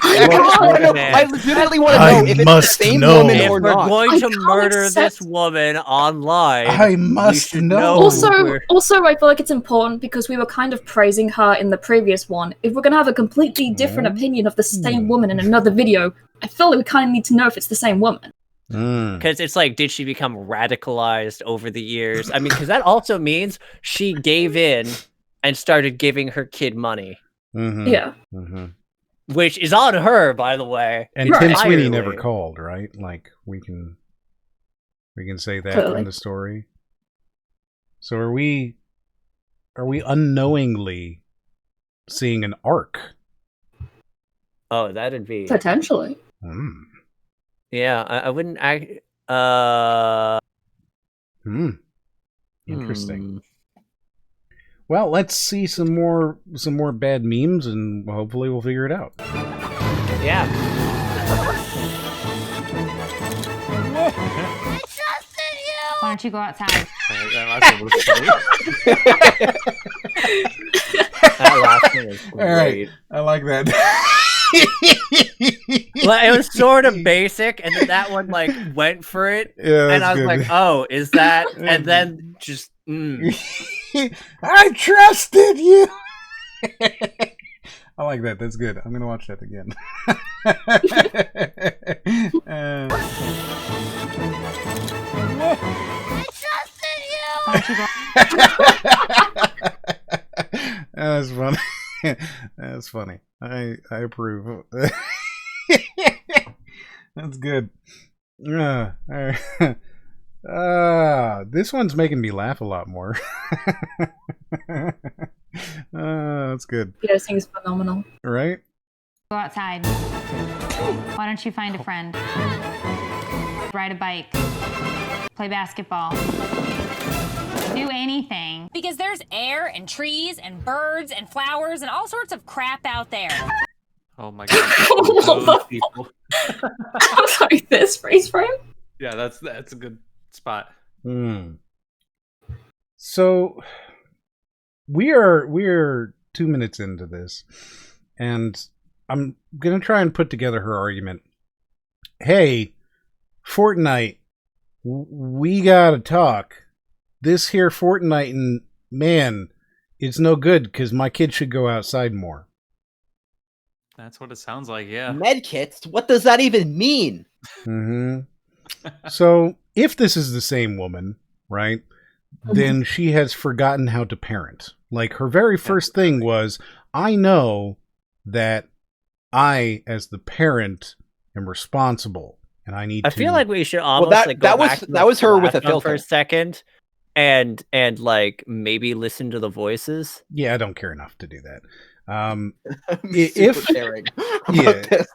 [SPEAKER 4] I legitimately want to know if it's the same woman or not.
[SPEAKER 3] If we're going to murder this woman online,
[SPEAKER 1] I must know.
[SPEAKER 2] Also, I feel like it's important because we were kind of praising her in the previous one. If we're going to have a completely different opinion of the same woman in another video, I feel like we kind of need to know if it's the same woman.
[SPEAKER 3] Because it's like, did she become radicalized over the years? I mean, because that also means she gave in and started giving her kid money.
[SPEAKER 1] Mm-hmm.
[SPEAKER 2] Yeah.
[SPEAKER 1] Mm-hmm.
[SPEAKER 3] Which is on her, by the way.
[SPEAKER 1] And Tim Sweeney never called, right? Like we can say that from the story. So are we unknowingly seeing an arc?
[SPEAKER 3] Oh, that'd be
[SPEAKER 2] potentially.
[SPEAKER 3] Yeah, I wouldn't.
[SPEAKER 1] Interesting. Well, let's see some more bad memes, and hopefully we'll figure it out.
[SPEAKER 3] Yeah.
[SPEAKER 14] Why don't you go outside?
[SPEAKER 3] That last one is great.
[SPEAKER 1] All right, I like that.
[SPEAKER 3] Well, it was sort of basic, and then that one went for it, and I was
[SPEAKER 1] good.
[SPEAKER 3] like, "Oh, is that?" And then just.
[SPEAKER 1] I trusted you. I like that. That's good. I'm gonna watch that again. That's funny. That's funny. I approve. That's good. This one's making me laugh a lot more. That's good.
[SPEAKER 2] Yeah, this thing is phenomenal.
[SPEAKER 1] Right?
[SPEAKER 17] Go outside. Why don't you find a friend? Ride a bike. Play basketball. Do anything.
[SPEAKER 14] Because there's air and trees and birds and flowers and all sorts of crap out there.
[SPEAKER 9] Oh my god. Those people.
[SPEAKER 2] I'm sorry, this freeze frame?
[SPEAKER 9] Yeah, that's a good spot.
[SPEAKER 1] So we're 2 minutes into this, and I'm gonna try and put together her argument. Hey, Fortnite, we gotta talk. This here Fortnite, and man, it's no good because my kid should go outside more.
[SPEAKER 9] That's what it sounds like, yeah.
[SPEAKER 4] Medkits? What does that even mean?
[SPEAKER 1] So, if this is the same woman, right, then she has forgotten how to parent. Like, her very first thing was, I know that I, as the parent, am responsible, and I need to...
[SPEAKER 3] I feel like we should almost
[SPEAKER 4] that was her with a filter
[SPEAKER 3] for a second, and like maybe listen to the voices.
[SPEAKER 1] Yeah, I don't care enough to do that.
[SPEAKER 4] If caring about this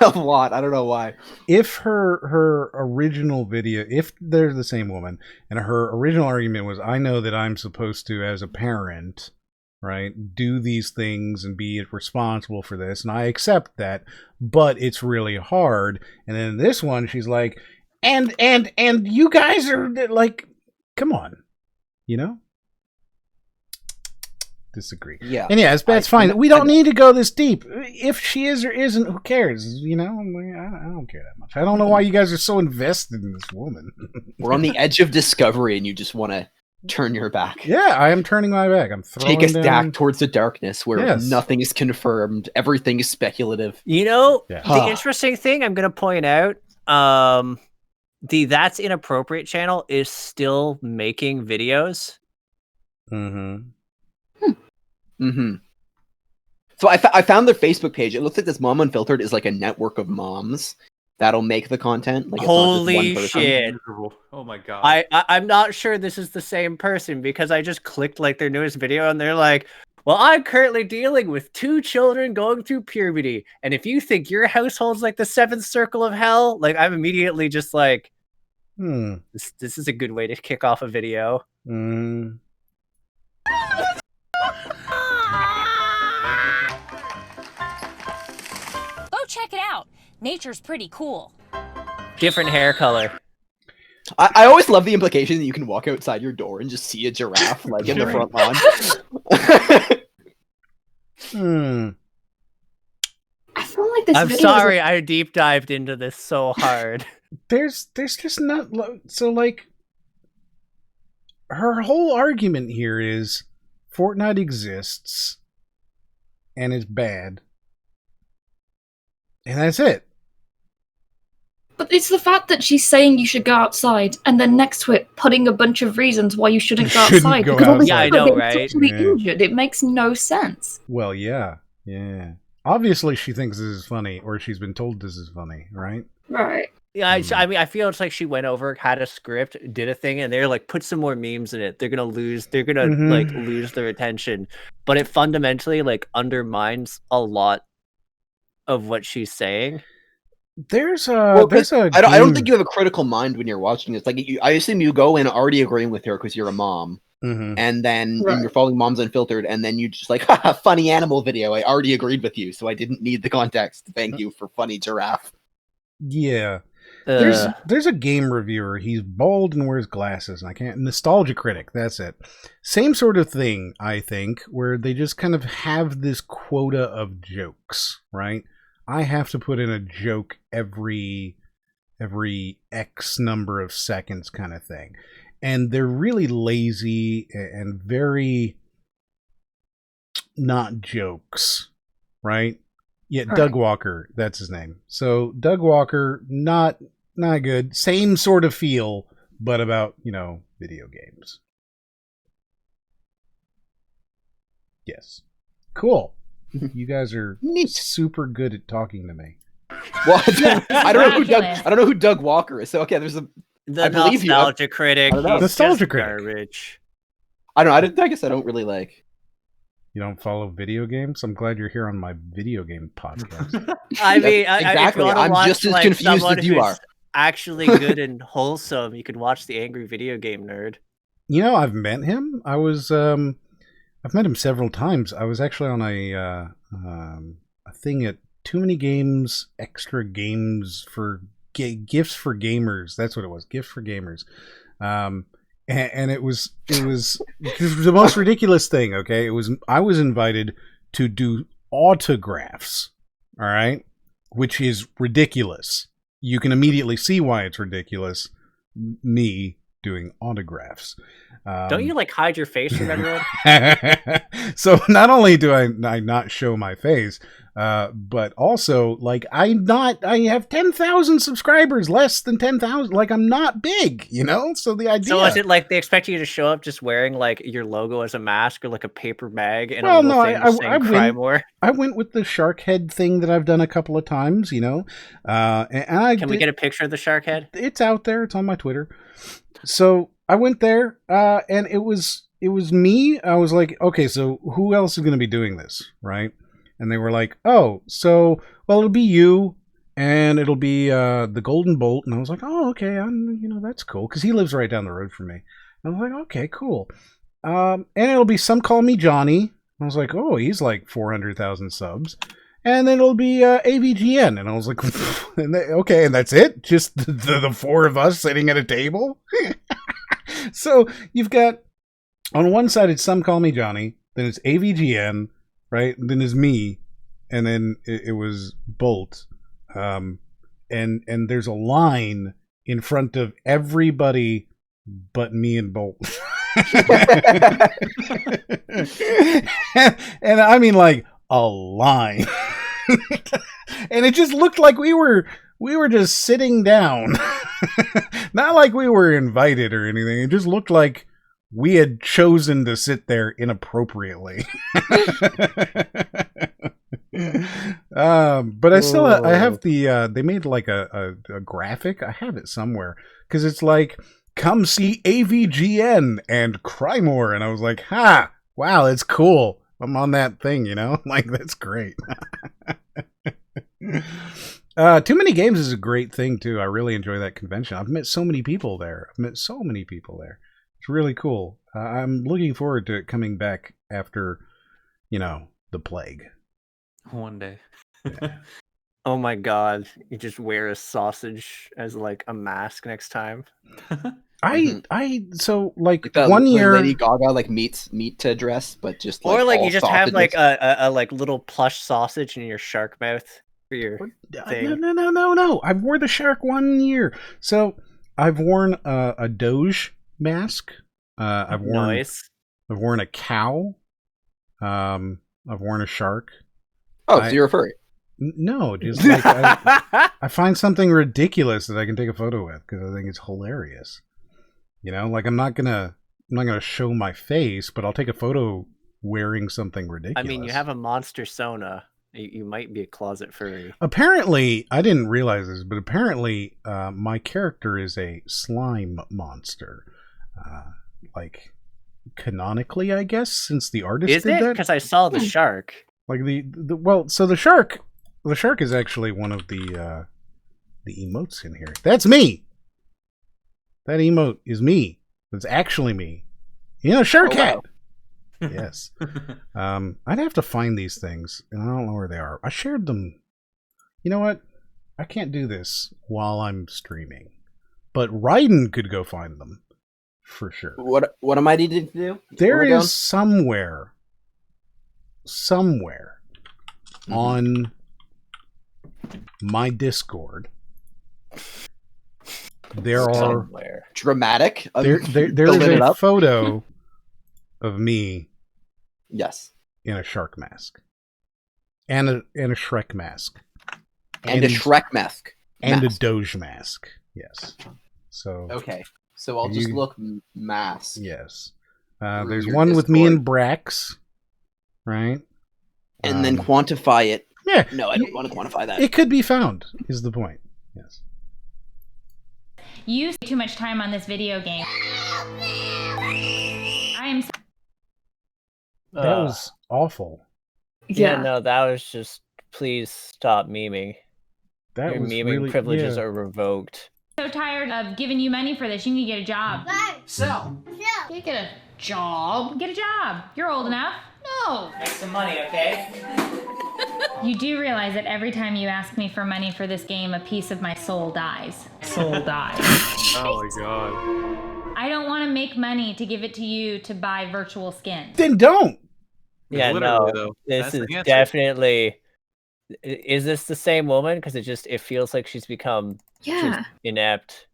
[SPEAKER 4] a lot, I don't know why.
[SPEAKER 1] If her original video, if they're the same woman, and her original argument was, I know that I'm supposed to, as a parent, right, do these things and be responsible for this, and I accept that, but it's really hard. And then this one, she's like, and you guys are like, come on, you know? Disagree.
[SPEAKER 4] Yeah.
[SPEAKER 1] And yeah, that's fine. We don't need to go this deep. If she is or isn't, who cares? You know, I don't care that much. I don't know why you guys are so invested in this woman.
[SPEAKER 4] We're on the edge of discovery, and you just want to turn your back.
[SPEAKER 1] Yeah, I am turning my back. I'm throwing
[SPEAKER 4] Take us
[SPEAKER 1] down...
[SPEAKER 4] back towards the darkness where nothing is confirmed. Everything is speculative.
[SPEAKER 3] You know, the interesting thing I'm going to point out, the That's Inappropriate channel is still making videos.
[SPEAKER 4] So I found their Facebook page. It looks like this Mom Unfiltered is like a network of moms that'll make the content. Like,
[SPEAKER 3] holy shit!
[SPEAKER 9] Oh my god!
[SPEAKER 3] I'm not sure this is the same person because I just clicked like their newest video and they're like, well, I'm currently dealing with 2 children going through puberty, and if you think your household's like the 7th circle of hell, like I'm immediately just like, this is a good way to kick off a video.
[SPEAKER 14] Check it out. Nature's pretty cool.
[SPEAKER 3] Different hair color.
[SPEAKER 4] I always love the implication that you can walk outside your door and just see a giraffe like in the front lawn.
[SPEAKER 2] I feel like this.
[SPEAKER 3] I'm sorry, I deep dived into this so hard.
[SPEAKER 1] There's just not so like. Her whole argument here is Fortnite exists and it's bad. And that's it.
[SPEAKER 2] But it's the fact that she's saying you should go outside, and then next to it, putting a bunch of reasons why you shouldn't go outside. Because all
[SPEAKER 3] yeah, I know, right?
[SPEAKER 2] Actually injured. It makes no sense.
[SPEAKER 1] Well, yeah. Obviously, she thinks this is funny, or she's been told this is funny, right?
[SPEAKER 2] Right.
[SPEAKER 3] Yeah, I mean, I feel it's like she went over, had a script, did a thing, and they're like, put some more memes in it. They're gonna lose their attention. But it fundamentally like undermines a lot of what she's saying.
[SPEAKER 4] I don't think you have a critical mind when you're watching this. Like, I assume you go in already agreeing with her because you're a mom, and then you're following Moms Unfiltered, and then you just like, haha, funny animal video. I already agreed with you, so I didn't need the context. Thank you for funny giraffe.
[SPEAKER 1] Yeah. There's a game reviewer. He's bald and wears glasses, and I can't. Nostalgia Critic. That's it. Same sort of thing, I think, where they just kind of have this quota of jokes, right? I have to put in a joke every X number of seconds, kind of thing, and they're really lazy and very not jokes, right? Yeah, Doug Walker, that's his name. So Doug Walker, not good. Same sort of feel, but about, video games. Yes. Cool. You guys are super good at talking to me.
[SPEAKER 4] Well, I don't know who Doug Walker is. So okay, there's
[SPEAKER 3] The
[SPEAKER 4] I believe you.
[SPEAKER 3] nostalgia critic.
[SPEAKER 4] I don't know.
[SPEAKER 3] He's
[SPEAKER 1] Nostalgia
[SPEAKER 3] just
[SPEAKER 1] critic.
[SPEAKER 3] garbage.
[SPEAKER 4] I don't know. I guess I don't really like.
[SPEAKER 1] You don't follow video games? I'm glad you're here on my video game podcast.
[SPEAKER 3] I mean,
[SPEAKER 4] Exactly.
[SPEAKER 3] if you wanna
[SPEAKER 4] I'm
[SPEAKER 3] watch,
[SPEAKER 4] just as
[SPEAKER 3] like,
[SPEAKER 4] confused
[SPEAKER 3] someone
[SPEAKER 4] as you
[SPEAKER 3] who's
[SPEAKER 4] are.
[SPEAKER 3] actually good and wholesome, you could watch the Angry Video Game Nerd.
[SPEAKER 1] You know, I've met him. I've met him several times. I was actually on a thing at Too Many Games, Extra Games for Gifts for Gamers. That's what it was, Gifts for Gamers. And it was the most ridiculous thing. Okay, I was invited to do autographs. All right, which is ridiculous. You can immediately see why it's ridiculous. Me doing autographs.
[SPEAKER 3] Don't you like hide your face from everyone?
[SPEAKER 1] So not only do I not show my face, but also like I have 10,000 subscribers, less than 10,000. Like I'm not big, you know. So the idea.
[SPEAKER 3] So is it like they expect you to show up just wearing like your logo as a mask or like a paper bag and
[SPEAKER 1] Well,
[SPEAKER 3] a little
[SPEAKER 1] no,
[SPEAKER 3] thing saying "Cry More"?
[SPEAKER 1] I went with the shark head thing that I've done a couple of times, you know.
[SPEAKER 3] Can we get a picture of the shark head?
[SPEAKER 1] It's out there. It's on my Twitter. So I went there, and it was me. I was like, okay, so who else is going to be doing this, right? And they were like, oh, so well, it'll be you, and it'll be the Golden Bolt. And I was like, oh, okay, that's cool because he lives right down the road from me. And I was like, okay, cool. And it'll be Some Call Me Johnny. I was like, oh, he's like 400,000 subs. And then it'll be AVGN. And I was like, okay, and that's it? Just the four of us sitting at a table? So you've got, on one side, it's Some Call Me Johnny. Then it's AVGN, right? And then it's me. And then it was Bolt. And there's a line in front of everybody but me and Bolt. And I mean, like, a line. And it just looked like we were just sitting down. Not like we were invited or anything. It just looked like we had chosen to sit there inappropriately. But I still I have the they made like a graphic. I have it somewhere because it's like, come see AVGN and cry more. And I was like, wow, it's cool. I'm on that thing, you know? Like, that's great. Too Many Games is a great thing, too. I really enjoy that convention. I've met so many people there. It's really cool. I'm looking forward to it coming back after, the plague.
[SPEAKER 9] One day.
[SPEAKER 1] Yeah.
[SPEAKER 3] Oh my god, you just wear a sausage as like a mask next time.
[SPEAKER 1] So like
[SPEAKER 4] the,
[SPEAKER 1] 1 year
[SPEAKER 4] Lady Gaga like meat to dress, but just like,
[SPEAKER 3] or like
[SPEAKER 4] all
[SPEAKER 3] you just
[SPEAKER 4] sausages.
[SPEAKER 3] have like a like little plush sausage in your shark mouth for your thing.
[SPEAKER 1] No. I've worn the shark 1 year. So I've worn a Doge mask. I've worn a cow. I've worn a shark.
[SPEAKER 4] Oh, so you're a furry?
[SPEAKER 1] No, just like I find something ridiculous that I can take a photo with because I think it's hilarious. Like I'm not gonna show my face, but I'll take a photo wearing something ridiculous.
[SPEAKER 3] I mean, you have a monster sona. You might be a closet furry.
[SPEAKER 1] Apparently, I didn't realize this, but apparently, my character is a slime monster. Like canonically, I guess, since the artist did that.
[SPEAKER 3] Because I saw the shark.
[SPEAKER 1] Like so the shark is actually one of the emotes in here. That's me. That emote is me. That's actually me. Shark hat. Wow. Yes. I'd have to find these things, and I don't know where they are. I shared them. You know what? I can't do this while I'm streaming, but Raiden could go find them for sure.
[SPEAKER 4] What am I needing to do?
[SPEAKER 1] There is somewhere on my Discord. There are
[SPEAKER 4] dramatic.
[SPEAKER 1] There is a photo of me.
[SPEAKER 4] Yes.
[SPEAKER 1] In a shark mask, and a Shrek mask,
[SPEAKER 4] and a Shrek mask,
[SPEAKER 1] and a Doge mask. Yes. So
[SPEAKER 4] okay. So I'll just look mask.
[SPEAKER 1] Yes. There's one Discord with me and Brax, right?
[SPEAKER 4] And then quantify it.
[SPEAKER 1] Yeah.
[SPEAKER 4] No, I don't want to quantify that.
[SPEAKER 1] It could be found, is the point. Yes.
[SPEAKER 17] You spend too much time on this video game. I am.
[SPEAKER 1] That was awful.
[SPEAKER 3] Yeah, no, that was just. Please stop memeing.
[SPEAKER 1] That
[SPEAKER 3] Your
[SPEAKER 1] was
[SPEAKER 3] memeing
[SPEAKER 1] really,
[SPEAKER 3] privileges
[SPEAKER 1] yeah.
[SPEAKER 3] are revoked.
[SPEAKER 17] So tired of giving you money for this. You need to get a job.
[SPEAKER 16] So, can't get a job.
[SPEAKER 17] Get a job. You're old enough.
[SPEAKER 16] No.
[SPEAKER 3] Make some money, okay?
[SPEAKER 17] You do realize that every time you ask me for money for this game, a piece of my soul dies. Soul dies.
[SPEAKER 9] Oh my god.
[SPEAKER 17] I don't want to make money to give it to you to buy virtual skins.
[SPEAKER 1] Then don't.
[SPEAKER 3] Yeah,
[SPEAKER 9] Literally,
[SPEAKER 3] no.
[SPEAKER 9] though.
[SPEAKER 3] This
[SPEAKER 9] That's
[SPEAKER 3] is
[SPEAKER 9] the answer.
[SPEAKER 3] definitely. Is this the same woman? Because it feels like she's become just inept.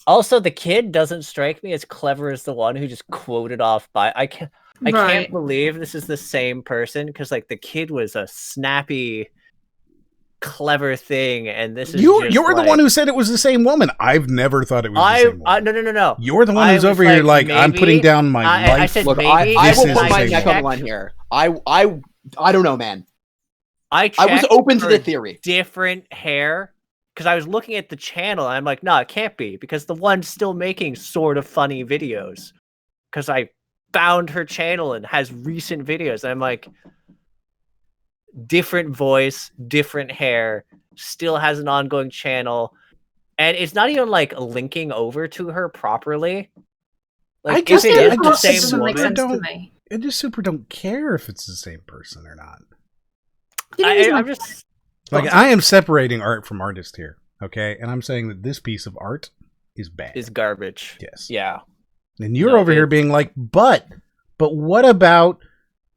[SPEAKER 3] Also, the kid doesn't strike me as clever as the one who just quoted off by. I can't believe this is the same person because like the kid was a snappy, clever thing, and this is
[SPEAKER 1] You're the
[SPEAKER 3] like,
[SPEAKER 1] one who said it was the same woman. I've never thought it was the same woman.
[SPEAKER 3] No.
[SPEAKER 1] You're the one who's over here like I'm putting down my life.
[SPEAKER 3] I said
[SPEAKER 4] Look,
[SPEAKER 3] maybe.
[SPEAKER 4] I will
[SPEAKER 1] This
[SPEAKER 4] put
[SPEAKER 1] is
[SPEAKER 4] my
[SPEAKER 1] the
[SPEAKER 4] neck
[SPEAKER 1] same
[SPEAKER 4] on the line here. I don't know, man.
[SPEAKER 3] I
[SPEAKER 4] was
[SPEAKER 3] checked
[SPEAKER 4] open to
[SPEAKER 3] for
[SPEAKER 4] the theory.
[SPEAKER 3] Different hair. Because I was looking at the channel and I'm like, no, it can't be. Because the one's still making sort of funny videos. Because I found her channel and has recent videos. And I'm like, different voice, different hair, still has an ongoing channel. And it's not even like linking over to her properly. Like,
[SPEAKER 1] I guess
[SPEAKER 3] if it is the same
[SPEAKER 2] doesn't make
[SPEAKER 3] woman,
[SPEAKER 2] sense to me.
[SPEAKER 1] I just super don't care if it's the same person or not.
[SPEAKER 3] I'm just
[SPEAKER 1] Like I am separating art from artist here, okay? And I'm saying that this piece of art is bad.
[SPEAKER 3] is garbage.
[SPEAKER 1] Yes.
[SPEAKER 3] Yeah.
[SPEAKER 1] And you're over here being like, but what about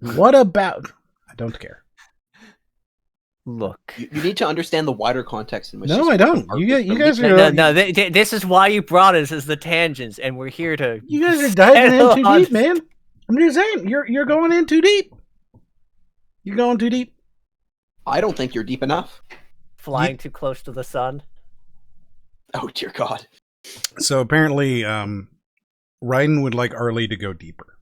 [SPEAKER 1] I don't care.
[SPEAKER 3] Look.
[SPEAKER 4] You need to understand the wider context in which.
[SPEAKER 1] No,
[SPEAKER 4] this
[SPEAKER 1] I don't.
[SPEAKER 4] art
[SPEAKER 1] You
[SPEAKER 4] was
[SPEAKER 1] guys
[SPEAKER 4] made.
[SPEAKER 1] are
[SPEAKER 3] No, this is why you brought us as the tangents, and we're here to.
[SPEAKER 1] You guys are diving in too deep, man. I'm just saying, you're going in too deep. You're going too deep.
[SPEAKER 4] I don't think you're deep enough.
[SPEAKER 3] Flying too close to the sun.
[SPEAKER 4] Oh dear God.
[SPEAKER 1] So apparently, Raiden would like Arlie to go deeper.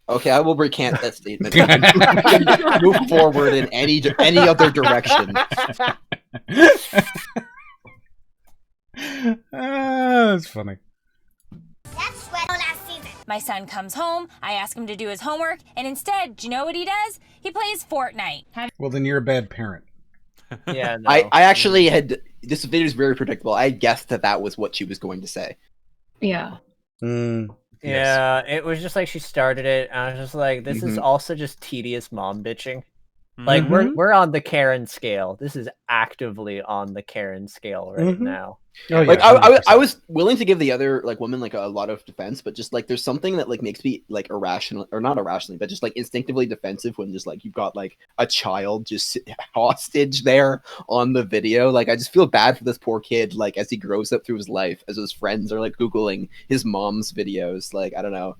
[SPEAKER 4] Okay, I will recant that statement. Move forward in any other direction.
[SPEAKER 1] That's funny.
[SPEAKER 14] My son comes home, I ask him to do his homework, and instead, do you know what he does? He plays Fortnite.
[SPEAKER 1] Well, then you're a bad parent.
[SPEAKER 3] Yeah, no.
[SPEAKER 4] I actually had this video is very predictable. I guessed that was what she was going to say.
[SPEAKER 2] Yeah.
[SPEAKER 3] Yeah, it was just like she started it, and I was just like, this is also just tedious mom bitching. Like we're on the Karen scale. This is actively on the Karen scale right now.
[SPEAKER 1] Oh, yeah,
[SPEAKER 4] like I was willing to give the other like woman like a lot of defense, but just like there's something that like makes me like irrational or not irrationally, but just like instinctively defensive when just like you've got like a child just hostage there on the video. Like I just feel bad for this poor kid. Like as he grows up through his life, as his friends are like Googling his mom's videos. Like I don't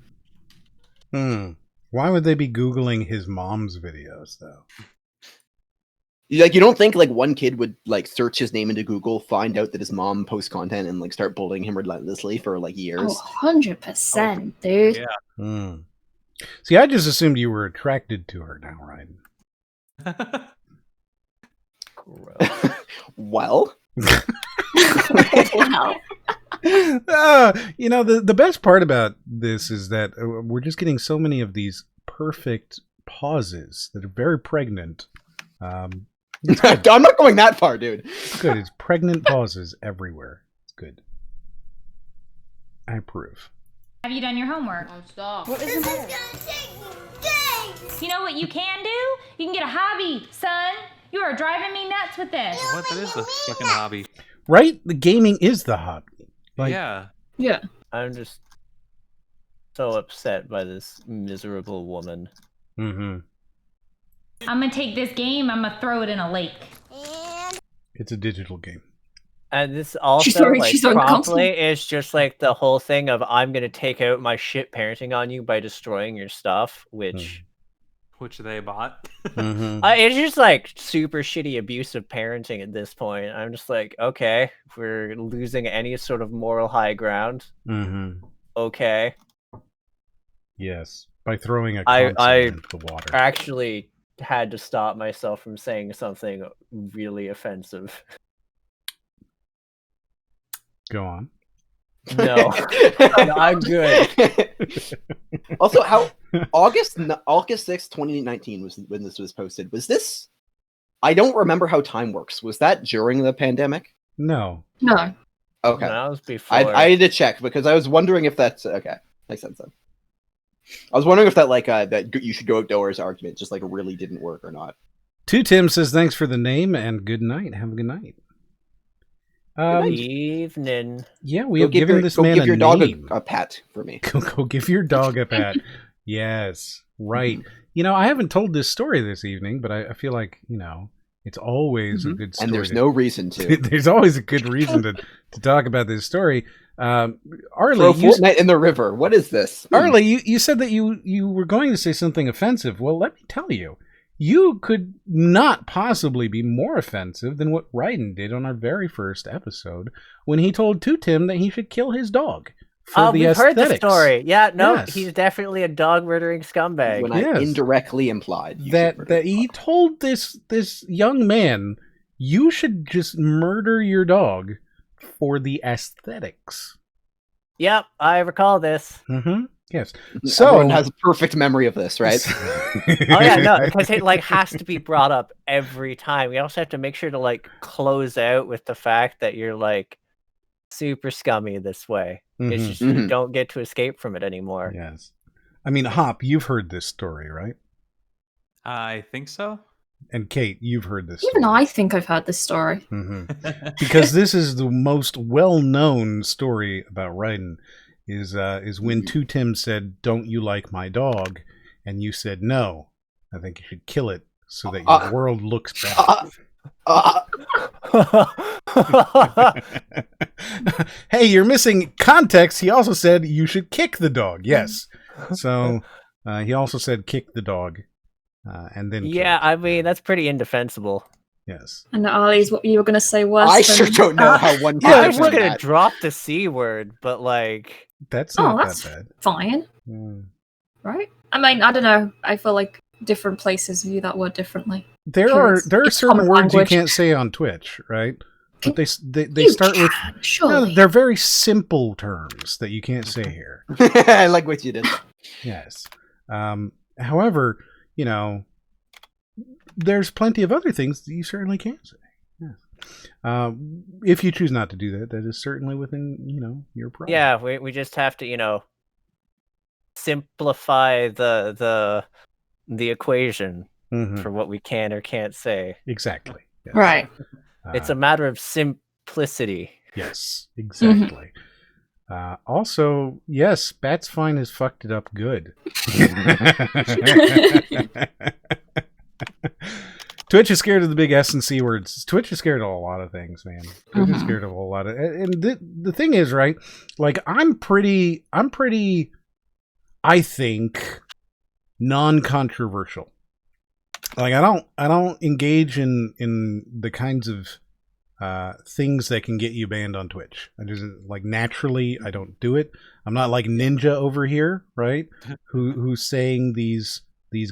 [SPEAKER 4] know.
[SPEAKER 1] Why would they be Googling his mom's videos though?
[SPEAKER 4] Like you don't think like one kid would like search his name into Google, find out that his mom posts content, and like start bullying him relentlessly for like years?
[SPEAKER 2] Oh, 100%, dude.
[SPEAKER 1] Yeah. See, I just assumed you were attracted to her now, right?
[SPEAKER 4] Well.
[SPEAKER 1] You know, the best part about this is that we're just getting so many of these perfect pauses that are very pregnant.
[SPEAKER 4] I'm not going that far, dude.
[SPEAKER 1] It's good. It's pregnant pauses everywhere. It's good. I approve.
[SPEAKER 17] Have you done your homework?
[SPEAKER 16] Stop.
[SPEAKER 17] What is the matter? You know what you can do? You can get a hobby, son. You are driving me nuts with this.
[SPEAKER 9] What? That is the fucking hobby.
[SPEAKER 1] Right? The gaming is the hobby. Like,
[SPEAKER 9] Yeah.
[SPEAKER 2] Yeah.
[SPEAKER 3] I'm just so upset by this miserable woman.
[SPEAKER 17] I'm gonna take this game, I'm gonna throw it in a lake.
[SPEAKER 1] It's a digital game.
[SPEAKER 3] And this also
[SPEAKER 2] she's on
[SPEAKER 3] promptly is just like the whole thing of I'm gonna take out my shit parenting on you by destroying your stuff, which
[SPEAKER 9] they bought.
[SPEAKER 3] It's just like super shitty abusive parenting at this point. I'm just like, okay, if we're losing any sort of moral high ground. Okay.
[SPEAKER 1] Yes. By throwing a console into the water.
[SPEAKER 3] Actually had to stop myself from saying something really offensive.
[SPEAKER 1] Go on.
[SPEAKER 3] No, I'm good.
[SPEAKER 4] Also, how August 6th, 2019 was when this was posted. Was this? I don't remember how time works. Was that during the pandemic?
[SPEAKER 1] No.
[SPEAKER 2] No.
[SPEAKER 4] Okay.
[SPEAKER 3] No, that was before.
[SPEAKER 4] I had to check because I was wondering if that's okay. Makes sense then. I was wondering if that that you should go outdoors argument just really didn't work or not.
[SPEAKER 1] Two Tim says thanks for the name and good night. Have a good night.
[SPEAKER 3] Evening.
[SPEAKER 1] Yeah, we have given this man
[SPEAKER 4] give your dog
[SPEAKER 1] name.
[SPEAKER 4] a pat for me.
[SPEAKER 1] Go give your dog a pat. Yes, right. I haven't told this story this evening, but I feel like, it's always a good story.
[SPEAKER 4] And there's no reason to.
[SPEAKER 1] There's always a good reason to talk about this story. Arlie,
[SPEAKER 4] throw Fortnite in the river. What is this?
[SPEAKER 1] Arlie, you said that you were going to say something offensive. Well, let me tell you. You could not possibly be more offensive than what Raiden did on our very first episode when he told Tim that he should kill his dog for the
[SPEAKER 3] we've
[SPEAKER 1] aesthetics.
[SPEAKER 3] heard the story. Yeah, no,
[SPEAKER 1] Yes.
[SPEAKER 3] He's definitely a dog murdering scumbag.
[SPEAKER 4] When I indirectly implied
[SPEAKER 1] that he told this young man, you should just murder your dog for the aesthetics.
[SPEAKER 3] Yep, I recall this.
[SPEAKER 1] Mm-hmm. Yes. So
[SPEAKER 4] everyone has a perfect memory of this, right?
[SPEAKER 3] Oh yeah, no, because it has to be brought up every time. We also have to make sure to close out with the fact that you're super scummy this way. It's just you don't get to escape from it anymore.
[SPEAKER 1] Yes. I mean, Hop, you've heard this story, right?
[SPEAKER 9] I think so.
[SPEAKER 1] And Kate, you've heard this
[SPEAKER 2] Even
[SPEAKER 1] story.
[SPEAKER 2] I think I've heard this story.
[SPEAKER 1] Mm-hmm. Because this is the most well-known story about Raiden. Is when Two Tim said, "Don't you like my dog?" And you said, "No, I think you should kill it so that your world looks better." Hey, you're missing context. He also said you should kick the dog. Yes. So he also said kick the dog, and then
[SPEAKER 3] yeah, I mean that's pretty indefensible.
[SPEAKER 1] Yes.
[SPEAKER 2] And Arlie's what you were going to say worse.
[SPEAKER 4] I sure don't know how one.
[SPEAKER 3] Yeah, I was going to drop the C word, but
[SPEAKER 1] that's not
[SPEAKER 2] that's
[SPEAKER 1] that bad.
[SPEAKER 2] Fine. Right? I mean, I don't know. I feel like different places view that word differently.
[SPEAKER 1] There are certain words you can't say on Twitch, right? But they start with
[SPEAKER 2] surely.
[SPEAKER 1] they're very simple terms that you can't say here.
[SPEAKER 4] I like what you did.
[SPEAKER 1] Yes. However, there's plenty of other things that you certainly can say. Yes. If you choose not to do that, that is certainly within your problem.
[SPEAKER 3] Yeah, we just have to simplify the equation for what we can or can't say.
[SPEAKER 1] Exactly. Yes.
[SPEAKER 2] Right.
[SPEAKER 3] It's a matter of simplicity.
[SPEAKER 1] Yes, exactly. Also, yes, Bat's Fine has fucked it up good. Twitch is scared of the big S and C words. Twitch is scared of a lot of things, man. Twitch is scared of a lot of, and the thing is, right? I'm pretty, I think, non-controversial. I don't engage in the kinds of things that can get you banned on Twitch. I just naturally I don't do it. I'm not like Ninja over here, right? Who's saying these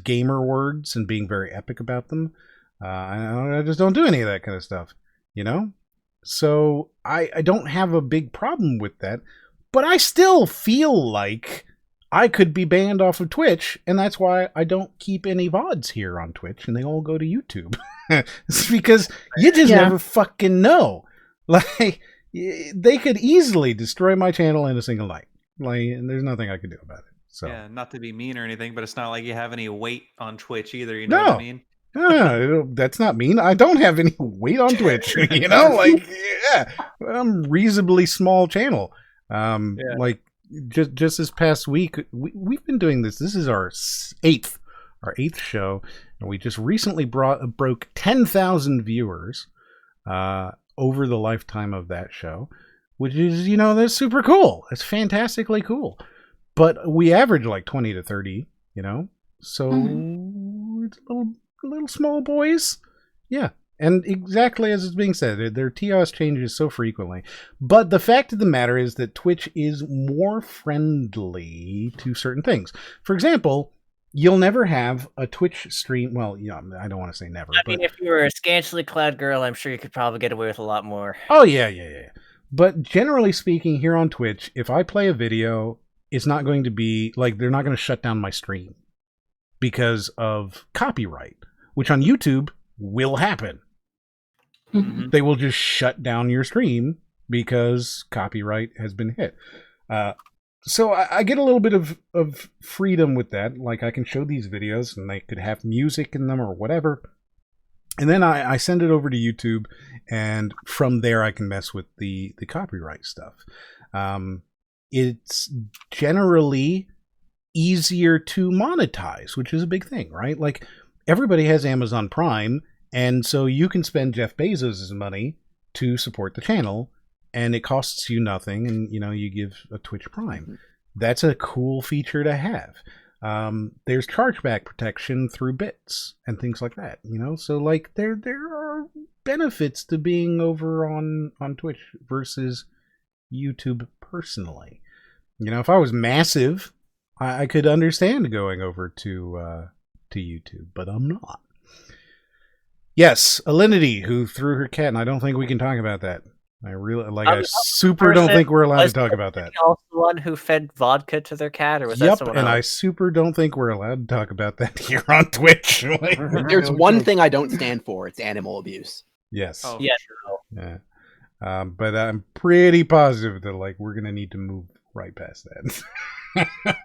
[SPEAKER 1] gamer words and being very epic about them. I just don't do any of that kind of stuff, So I don't have a big problem with that, but I still feel like I could be banned off of Twitch, and that's why I don't keep any VODs here on Twitch, and they all go to YouTube. It's because you just never fucking know. They could easily destroy my channel in a single night. And there's nothing I can do about it. So
[SPEAKER 9] yeah, not to be mean or anything, but it's not like you have any weight on Twitch either. You know what I mean?
[SPEAKER 1] That's not mean. I don't have any weight on Twitch. I'm a reasonably small channel. Just this past week, we've been doing this. This is our eighth show, and we just recently broke 10,000 viewers over the lifetime of that show, which is that's super cool. It's fantastically cool. But we average 20 to 30, so it's a little small boys. Yeah. And exactly as it's being said, their TOS changes so frequently. But the fact of the matter is that Twitch is more friendly to certain things. For example, you'll never have a Twitch stream. Well, yeah, I don't want to say never.
[SPEAKER 3] I mean, if you were a scantily clad girl, I'm sure you could probably get away with a lot more.
[SPEAKER 1] Oh, yeah. But generally speaking, here on Twitch, if I play a video, it's not going to be, like, they're not going to shut down my stream because of copyright, which on YouTube will happen.
[SPEAKER 2] Mm-hmm.
[SPEAKER 1] They will just shut down your stream because copyright has been hit. So I get a little bit of freedom with that. Like, I can show these videos and they could have music in them or whatever. And then I send it over to YouTube, and from there I can mess with the copyright stuff. It's generally easier to monetize, which is a big thing, right? Like, everybody has Amazon Prime, and so you can spend Jeff Bezos' money to support the channel, and it costs you nothing, and you give a Twitch Prime. That's a cool feature to have. There's chargeback protection through bits and things like that, so like there are benefits to being over on Twitch versus YouTube personally. If I was massive, I could understand going over to YouTube, but I'm not. Yes, Alinity, who threw her cat, and I don't think we can talk about that. I super don't think we're allowed to talk about that.
[SPEAKER 3] Also the one who fed vodka to their cat, or was that someone else?
[SPEAKER 1] I super don't think we're allowed to talk about that here on Twitch.
[SPEAKER 4] There's one thing I don't stand for. It's animal abuse.
[SPEAKER 1] Yes.
[SPEAKER 3] Oh, yeah.
[SPEAKER 1] Yeah. But I'm pretty positive that we're gonna need to move right past that.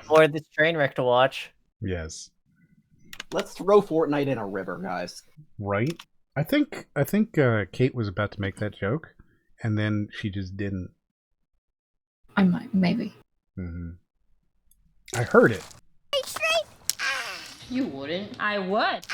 [SPEAKER 3] More of this train wreck to watch.
[SPEAKER 1] Yes.
[SPEAKER 4] Let's throw Fortnite in a river, guys.
[SPEAKER 1] Right. I think Kate was about to make that joke, and then she just didn't.
[SPEAKER 2] I might, maybe.
[SPEAKER 1] Mm-hmm. I heard it.
[SPEAKER 17] You wouldn't. I would.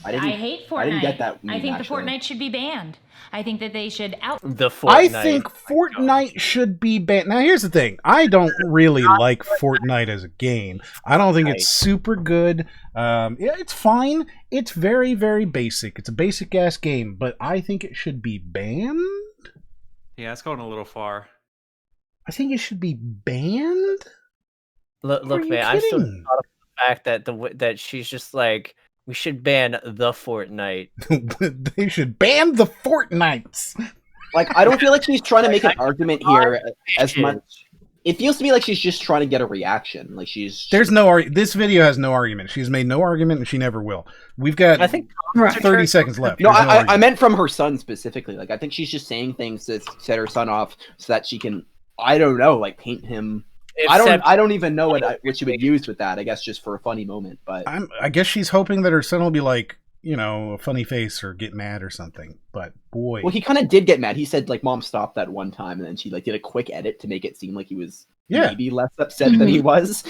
[SPEAKER 4] I
[SPEAKER 17] hate Fortnite.
[SPEAKER 4] I didn't get that.
[SPEAKER 17] I think the Fortnite should be banned. I think that they should
[SPEAKER 3] the Fortnite.
[SPEAKER 1] I think Fortnite should be banned. Now, here's the thing. I don't really like Fortnite as a game. I don't think it's super good. Yeah, it's fine. It's very, very basic. It's a basic-ass game, but I think it should be banned.
[SPEAKER 9] Yeah, it's going a little far.
[SPEAKER 1] I think it should be banned?
[SPEAKER 3] Look, man, I'm still caught up with the fact that that she's just like, we should ban the Fortnite.
[SPEAKER 1] They should ban the Fortnites.
[SPEAKER 4] Like, I don't feel like she's trying to make an argument here as much. It feels to me like she's just trying to get a reaction. Like there's
[SPEAKER 1] this video has no argument. She's made no argument, and she never will. We've got 30 seconds left.
[SPEAKER 4] No, I meant from her son specifically. Like, I think she's just saying things to set her son off so that she can, I don't know, like paint him. I don't even know what she would use with that. I guess just for a funny moment. But
[SPEAKER 1] I guess she's hoping that her son will be like, a funny face or get mad or something. But boy,
[SPEAKER 4] well, he kind of did get mad. He said like, "Mom, stop that" one time, and then she did a quick edit to make it seem like he was maybe less upset than he was.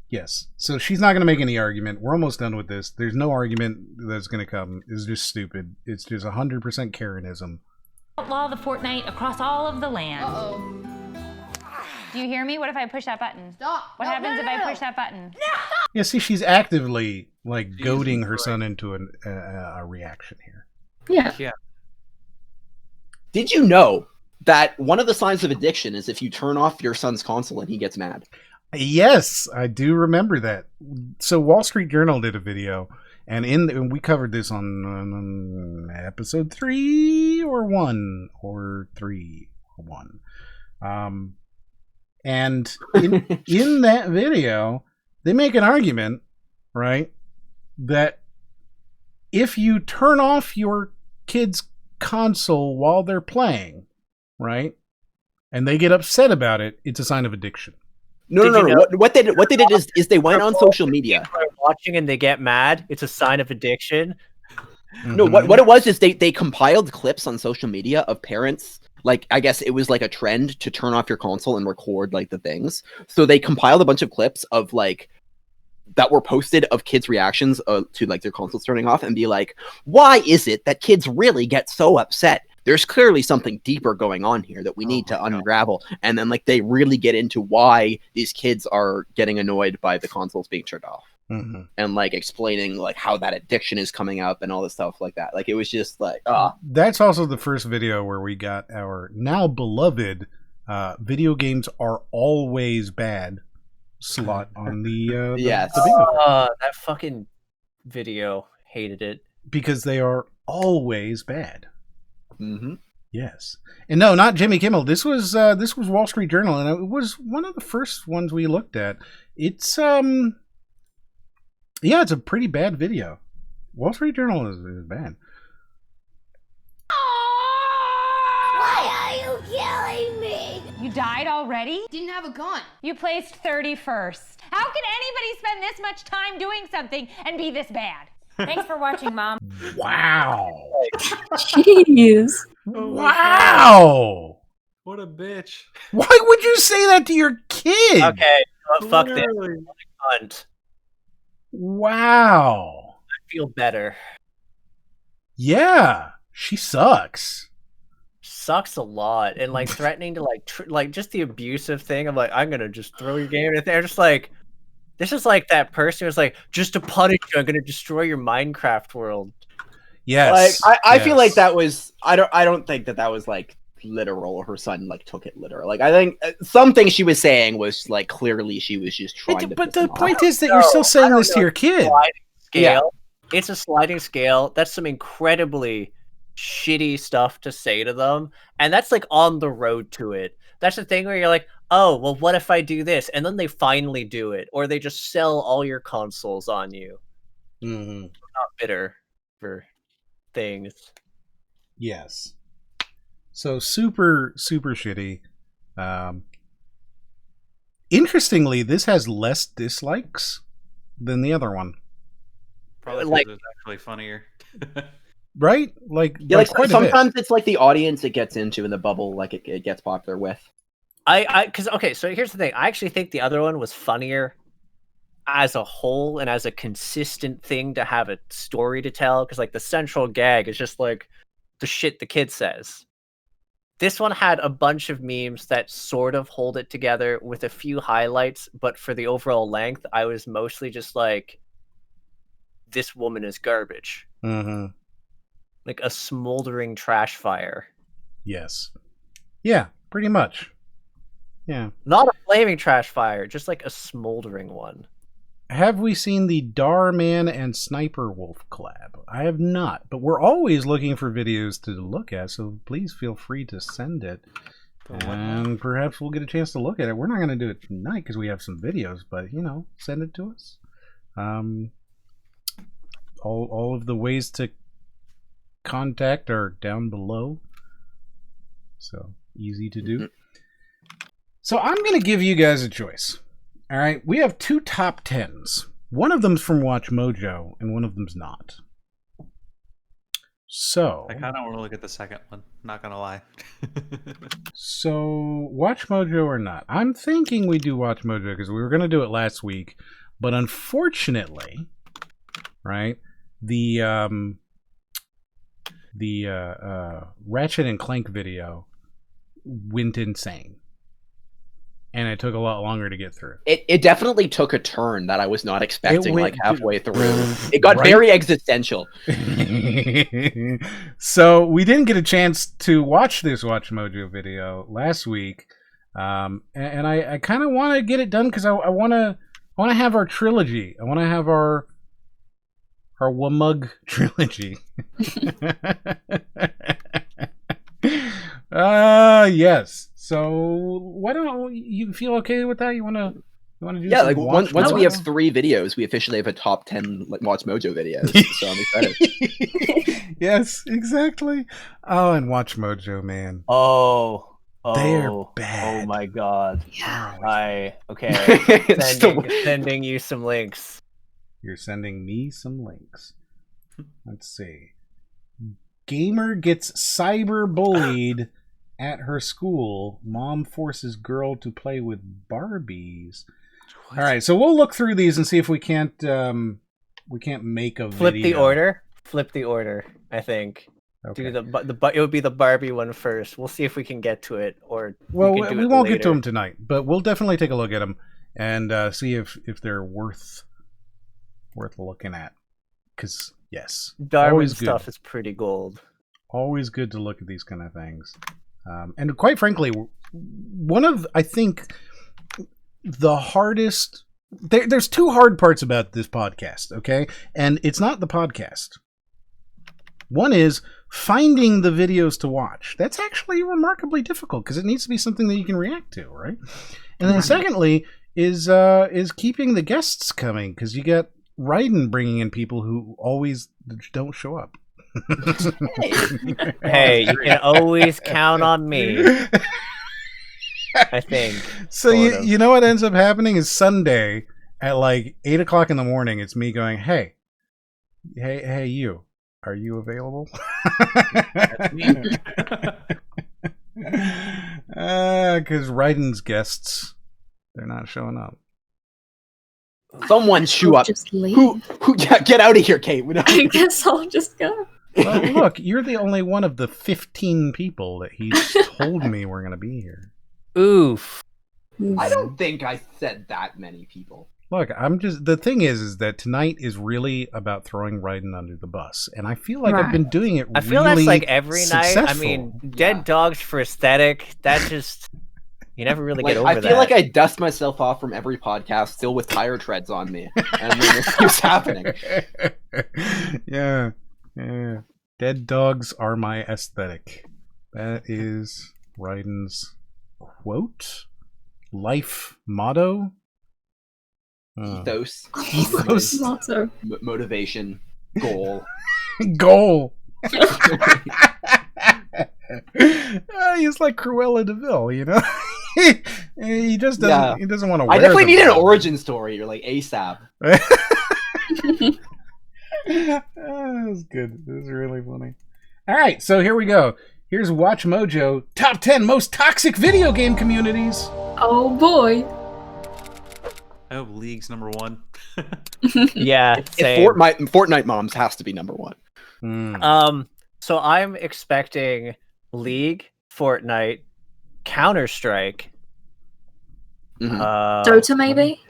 [SPEAKER 1] Yes. So she's not going to make any argument. We're almost done with this. There's no argument that's going to come. It's just stupid. It's just 100% Karenism.
[SPEAKER 17] outlaw the Fortnite across all of the land.
[SPEAKER 16] Uh-oh.
[SPEAKER 17] Do you hear me? What if I push that button?
[SPEAKER 16] Stop.
[SPEAKER 17] What happens if I push that button?
[SPEAKER 1] Yeah, see, she's actively goading her son into a reaction here.
[SPEAKER 2] Yeah.
[SPEAKER 4] Did you know that one of the signs of addiction is if you turn off your son's console and he gets mad?
[SPEAKER 1] Yes, I do remember that. So Wall Street Journal did a video, and we covered this on episode 3 or 1 or 3 or 1. And in that video, they make an argument, right, that if you turn off your kid's console while they're playing, right, and they get upset about it, it's a sign of addiction.
[SPEAKER 4] No. What they did is they went on social media.
[SPEAKER 3] People are watching and they get mad. It's a sign of addiction.
[SPEAKER 4] No, what it was is they compiled clips on social media of parents. Like, I guess it was like a trend to turn off your console and record like the things. So they compiled a bunch of clips of like that were posted of kids' reactions to like their consoles turning off, and be like, why is it that kids really get so upset? There's clearly something deeper going on here that we need to unravel. And then like they really get into why these kids are getting annoyed by the consoles being turned off.
[SPEAKER 1] Mm-hmm.
[SPEAKER 4] And like explaining like how that addiction is coming up and all this stuff like that. Like it was just like,
[SPEAKER 1] That's also the first video where we got our now beloved video games are always bad slot on the
[SPEAKER 4] Yes.
[SPEAKER 1] the bingo.
[SPEAKER 3] That fucking video. Hated it.
[SPEAKER 1] Because they are always bad.
[SPEAKER 4] Mm-hmm.
[SPEAKER 1] Yes. And no, not Jimmy Kimmel. This was Wall Street Journal, and it was one of the first ones we looked at. It's it's a pretty bad video. Wall Street Journal is bad.
[SPEAKER 17] Why are you killing me? You died already?
[SPEAKER 16] Didn't have a gun.
[SPEAKER 17] You placed 31st. How can anybody spend this much time doing something and be this bad?
[SPEAKER 14] Thanks for watching, Mom.
[SPEAKER 1] Wow.
[SPEAKER 2] Jeez.
[SPEAKER 1] Wow.
[SPEAKER 9] What a bitch.
[SPEAKER 1] Why would you say that to your kid?
[SPEAKER 3] Okay, fuck this. Cunt.
[SPEAKER 1] Wow.
[SPEAKER 3] I feel better.
[SPEAKER 1] Yeah, she sucks.
[SPEAKER 3] Sucks a lot, and like threatening to like just the abusive thing of like I'm gonna just throw your game. And they're just like, this is like that person who's like, just to punish you, I'm gonna destroy your Minecraft world.
[SPEAKER 1] Yes.
[SPEAKER 4] Like I feel like that was I don't think that was like literal. Her son like took it literal. Like I think something she was saying was like clearly she was just trying to.
[SPEAKER 1] But the point is that you're still saying this to your kid.
[SPEAKER 3] Scale. Yeah. It's a sliding scale. That's some incredibly shitty stuff to say to them, and that's like on the road to it. That's the thing where you're like, oh well, what if I do this, and then they finally do it, or they just sell all your consoles on you.
[SPEAKER 1] Mm-hmm.
[SPEAKER 3] Not bitter for things.
[SPEAKER 1] Yes. So super shitty. Interestingly, this has less dislikes than the other one.
[SPEAKER 9] Probably because it's actually funnier.
[SPEAKER 1] Right? Like,
[SPEAKER 4] yeah, like
[SPEAKER 1] quite
[SPEAKER 4] sometimes it's like the audience it gets into in the bubble, like it gets popular with.
[SPEAKER 3] So here's the thing. I actually think the other one was funnier as a whole and as a consistent thing to have a story to tell, because like the central gag is just like the shit the kid says. This one had a bunch of memes that sort of hold it together with a few highlights, but for the overall length, I was mostly just like, this woman is garbage.
[SPEAKER 1] Mm-hmm.
[SPEAKER 3] Like a smoldering trash fire.
[SPEAKER 1] Yes. Yeah, pretty much. Yeah.
[SPEAKER 3] Not a flaming trash fire, just like a smoldering one.
[SPEAKER 1] Have we seen the Darman and Sniper Wolf collab? I have not, but we're always looking for videos to look at, so please feel free to send it. And perhaps we'll get a chance to look at it. We're not going to do it tonight because we have some videos, but, you know, send it to us. All of the ways to contact are down below. So, easy to do. So, I'm going to give you guys a choice. All right, we have two top 10s. One of them's from Watch Mojo, and one of them's not. So
[SPEAKER 9] I kind of want to look at the second one. Not gonna lie.
[SPEAKER 1] So Watch Mojo or not? I'm thinking we do Watch Mojo because we were gonna do it last week, but unfortunately, right? The Ratchet and Clank video went insane. And it took a lot longer to get through.
[SPEAKER 4] It definitely took a turn that I was not expecting, like halfway through. It got
[SPEAKER 1] Right?
[SPEAKER 4] very existential.
[SPEAKER 1] So we didn't get a chance to watch this Watch Mojo video last week. And I kind of want to get it done because I want to have our trilogy. I want to have our Wamug trilogy. Yes. So why don't you feel okay with that? You want to do?
[SPEAKER 4] Yeah, like
[SPEAKER 1] Watch
[SPEAKER 4] once we
[SPEAKER 1] Mojo?
[SPEAKER 4] have 3 videos, we officially have a top 10 like Watch Mojo videos. So I'm excited.
[SPEAKER 1] Yes, exactly. Oh, and Watch Mojo, man.
[SPEAKER 3] Oh,
[SPEAKER 1] they're bad.
[SPEAKER 3] Oh my god.
[SPEAKER 1] Yeah.
[SPEAKER 3] Okay. Sending you some links.
[SPEAKER 1] You're sending me some links. Let's see. Gamer gets cyber bullied at her school. Mom forces girl to play with Barbies. All right, so we'll look through these and see if we can't make a
[SPEAKER 3] Flip
[SPEAKER 1] video.
[SPEAKER 3] Flip the order. I think.
[SPEAKER 1] Okay.
[SPEAKER 3] Do it would be the Barbie one first. We'll see if we can get to it, or
[SPEAKER 1] Well,
[SPEAKER 3] we
[SPEAKER 1] we won't get to them tonight, but we'll definitely take a look at them and see if they're worth looking at. Because yes,
[SPEAKER 3] Darwin
[SPEAKER 1] always
[SPEAKER 3] stuff
[SPEAKER 1] good.
[SPEAKER 3] is pretty gold.
[SPEAKER 1] Always good to look at these kind of things. And quite frankly, one of, I think, the hardest. There's two hard parts about this podcast, okay? And it's not the podcast. One is finding the videos to watch. That's actually remarkably difficult because it needs to be something that you can react to, right? And then secondly is keeping the guests coming because you got Raiden bringing in people who always don't show up.
[SPEAKER 3] Hey, you can always count on me. I think.
[SPEAKER 1] So you know what ends up happening is Sunday at like 8 o'clock in the morning. It's me going, hey, you, are you available?
[SPEAKER 3] That's me.
[SPEAKER 1] Because Raiden's guests, they're not showing up.
[SPEAKER 4] Someone shoe up.
[SPEAKER 2] Just leave.
[SPEAKER 4] Who? Yeah, get out of here, Kate.
[SPEAKER 2] I guess I'll just go.
[SPEAKER 1] Well, look, you're the only one of the 15 people that he's told me we're going to be here.
[SPEAKER 3] Oof.
[SPEAKER 4] I don't think I said that many people.
[SPEAKER 1] Look, the thing is that tonight is really about throwing Raiden under the bus, and I feel like I've been doing it.
[SPEAKER 3] I feel
[SPEAKER 1] really
[SPEAKER 3] that's like every night. I
[SPEAKER 1] successful.
[SPEAKER 3] mean, dead dogs for aesthetic. That just you never really get over
[SPEAKER 4] I
[SPEAKER 3] that.
[SPEAKER 4] feel like I dust myself off from every podcast, still with tire treads on me, and then this keeps happening.
[SPEAKER 1] Yeah. Dead dogs are my aesthetic. That is Raiden's quote, life motto.
[SPEAKER 4] Ethos.
[SPEAKER 2] Motto.
[SPEAKER 4] Motivation. Goal.
[SPEAKER 1] Goal. He's like Cruella de Vil, you know. He just doesn't. Yeah. He doesn't want to.
[SPEAKER 4] I definitely need an origin story. You're like ASAP.
[SPEAKER 1] That was good. It was really funny. All right, so here we go. Here's Watch Mojo Top 10 Most Toxic Video Game Communities.
[SPEAKER 2] Oh boy.
[SPEAKER 9] I hope League's number one.
[SPEAKER 3] Yeah,
[SPEAKER 4] if Fortnite Moms has to be number one.
[SPEAKER 3] So I'm expecting League, Fortnite, Counter-Strike,
[SPEAKER 2] Dota maybe.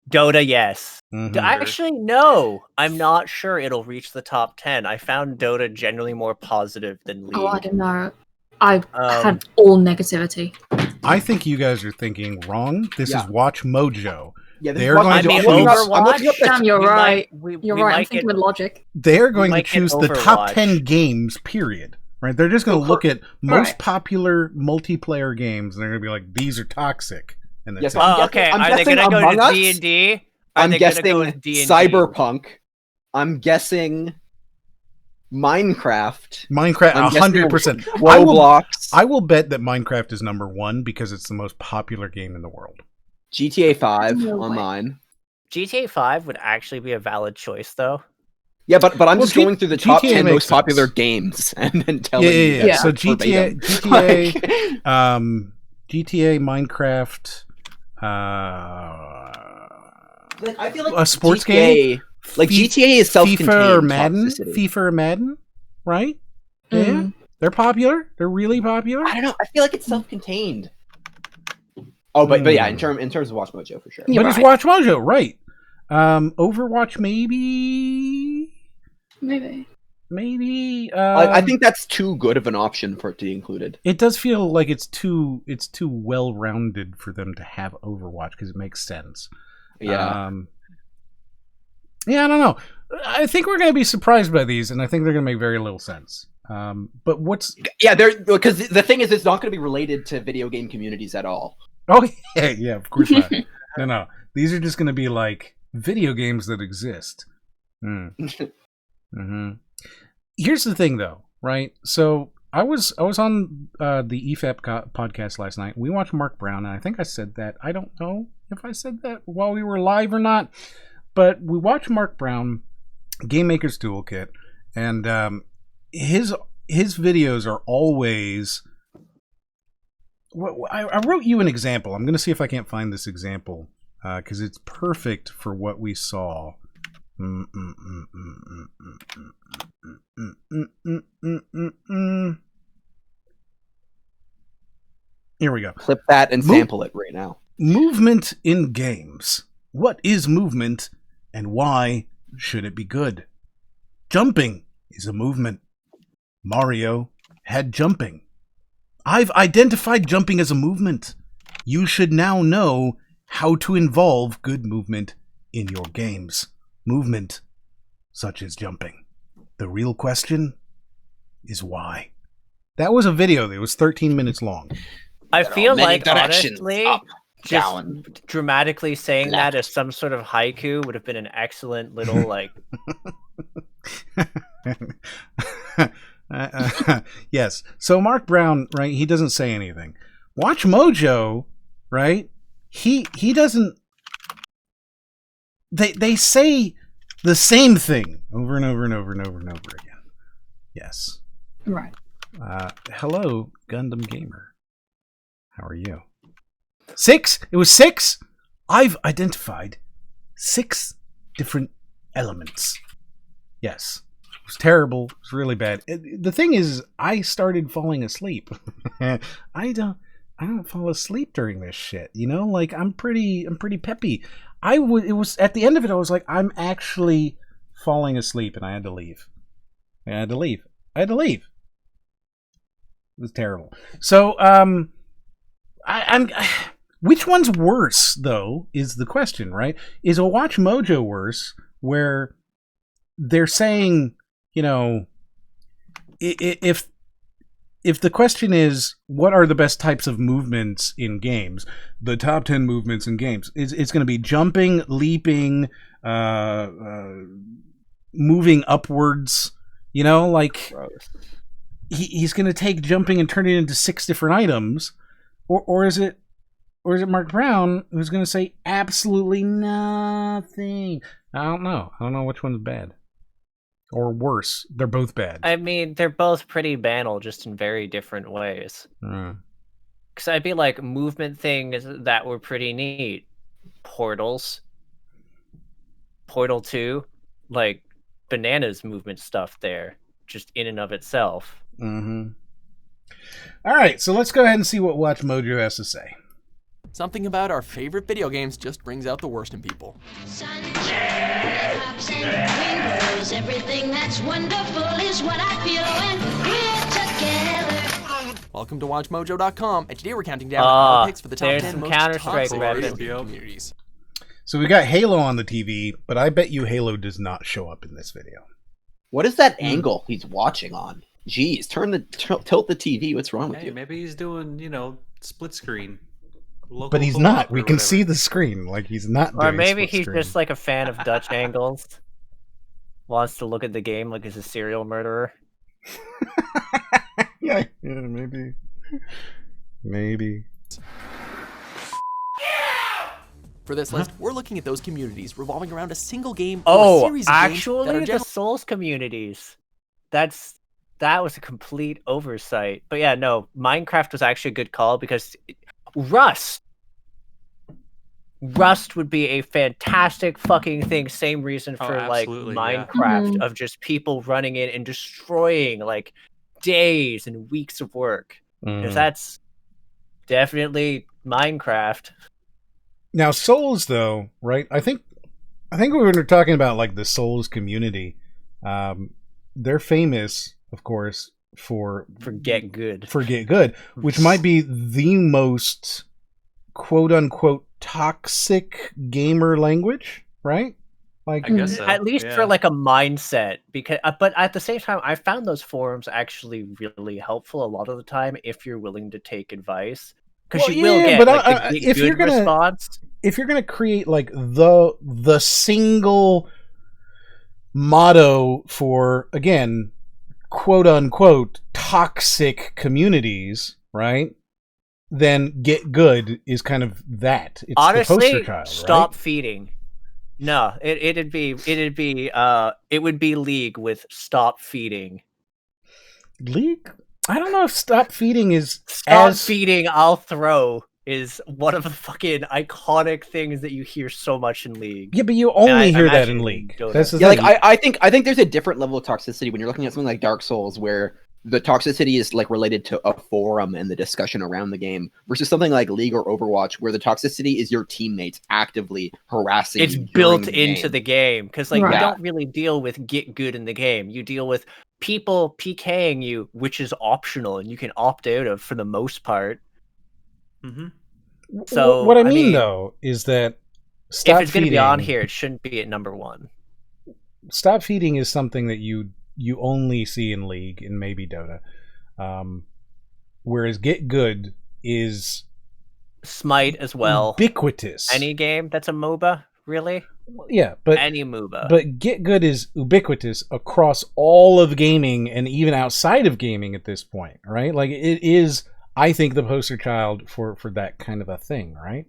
[SPEAKER 3] Dota, yes.
[SPEAKER 1] Mm-hmm.
[SPEAKER 3] Actually, no. I'm not sure it'll reach the top 10. I found Dota generally more positive than League.
[SPEAKER 2] Oh, I don't know. I had all negativity.
[SPEAKER 1] I think you guys are thinking wrong. This is Watch Mojo.
[SPEAKER 4] Yeah,
[SPEAKER 1] they're going to
[SPEAKER 2] Overwatch. Damn, you're right. You're right. I'm thinking with logic.
[SPEAKER 1] They're going to choose the top 10 games, period. Right? They're just going to look at most popular multiplayer games, and they're going to be like, these are toxic. And
[SPEAKER 3] yes, okay. Are they going to go to D&D?
[SPEAKER 4] I'm guessing Cyberpunk. I'm guessing Minecraft.
[SPEAKER 1] 100%.
[SPEAKER 4] Roblox.
[SPEAKER 1] I will bet that Minecraft is number one because it's the most popular game in the world.
[SPEAKER 4] GTA 5 on mine.
[SPEAKER 3] GTA 5 would actually be a valid choice, though.
[SPEAKER 4] Yeah, but I'm just going through the top 10 most popular games and then telling you.
[SPEAKER 1] Yeah. So GTA, GTA, Minecraft.
[SPEAKER 4] I feel like
[SPEAKER 1] a sports
[SPEAKER 4] GTA,
[SPEAKER 1] game,
[SPEAKER 4] like GTA is self-contained.
[SPEAKER 1] FIFA or Madden, right? Yeah, they're popular. They're really popular.
[SPEAKER 4] I don't know. I feel like it's self-contained. Oh, but yeah, in terms of Watch Mojo for sure.
[SPEAKER 1] But it's Watch Mojo, right? Overwatch, maybe.
[SPEAKER 4] I think that's too good of an option for it to be included.
[SPEAKER 1] It does feel like it's too well-rounded for them to have Overwatch because it makes sense.
[SPEAKER 4] Yeah.
[SPEAKER 1] I don't know. I think we're going to be surprised by these, and I think they're going to make very little sense. But what's...
[SPEAKER 4] Yeah, because the thing is, it's not going to be related to video game communities at all.
[SPEAKER 1] Oh, yeah, of course not. No. These are just going to be like video games that exist. Here's the thing, though, right? So I was on the EFAP podcast last night. We watched Mark Brown, and I think I said that. I don't know if I said that while we were live or not, but we watched Mark Brown, Game Maker's Toolkit, and his videos are always... I wrote you an example. I'm going to see if I can't find this example because it's perfect for what we saw. Here we go.
[SPEAKER 4] Clip that and sample it right now.
[SPEAKER 1] Movement in games. What is movement and why should it be good? Jumping is a movement. Mario had jumping. I've identified jumping as a movement. You should now know how to involve good movement in your games. Movement such as jumping. The real question is why. That was a video that was 13 minutes long.
[SPEAKER 3] I feel
[SPEAKER 4] many
[SPEAKER 3] like,
[SPEAKER 4] directions,
[SPEAKER 3] honestly,
[SPEAKER 4] up,
[SPEAKER 3] just
[SPEAKER 4] down,
[SPEAKER 3] dramatically saying
[SPEAKER 4] left.
[SPEAKER 3] that as some sort of haiku would have been an excellent little, like...
[SPEAKER 1] Yes. So Mark Brown, right, he doesn't say anything. Watch Mojo, right? He doesn't... They say the same thing over and over and over and over and over again. Yes.
[SPEAKER 2] Right.
[SPEAKER 1] Hello, Gundam Gamer. How are you? 6? It was 6? I've identified 6 different elements. Yes. It was terrible. It was really bad. The thing is, I started falling asleep. I don't fall asleep during this shit. You know, like I'm pretty peppy. It was at the end of it, I was like, I'm actually falling asleep, and I had to leave. I had to leave. It was terrible. So, which one's worse, though, is the question, right? Is a Watch Mojo worse, where they're saying, you know, if the question is, what are the best types of movements in games? The top 10 movements in games. It's going to be jumping, leaping, moving upwards. You know, like he's going to take jumping and turn it into 6 different items, or is it Mark Brown who's going to say absolutely nothing? I don't know. I don't know which one's bad. Or worse. They're both bad.
[SPEAKER 3] I mean, they're both pretty banal, just in very different ways. Because I'd be like, movement things that were pretty neat. Portals. Portal 2. Like, bananas movement stuff there. Just in and of itself.
[SPEAKER 1] Mm-hmm. Alright, so let's go ahead and see what Watch Mojo has to say.
[SPEAKER 18] Something about our favorite video games just brings out the worst in people.
[SPEAKER 19] Everything that's wonderful is what I feel when we're together.
[SPEAKER 18] Welcome to WatchMojo.com, and today we're counting down our picks for the top 10 most
[SPEAKER 3] Counter-Strike
[SPEAKER 18] toxic communities.
[SPEAKER 1] So we got Halo on the TV, but I bet you Halo does not show up in this video.
[SPEAKER 4] What is that angle he's watching on? Jeez, tilt the TV. What's wrong with you?
[SPEAKER 9] Maybe he's doing, split screen.
[SPEAKER 1] But he's not. We can see the screen. Like, he's not doing
[SPEAKER 3] Or maybe
[SPEAKER 1] split
[SPEAKER 3] he's
[SPEAKER 1] screen.
[SPEAKER 3] just like a fan of Dutch angles. Wants to look at the game like he's a serial murderer.
[SPEAKER 1] yeah, maybe. Maybe.
[SPEAKER 18] For this list, we're looking at those communities revolving around a single game or a series of games that are
[SPEAKER 3] the Souls communities. That was a complete oversight. But yeah, no, Minecraft was actually a good call because Rust would be a fantastic fucking thing. Same reason for like Minecraft of just people running in and destroying like days and weeks of work. Because that's definitely Minecraft.
[SPEAKER 1] Now Souls, though, right? I think we were talking about like the Souls community. They're famous, of course, for
[SPEAKER 3] Get Good.
[SPEAKER 1] For Get Good, which might be the most quote unquote toxic gamer language, right? Like,
[SPEAKER 9] I guess so.
[SPEAKER 3] At least for like a mindset, because but at the same time, I found those forums actually really helpful a lot of the time if you're willing to take advice, because you will get like,
[SPEAKER 1] if you're gonna
[SPEAKER 3] response.
[SPEAKER 1] If you're gonna create like the single motto for, again, quote unquote toxic communities, right? Then Get Good is kind of that. It's
[SPEAKER 3] Honestly,
[SPEAKER 1] the poster child,
[SPEAKER 3] stop
[SPEAKER 1] right?
[SPEAKER 3] feeding. No, it would be League with stop feeding.
[SPEAKER 1] League? I don't know if stop feeding is
[SPEAKER 3] Stop feeding, I'll throw is one of the fucking iconic things that you hear so much in League.
[SPEAKER 1] Yeah, but you only hear that in League. That's the thing.
[SPEAKER 4] Like I think there's a different level of toxicity when you're looking at something like Dark Souls, where the toxicity is like related to a forum and the discussion around the game, versus something like League or Overwatch, where the toxicity is your teammates actively harassing.
[SPEAKER 3] It's
[SPEAKER 4] you
[SPEAKER 3] built
[SPEAKER 4] during the
[SPEAKER 3] into
[SPEAKER 4] game.
[SPEAKER 3] the game because like you don't really deal with Get Good in the game. You deal with people PKing you, which is optional and you can opt out of for the most part. So
[SPEAKER 1] what I mean though is that
[SPEAKER 3] if it's going to be on here, it shouldn't be at number 1.
[SPEAKER 1] Stop feeding is something that you only see in League and maybe Dota, whereas Get Good is
[SPEAKER 3] Smite as well.
[SPEAKER 1] Ubiquitous.
[SPEAKER 3] Any game that's a MOBA, really?
[SPEAKER 1] Yeah, but
[SPEAKER 3] any MOBA.
[SPEAKER 1] But Get Good is ubiquitous across all of gaming and even outside of gaming at this point, right? Like it is, I think, the poster child for that kind of a thing, right?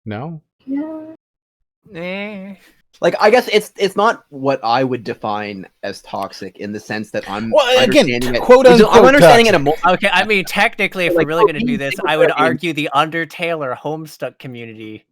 [SPEAKER 1] No?
[SPEAKER 3] Yeah.
[SPEAKER 4] Like, I guess it's not what I would define as toxic in the sense that I'm
[SPEAKER 1] understanding it.
[SPEAKER 4] I'm understanding it a more.
[SPEAKER 3] Okay, I mean, technically, if we're really going to do this, I would argue the Undertale or Homestuck community.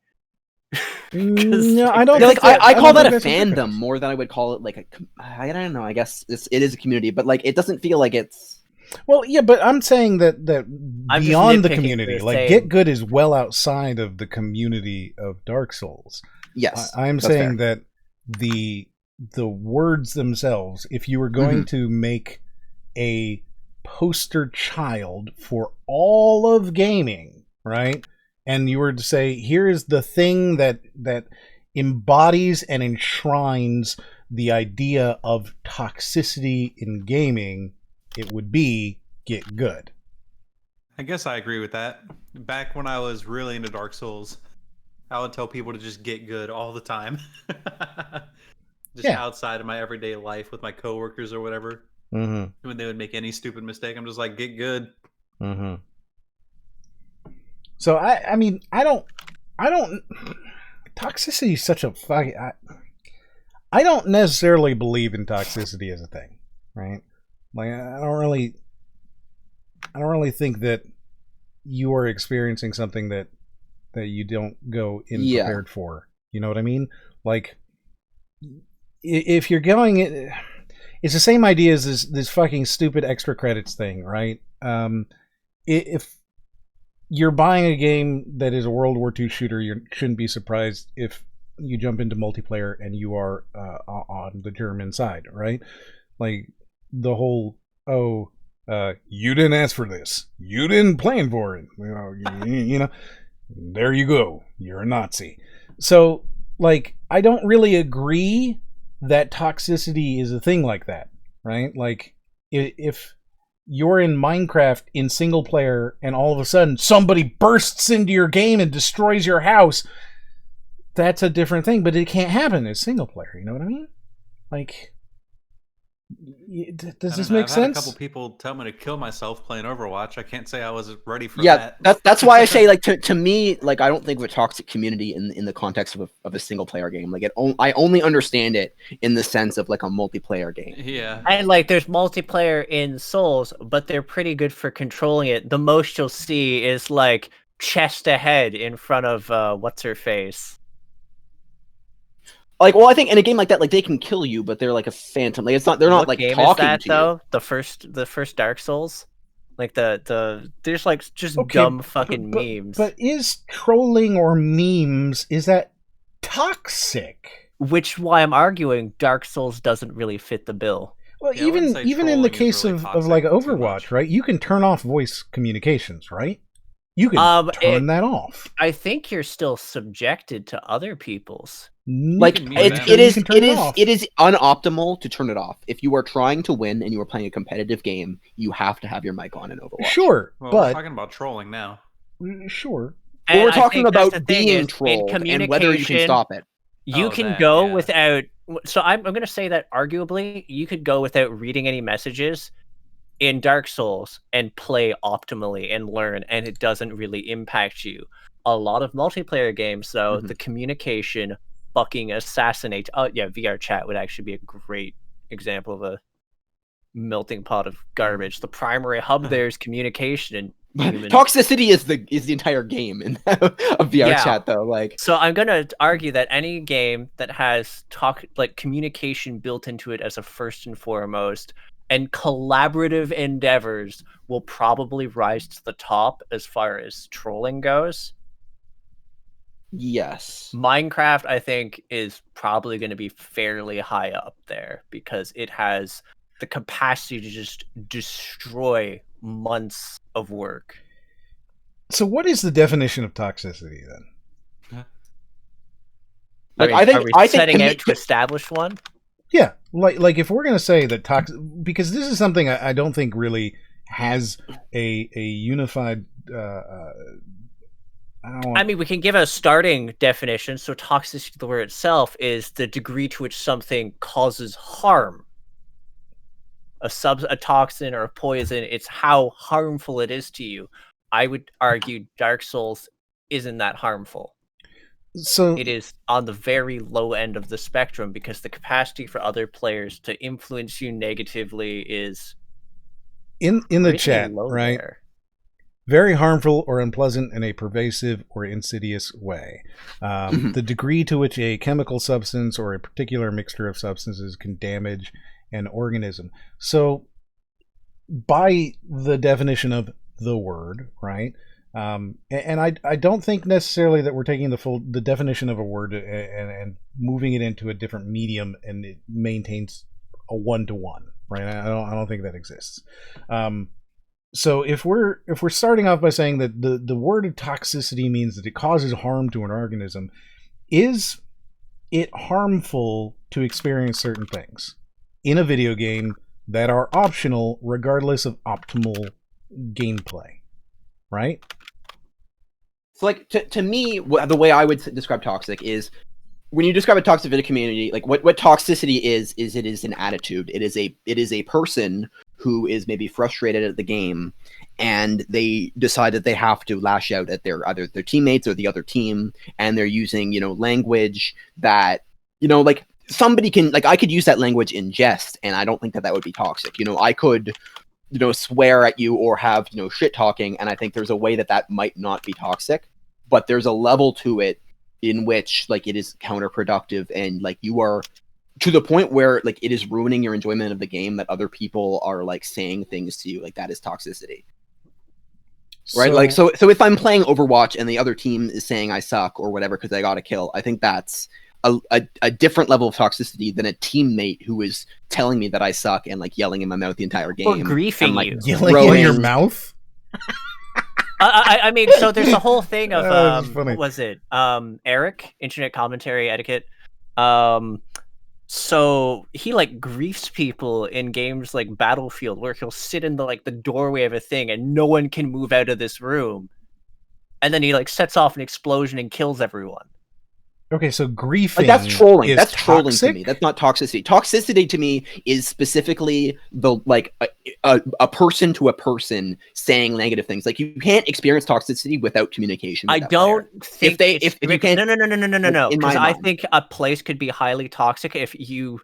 [SPEAKER 1] No, I don't.
[SPEAKER 4] Like, I call that a fandom more than I would call it like a. I don't know. I guess it is a community, but like it doesn't feel like it's.
[SPEAKER 1] Well, yeah, but I'm saying that beyond the community, like Get Good is well outside of the community of Dark Souls.
[SPEAKER 4] Yes,
[SPEAKER 1] I'm saying that the words themselves, if you were going to make a poster child for all of gaming, right? And you were to say, here is the thing that embodies and enshrines the idea of toxicity in gaming, it would be Get Good.
[SPEAKER 9] I guess I agree with that. Back when I was really into Dark Souls, I would tell people to just get good all the time. Outside of my everyday life with my coworkers or whatever. When they would make any stupid mistake, I'm just like, get good.
[SPEAKER 1] So I mean, I don't. Toxicity is such a fucking. I don't necessarily believe in toxicity as a thing, right? Like I don't really think that you are experiencing something that you don't go in prepared for. You know what I mean? Like if you're going, it's the same idea as this fucking stupid extra credits thing, right? If you're buying a game that is a World War II shooter, you shouldn't be surprised if you jump into multiplayer and you are on the German side, right? Like the whole you didn't ask for this, you didn't plan for it, you know, there you go, you're a Nazi. So like I don't really agree that toxicity is a thing like that, right? Like if you're in Minecraft in single player and all of a sudden somebody bursts into your game and destroys your house, that's a different thing, but it can't happen in single player, you know what I mean? Like, does this make sense?
[SPEAKER 9] I've had a couple people tell me to kill myself playing Overwatch. I can't say I was ready for that.
[SPEAKER 4] That's why I say, like, to me, like, I don't think of a toxic community in the context of a single player game. Like, I only understand it in the sense of like a multiplayer game.
[SPEAKER 9] Yeah,
[SPEAKER 3] and like there's multiplayer in Souls, but they're pretty good for controlling it. The most you'll see is like chest ahead in front of what's her face.
[SPEAKER 4] Like, well, I think in a game like that, like they can kill you, but they're like a phantom. Like it's not. They're not like
[SPEAKER 3] game
[SPEAKER 4] talking
[SPEAKER 3] is that,
[SPEAKER 4] to
[SPEAKER 3] though?
[SPEAKER 4] you.
[SPEAKER 3] The first Dark Souls, like there's like just dumb fucking memes.
[SPEAKER 1] But is trolling or memes, is that toxic?
[SPEAKER 3] Which why I'm arguing Dark Souls doesn't really fit the bill.
[SPEAKER 1] Well, even in the case really of like Overwatch, right? You can turn off voice communications, right? You can turn that off.
[SPEAKER 3] I think you're still subjected to other people's.
[SPEAKER 4] Like it is unoptimal to turn it off. If you are trying to win and you are playing a competitive game, you have to have your mic on in Overwatch.
[SPEAKER 1] Sure,
[SPEAKER 9] well,
[SPEAKER 1] but
[SPEAKER 9] we're talking about trolling now.
[SPEAKER 1] Sure,
[SPEAKER 4] but we're talking about being trolled and whether you can stop it.
[SPEAKER 3] You can go without. So I'm going to say that arguably you could go without reading any messages in Dark Souls and play optimally and learn, and it doesn't really impact you. A lot of multiplayer games, though, the communication fucking assassinates. Oh yeah, VR chat would actually be a great example of a melting pot of garbage. The primary hub there is communication, and
[SPEAKER 4] toxicity is the entire game in of VR chat, though. Like,
[SPEAKER 3] so I'm gonna argue that any game that has communication built into it as a first and foremost, and collaborative endeavors will probably rise to the top as far as trolling goes.
[SPEAKER 4] Yes.
[SPEAKER 3] Minecraft, I think, is probably going to be fairly high up there because it has the capacity to just destroy months of work.
[SPEAKER 1] So what is the definition of toxicity then?
[SPEAKER 4] Like,
[SPEAKER 3] are we setting out to establish one?
[SPEAKER 1] Yeah, like if we're going to say that toxic, because this is something I don't think really has a unified.
[SPEAKER 3] I mean, we can give a starting definition. So toxicity, the word itself, is the degree to which something causes harm. A toxin or a poison, it's how harmful it is to you. I would argue Dark Souls isn't that harmful.
[SPEAKER 1] So
[SPEAKER 3] it is on the very low end of the spectrum because the capacity for other players to influence you negatively is
[SPEAKER 1] in the chat, right?
[SPEAKER 3] There.
[SPEAKER 1] Very harmful or unpleasant in a pervasive or insidious way. The degree to which a chemical substance or a particular mixture of substances can damage an organism. So by the definition of the word, right? And I don't think necessarily that we're taking the definition of a word and moving it into a different medium and it maintains a one-to-one, right? I don't think that exists. So if we're starting off by saying that the word of toxicity means that it causes harm to an organism, is it harmful to experience certain things in a video game that are optional regardless of optimal gameplay, right?
[SPEAKER 4] So, like, to me, the way I would describe toxic is when you describe a toxic video community, like what toxicity is it is an attitude. It is a person who is maybe frustrated at the game and they decide that they have to lash out at either their teammates or the other team, and they're using, language that, like somebody can, like, I could use that language in jest and I don't think that would be toxic. I could swear at you or have, shit talking, and I think there's a way that might not be toxic, but there's a level to it in which, like, it is counterproductive and, like, you are to the point where, like, it is ruining your enjoyment of the game that other people are, like, saying things to you. Like, that is toxicity. Right? Like, so if I'm playing Overwatch and the other team is saying I suck or whatever because I got a kill, I think that's a different level of toxicity than a teammate who is telling me that I suck and, like, yelling in my mouth the entire game.
[SPEAKER 3] Or griefing
[SPEAKER 4] and, like,
[SPEAKER 3] you.
[SPEAKER 1] Yelling in your mouth?
[SPEAKER 3] I mean, so there's the whole thing of what was it? Eric, internet commentary etiquette. So he, like, griefs people in games like Battlefield, where he'll sit in the doorway of a thing and no one can move out of this room, and then he, like, sets off an explosion and kills everyone.
[SPEAKER 1] Okay, so griefing,
[SPEAKER 4] like, that's trolling. That's
[SPEAKER 1] toxic?
[SPEAKER 4] Trolling to me. That's not toxicity. Toxicity to me is specifically a person to a person saying negative things. Like, you can't experience toxicity without communication.
[SPEAKER 3] I don't think
[SPEAKER 4] if you can't.
[SPEAKER 3] No. Because I think a place could be highly toxic if you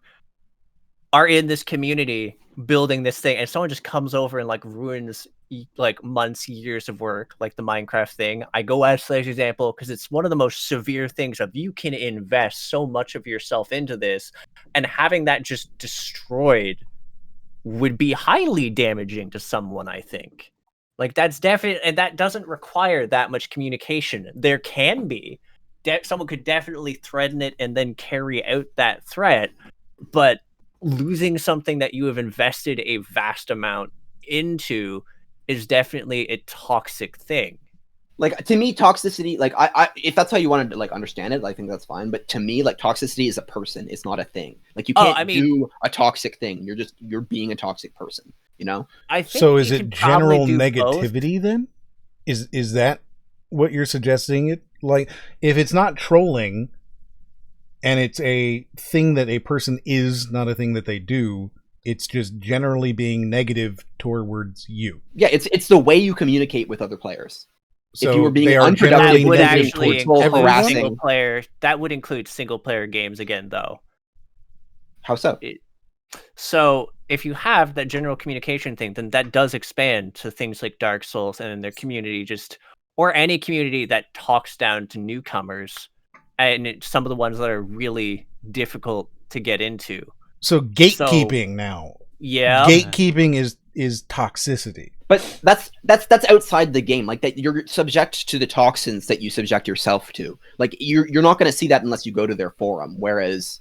[SPEAKER 3] are in this community building this thing and someone just comes over and, like, ruins, like, months, years of work, like the Minecraft thing. I go as Slayer's example because it's one of the most severe things of you can invest so much of yourself into this, and having that just destroyed would be highly damaging to someone, I think. Like, that's definitely, and that doesn't require that much communication. There can be. Someone could definitely threaten it and then carry out that threat, but losing something that you have invested a vast amount into is definitely a toxic thing.
[SPEAKER 4] Like, to me, toxicity, like, I if that's how you wanted to, like, understand it, I think that's fine. But to me, like, toxicity is a person. It's not a thing. Like, you can't do a toxic thing. You're being a toxic person,
[SPEAKER 3] I think
[SPEAKER 1] so is it general negativity then? Is that what you're suggesting? It, like, if it's not trolling and it's a thing that a person is, not a thing that they do, it's just generally being negative towards you.
[SPEAKER 4] Yeah, it's the way you communicate with other players.
[SPEAKER 1] So
[SPEAKER 4] if you were being
[SPEAKER 1] unproductive,
[SPEAKER 3] would actually include
[SPEAKER 1] single
[SPEAKER 3] player. That would include single player games again, though.
[SPEAKER 4] How so?
[SPEAKER 3] So if you have that general communication thing, then that does expand to things like Dark Souls and their community, or any community that talks down to newcomers, and some of the ones that are really difficult to get into.
[SPEAKER 1] So gatekeeping now.
[SPEAKER 3] Yeah.
[SPEAKER 1] Gatekeeping is toxicity.
[SPEAKER 4] But that's outside the game. Like, that you're subject to the toxins that you subject yourself to. Like, you're not going to see that unless you go to their forum. Whereas,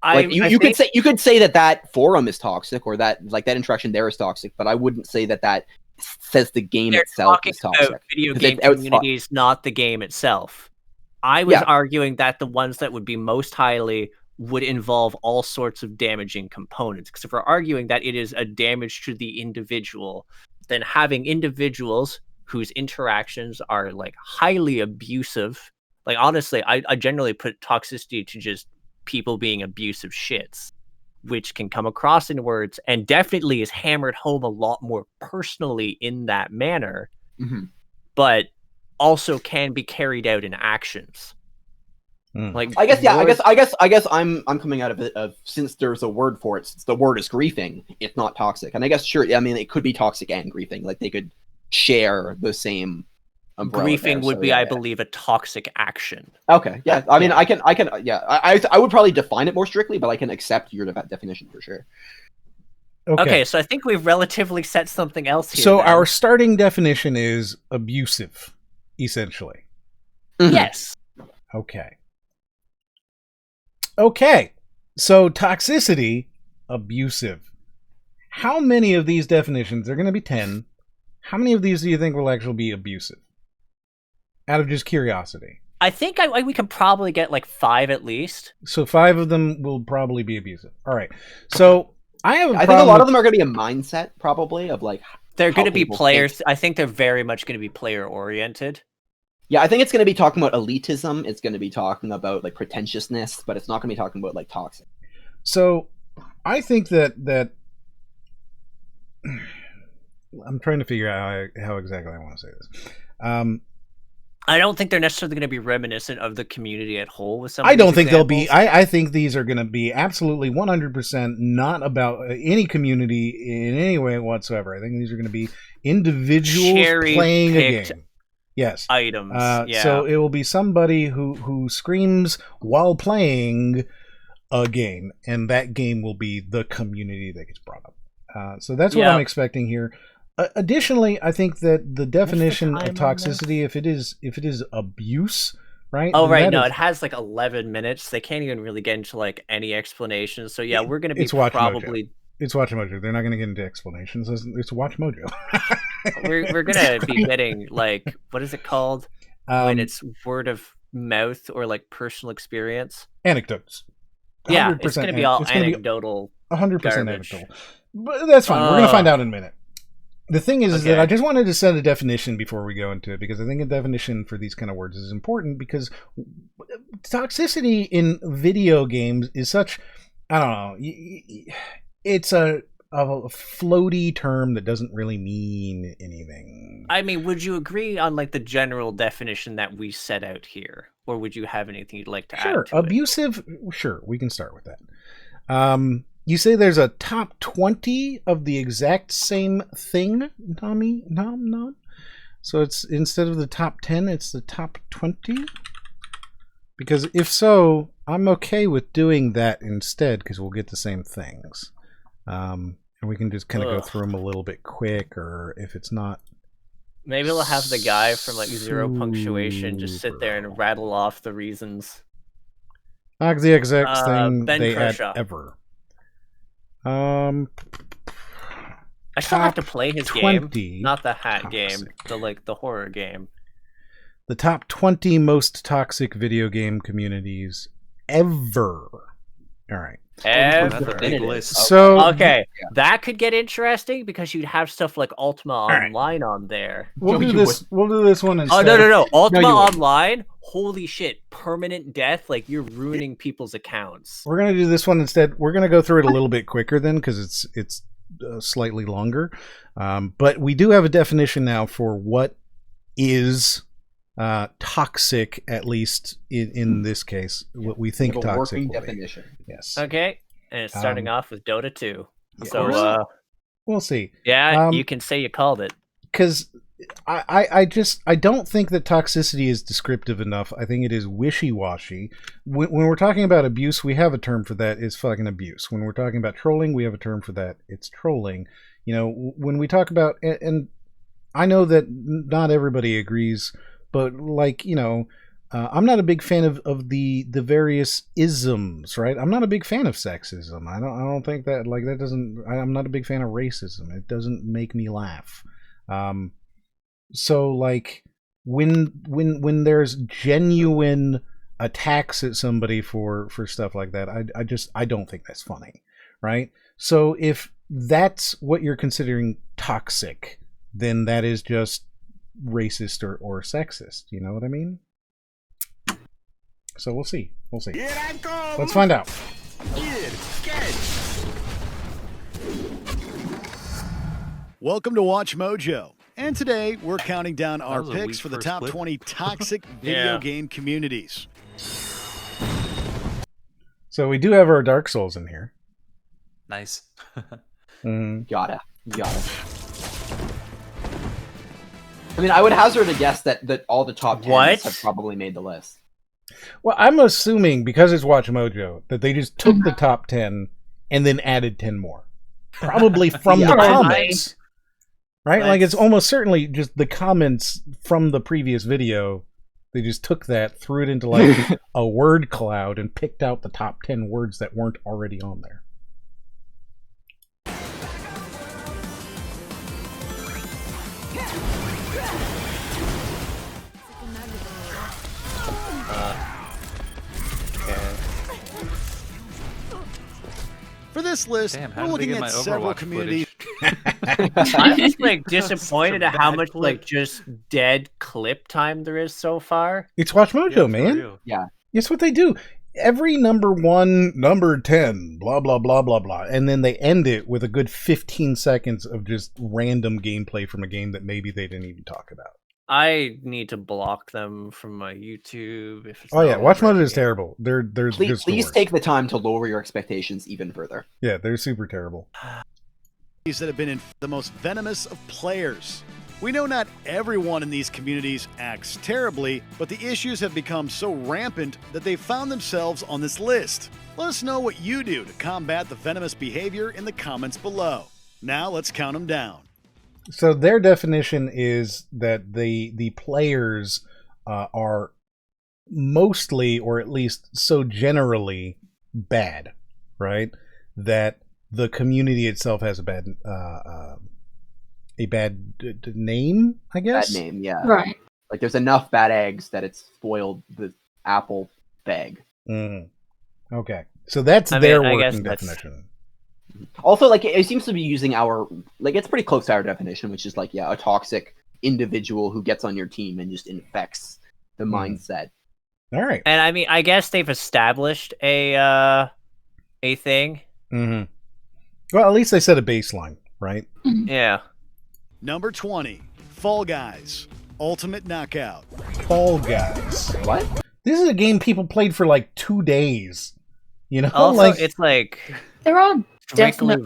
[SPEAKER 4] like, you could say that forum is toxic, or that, like, that interaction there is toxic. But I wouldn't say that says the game
[SPEAKER 3] They're
[SPEAKER 4] itself
[SPEAKER 3] talking
[SPEAKER 4] is toxic.
[SPEAKER 3] about video
[SPEAKER 4] 'Cause
[SPEAKER 3] game
[SPEAKER 4] it's outside-
[SPEAKER 3] communities, not the game itself. I was arguing that the ones that would be most highly would involve all sorts of damaging components. Because if we're arguing that it is a damage to the individual, then having individuals whose interactions are like highly abusive, like honestly, I generally put toxicity to just people being abusive shits, which can come across in words and definitely is hammered home a lot more personally in that manner, but also can be carried out in actions. Like
[SPEAKER 4] I guess I'm coming out of it of, since there's a word for it, since the word is griefing, it's not toxic. And I guess sure, I mean it could be toxic and griefing, like they could share the same umbrella.
[SPEAKER 3] Griefing would be, I believe, a toxic action.
[SPEAKER 4] Okay, yeah. I mean, I would probably define it more strictly, but I can accept your definition for sure.
[SPEAKER 3] Okay, so I think we've relatively set something else here.
[SPEAKER 1] So our starting definition is abusive, essentially.
[SPEAKER 3] Yes.
[SPEAKER 1] Okay. So toxicity, abusive. How many of these definitions, they're going to be 10, how many of these do you think will actually be abusive? Out of just curiosity.
[SPEAKER 3] I think we can probably get like 5 at least.
[SPEAKER 1] So 5 of them will probably be abusive. All right. So I have
[SPEAKER 4] I think a lot of them are going to be a mindset, probably, of like...
[SPEAKER 3] They're going to be players. I think they're very much going to be player-oriented.
[SPEAKER 4] Yeah, I think it's going to be talking about elitism. It's going to be talking about like pretentiousness, but it's not going to be talking about like toxic.
[SPEAKER 1] So I think that I'm trying to figure out how exactly I want to say this.
[SPEAKER 3] I don't think they're necessarily going to be reminiscent of the community at whole with some.
[SPEAKER 1] I don't think they'll be. I think these are going to be absolutely 100% not about any community in any way whatsoever. I think these are going to be individuals playing a game. Yes.
[SPEAKER 3] Items.
[SPEAKER 1] So it will be somebody who screams while playing a game, and that game will be the community that gets brought up. So that's what I'm expecting here. Additionally, I think that the definition of toxicity, if it is abuse, right?
[SPEAKER 3] Oh, right. No, it has like 11 minutes. They can't even really get into like any explanations. So yeah, we're going to be probably.
[SPEAKER 1] It's Watch Mojo. They're not going to get into explanations. It's Watch Mojo.
[SPEAKER 3] we're going to be getting like, what is it called when it's word of mouth or like personal experience?
[SPEAKER 1] Anecdotes.
[SPEAKER 3] Yeah, it's going to be all anecdotal.
[SPEAKER 1] 100% anecdotal. But that's fine. We're going to find out in a minute. The thing is that I just wanted to set a definition before we go into it, because I think a definition for these kind of words is important, because toxicity in video games is such, I don't know, it's a floaty term that doesn't really mean anything.
[SPEAKER 3] I mean, would you agree on like the general definition that we set out here, or would you have anything you'd like to add to
[SPEAKER 1] abusive, sure, we can start with that. You say there's a top 20 of the exact same thing, Tommy? Nom? So it's instead of the top 10, it's the top 20? Because if so, I'm okay with doing that instead, because we'll get the same things. And we can just kind of go through them a little bit quick, or if it's not...
[SPEAKER 3] Maybe we'll have the guy from like Zero Punctuation just sit there and rattle off the reasons.
[SPEAKER 1] Not the exact thing
[SPEAKER 3] Ben
[SPEAKER 1] they
[SPEAKER 3] Kershaw.
[SPEAKER 1] had ever.
[SPEAKER 3] I still have to play his game, not the hat game, the horror game.
[SPEAKER 1] The top 20 most toxic video game communities ever. All right.
[SPEAKER 3] Ever.
[SPEAKER 1] So
[SPEAKER 3] that could get interesting because you'd have stuff like Ultima Online on there.
[SPEAKER 1] We'll do this one instead.
[SPEAKER 3] Oh no! Ultima Online. Holy shit! Permanent death. Like you're ruining people's accounts.
[SPEAKER 1] We're gonna do this one instead. We're gonna go through it a little bit quicker then, because it's slightly longer. But we do have a definition now for what is toxic, at least in this case, what we think toxic.
[SPEAKER 4] Working definition.
[SPEAKER 1] Yes.
[SPEAKER 3] Okay, and it's starting off with Dota 2. So
[SPEAKER 1] we'll see.
[SPEAKER 3] Yeah, you can say you called it.
[SPEAKER 1] Because I don't think that toxicity is descriptive enough. I think it is wishy-washy. When we're talking about abuse, we have a term for that. It's fucking abuse. When we're talking about trolling, we have a term for that. It's trolling. You know, when we talk about, and I know that not everybody agrees, but like, you know, I'm not a big fan of the various isms, right? I'm not a big fan of sexism. I don't think that, like, that doesn't, I'm not a big fan of racism. It doesn't make me laugh. So like when there's genuine attacks at somebody for stuff like that, I don't think that's funny, right? So if that's what you're considering toxic, then that is just racist or sexist. You know what I mean? So we'll see.
[SPEAKER 10] Here I come.
[SPEAKER 1] Let's find out.
[SPEAKER 20] Welcome to Watch Mojo. And today we're counting down our picks for the top 20 toxic video game communities.
[SPEAKER 1] So we do have our Dark Souls in here.
[SPEAKER 9] Nice.
[SPEAKER 4] Gotta. I mean, I would hazard a guess that all the top 10s have probably made the list.
[SPEAKER 1] Well, I'm assuming, because it's Watch Mojo, that they just took the top 10 and then added 10 more. Probably from the comments. Right? Like, it's almost certainly just the comments from the previous video. They just took that, threw it into, like, a word cloud, and picked out the top 10 words that weren't already on there.
[SPEAKER 20] For this list, we're looking at several communities.
[SPEAKER 3] I'm just like disappointed at how much like just dead clip time there is so far.
[SPEAKER 1] It's Watch Mojo, man.
[SPEAKER 4] Yeah.
[SPEAKER 1] It's what they do. Every number 1, number 10, blah, blah, blah, blah, blah. And then they end it with a good 15 seconds of just random gameplay from a game that maybe they didn't even talk about.
[SPEAKER 3] I need to block them from my YouTube. If it's
[SPEAKER 1] Watch Mojo is terrible. They're
[SPEAKER 4] please take the time to lower your expectations even further.
[SPEAKER 1] Yeah, they're super terrible.
[SPEAKER 20] That have been the most venomous of players. We know not everyone in these communities acts terribly, but the issues have become so rampant that they've found themselves on this list. Let us know what you do to combat the venomous behavior in the comments below. Now let's count them down.
[SPEAKER 1] So their definition is that the players are mostly, or at least so generally, bad, right? That the community itself has a bad name, I guess.
[SPEAKER 4] Bad name, yeah.
[SPEAKER 2] Right.
[SPEAKER 4] Like there's enough bad eggs that it's spoiled the apple bag.
[SPEAKER 1] Okay, so that's their working definition.
[SPEAKER 4] Also, like, it seems to be using our, like, it's pretty close to our definition, which is like, yeah, a toxic individual who gets on your team and just infects the mindset.
[SPEAKER 1] All right.
[SPEAKER 3] And I mean, I guess they've established a thing.
[SPEAKER 1] Well, at least they set a baseline, right?
[SPEAKER 3] Yeah.
[SPEAKER 20] Number 20, Fall Guys, Ultimate Knockout.
[SPEAKER 1] Fall Guys.
[SPEAKER 4] What?
[SPEAKER 1] This is a game people played for like 2 days. You know,
[SPEAKER 3] also, it's like
[SPEAKER 2] there are definitely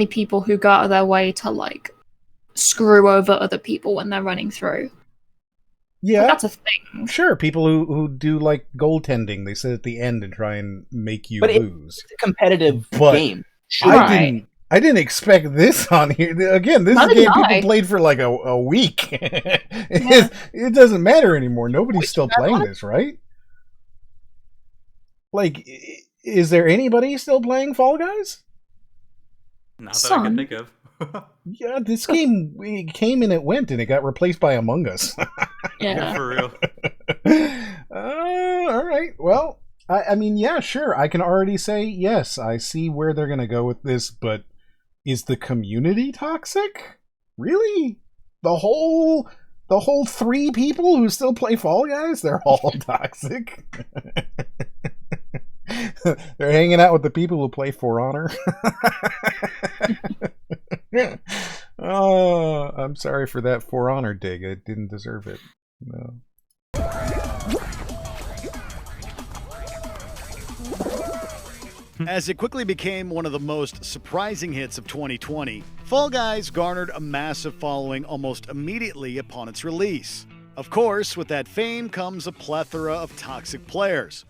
[SPEAKER 2] people who go out of their way to like screw over other people when they're running through.
[SPEAKER 1] Yeah,
[SPEAKER 2] like, that's a thing.
[SPEAKER 1] Sure, people who do like goaltending, they sit at the end and try and make you lose.
[SPEAKER 4] It's a competitive game.
[SPEAKER 1] I didn't expect this on here. Again, this is a game people played for like a week. It doesn't matter anymore. Nobody's still playing this, right? Like, is there anybody still playing Fall Guys?
[SPEAKER 9] Not that I can think of.
[SPEAKER 1] Yeah, this game came and it went, and it got replaced by Among Us.
[SPEAKER 9] Yeah, for real.
[SPEAKER 1] All right. Well, I mean, yeah, sure. I can already say yes. I see where they're gonna go with this, but is the community toxic? Really? The whole 3 people who still play Fall Guys, they're all toxic. They're hanging out with the people who play For Honor. Oh, I'm sorry for that For Honor dig. I didn't deserve it. No.
[SPEAKER 20] As it quickly became one of the most surprising hits of 2020, Fall Guys garnered a massive following almost immediately upon its release. Of course, with that fame comes a plethora of toxic players.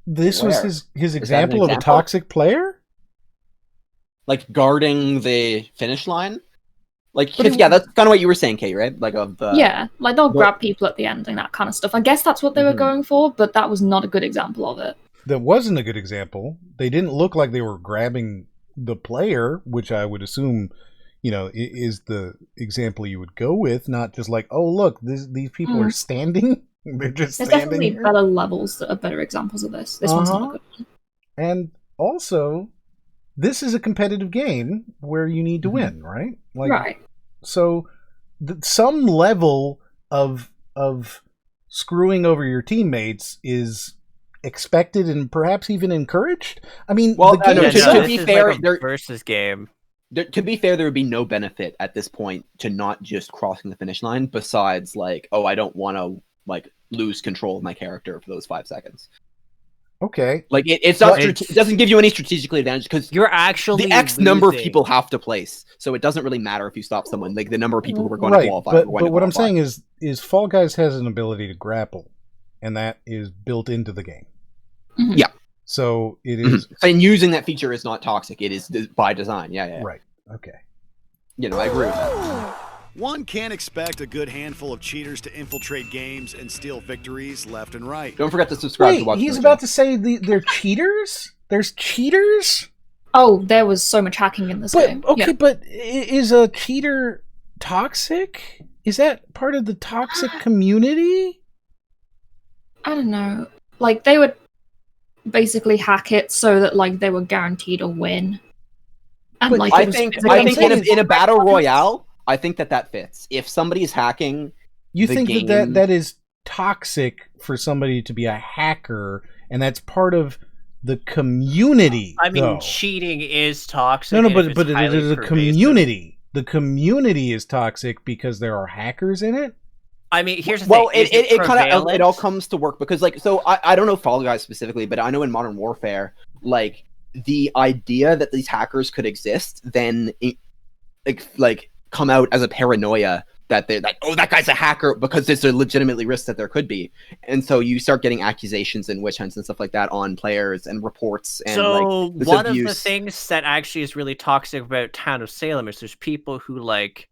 [SPEAKER 1] This was his example of a toxic player?
[SPEAKER 4] Like guarding the finish line? Like, yeah, that's kind of what you were saying, Kate, right? Like,
[SPEAKER 2] yeah, like they'll grab people at the end and that kind of stuff. I guess that's what they were going for, but that was not a good example of it.
[SPEAKER 1] that wasn't a good example. They didn't look like they were grabbing the player, which I would assume, is the example you would go with, not just like, oh, look, these people are standing. They're just
[SPEAKER 2] There's
[SPEAKER 1] standing
[SPEAKER 2] definitely
[SPEAKER 1] here.
[SPEAKER 2] better levels that are better examples of this. This one's not a good one.
[SPEAKER 1] And also, this is a competitive game where you need to win, right?
[SPEAKER 2] Right.
[SPEAKER 1] So, some level of screwing over your teammates is expected and perhaps even encouraged. I mean,
[SPEAKER 4] to be fair,
[SPEAKER 3] versus game.
[SPEAKER 4] To be fair, there would be no benefit at this point to not just crossing the finish line. Besides, like, oh, I don't want to lose control of my character for those 5 seconds.
[SPEAKER 1] Okay,
[SPEAKER 4] like it doesn't give you any strategically advantage because
[SPEAKER 3] you're actually
[SPEAKER 4] the X number of people have to place, so it doesn't really matter if you stop someone. Like the number of people who are going to qualify.
[SPEAKER 1] But what I'm saying is Fall Guys has an ability to grapple, and that is built into the game.
[SPEAKER 2] Mm-hmm.
[SPEAKER 4] Yeah.
[SPEAKER 1] So it is,
[SPEAKER 4] and using that feature is not toxic. It is by design. Yeah.
[SPEAKER 1] Right. Okay.
[SPEAKER 4] I agree with that.
[SPEAKER 20] One can't expect a good handful of cheaters to infiltrate games and steal victories left and right.
[SPEAKER 4] Don't forget to subscribe to Watch.
[SPEAKER 1] He's about to say they're cheaters? There's cheaters?
[SPEAKER 2] Oh, there was so much hacking in this game.
[SPEAKER 1] Okay, but is a cheater toxic? Is that part of the toxic community?
[SPEAKER 2] I don't know. Like, they would basically hack it so that, like, they were guaranteed a win. And,
[SPEAKER 1] But
[SPEAKER 2] like,
[SPEAKER 4] I think in a battle royale, I think that fits. If somebody's hacking,
[SPEAKER 1] you think that is toxic for somebody to be a hacker, and that's part of the community.
[SPEAKER 3] I mean,
[SPEAKER 1] though.
[SPEAKER 3] cheating is toxic.
[SPEAKER 1] No, but it is a community. The community is toxic because there are hackers in it.
[SPEAKER 3] I mean, here's the thing.
[SPEAKER 4] Well, it all comes to work because, like, so I don't know Fall Guys specifically, but I know in Modern Warfare, like, the idea that these hackers could exist then like come out as a paranoia that they're like, oh, that guy's a hacker, because there's a legitimately risk that there could be. And so you start getting accusations and witch hunts and stuff like that on players and reports. And
[SPEAKER 3] so
[SPEAKER 4] like,
[SPEAKER 3] one
[SPEAKER 4] abuse.
[SPEAKER 3] of the things that actually is really toxic about Town of Salem is there's people who like,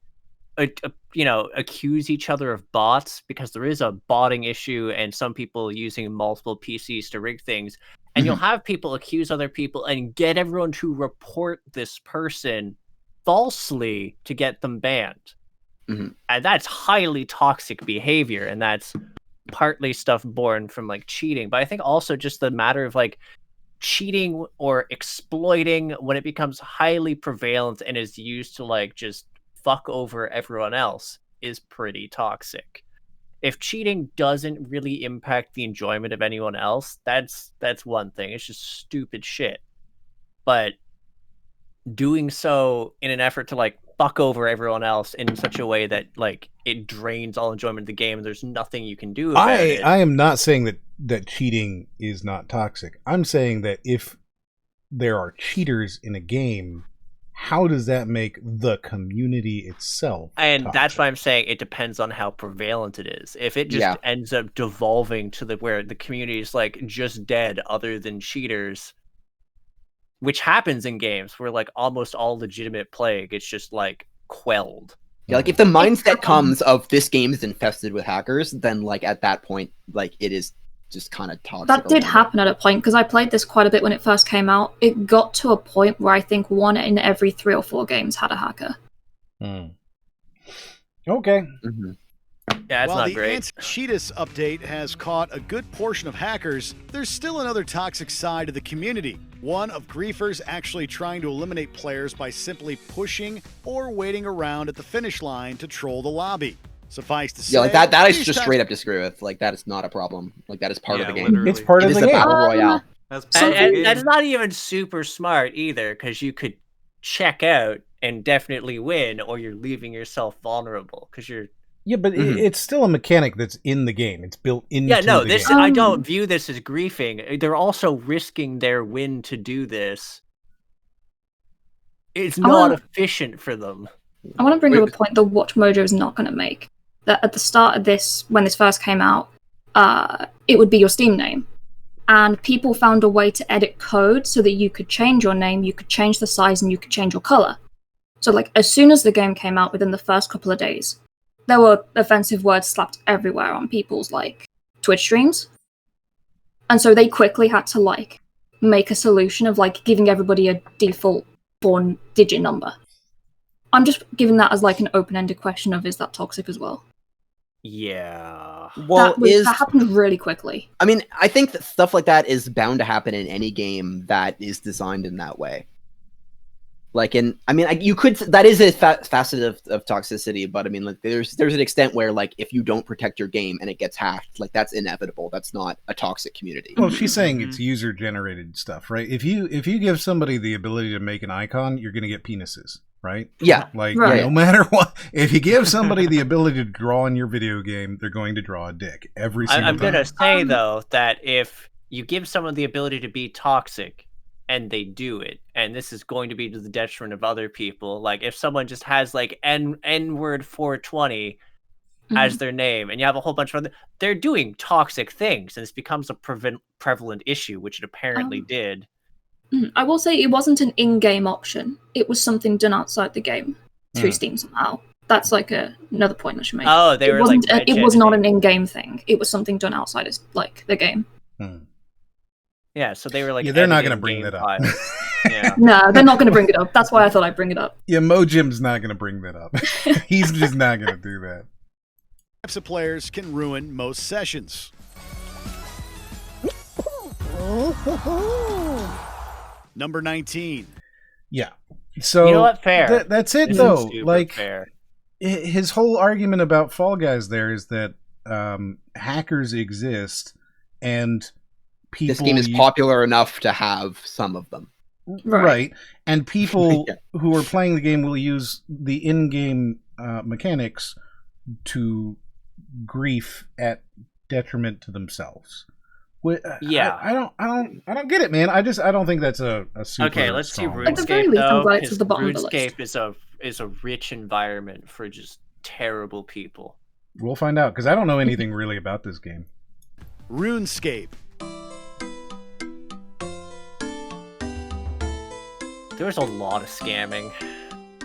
[SPEAKER 3] accuse each other of bots, because there is a botting issue and some people using multiple PCs to rig things. And you'll have people accuse other people and get everyone to report this person falsely to get them banned. And that's highly toxic behavior, and that's partly stuff born from like cheating, but I think also just the matter of like cheating or exploiting when it becomes highly prevalent and is used to like just fuck over everyone else is pretty toxic. If cheating doesn't really impact the enjoyment of anyone else, that's one thing. It's just stupid shit. But doing so in an effort to like fuck over everyone else in such a way that like it drains all enjoyment of the game, there's nothing you can do about it.
[SPEAKER 1] I am not saying that cheating is not toxic. I'm saying that if there are cheaters in a game, how does that make the community itself
[SPEAKER 3] and
[SPEAKER 1] toxic?
[SPEAKER 3] That's why I'm saying it depends on how prevalent it is. If it just ends up devolving to where the community is like just dead other than cheaters, which happens in games where like almost all legitimate play gets just like quelled.
[SPEAKER 4] Yeah, like if the mindset comes of this game is infested with hackers, then like at that point, like it is just kind of toxic.
[SPEAKER 2] That did happen at a point, because I played this quite a bit when it first came out. It got to a point where I think 1 in every 3 or 4 games had a hacker.
[SPEAKER 1] Okay.
[SPEAKER 3] Yeah, that's
[SPEAKER 20] While
[SPEAKER 3] not
[SPEAKER 20] the
[SPEAKER 3] great.
[SPEAKER 20] Anti-Cheatus update has caught a good portion of hackers, there's still another toxic side of the community. One of griefers actually trying to eliminate players by simply pushing or waiting around at the finish line to troll the lobby. Suffice to say,
[SPEAKER 4] like that I just straight up disagree with. Like that is not a problem. Like that is part of the game.
[SPEAKER 1] It's part of the game.
[SPEAKER 4] Battle Royale.
[SPEAKER 3] And that's not even super smart either, because you could check out and definitely win, or you're leaving yourself vulnerable because you're.
[SPEAKER 1] Yeah, but it's still a mechanic that's in the game. It's built into the
[SPEAKER 3] this
[SPEAKER 1] game.
[SPEAKER 3] I don't view this as griefing. They're also risking their win to do this. It's not efficient for them.
[SPEAKER 2] I want to bring up a point that Watch Mojo is not going to make. That at the start of this, when this first came out, it would be your Steam name. And people found a way to edit code so that you could change your name, you could change the size, and you could change your color. So, like, as soon as the game came out, within the first couple of days, there were offensive words slapped everywhere on people's, like, Twitch streams. And so they quickly had to, like, make a solution of, like, giving everybody a default 4-digit number. I'm just giving that as, like, an open-ended question of, is that toxic as well?
[SPEAKER 3] Yeah.
[SPEAKER 4] Well,
[SPEAKER 2] that happened really quickly.
[SPEAKER 4] I mean, I think that stuff like that is bound to happen in any game that is designed in that way. Like you could, that is a facet of toxicity, but I mean, like there's an extent where like if you don't protect your game and it gets hacked, like that's inevitable. That's not a toxic community.
[SPEAKER 1] Well, she's saying it's user generated stuff, right? If you give somebody the ability to make an icon, you're going to get penises, right?
[SPEAKER 4] Yeah.
[SPEAKER 1] Like no matter what, if you give somebody the ability to draw in your video game, they're going to draw a dick every single time.
[SPEAKER 3] I'm going to say though that if you give someone the ability to be toxic, and they do it, and this is going to be to the detriment of other people. Like if someone just has like N-word 420 as their name, and you have a whole bunch of other, they're doing toxic things, and this becomes a prevalent issue, which it apparently did.
[SPEAKER 2] I will say it wasn't an in-game option. It was something done outside the game through Steam somehow. That's like another point I should make.
[SPEAKER 3] Oh, they were like
[SPEAKER 2] it was not an in-game thing. It was something done outside of like the game.
[SPEAKER 3] Yeah, so they were like...
[SPEAKER 1] Yeah, they're not going to bring that up.
[SPEAKER 3] Yeah.
[SPEAKER 2] No, they're not going to bring it up. That's why I thought I'd bring it up.
[SPEAKER 1] Yeah, Mojim's not going to bring that up. He's just not going to do that.
[SPEAKER 20] Types of players can ruin most sessions. Number 19.
[SPEAKER 1] Yeah. So
[SPEAKER 3] you know what? Fair.
[SPEAKER 1] That's it, though. Like fair. His whole argument about Fall Guys there is that hackers exist and...
[SPEAKER 4] This game is popular enough to have some of them.
[SPEAKER 1] Right. And people who are playing the game will use the in-game mechanics to grief at detriment to themselves.
[SPEAKER 3] Yeah.
[SPEAKER 1] I don't get it, man. I don't think that's a super
[SPEAKER 3] Okay, let's see
[SPEAKER 1] strong
[SPEAKER 3] RuneScape,
[SPEAKER 2] though,
[SPEAKER 3] though.
[SPEAKER 2] to the bottom of the
[SPEAKER 3] RuneScape is a rich environment for just terrible people.
[SPEAKER 1] We'll find out, because I don't know anything really about this game.
[SPEAKER 20] RuneScape.
[SPEAKER 3] There was a lot of scamming.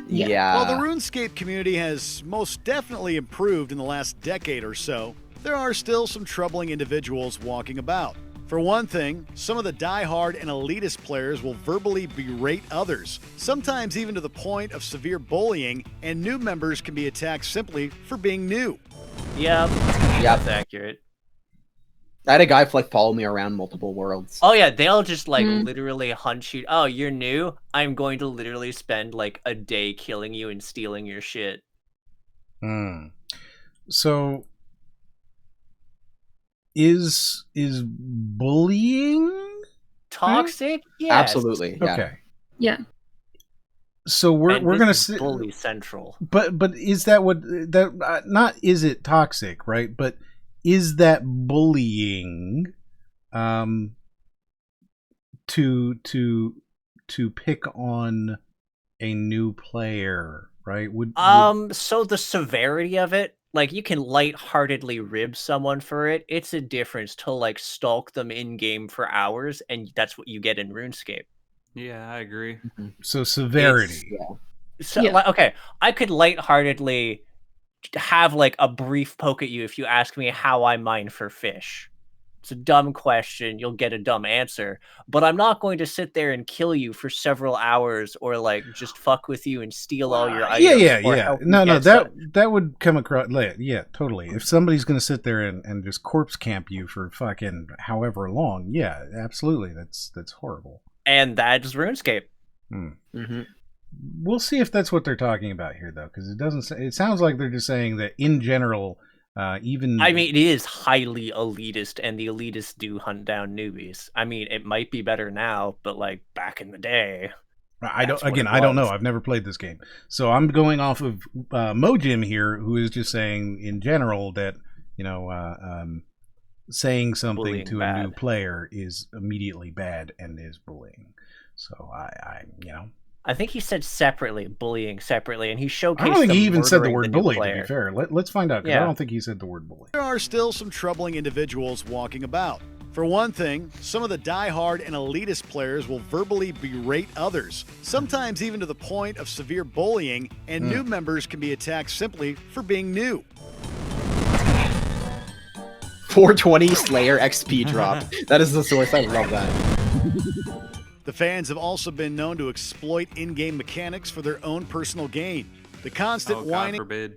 [SPEAKER 4] Yeah.
[SPEAKER 20] While the RuneScape community has most definitely improved in the last decade or so, there are still some troubling individuals walking about. For one thing, some of the die-hard and elitist players will verbally berate others, sometimes even to the point of severe bullying, and new members can be attacked simply for being new.
[SPEAKER 3] Yep. That's accurate.
[SPEAKER 4] I had a guy like follow me around multiple worlds.
[SPEAKER 3] Oh yeah, they'll just like literally hunt you. Oh, you're new? I'm going to literally spend like a day killing you and stealing your shit.
[SPEAKER 1] So is bullying
[SPEAKER 3] toxic? Yes.
[SPEAKER 4] Absolutely. Yeah.
[SPEAKER 1] Okay.
[SPEAKER 2] Yeah.
[SPEAKER 1] So we're gonna say
[SPEAKER 3] bully central.
[SPEAKER 1] But is that what that not is it toxic, right? But is that bullying to pick on a new player, right?
[SPEAKER 3] So the severity of it, like you can lightheartedly rib someone for it. It's a difference to like stalk them in game for hours, and that's what you get in RuneScape.
[SPEAKER 9] Yeah, I agree.
[SPEAKER 1] So severity.
[SPEAKER 3] Like, okay, I could lightheartedly have like a brief poke at you if you ask me how I mine for fish. It's a dumb question, you'll get a dumb answer, but I'm not going to sit there and kill you for several hours or like just fuck with you and steal all your items.
[SPEAKER 1] Yeah. No, that would come across. Yeah, totally. If somebody's going to sit there and just corpse camp you for fucking however long, yeah, absolutely, that's horrible.
[SPEAKER 3] And that's RuneScape.
[SPEAKER 1] We'll see if that's what they're talking about here, though, because it doesn't. It sounds like they're just saying that in general, even.
[SPEAKER 3] I mean, it is highly elitist, and the elitists do hunt down newbies. I mean, it might be better now, but like back in the day,
[SPEAKER 1] I don't know. I've never played this game, so I'm going off of Mojim here, who is just saying in general that saying something
[SPEAKER 3] bullying
[SPEAKER 1] to
[SPEAKER 3] bad.
[SPEAKER 1] A new player is immediately bad and is bullying. So
[SPEAKER 3] I think he said separately, bullying separately, and he showcased.
[SPEAKER 1] I don't think he even said the
[SPEAKER 3] murdering
[SPEAKER 1] word
[SPEAKER 3] new
[SPEAKER 1] bully,
[SPEAKER 3] player.
[SPEAKER 1] to be fair. Let's find out, because I don't think he said the word bully.
[SPEAKER 20] There are still some troubling individuals walking about. For one thing, some of the die-hard and elitist players will verbally berate others, sometimes even to the point of severe bullying, and new members can be attacked simply for being new.
[SPEAKER 4] 420 Slayer XP drop. That is the source. I love that.
[SPEAKER 20] The fans have also been known to exploit in-game mechanics for their own personal gain. The constant whining.
[SPEAKER 9] God forbid.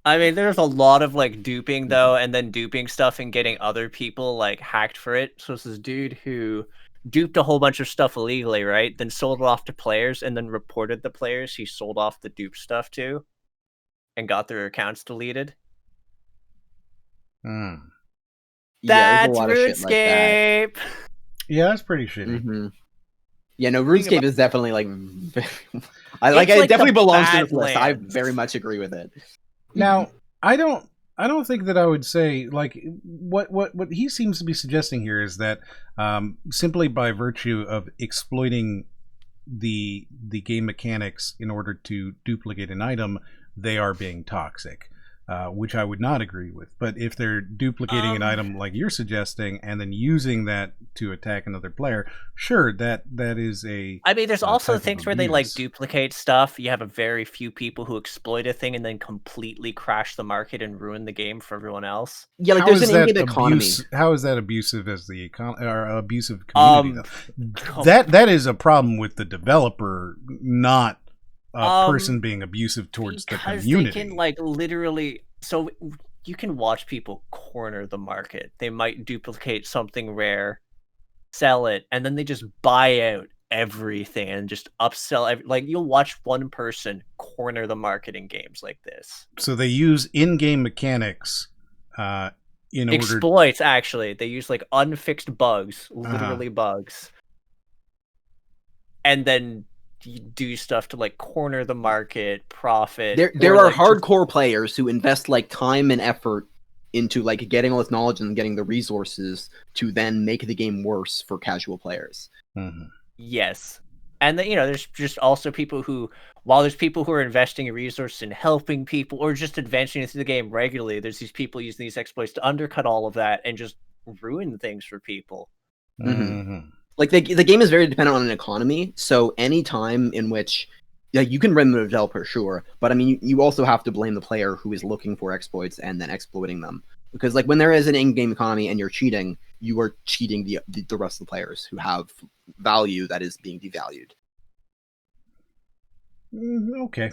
[SPEAKER 3] I mean, there's a lot of like duping though, and then duping stuff and getting other people like hacked for it. So it's this dude who duped a whole bunch of stuff illegally, right? Then sold it off to players, and then reported the players he sold off the dupe stuff to, and got their accounts deleted.
[SPEAKER 1] Hmm.
[SPEAKER 3] That's
[SPEAKER 4] yeah,
[SPEAKER 3] RuneScape.
[SPEAKER 1] Yeah, that's pretty shitty.
[SPEAKER 4] Mm-hmm. Yeah, no, RuneScape is definitely like. It
[SPEAKER 3] like
[SPEAKER 4] definitely
[SPEAKER 3] the
[SPEAKER 4] belongs to this list. I
[SPEAKER 3] Badlands.
[SPEAKER 4] very much agree with it.
[SPEAKER 1] Now, I don't think that I would say like what he seems to be suggesting here is that simply by virtue of exploiting the game mechanics in order to duplicate an item, they are being toxic, which I would not agree with. But if they're duplicating an item like you're suggesting and then using that to attack another player, sure, that is a.
[SPEAKER 3] I mean, there's also
[SPEAKER 1] type of
[SPEAKER 3] things where they like
[SPEAKER 1] abuse.
[SPEAKER 3] duplicate stuff. You have a very few people who exploit a thing and then completely crash the market and ruin the game for everyone else.
[SPEAKER 4] Yeah, like
[SPEAKER 1] How
[SPEAKER 4] there's
[SPEAKER 1] is
[SPEAKER 4] an
[SPEAKER 1] that
[SPEAKER 4] in-game economy.
[SPEAKER 1] How is that abusive as the or abusive community? though? That is a problem with the developer, not a person being abusive towards the
[SPEAKER 3] Because
[SPEAKER 1] community.
[SPEAKER 3] they can like literally, so you can watch people corner the market. They might duplicate something rare, sell it, and then they just buy out everything and just upsell. Like you'll watch one person corner the market in games like this.
[SPEAKER 1] So they use in-game mechanics in order.
[SPEAKER 3] Exploits, actually. They use like unfixed bugs, literally bugs, and then you do stuff to like corner the market, profit.
[SPEAKER 4] There
[SPEAKER 3] or,
[SPEAKER 4] are
[SPEAKER 3] like,
[SPEAKER 4] hardcore players who invest like time and effort into like getting all this knowledge and getting the resources to then make the game worse for casual players.
[SPEAKER 1] Mm-hmm.
[SPEAKER 3] Yes. And then, there's just also people who, while there's people who are investing resources in helping people or just advancing through the game regularly, there's these people using these exploits to undercut all of that and just ruin things for people.
[SPEAKER 1] Mm-hmm.
[SPEAKER 4] Like the game is very dependent on an economy, so any time in which you can blame the developer, sure, but I mean you also have to blame the player who is looking for exploits and then exploiting them. Because like when there is an in-game economy and you're cheating, you are cheating the rest of the players who have value that is being devalued.
[SPEAKER 1] Okay.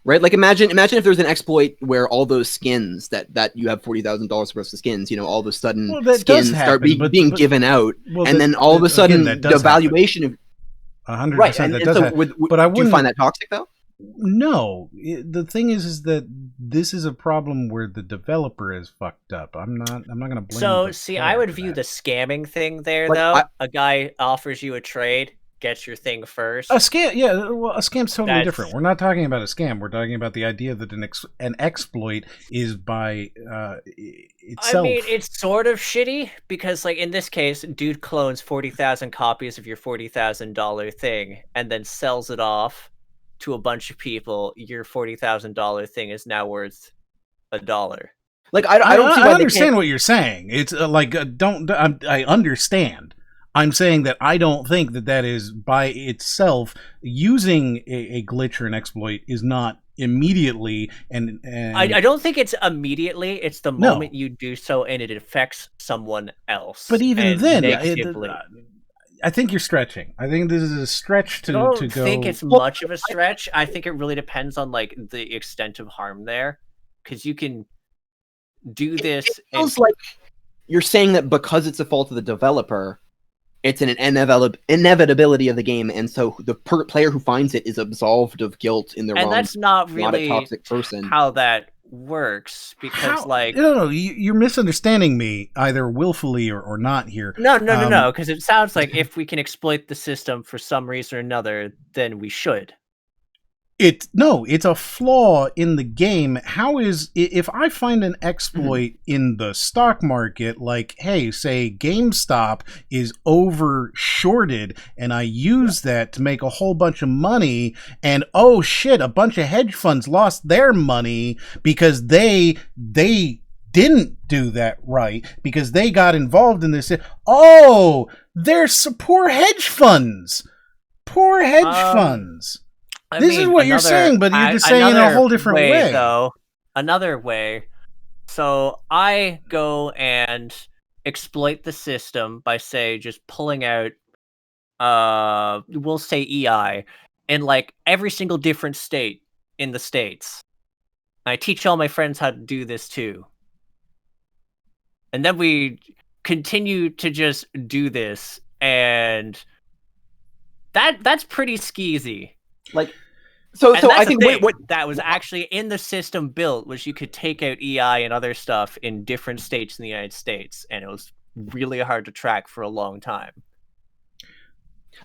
[SPEAKER 4] Right? Like imagine if there's an exploit where all those skins that you have $40,000 worth of skins, all of a sudden skins start being given out, and then all of a sudden the valuation of
[SPEAKER 1] 100%.
[SPEAKER 4] Right,
[SPEAKER 1] that
[SPEAKER 4] and
[SPEAKER 1] does
[SPEAKER 4] so
[SPEAKER 1] happen. But I wouldn't.
[SPEAKER 4] Do you find that toxic though?
[SPEAKER 1] No, the thing is that this is a problem where the developer is fucked up. I'm not going to blame.
[SPEAKER 3] So see, I would view the scamming thing there though. A guy offers you a trade, gets your thing first.
[SPEAKER 1] A scam, yeah. Well, a scam's totally different. We're not talking about a scam. We're talking about the idea that an exploit is by itself.
[SPEAKER 3] I mean, it's sort of shitty because, like in this case, dude clones 40,000 copies of your $40,000 thing and then sells it off to a bunch of people. Your $40,000 thing is now worth $1.
[SPEAKER 4] Like I don't see why
[SPEAKER 1] I understand what you're saying. It's I understand. I'm saying that I don't think that is by itself using a glitch or an exploit is not immediately and
[SPEAKER 3] I don't think it's immediately. It's the moment you do so and it affects someone else.
[SPEAKER 1] But even then,
[SPEAKER 3] negatively.
[SPEAKER 1] I think you're stretching. I think this is a stretch to
[SPEAKER 3] go. I
[SPEAKER 1] don't
[SPEAKER 3] think it's much of a stretch. I think it really depends on like the extent of harm there, because you can do this.
[SPEAKER 4] It feels like you're saying that because it's a fault of the developer, it's an inevitability of the game, and so the player who finds it is absolved of guilt in their own.
[SPEAKER 3] And that's not really
[SPEAKER 4] a toxic person.
[SPEAKER 3] How that works, because
[SPEAKER 1] no, you're misunderstanding me either willfully or not here.
[SPEAKER 3] No, because it sounds like if we can exploit the system for some reason or another, then we should.
[SPEAKER 1] It's a flaw in the game. How is if I find an exploit in the stock market, like hey, say GameStop is over shorted, and I use that to make a whole bunch of money, and oh shit, a bunch of hedge funds lost their money because they didn't do that right because they got involved in this. Oh, there's poor hedge funds. Poor hedge funds. This is what you're saying, but you're just saying in a whole different way.
[SPEAKER 3] Though, another way, So I go and exploit the system by, say, just pulling out, we'll say EI, in like every single different state in the States. I teach all my friends how to do this too. And then we continue to just do this, and that's pretty skeezy.
[SPEAKER 4] Like, so I think
[SPEAKER 3] what that was actually in the system built was you could take out EI and other stuff in different states in the United States, and it was really hard to track for a long time.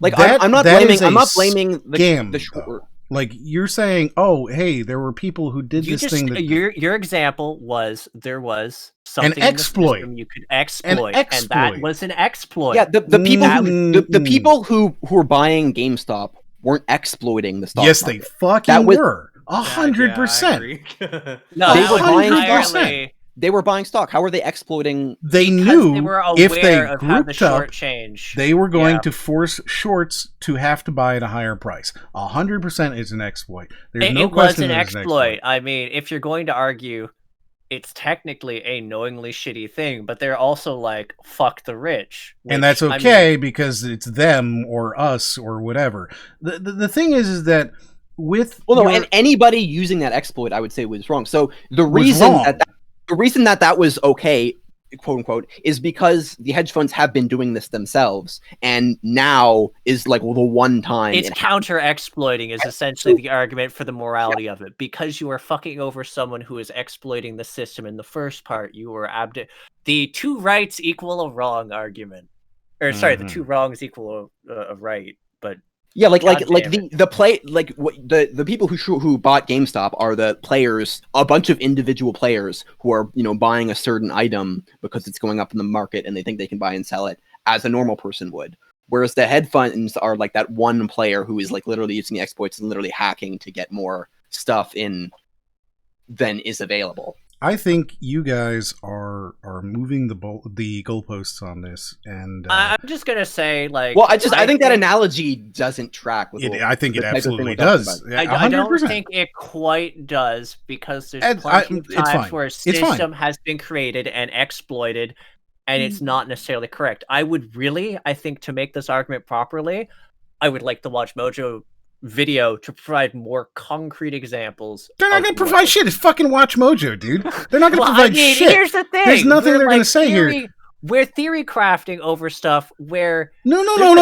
[SPEAKER 4] Like, I'm not blaming
[SPEAKER 1] scam,
[SPEAKER 4] the short.
[SPEAKER 1] Like, you're saying, oh, hey, there were people who did this thing.
[SPEAKER 3] Your example was there was something
[SPEAKER 1] an exploit
[SPEAKER 3] in the system you could exploit, and that was an exploit.
[SPEAKER 4] Yeah, the people who were buying GameStop weren't exploiting the stock
[SPEAKER 1] Yes,
[SPEAKER 4] market.
[SPEAKER 1] they fucking were. 100%.
[SPEAKER 3] No,
[SPEAKER 4] they were buying
[SPEAKER 3] entirely...
[SPEAKER 4] They were buying stock. How were they exploiting?
[SPEAKER 1] They knew
[SPEAKER 3] they were
[SPEAKER 1] if they
[SPEAKER 3] of how the
[SPEAKER 1] grouped
[SPEAKER 3] short
[SPEAKER 1] up,
[SPEAKER 3] change.
[SPEAKER 1] they were going to force shorts to have to buy at a higher price. 100% is an exploit. There's no question
[SPEAKER 3] it was an
[SPEAKER 1] that
[SPEAKER 3] exploit. I mean, if you're going to argue, it's technically a knowingly shitty thing, but they're also like, fuck the rich.
[SPEAKER 1] And that's okay because it's them or us or whatever. The thing is that with...
[SPEAKER 4] and anybody using that exploit, I would say, was wrong. So the reason that was okay, quote unquote, is because the hedge funds have been doing this themselves, and now is like the one time.
[SPEAKER 3] It's counter-exploiting is essentially the argument for the morality of it. Because you are fucking over someone who is exploiting the system in the first part, you were the two rights equal a wrong argument. Or sorry, the two wrongs equal a right, but...
[SPEAKER 4] Yeah, the people who bought GameStop are the players, a bunch of individual players who are buying a certain item because it's going up in the market and they think they can buy and sell it as a normal person would. Whereas the hedge funds are like that one player who is like literally using the exploits and literally hacking to get more stuff in than is available.
[SPEAKER 1] I think you guys are moving the goalposts on this, and
[SPEAKER 3] I'm just gonna say, like,
[SPEAKER 4] well, I think that analogy doesn't track with.
[SPEAKER 1] I think it absolutely does.
[SPEAKER 3] I don't think it quite does because there's plenty of times where a system has been created and exploited, and it's not necessarily correct. I think to make this argument properly, I would like to watch Mojo video to provide more concrete examples.
[SPEAKER 1] They're not going to provide shit. It's fucking Watch Mojo, dude. They're not going to provide shit.
[SPEAKER 3] Here's the thing.
[SPEAKER 1] There's nothing they're going to say here.
[SPEAKER 3] We're theory crafting over stuff where
[SPEAKER 1] no. There's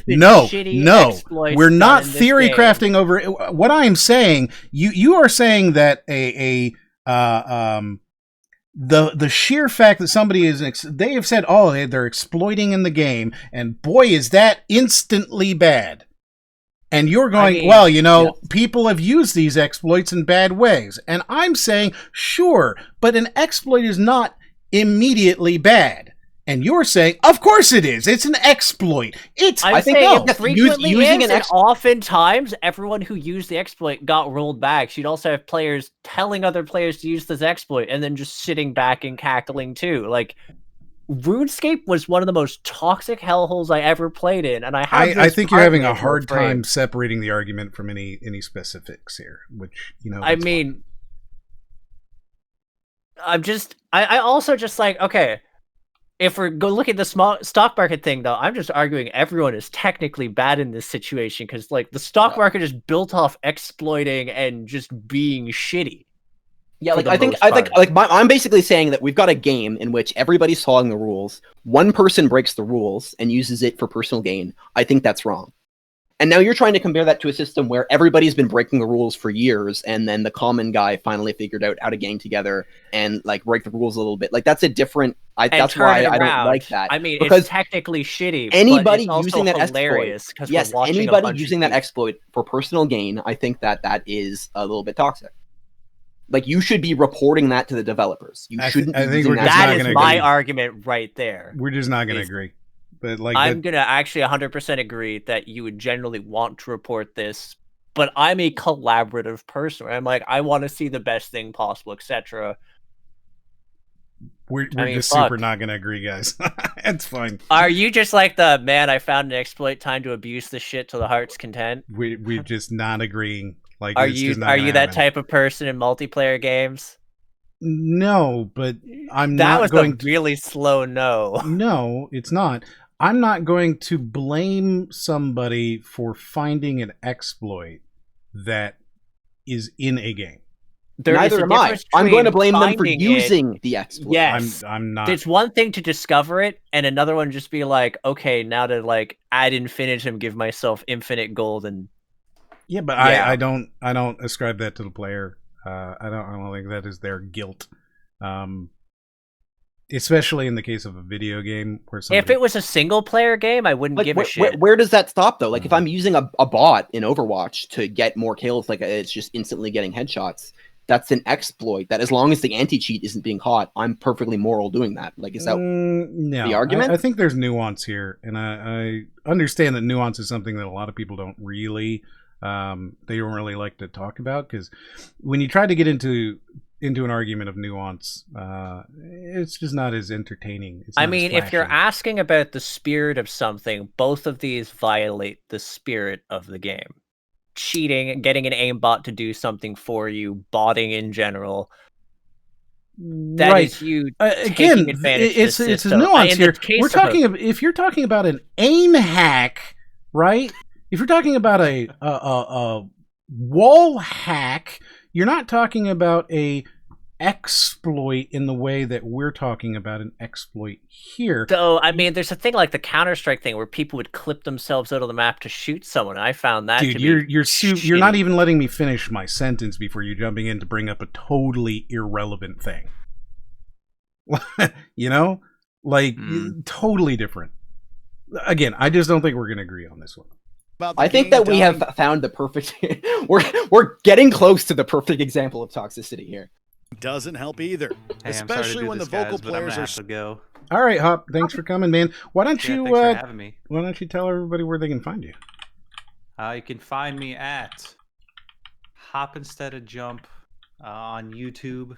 [SPEAKER 1] been shitty exploits. We're not theory crafting over it. What I am saying, you are saying that the sheer fact that somebody they have said, oh, they're exploiting in the game, and boy, is that instantly bad. And you're going, people have used these exploits in bad ways. And I'm saying, sure, but an exploit is not immediately bad. And you're saying, of course it is. It's an exploit.
[SPEAKER 3] Oftentimes, everyone who used the exploit got rolled back. You'd also have players telling other players to use this exploit and then just sitting back and cackling too. Like, RuneScape was one of the most toxic hellholes I ever played in, and I think
[SPEAKER 1] you're having a hard time separating the argument from any specifics here. Which I
[SPEAKER 3] mean, I also just like, okay. If we're go look at the small stock market thing, though, I'm just arguing everyone is technically bad in this situation because, like, the stock market is built off exploiting and just being shitty.
[SPEAKER 4] Yeah, like I'm basically saying that we've got a game in which everybody's following the rules. One person breaks the rules and uses it for personal gain. I think that's wrong. And now you're trying to compare that to a system where everybody's been breaking the rules for years, and then the common guy finally figured out how to gang together and like break the rules a little bit. Like that's a different. That's why I don't like that.
[SPEAKER 3] I mean,
[SPEAKER 4] because
[SPEAKER 3] it's technically shitty.
[SPEAKER 4] Anybody
[SPEAKER 3] but it's
[SPEAKER 4] using that
[SPEAKER 3] hilarious
[SPEAKER 4] exploit, yes, anybody using that exploit for personal gain, I think that is a little bit toxic. Like you should be reporting that to the developers. You shouldn't.
[SPEAKER 1] I think
[SPEAKER 3] that is my argument right there.
[SPEAKER 1] We're just not going to agree. But
[SPEAKER 3] I'm going to actually 100% agree that you would generally want to report this, but I'm a collaborative person. I'm like, I want to see the best thing possible, etc.
[SPEAKER 1] We're super not going to agree, guys. It's fine.
[SPEAKER 3] Are you just like the, man, I found an exploit, time to abuse the shit to the heart's content?
[SPEAKER 1] We're just not agreeing. Like,
[SPEAKER 3] Are
[SPEAKER 1] it's
[SPEAKER 3] you
[SPEAKER 1] just not gonna
[SPEAKER 3] that
[SPEAKER 1] happen.
[SPEAKER 3] type of person in multiplayer games?
[SPEAKER 1] No, but I'm
[SPEAKER 3] That
[SPEAKER 1] not
[SPEAKER 3] was
[SPEAKER 1] going
[SPEAKER 3] a really slow no.
[SPEAKER 1] No, it's not. I'm not going to blame somebody for finding an exploit that is in a game.
[SPEAKER 4] Neither am I. I'm going to blame them for using the exploit.
[SPEAKER 3] Yes,
[SPEAKER 1] I'm not.
[SPEAKER 3] It's one thing to discover it, and another one just be like, okay, now to like ad infinitum, give myself infinite gold and.
[SPEAKER 1] Yeah, but
[SPEAKER 3] Yeah.
[SPEAKER 1] I don't ascribe that to the player. I don't think that is their guilt. Especially in the case of a video game where somebody...
[SPEAKER 3] If it was a single player game, I wouldn't give a shit.
[SPEAKER 4] Where does that stop though? Like if I'm using a bot in Overwatch to get more kills, like it's just instantly getting headshots. That's an exploit. That as long as the anti-cheat isn't being caught, I'm perfectly moral doing that. Like is that
[SPEAKER 1] no,
[SPEAKER 4] the argument?
[SPEAKER 1] I think there's nuance here, and I understand that nuance is something that a lot of people don't really like to talk about, because when you try to get into an argument of nuance, it's just not as entertaining. It's
[SPEAKER 3] I
[SPEAKER 1] not as
[SPEAKER 3] mean, if you're
[SPEAKER 1] flashy.
[SPEAKER 3] asking about the spirit of something, both of these violate the spirit of the game. Cheating, getting an aimbot to do something for you, botting in general. That
[SPEAKER 1] Right.
[SPEAKER 3] is you
[SPEAKER 1] Again,
[SPEAKER 3] taking advantage
[SPEAKER 1] it's
[SPEAKER 3] of the
[SPEAKER 1] it's a
[SPEAKER 3] system.
[SPEAKER 1] nuance
[SPEAKER 3] In the
[SPEAKER 1] here.
[SPEAKER 3] case
[SPEAKER 1] We're
[SPEAKER 3] of
[SPEAKER 1] talking if you're talking about an aim hack, right? If you're talking about a wall hack, you're not talking about a exploit in the way that we're talking about an exploit here.
[SPEAKER 3] So, I mean, there's a thing like the Counter-Strike thing where people would clip themselves out of the map to shoot someone. I found that
[SPEAKER 1] Dude,
[SPEAKER 3] to be
[SPEAKER 1] you're not even letting me finish my sentence before you're jumping in to bring up a totally irrelevant thing. You know? Like, totally different. Again, I just don't think we're going to agree on this one.
[SPEAKER 4] I think that we have found the perfect. we're getting close to the perfect example of toxicity here.
[SPEAKER 20] Doesn't help either,
[SPEAKER 9] Hey,
[SPEAKER 20] especially when the vocal players are.
[SPEAKER 9] have to go.
[SPEAKER 1] All right, Hop. Thanks for coming, man. Why don't
[SPEAKER 9] Yeah,
[SPEAKER 1] you
[SPEAKER 9] thanks for having me.
[SPEAKER 1] Why don't you tell everybody where they can find you?
[SPEAKER 9] You can find me at HopInsteadOfJump on YouTube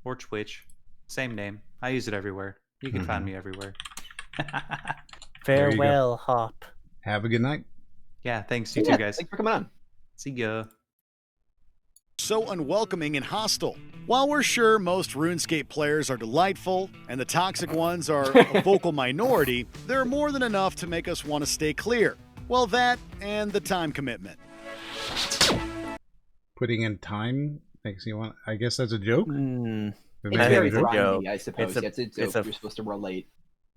[SPEAKER 9] or Twitch. Same name. I use it everywhere. You can find me everywhere.
[SPEAKER 1] There you go.
[SPEAKER 3] Farewell, Hop.
[SPEAKER 1] Have a good night.
[SPEAKER 9] Yeah, thanks. You too, guys.
[SPEAKER 4] Thanks for coming on.
[SPEAKER 9] See ya.
[SPEAKER 20] So unwelcoming and hostile. While we're sure most RuneScape players are delightful and the toxic ones are a vocal minority, there are more than enough to make us want to stay clear. Well, that and the time
[SPEAKER 1] Putting in time makes you want. I guess that's a joke.
[SPEAKER 4] It's
[SPEAKER 1] Maybe
[SPEAKER 4] very
[SPEAKER 1] it's a joke.
[SPEAKER 4] grindy, I suppose. It's a joke. You're supposed to relate.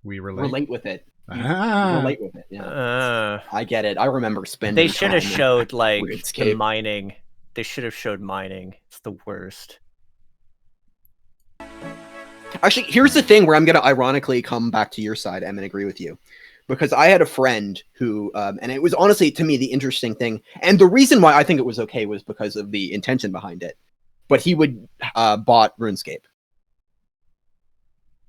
[SPEAKER 1] We relate.
[SPEAKER 4] Relate with it. You
[SPEAKER 1] Ah.
[SPEAKER 4] relate with it. Yeah. I get it. I remember spending.
[SPEAKER 3] They should have
[SPEAKER 4] time in
[SPEAKER 3] showed like the
[SPEAKER 4] RuneScape.
[SPEAKER 3] mining. They should have showed mining. It's the worst.
[SPEAKER 4] Actually, here's the thing where I'm going to ironically come back to your side, Em, and agree with you. Because I had a friend who, and it was honestly, to me, the interesting thing. And the reason why I think it was okay was because of the intention behind it. But he would bought RuneScape.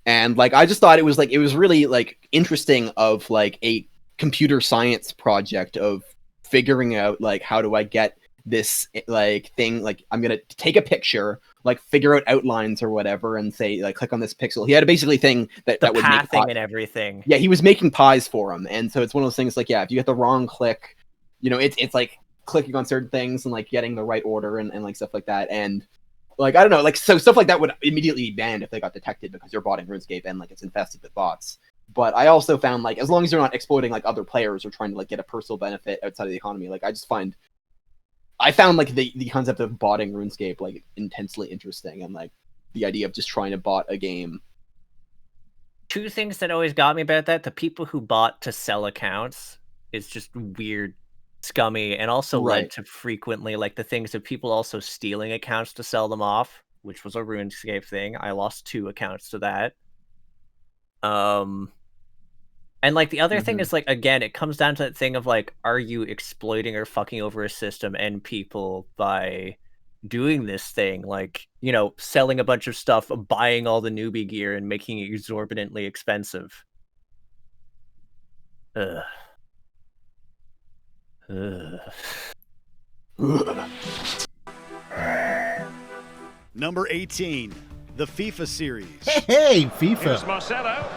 [SPEAKER 4] And, like, I just thought it was really, like, interesting of, like, a computer science project of figuring out, like, how do I get this, like, thing, like, I'm gonna take a picture, like, figure out outlines or whatever, and say, like, click on this pixel. He had a basically thing that would make
[SPEAKER 3] pathing and everything.
[SPEAKER 4] Yeah, he was making pies for him, and so it's one of those things, like, yeah, if you get the wrong click, you know, it's like clicking on certain things and, like, getting the right order and like, stuff like that, and, like, I don't know, like, so stuff like that would immediately be banned if they got detected because you're botting RuneScape and, like, it's infested with bots. But I also found, like, as long as you're not exploiting, like, other players or trying to, like, get a personal benefit outside of the economy, like, I found, like, the concept of botting RuneScape, like, intensely interesting, and, like, the idea of just trying to bot a game.
[SPEAKER 3] Two things that always got me about that: the people who bought to sell accounts is just weird, scummy, and also led to frequently, like, the things of people also stealing accounts to sell them off, which was a RuneScape thing. I lost 2 accounts to that. And, like, the other thing is, like, again, it comes down to that thing of, like, are you exploiting or fucking over a system and people by doing this thing? Like, you know, selling a bunch of stuff, buying all the newbie gear, and making it exorbitantly expensive. Ugh.
[SPEAKER 20] Number 18, the FIFA series.
[SPEAKER 1] Hey, FIFA.
[SPEAKER 7] Here's Marcelo.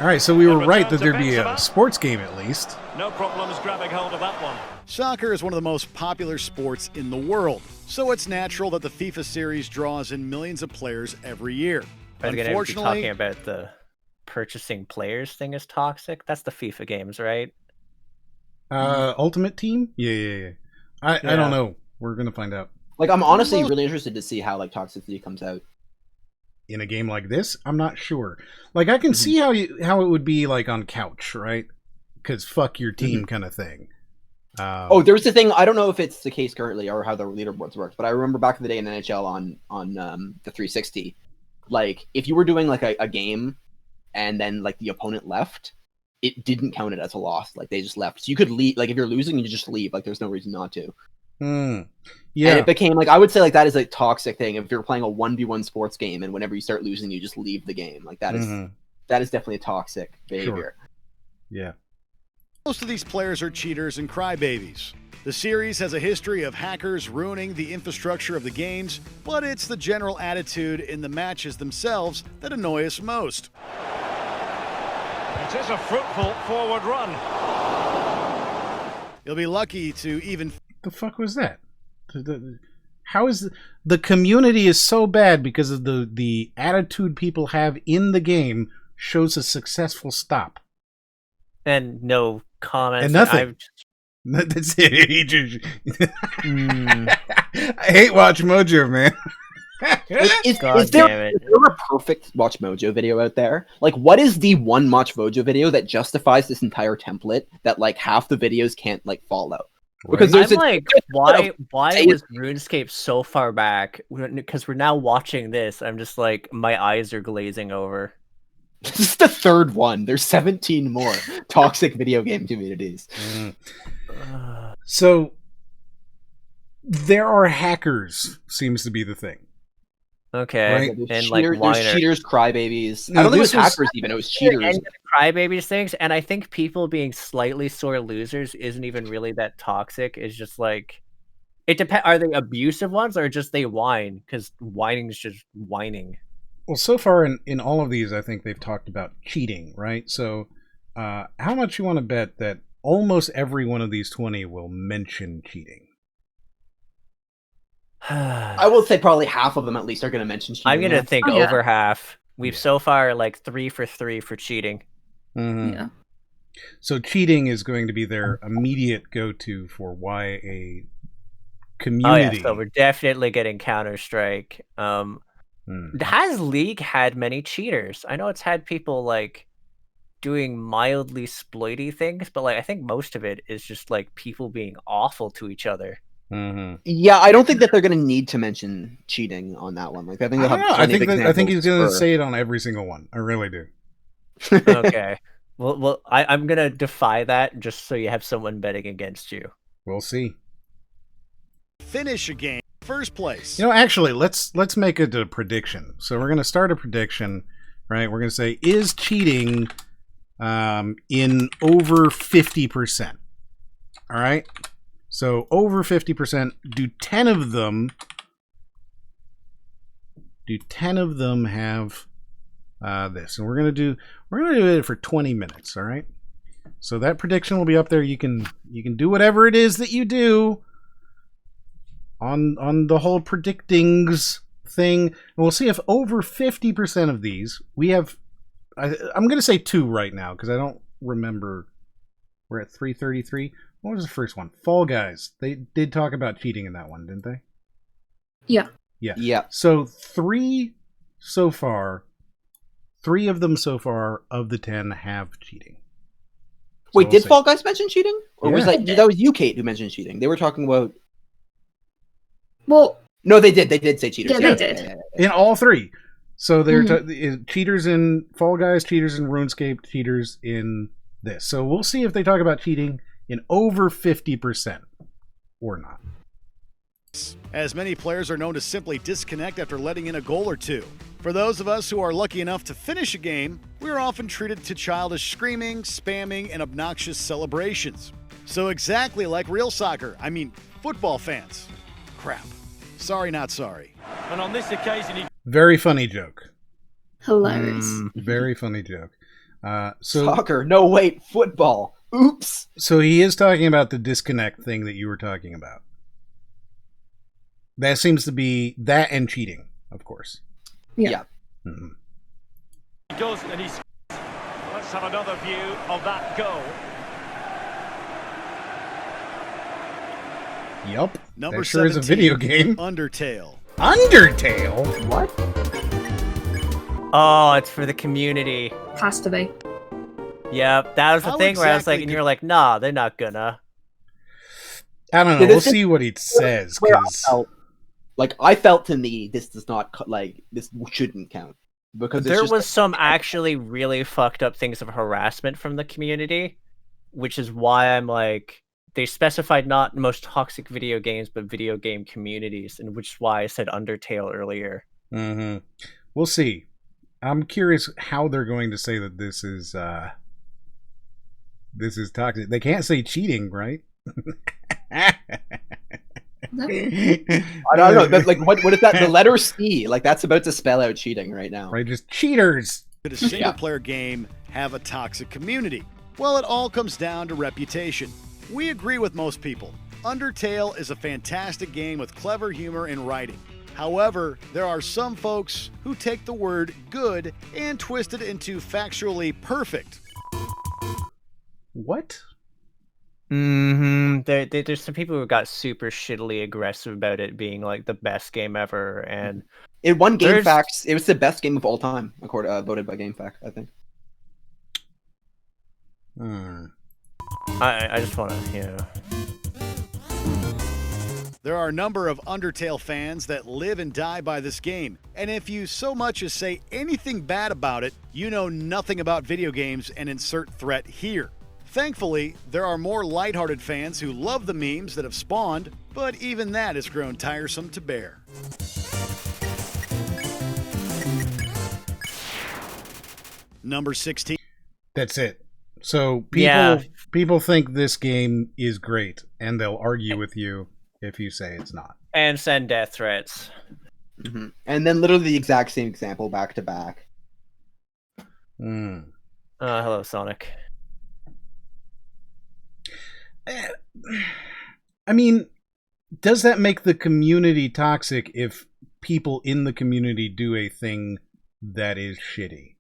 [SPEAKER 1] All right, so we were right that there'd be a sports game at least.
[SPEAKER 20] No problems grabbing hold of that one. Soccer is one of the most popular sports in the world, so it's natural that the FIFA series draws in millions of players every year.
[SPEAKER 3] Are they going to be talking about the purchasing players thing is toxic? That's the FIFA games, right?
[SPEAKER 1] Ultimate Team? Yeah. I don't know. We're going to find out.
[SPEAKER 4] Like, I'm honestly really interested to see how, like, toxicity comes out.
[SPEAKER 1] In a game like this, I'm not sure. Like, I can see how it would be, like, on couch, right? Because fuck your team kind of thing.
[SPEAKER 4] There was the thing, I don't know if it's the case currently or how the leaderboards worked, but I remember back in the day in NHL on the 360, like, if you were doing, like, a game and then, like, the opponent left, it didn't count it as a loss. Like, they just left. So you could leave. Like, if you're losing, you just leave. Like, there's no reason not to.
[SPEAKER 1] Yeah.
[SPEAKER 4] And it became, like, I would say, like, that is a toxic thing. If you're playing a 1v1 sports game and whenever you start losing, you just leave the game. Like, that is definitely a toxic behavior.
[SPEAKER 1] Sure. Yeah.
[SPEAKER 20] Most of these players are cheaters and crybabies. The series has a history of hackers ruining the infrastructure of the games, but it's the general attitude in the matches themselves that annoy us most. It is a fruitful forward run. You'll be lucky to even...
[SPEAKER 1] The fuck was that? How is the community is so bad because of the attitude people have in the game shows a successful stop.
[SPEAKER 3] And no comments.
[SPEAKER 1] And nothing. That's it. I hate Watch Mojo, man.
[SPEAKER 4] Is there a perfect Watch Mojo video out there? Like, what is the one Watch Mojo video that justifies this entire template that, like, half the videos can't, like, follow?
[SPEAKER 3] Because there's why was RuneScape so far back? Because we're now watching this. I'm just like, my eyes are glazing over.
[SPEAKER 4] This is the third one. There's 17 more toxic video game communities.
[SPEAKER 1] So there are hackers, seems to be the thing.
[SPEAKER 3] Okay,
[SPEAKER 4] right?
[SPEAKER 3] and
[SPEAKER 4] there's
[SPEAKER 3] like
[SPEAKER 4] cheaters, crybabies. I don't think it was hackers even. It was cheaters.
[SPEAKER 3] Crybabies things, and I think people being slightly sore losers isn't even really that toxic. It's just like it depends. Are they abusive ones or just they whine? Because whining is just whining.
[SPEAKER 1] Well, so far in all of these, I think they've talked about cheating, right? So, how much you want to bet that almost every one of these 20 will mention cheating?
[SPEAKER 4] I will say probably half of them at least are going to mention cheating.
[SPEAKER 3] I'm going to think over half. We've so far like 3 for 3 for cheating.
[SPEAKER 2] Yeah.
[SPEAKER 1] So cheating is going to be their immediate go-to for why a community.
[SPEAKER 3] Oh yeah, so we're definitely getting Counter-Strike. Has League had many cheaters? I know it's had people like doing mildly exploity things, but like I think most of it is just like people being awful to each other.
[SPEAKER 4] Yeah, I don't think that they're going to need to mention cheating on that one. Like, I think they'll have
[SPEAKER 1] I think he's going to say it on every single one. I really do.
[SPEAKER 3] Okay. Well, I'm going to defy that just so you have someone betting against you.
[SPEAKER 1] We'll see.
[SPEAKER 20] Finish a game first place.
[SPEAKER 1] You know, actually, let's make it a prediction. So we're going to start a prediction, right? We're going to say, is cheating in over 50%? All right? So over 50%, do 10 of them have this? And we're gonna do it for 20 minutes, all right? So that prediction will be up there. You can do whatever it is that you do on the whole predictings thing, and we'll see if over 50% of these we have. I'm gonna say 2 right now because I don't remember. We're at 333. What was the first one? Fall Guys. They did talk about cheating in that one, didn't they?
[SPEAKER 2] Yeah.
[SPEAKER 1] Yeah. So 3 so far. 3 of them so far of the 10 have cheating.
[SPEAKER 4] So wait, did Fall Guys mention cheating? Or was that was you, Kate, who mentioned cheating? They were talking about...
[SPEAKER 2] Well...
[SPEAKER 4] No, they did. They did say cheaters.
[SPEAKER 2] Yeah, they did.
[SPEAKER 1] In all 3. So they're cheaters in Fall Guys, cheaters in RuneScape, cheaters in this. So we'll see if they talk about cheating in over 50% or not.
[SPEAKER 20] As many players are known to simply disconnect after letting in a goal or 2. For those of us who are lucky enough to finish a game, we are often treated to childish screaming, spamming, and obnoxious celebrations. So exactly like real soccer, I mean football fans. Crap. Sorry, not sorry. And on this occasion,
[SPEAKER 1] very funny joke.
[SPEAKER 2] Hilarious.
[SPEAKER 1] Very funny joke.
[SPEAKER 4] Soccer? No, wait, football. Oops.
[SPEAKER 1] So he is talking about the disconnect thing that you were talking about. That seems to be that and cheating, of course.
[SPEAKER 4] Yeah.
[SPEAKER 1] Mm-hmm.
[SPEAKER 21] He does, and he's. Let's have another view of that goal.
[SPEAKER 1] Yup.
[SPEAKER 20] Number
[SPEAKER 1] that sure is a video game.
[SPEAKER 20] Undertale.
[SPEAKER 1] Undertale?
[SPEAKER 4] What?
[SPEAKER 3] Oh, it's for the community.
[SPEAKER 2] Has to be.
[SPEAKER 3] Yep, that was the thing where I was like, and you're like, nah, they're not gonna.
[SPEAKER 1] I don't know. We'll see what he says.
[SPEAKER 4] I felt to me this does not this shouldn't count because
[SPEAKER 3] there was some actually really fucked up things of harassment from the community, which is why I'm like, they specified not most toxic video games, but video game communities, and which is why I said Undertale earlier.
[SPEAKER 1] Mm-hmm. We'll see. I'm curious how they're going to say that this is toxic. They can't say cheating, right?
[SPEAKER 4] I don't know. But, what is that? The letter C. That's about to spell out cheating right now.
[SPEAKER 1] Right, just cheaters.
[SPEAKER 20] Could a single-player game have a toxic community? Well, it all comes down to reputation. We agree with most people. Undertale is a fantastic game with clever humor and writing. However, there are some folks who take the word good and twist it into factually perfect.
[SPEAKER 1] What?
[SPEAKER 3] Mm-hmm. There's some people who got super shittily aggressive about it being like the best game ever, and
[SPEAKER 4] it won GameFAQs. It was the best game of all time, voted by GameFAQ, I think.
[SPEAKER 3] I just want to,
[SPEAKER 20] There are a number of Undertale fans that live and die by this game, and if you so much as say anything bad about it, you know nothing about video games and insert threat here. Thankfully, there are more lighthearted fans who love the memes that have spawned, but even that has grown tiresome to bear. Number 16.
[SPEAKER 1] That's it. So people think this game is great, and they'll argue with you if you say it's not.
[SPEAKER 3] And send death threats.
[SPEAKER 4] Mm-hmm. And then literally the exact same example back to back.
[SPEAKER 3] Hello, Sonic.
[SPEAKER 1] I mean, does that make the community toxic if people in the community do a thing that is shitty?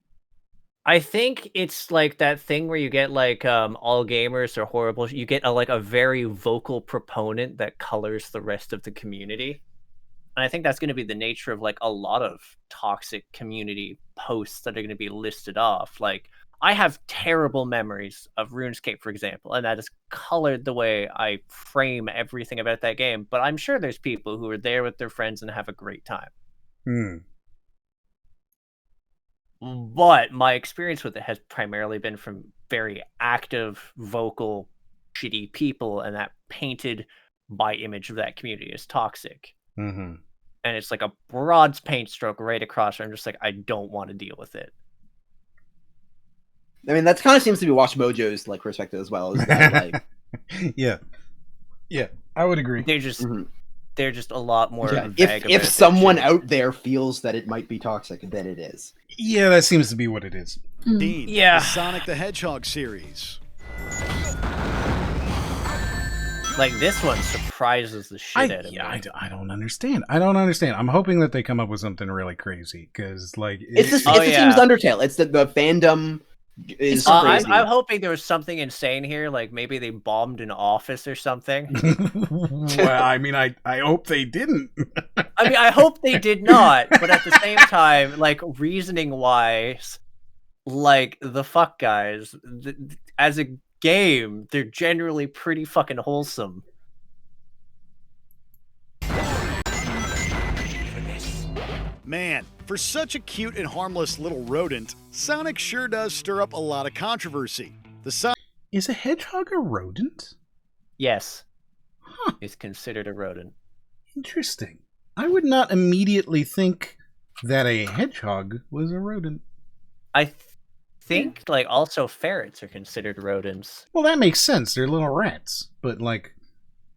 [SPEAKER 3] I think it's like that thing where you get all gamers are horrible. You get a very vocal proponent that colors the rest of the community. And I think that's going to be the nature of a lot of toxic community posts that are going to be listed off. I have terrible memories of RuneScape, for example, and that has colored the way I frame everything about that game. But I'm sure there's people who are there with their friends and have a great time. But my experience with it has primarily been from very active, vocal, shitty people, and that painted my image of that community as toxic.
[SPEAKER 1] Mm-hmm.
[SPEAKER 3] And it's like a broad paint stroke right across, and I'm just like, I don't want to deal with it.
[SPEAKER 4] I mean, that kind of seems to be Watch Mojo's perspective as well. Is that,
[SPEAKER 1] yeah, I would agree.
[SPEAKER 3] They're just a lot more.
[SPEAKER 4] Yeah. If someone out there feels that it might be toxic, then it is.
[SPEAKER 1] Yeah, that seems to be what it is.
[SPEAKER 20] Dean,
[SPEAKER 3] yeah.
[SPEAKER 20] The Sonic the Hedgehog series.
[SPEAKER 3] This one surprises the shit out of me.
[SPEAKER 1] I don't understand. I'm hoping that they come up with something really crazy because
[SPEAKER 4] it's the same as Undertale. It's the fandom.
[SPEAKER 3] I'm hoping there was something insane here, maybe they bombed an office or something.
[SPEAKER 1] Well, I mean, I hope they didn't.
[SPEAKER 3] I mean, I hope they did not, but at the same time, reasoning wise, the fuck guys, as a game, they're generally pretty fucking wholesome.
[SPEAKER 20] Man, for such a cute and harmless little rodent, Sonic sure does stir up a lot of controversy.
[SPEAKER 1] Is a hedgehog a rodent?
[SPEAKER 3] Yes. It's considered a rodent.
[SPEAKER 1] Interesting. I would not immediately think that a hedgehog was a rodent.
[SPEAKER 3] I think, also ferrets are considered rodents.
[SPEAKER 1] Well, that makes sense. They're little rats. But,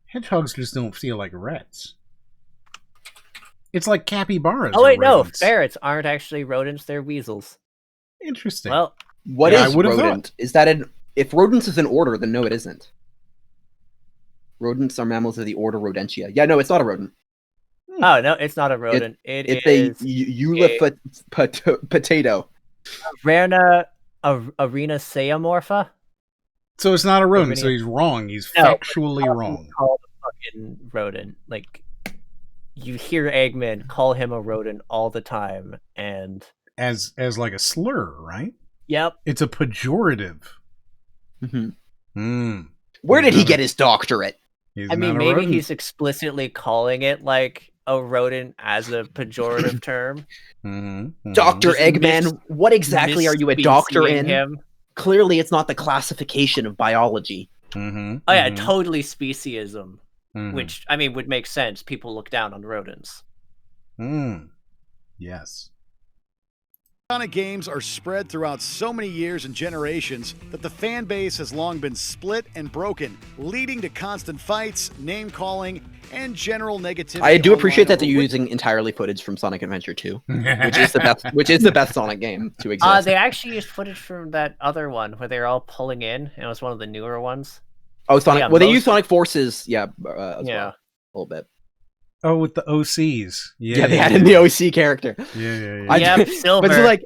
[SPEAKER 1] hedgehogs just don't feel like rats. It's like capybaras.
[SPEAKER 3] Oh, wait, no. Ferrets aren't actually rodents. They're weasels.
[SPEAKER 1] Interesting.
[SPEAKER 3] Well,
[SPEAKER 4] What is rodent? Is that if rodents is an order, then no, it isn't. Rodents are mammals of the order Rodentia. Yeah, no, it's not a rodent.
[SPEAKER 3] Oh no, it's not a rodent.
[SPEAKER 4] It's a potato.
[SPEAKER 3] Arena Seamorpha.
[SPEAKER 1] So it's not a rodent. So he's wrong. He's factually wrong.
[SPEAKER 3] Call the fucking rodent. Like, you hear Eggman call him a rodent all the time, and
[SPEAKER 1] as like a slur, right?
[SPEAKER 3] Yep.
[SPEAKER 1] It's a pejorative.
[SPEAKER 4] Where did he get his doctorate?
[SPEAKER 3] I mean, maybe he's explicitly calling it like a rodent as a pejorative term.
[SPEAKER 4] Dr. Eggman, what exactly are you a doctor in?
[SPEAKER 3] Him.
[SPEAKER 4] Clearly, it's not the classification of biology.
[SPEAKER 3] Oh yeah, totally speciesism, which I mean would make sense. People look down on rodents.
[SPEAKER 1] Yes.
[SPEAKER 20] Sonic games are spread throughout so many years and generations that the fan base has long been split and broken, leading to constant fights, name-calling, and general negativity.
[SPEAKER 4] I do appreciate that they're using entirely footage from Sonic Adventure 2, which is the best Sonic game to exist.
[SPEAKER 3] They actually used footage from that other one where they were all pulling in, and it was one of the newer ones.
[SPEAKER 4] Oh, Sonic! Yeah, well, they use Sonic Forces, well, a little bit.
[SPEAKER 1] Oh, with the OCs.
[SPEAKER 4] Yeah, they added the OC character.
[SPEAKER 1] Yeah.
[SPEAKER 3] Silver.
[SPEAKER 4] But like,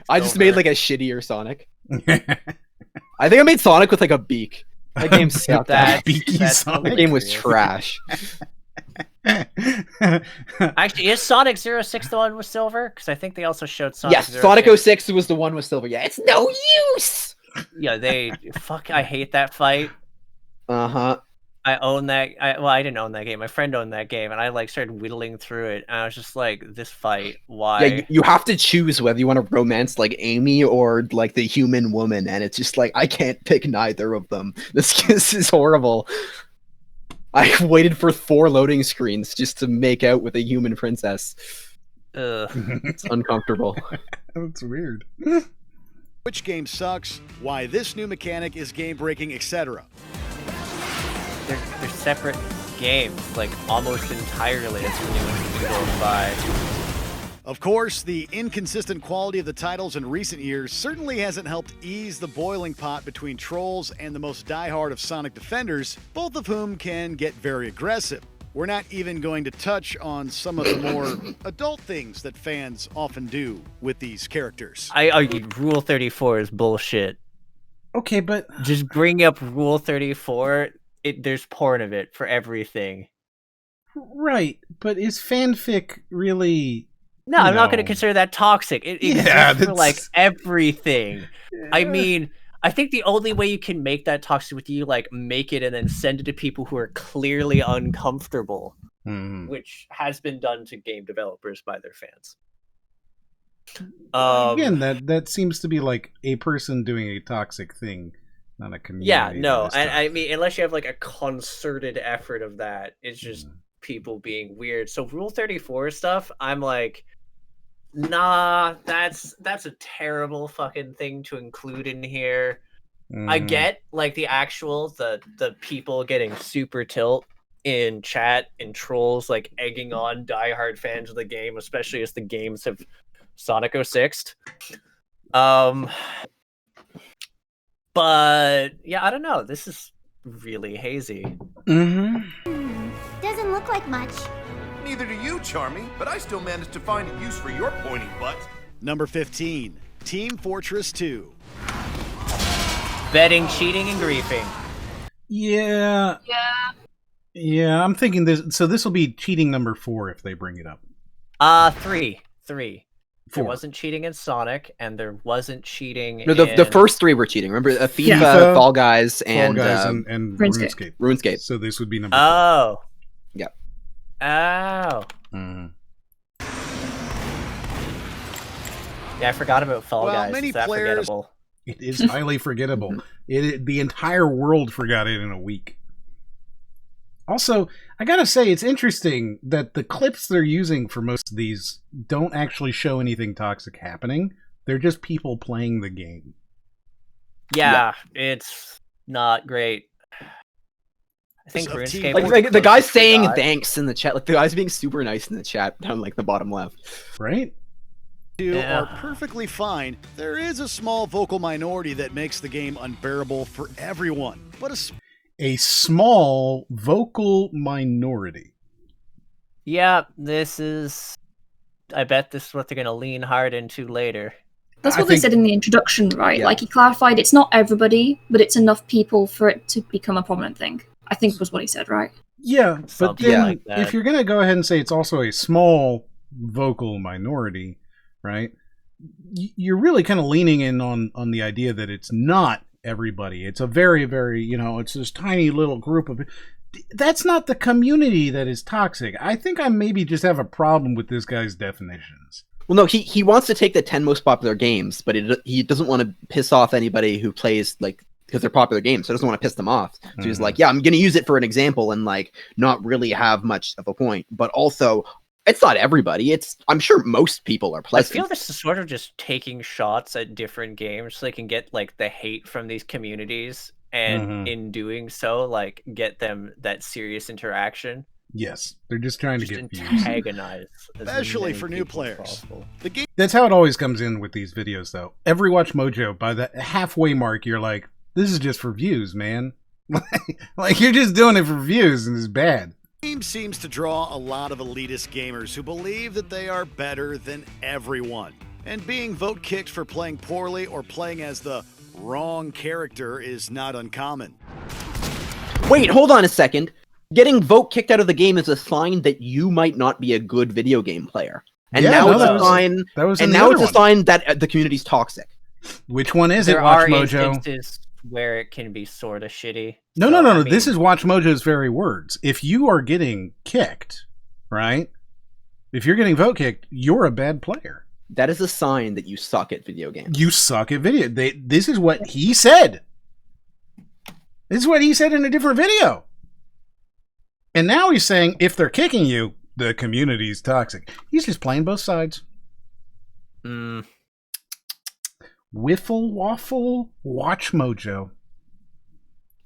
[SPEAKER 4] I just made like a shittier Sonic. I think I made Sonic with like a beak. That game sucked.
[SPEAKER 1] That
[SPEAKER 4] game was trash.
[SPEAKER 3] Actually, is Sonic 06 the one with silver? Because I think they also showed Sonic.
[SPEAKER 4] Yes, Sonic 06 was the one with silver. Yeah, it's no use.
[SPEAKER 3] Yeah, I hate that fight. I own that. I didn't own that game. My friend owned that game, and I like started whittling through it. And I was just like, "This fight, why?"
[SPEAKER 4] Yeah, you have to choose whether you want to romance like Amy or like the human woman, and it's just like I can't pick neither of them. This is horrible. I waited for 4 loading screens just to make out with a human princess. It's uncomfortable.
[SPEAKER 1] That's weird.
[SPEAKER 20] Which game sucks? Why this new mechanic is game-breaking, etc.
[SPEAKER 3] They're separate games, like almost entirely. It's when you go by.
[SPEAKER 20] Of course, the inconsistent quality of the titles in recent years certainly hasn't helped ease the boiling pot between trolls and the most diehard of Sonic defenders, both of whom can get very aggressive. We're not even going to touch on some of the more adult things that fans often do with these characters.
[SPEAKER 3] I argue Rule 34 is bullshit.
[SPEAKER 1] Okay, but
[SPEAKER 3] just bring up Rule 34. There's porn of it for everything.
[SPEAKER 1] Right, but is fanfic really...
[SPEAKER 3] No, I'm not going to consider that toxic. It exists for like everything. Yeah. I mean, I think the only way you can make that toxic with you, like make it and then send it to people who are clearly uncomfortable, which has been done to game developers by their fans.
[SPEAKER 1] Again, that seems to be like a person doing a toxic thing. Not a community.
[SPEAKER 3] Yeah, no, and I mean, unless you have like a concerted effort of that, it's just people being weird. So Rule 34 stuff, I'm like, nah, that's a terrible fucking thing to include in here. I get like the actual the people getting super tilt in chat and trolls like egging on diehard fans of the game, especially as the games have Sonic 06. But yeah, I don't know. This is really hazy.
[SPEAKER 5] Doesn't look like much.
[SPEAKER 7] Neither do you, Charmy, but I still managed to find a use for your pointy butt.
[SPEAKER 20] Number 15, Team Fortress 2.
[SPEAKER 3] Betting, cheating, and griefing.
[SPEAKER 1] Yeah, I'm thinking this. So this will be cheating number 4 if they bring it up.
[SPEAKER 3] 3. There wasn't cheating in Sonic, and there wasn't cheating.
[SPEAKER 4] No, the first 3 were cheating. Remember, FIFA, Fall Guys, and
[SPEAKER 1] RuneScape.
[SPEAKER 4] RuneScape.
[SPEAKER 1] So this would be number 4.
[SPEAKER 3] Oh.
[SPEAKER 4] Yeah.
[SPEAKER 3] Oh. Yeah, I forgot about Fall Guys.
[SPEAKER 20] Many
[SPEAKER 3] Is that
[SPEAKER 20] players...
[SPEAKER 3] forgettable?
[SPEAKER 1] It is highly forgettable. The entire world forgot it in a week. Also, I gotta say, it's interesting that the clips they're using for most of these don't actually show anything toxic happening. They're just people playing the game.
[SPEAKER 3] Yeah. It's not great. I think RuneScape...
[SPEAKER 4] Like the guy's saying thanks in the chat. Like the guy's being super nice in the chat down like the bottom left.
[SPEAKER 1] Right?
[SPEAKER 20] are perfectly fine, there is a small vocal minority that makes the game unbearable for everyone. But
[SPEAKER 1] a small vocal minority.
[SPEAKER 3] Yeah, this is... I bet this is what they're going to lean hard into later.
[SPEAKER 2] That's what they said in the introduction, right?
[SPEAKER 3] Yeah.
[SPEAKER 2] Like, he clarified it's not everybody, but it's enough people for it to become a prominent thing. I think was what he said, right?
[SPEAKER 1] Yeah, but
[SPEAKER 3] Something
[SPEAKER 1] then
[SPEAKER 3] like that.
[SPEAKER 1] if you're going to go ahead and say it's also a small vocal minority, right, you're really kind of leaning in on the idea that it's not everybody. It's a very, very, it's this tiny little group of... That's not the community that is toxic. I think I maybe just have a problem with this guy's definitions.
[SPEAKER 4] Well, no, he wants to take the 10 most popular games, but he doesn't want to piss off anybody who plays, like, because they're popular games, so he doesn't want to piss them off. So he's like, yeah, I'm going to use it for an example and, like, not really have much of a point. But also, it's not everybody. I'm sure most people are pleasant.
[SPEAKER 3] I feel this is sort of just taking shots at different games so they can get, like, the hate from these communities. And in doing so, like, get them that serious interaction.
[SPEAKER 1] Yes, they're just trying to get
[SPEAKER 3] antagonize,
[SPEAKER 20] especially for new players. The game.
[SPEAKER 1] That's how it always comes in with these videos, though. Every Watch Mojo, by the halfway mark, you're like, "This is just for views, man." Like you're just doing it for views, and it's bad.
[SPEAKER 20] The game seems to draw a lot of elitist gamers who believe that they are better than everyone, and being vote kicked for playing poorly or playing as the wrong character is not uncommon.
[SPEAKER 4] Wait, hold on a second. Getting vote kicked out of the game is a sign that you might not be a good video game player. And now it's a sign. And now it's a sign that the community's toxic.
[SPEAKER 1] Which one is it,
[SPEAKER 3] There
[SPEAKER 1] Watch
[SPEAKER 3] are
[SPEAKER 1] Mojo?
[SPEAKER 3] instances where it can be sort of shitty.
[SPEAKER 1] No. This is Watch Mojo's very words. If you are getting kicked, right? If you're getting vote kicked, you're a bad player.
[SPEAKER 4] That is a sign that you suck at video games.
[SPEAKER 1] You suck at video. This is what he said. This is what he said in a different video. And now he's saying if they're kicking you, the community's toxic. He's just playing both sides. Wiffle waffle Watch Mojo.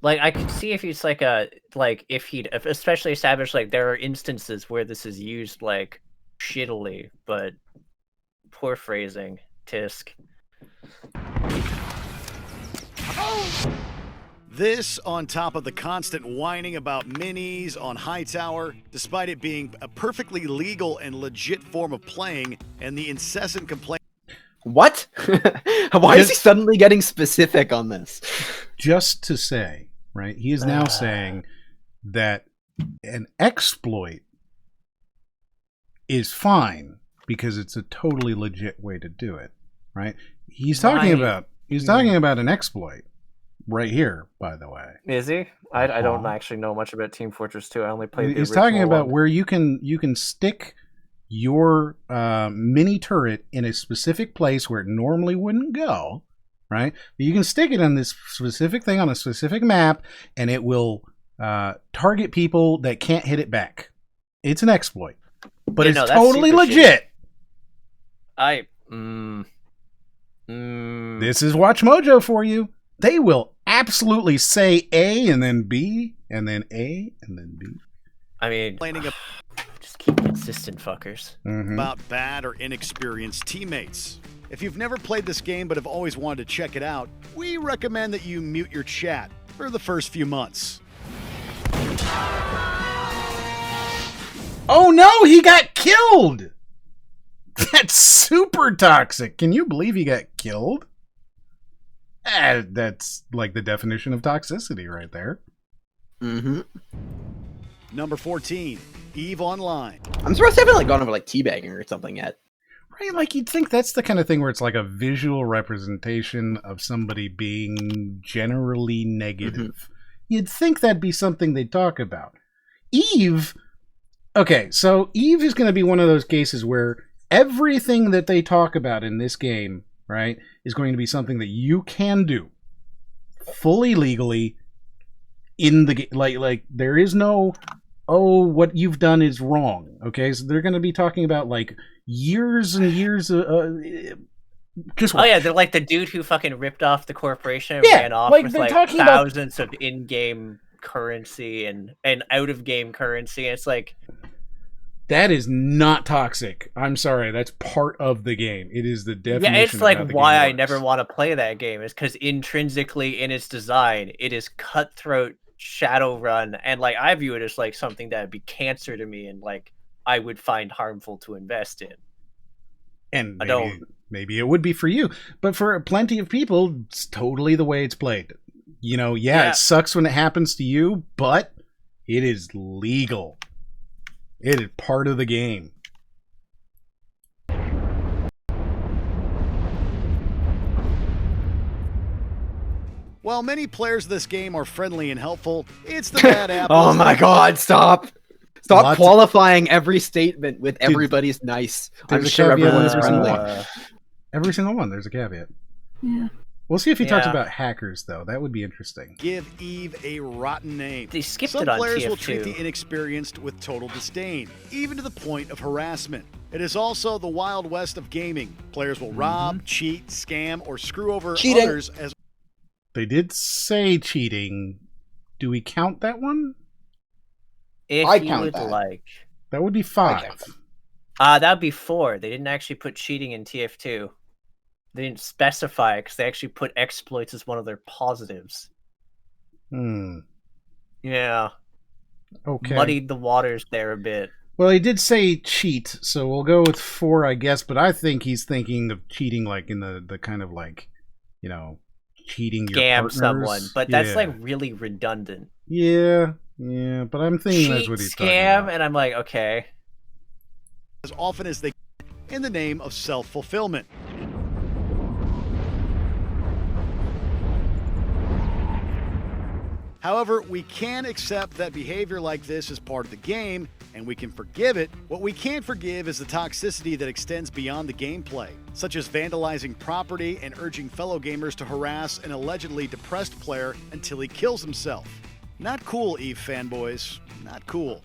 [SPEAKER 3] Like I could see if he's if he'd especially established like there are instances where this is used like shittily, but poor phrasing, tisk.
[SPEAKER 20] This on top of the constant whining about minis on Hightower, despite it being a perfectly legal and legit form of playing, and the incessant complaint.
[SPEAKER 4] What? Why is he suddenly getting specific on this?
[SPEAKER 1] Just to say, right? He is now saying that an exploit is fine because it's a totally legit way to do it, right? He's talking about an exploit right here, by the way.
[SPEAKER 3] Is he? I don't actually know much about Team Fortress 2. I only played the
[SPEAKER 1] He's
[SPEAKER 3] original
[SPEAKER 1] talking about
[SPEAKER 3] one.
[SPEAKER 1] where you can stick your mini turret in a specific place where it normally wouldn't go, right? But you can stick it on this specific thing on a specific map, and it will target people that can't hit it back. It's an exploit, but it's totally legit. This is Watch Mojo for you. They will absolutely say A and then B and then A and then B.
[SPEAKER 3] I mean, just keep consistent, fuckers.
[SPEAKER 20] About bad or inexperienced teammates. If you've never played this game but have always wanted to check it out, we recommend that you mute your chat for the first few months.
[SPEAKER 1] Oh no, he got killed! That's super toxic. Can you believe he got killed? That's like the definition of toxicity right there.
[SPEAKER 20] Number 14, EVE Online.
[SPEAKER 4] I'm surprised they haven't gone over teabagging or something yet.
[SPEAKER 1] Right, like you'd think that's the kind of thing where it's like a visual representation of somebody being generally negative. You'd think that'd be something they'd talk about. EVE, okay, so EVE is going to be one of those cases where everything that they talk about in this game, right, is going to be something that you can do fully legally in the game. Like there is no, oh, what you've done is wrong. Okay, so they're going to be talking about years and years just
[SPEAKER 3] yeah, they're like the dude who fucking ripped off the corporation and ran off with thousands of in-game currency and out-of-game currency. And it's like,
[SPEAKER 1] That is not toxic. I'm sorry. That's part of the game. It is the definition.
[SPEAKER 3] Yeah, it's
[SPEAKER 1] of
[SPEAKER 3] like
[SPEAKER 1] how the
[SPEAKER 3] why
[SPEAKER 1] game
[SPEAKER 3] I
[SPEAKER 1] works.
[SPEAKER 3] never want to play that game is because intrinsically in its design, it is cutthroat Shadowrun, and like I view it as like something that would be cancer to me, and like I would find harmful to invest in.
[SPEAKER 1] And maybe it would be for you, but for plenty of people, it's totally the way it's played. You know, yeah, it sucks when it happens to you, but it is legal. It is part of the game.
[SPEAKER 20] While many players of this game are friendly and helpful, it's the bad apples.
[SPEAKER 4] Oh my god, stop qualifying every statement with everybody's nice. I'm sure everyone's friendly.
[SPEAKER 1] Every single one, there's a caveat.
[SPEAKER 2] Yeah.
[SPEAKER 1] We'll see if he talks about hackers, though. That would be interesting.
[SPEAKER 20] Give Eve a rotten name.
[SPEAKER 3] They skipped
[SPEAKER 20] Some
[SPEAKER 3] it on
[SPEAKER 20] players will
[SPEAKER 3] TF2.
[SPEAKER 20] treat the inexperienced with total disdain, even to the point of harassment. It is also the Wild West of gaming. Players will rob, cheat, scam, or screw over others as...
[SPEAKER 1] They did say cheating. Do we count that one?
[SPEAKER 3] If
[SPEAKER 4] I
[SPEAKER 3] you
[SPEAKER 4] count
[SPEAKER 3] would
[SPEAKER 4] that.
[SPEAKER 3] like.
[SPEAKER 1] That would be 5.
[SPEAKER 3] That would be 4. They didn't actually put cheating in TF2. They didn't specify it because they actually put exploits as one of their positives. Yeah.
[SPEAKER 1] Okay.
[SPEAKER 3] Muddied the waters there a bit.
[SPEAKER 1] Well, he did say cheat, so we'll go with 4, I guess, but I think he's thinking of cheating like in the kind of like, you know, cheating your
[SPEAKER 3] Scam
[SPEAKER 1] partners.
[SPEAKER 3] someone, but that's
[SPEAKER 1] Yeah.
[SPEAKER 3] like really redundant.
[SPEAKER 1] Yeah, but I'm thinking that's what he's talking
[SPEAKER 3] Scam,
[SPEAKER 1] about.
[SPEAKER 3] and I'm like, okay.
[SPEAKER 20] as often as they can in the name of self-fulfillment. However, we can accept that behavior like this is part of the game, and we can forgive it. What we can't forgive is the toxicity that extends beyond the gameplay, such as vandalizing property and urging fellow gamers to harass an allegedly depressed player until he kills himself. Not cool, Eve fanboys. Not cool.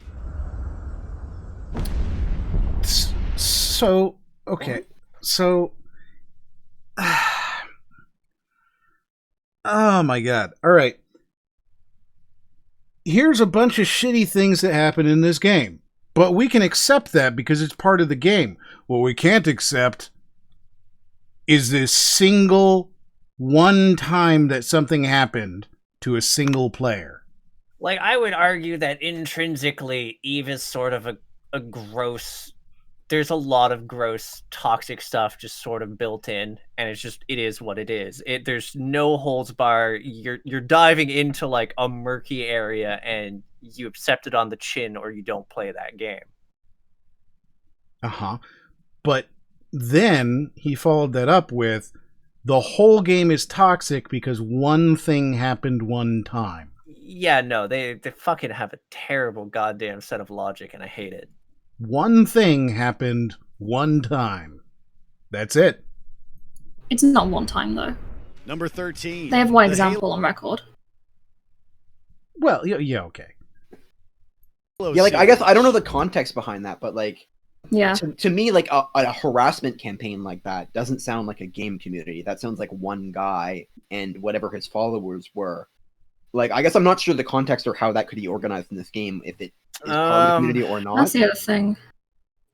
[SPEAKER 1] So, okay. So, oh my god. All right. Here's a bunch of shitty things that happen in this game, but we can accept that because it's part of the game. What we can't accept is this single one time that something happened to a single player.
[SPEAKER 3] Like, I would argue that intrinsically, Eve is sort of a gross... There's a lot of gross, toxic stuff just sort of built in, and it is what it is. There's no holds bar. You're diving into, like, a murky area, and you accept it on the chin, or you don't play that game.
[SPEAKER 1] But then he followed that up with, the whole game is toxic because one thing happened one time.
[SPEAKER 3] Yeah, no, they fucking have a terrible goddamn set of logic, and I hate it.
[SPEAKER 1] One thing happened one time. That's it.
[SPEAKER 2] It's not one time, though.
[SPEAKER 20] Number 13.
[SPEAKER 2] They have one example on record.
[SPEAKER 1] Well, yeah, okay.
[SPEAKER 4] Yeah, like, I guess I don't know the context behind that, but like,
[SPEAKER 2] yeah,
[SPEAKER 4] to me, like a harassment campaign like that doesn't sound like a game community. That sounds like one guy and whatever his followers were. Like, I guess I'm not sure the context or how that could be organized in this game, if it is part of the community or not.
[SPEAKER 2] That's the other thing.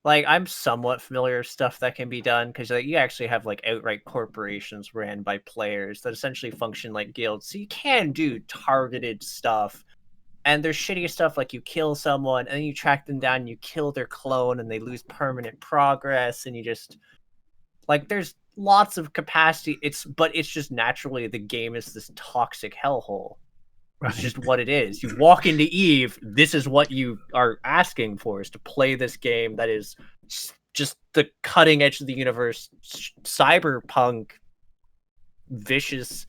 [SPEAKER 3] Like, I'm somewhat familiar with stuff that can be done, because like, you actually have like outright corporations ran by players that essentially function like guilds, so you can do targeted stuff. And there's shitty stuff like you kill someone, and then you track them down, and you kill their clone, and they lose permanent progress, and you just... Like, there's lots of capacity, but it's just naturally the game is this toxic hellhole. It's just what it is. You walk into Eve, this is what you are asking for, is to play this game that is just the cutting edge of the universe, cyberpunk, vicious.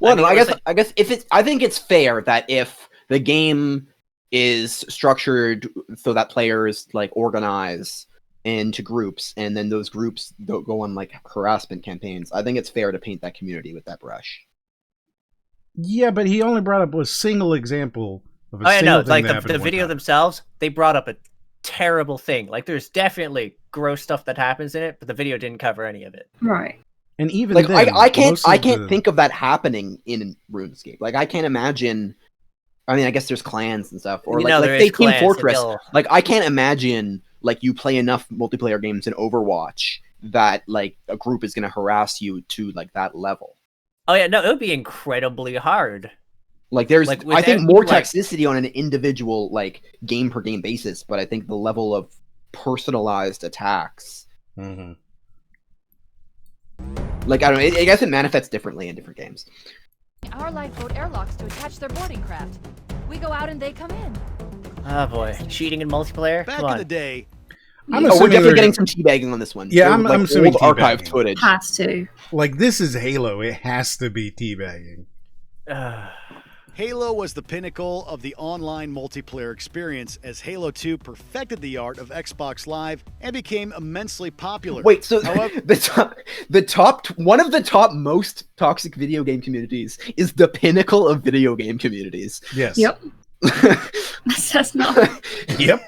[SPEAKER 4] Well, I guess if it's, I think it's fair that if the game is structured so that players like organize into groups, and then those groups go on like harassment campaigns, I think it's fair to paint that community with that brush.
[SPEAKER 1] Yeah, but he only brought up a single example of a single thing
[SPEAKER 3] like
[SPEAKER 1] that happened
[SPEAKER 3] the
[SPEAKER 1] one
[SPEAKER 3] video
[SPEAKER 1] time.
[SPEAKER 3] themselves, they brought up a terrible thing. Like, there's definitely gross stuff that happens in it, but the video didn't cover any of it.
[SPEAKER 2] Right.
[SPEAKER 1] And even
[SPEAKER 4] like,
[SPEAKER 1] then,
[SPEAKER 4] I can't think of that happening in RuneScape. Like, I can't imagine. I mean, I guess there's clans and stuff, or like Team Fortress. Like, I can't imagine like you play enough multiplayer games in Overwatch that like a group is going to harass you to like that level.
[SPEAKER 3] Oh yeah, no, it would be incredibly hard.
[SPEAKER 4] Like there's,
[SPEAKER 3] Like,
[SPEAKER 4] I think,
[SPEAKER 3] without,
[SPEAKER 4] more
[SPEAKER 3] like-
[SPEAKER 4] toxicity on an individual like game per game basis, but I think the level of personalized attacks, like I don't know, I guess it manifests differently in different games.
[SPEAKER 5] Our lifeboat airlocks to attach their boarding craft. We go out and they come in.
[SPEAKER 3] Oh boy, cheating in multiplayer.
[SPEAKER 20] Back
[SPEAKER 3] Come
[SPEAKER 20] in
[SPEAKER 3] on.
[SPEAKER 20] the day,
[SPEAKER 1] I'm
[SPEAKER 4] we're
[SPEAKER 1] assuming
[SPEAKER 4] definitely
[SPEAKER 1] they're-
[SPEAKER 4] getting some teabagging on this one.
[SPEAKER 1] Yeah,
[SPEAKER 4] They're,
[SPEAKER 1] I'm
[SPEAKER 4] like,
[SPEAKER 1] assuming
[SPEAKER 4] old archived
[SPEAKER 1] teabagging.
[SPEAKER 4] footage.
[SPEAKER 2] Has to.
[SPEAKER 1] Like, this is Halo. It has to be teabagging.
[SPEAKER 20] Halo was the pinnacle of the online multiplayer experience as Halo 2 perfected the art of Xbox Live and became immensely popular.
[SPEAKER 4] Wait, so
[SPEAKER 20] However,
[SPEAKER 4] one of the top most toxic video game communities is the pinnacle of video game communities.
[SPEAKER 1] Yes.
[SPEAKER 2] Yep. That's not.
[SPEAKER 1] Yep.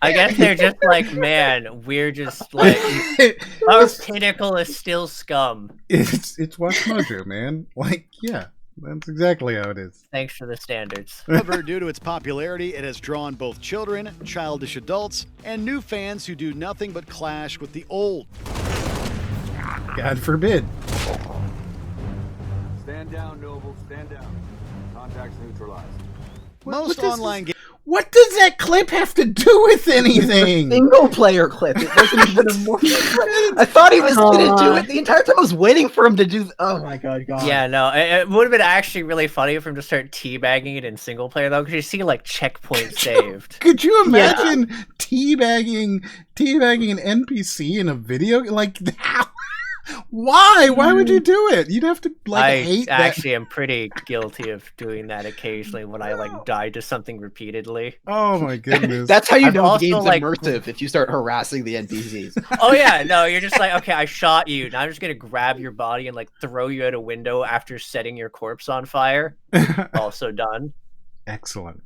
[SPEAKER 3] I guess they're just like, man, we're just like, our pinnacle is still scum.
[SPEAKER 1] It's Watch Mojo, man. Like, yeah, that's exactly how it is.
[SPEAKER 3] Thanks for the standards.
[SPEAKER 20] However, due to its popularity, it has drawn both children, childish adults, and new fans who do nothing but clash with the old.
[SPEAKER 1] God forbid.
[SPEAKER 8] Stand down, Noble. Stand down. Contacts neutralized.
[SPEAKER 20] Most online games.
[SPEAKER 1] What does that clip have to do with anything?
[SPEAKER 4] Single player clip. It wasn't even a more. I thought he was going to do it the entire time. I was waiting for him to do. Oh my god.
[SPEAKER 3] Yeah, no, it would have been actually really funny for him to start teabagging it in single player though, because you see like checkpoint saved.
[SPEAKER 1] Could you imagine teabagging an NPC in a video? Like, how? Why? Why would you do it? You'd have to like hate that.
[SPEAKER 3] I actually am pretty guilty of doing that occasionally when I like die to something repeatedly.
[SPEAKER 1] Oh my goodness.
[SPEAKER 4] That's how you
[SPEAKER 3] I've
[SPEAKER 4] know
[SPEAKER 3] also,
[SPEAKER 4] the game's
[SPEAKER 3] like-
[SPEAKER 4] immersive, if you start harassing the NPCs.
[SPEAKER 3] Oh yeah, no, you're just like, okay, I shot you. Now I'm just gonna grab your body and like throw you out a window after setting your corpse on fire. Also done.
[SPEAKER 1] Excellent.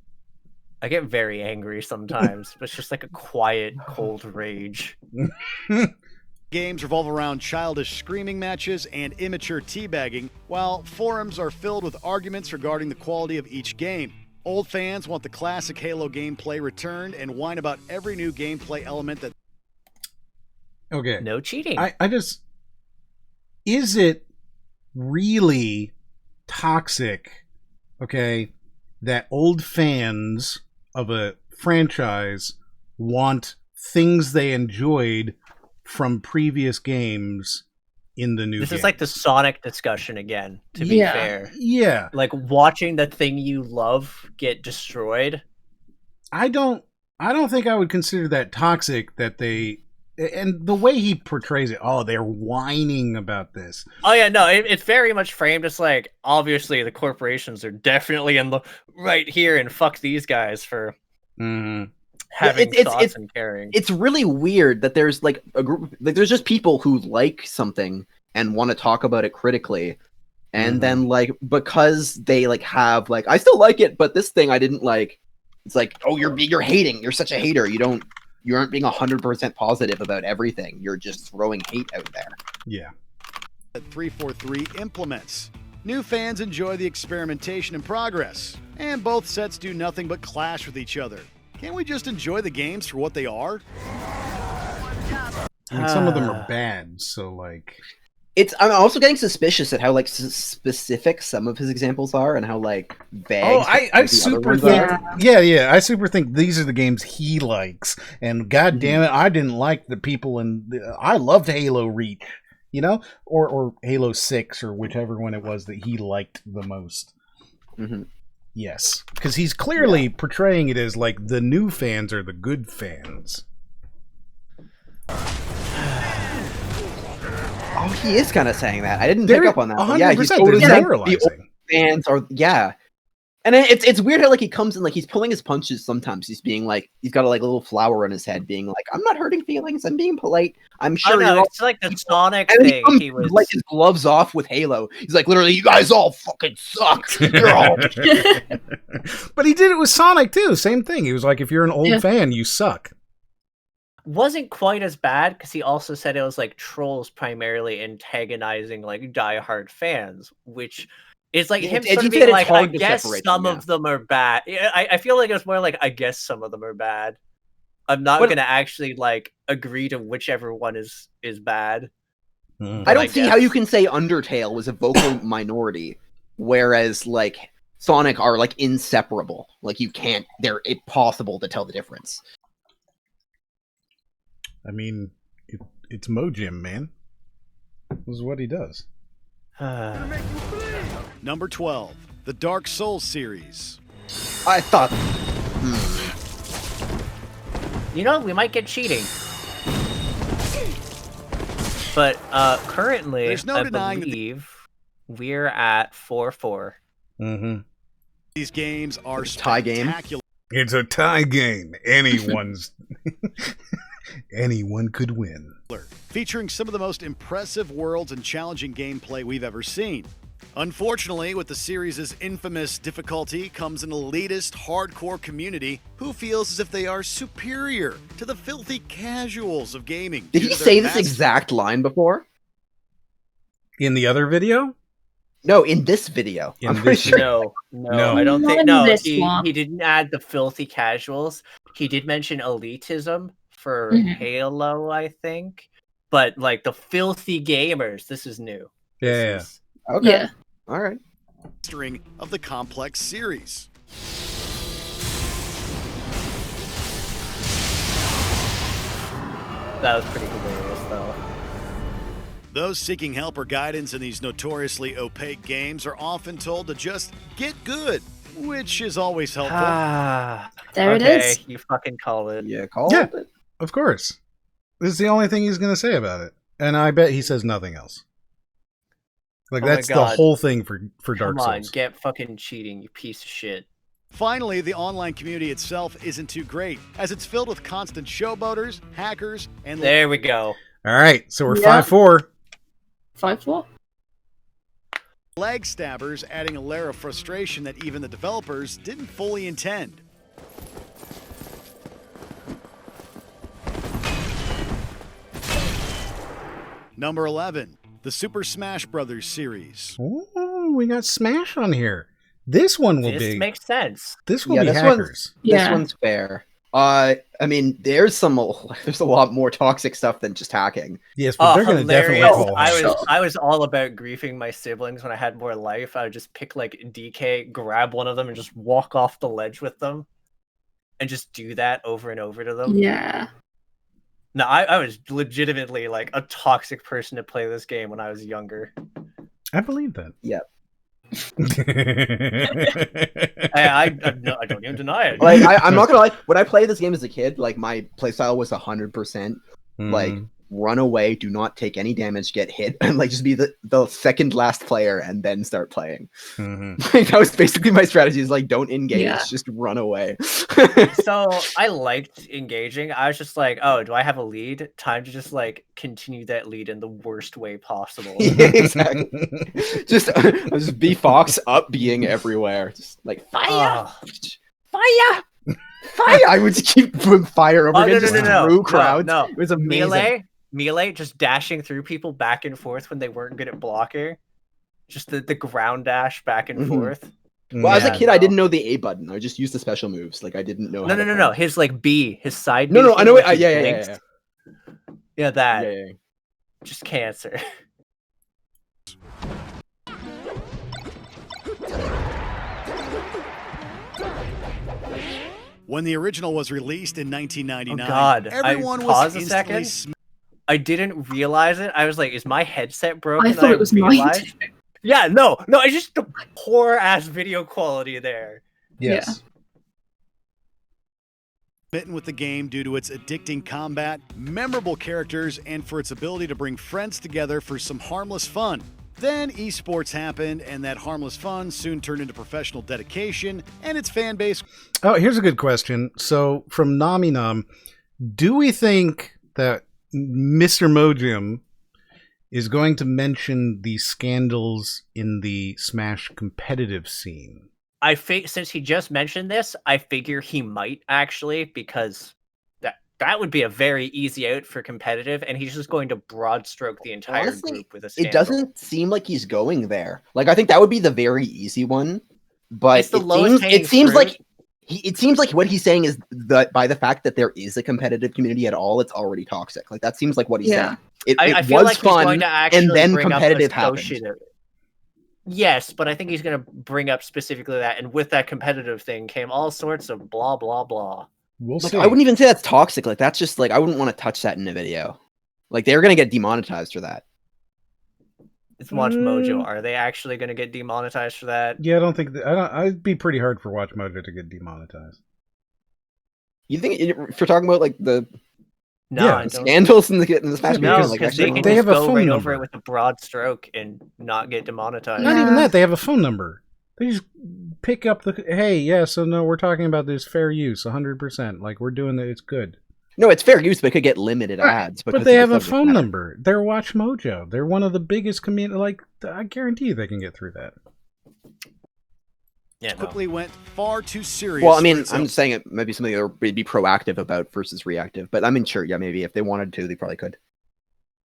[SPEAKER 3] I get very angry sometimes, but it's just like a quiet, cold rage.
[SPEAKER 20] Games revolve around childish screaming matches and immature teabagging, while forums are filled with arguments regarding the quality of each game. Old fans want the classic Halo gameplay returned and whine about every new gameplay element that...
[SPEAKER 1] Okay.
[SPEAKER 3] No cheating.
[SPEAKER 1] I just... Is it really toxic, okay, that old fans of a franchise want things they enjoyed from previous games in the new
[SPEAKER 3] This
[SPEAKER 1] game?
[SPEAKER 3] is like the Sonic discussion again, to be fair.
[SPEAKER 1] Yeah.
[SPEAKER 3] Like watching the thing you love get destroyed.
[SPEAKER 1] I don't think I would consider that toxic, that they, and the way he portrays it, oh, they're whining about this.
[SPEAKER 3] Oh yeah, no, it's very much framed as like, obviously the corporations are definitely in the right here and fuck these guys for having thoughts and caring.
[SPEAKER 4] It's really weird that there's like a group, like there's just people who like something and want to talk about it critically, and then like because they like have like, I still like it, but this thing I didn't like. It's like, oh, you're hating. You're such a hater. You aren't being 100% positive about everything. You're just throwing hate out there.
[SPEAKER 1] Yeah.
[SPEAKER 20] 343 implements. New fans enjoy the experimentation and progress, and both sets do nothing but clash with each other. Can't we just enjoy the games for what they are?
[SPEAKER 1] I mean, some of them are bad, so like...
[SPEAKER 4] I'm also getting suspicious at how like specific some of his examples are, and how like vague.
[SPEAKER 1] Oh, I super think, I super think these are the games he likes, and god damn it, I didn't like the people I loved Halo Reach, you know, or Halo 6, or whichever one it was that he liked the most. Yes, because he's clearly portraying it as like the new fans are the good fans.
[SPEAKER 4] Oh, he is kind of saying that. I didn't pick up on that.
[SPEAKER 1] 100%,
[SPEAKER 4] Yeah, he's totally
[SPEAKER 1] they're
[SPEAKER 4] saying
[SPEAKER 1] generalizing.
[SPEAKER 4] the old fans are, yeah. And it's weird how like he comes in, like he's pulling his punches sometimes. He's being like, he's got a like little flower on his head, being like, I'm not hurting feelings. I'm being polite. I'm sure.
[SPEAKER 3] Oh, no,
[SPEAKER 4] you're
[SPEAKER 3] it's like the Sonic
[SPEAKER 4] and
[SPEAKER 3] thing.
[SPEAKER 4] He was like his gloves off with Halo. He's like, literally, you guys all fucking suck. You're all.
[SPEAKER 1] But he did it with Sonic too. Same thing. He was like, if you're an old fan, you suck.
[SPEAKER 3] Wasn't quite as bad because he also said it was like trolls primarily antagonizing like diehard fans, which is like him sort of being like, I guess some of them are bad. I feel like it was more like, I guess some of them are bad. I'm not gonna actually like agree to whichever one is bad.
[SPEAKER 4] I don't see how you can say Undertale was a vocal minority, whereas like Sonic are like inseparable. Like you can't, they're impossible to tell the difference.
[SPEAKER 1] I mean, it's Mojim, man. This is what he does.
[SPEAKER 20] Number 12, the Dark Souls series.
[SPEAKER 4] I thought...
[SPEAKER 3] You know, we might get cheating. But currently,
[SPEAKER 20] There's no
[SPEAKER 3] I
[SPEAKER 20] denying
[SPEAKER 3] believe we're at 4-4.
[SPEAKER 1] Mm-hmm.
[SPEAKER 20] These games are
[SPEAKER 4] tie game.
[SPEAKER 20] spectacular.
[SPEAKER 1] It's a tie game. Anyone could win.
[SPEAKER 20] Featuring some of the most impressive worlds and challenging gameplay we've ever seen. Unfortunately, with the series' infamous difficulty comes an elitist, hardcore community who feels as if they are superior to the filthy casuals of gaming.
[SPEAKER 4] Did he say this exact line before?
[SPEAKER 1] In the other video?
[SPEAKER 4] No, in this video. I'm pretty sure.
[SPEAKER 3] No, I don't think. No, he didn't add the filthy casuals. He did mention elitism for Halo, I think. But like the filthy gamers, this is new.
[SPEAKER 1] Yeah.
[SPEAKER 4] Okay.
[SPEAKER 2] Yeah.
[SPEAKER 4] All right.
[SPEAKER 20] String of the complex series.
[SPEAKER 3] That was pretty hilarious, though.
[SPEAKER 20] Those seeking help or guidance in these notoriously opaque games are often told to just get good, which is always helpful.
[SPEAKER 2] There it is.
[SPEAKER 3] You fucking call it.
[SPEAKER 4] Yeah, call
[SPEAKER 1] Yeah,
[SPEAKER 4] it.
[SPEAKER 1] of course. This is the only thing he's going to say about it. And I bet he says nothing else. Like,
[SPEAKER 3] Oh my
[SPEAKER 1] that's the
[SPEAKER 3] God.
[SPEAKER 1] whole thing for Dark
[SPEAKER 3] Come on,
[SPEAKER 1] Souls.
[SPEAKER 3] get fucking cheating, you piece of shit.
[SPEAKER 20] Finally, the online community itself isn't too great, as it's filled with constant showboaters, hackers, and...
[SPEAKER 3] There we go.
[SPEAKER 1] All right, so we're
[SPEAKER 2] Yeah.
[SPEAKER 1] 5-4.
[SPEAKER 2] 5-4.
[SPEAKER 20] leg stabbers, adding a layer of frustration that even the developers didn't fully intend. Number 11, the Super Smash Bros. Series.
[SPEAKER 1] Ooh, we got Smash on here. This one will be...
[SPEAKER 3] This makes sense.
[SPEAKER 1] This will be hackers.
[SPEAKER 4] This one's fair. I mean, there's a lot more toxic stuff than just hacking.
[SPEAKER 1] Yes, but they're going to definitely call
[SPEAKER 3] I was all about griefing my siblings when I had more life. I would just pick like DK, grab one of them, and just walk off the ledge with them, and just do that over and over to them.
[SPEAKER 2] Yeah.
[SPEAKER 3] No, I was legitimately like a toxic person to play this game when I was younger.
[SPEAKER 1] I believe that.
[SPEAKER 4] Yep.
[SPEAKER 3] I don't even deny it.
[SPEAKER 4] Like I'm not gonna lie. When I played this game as a kid, like my playstyle was 100%. Like run away, do not take any damage, get hit, and like just be the second last player and then start playing. Like, that was basically my strategy. Is like don't engage, just run away.
[SPEAKER 3] So I liked engaging. I was just like, oh, do I have a lead? Time to just like continue that lead in the worst way possible.
[SPEAKER 4] Yeah, exactly. just be Fox up being everywhere. Just like fire. Fire! I would just keep putting fire over again, just through crowds.
[SPEAKER 3] No.
[SPEAKER 4] It was amazing.
[SPEAKER 3] Melee, just dashing through people back and forth when they weren't good at blocking. Just the ground dash back and forth.
[SPEAKER 4] Well, as a kid, I didn't know the A button. I just used the special moves. Like I didn't know.
[SPEAKER 3] No. His like B, his side.
[SPEAKER 4] No,
[SPEAKER 3] B
[SPEAKER 4] I know it.
[SPEAKER 3] thing,
[SPEAKER 4] Yeah.
[SPEAKER 3] Yeah, that.
[SPEAKER 4] Yeah.
[SPEAKER 3] Just cancer.
[SPEAKER 20] When the original was released in 1999,
[SPEAKER 3] Oh God!
[SPEAKER 20] everyone
[SPEAKER 3] Pause
[SPEAKER 20] was
[SPEAKER 3] a second.
[SPEAKER 20] instantly
[SPEAKER 3] I didn't realize it. I was like, "Is my headset broken?"
[SPEAKER 2] I thought it was mine.
[SPEAKER 3] Yeah, no. It's just the poor ass video quality there.
[SPEAKER 1] Yes.
[SPEAKER 20] smitten with the game due to its addicting combat, memorable characters, and for its ability to bring friends together for some harmless fun. Then esports happened, and that harmless fun soon turned into professional dedication, and its fan base...
[SPEAKER 1] Oh, here's a good question. So, from Naminam, do we think that Mr. Mojim is going to mention the scandals in the Smash competitive scene?
[SPEAKER 3] I think since he just mentioned this, I figure he might actually, because that would be a very easy out for competitive, and he's just going to broad stroke the entire
[SPEAKER 4] Honestly,
[SPEAKER 3] group with a scandal.
[SPEAKER 4] it doesn't seem like he's going there. Like I think that would be the very easy one, but
[SPEAKER 3] It's the lowest
[SPEAKER 4] it
[SPEAKER 3] hanging
[SPEAKER 4] seems
[SPEAKER 3] fruit.
[SPEAKER 4] like it seems like what he's saying is that by the fact that there is a competitive community at all, it's already toxic. Like that seems like what he's saying.
[SPEAKER 3] I feel
[SPEAKER 4] was
[SPEAKER 3] like
[SPEAKER 4] fun,
[SPEAKER 3] he's going to actually
[SPEAKER 4] and then
[SPEAKER 3] bring
[SPEAKER 4] competitive
[SPEAKER 3] up
[SPEAKER 4] happened.
[SPEAKER 3] Yes, but I think he's going to bring up specifically that, and with that competitive thing came all sorts of blah blah blah.
[SPEAKER 1] We'll
[SPEAKER 4] Like,
[SPEAKER 1] see.
[SPEAKER 4] I wouldn't even say that's toxic. Like that's just like I wouldn't want to touch that in a video. Like they're gonna get demonetized for that.
[SPEAKER 3] It's Watch Mojo. Are they actually going to get demonetized for that?
[SPEAKER 1] Yeah, I don't think I'd be pretty hard for Watch Mojo to get demonetized.
[SPEAKER 4] You think if you're talking about like the scandals in the Smash
[SPEAKER 3] No,
[SPEAKER 4] like,
[SPEAKER 3] because they can
[SPEAKER 1] they
[SPEAKER 3] just
[SPEAKER 1] have a
[SPEAKER 3] go
[SPEAKER 1] phone
[SPEAKER 3] right
[SPEAKER 1] number.
[SPEAKER 3] over it with a broad stroke and not get demonetized.
[SPEAKER 1] Not even that. They have a phone number. They just pick up the hey, yeah. So no, we're talking about this fair use, 100%. Like we're doing it. It's good.
[SPEAKER 4] No, it's fair use, but it could get limited ads.
[SPEAKER 1] But they have a phone number. They're Watch Mojo. They're one of the biggest community. Like I guarantee you, they can get through that.
[SPEAKER 3] Yeah,
[SPEAKER 20] quickly went far too serious.
[SPEAKER 4] Well, I mean, I'm just saying it might be something they'd be proactive about versus reactive. But I mean, sure, yeah, maybe if they wanted to, they probably could.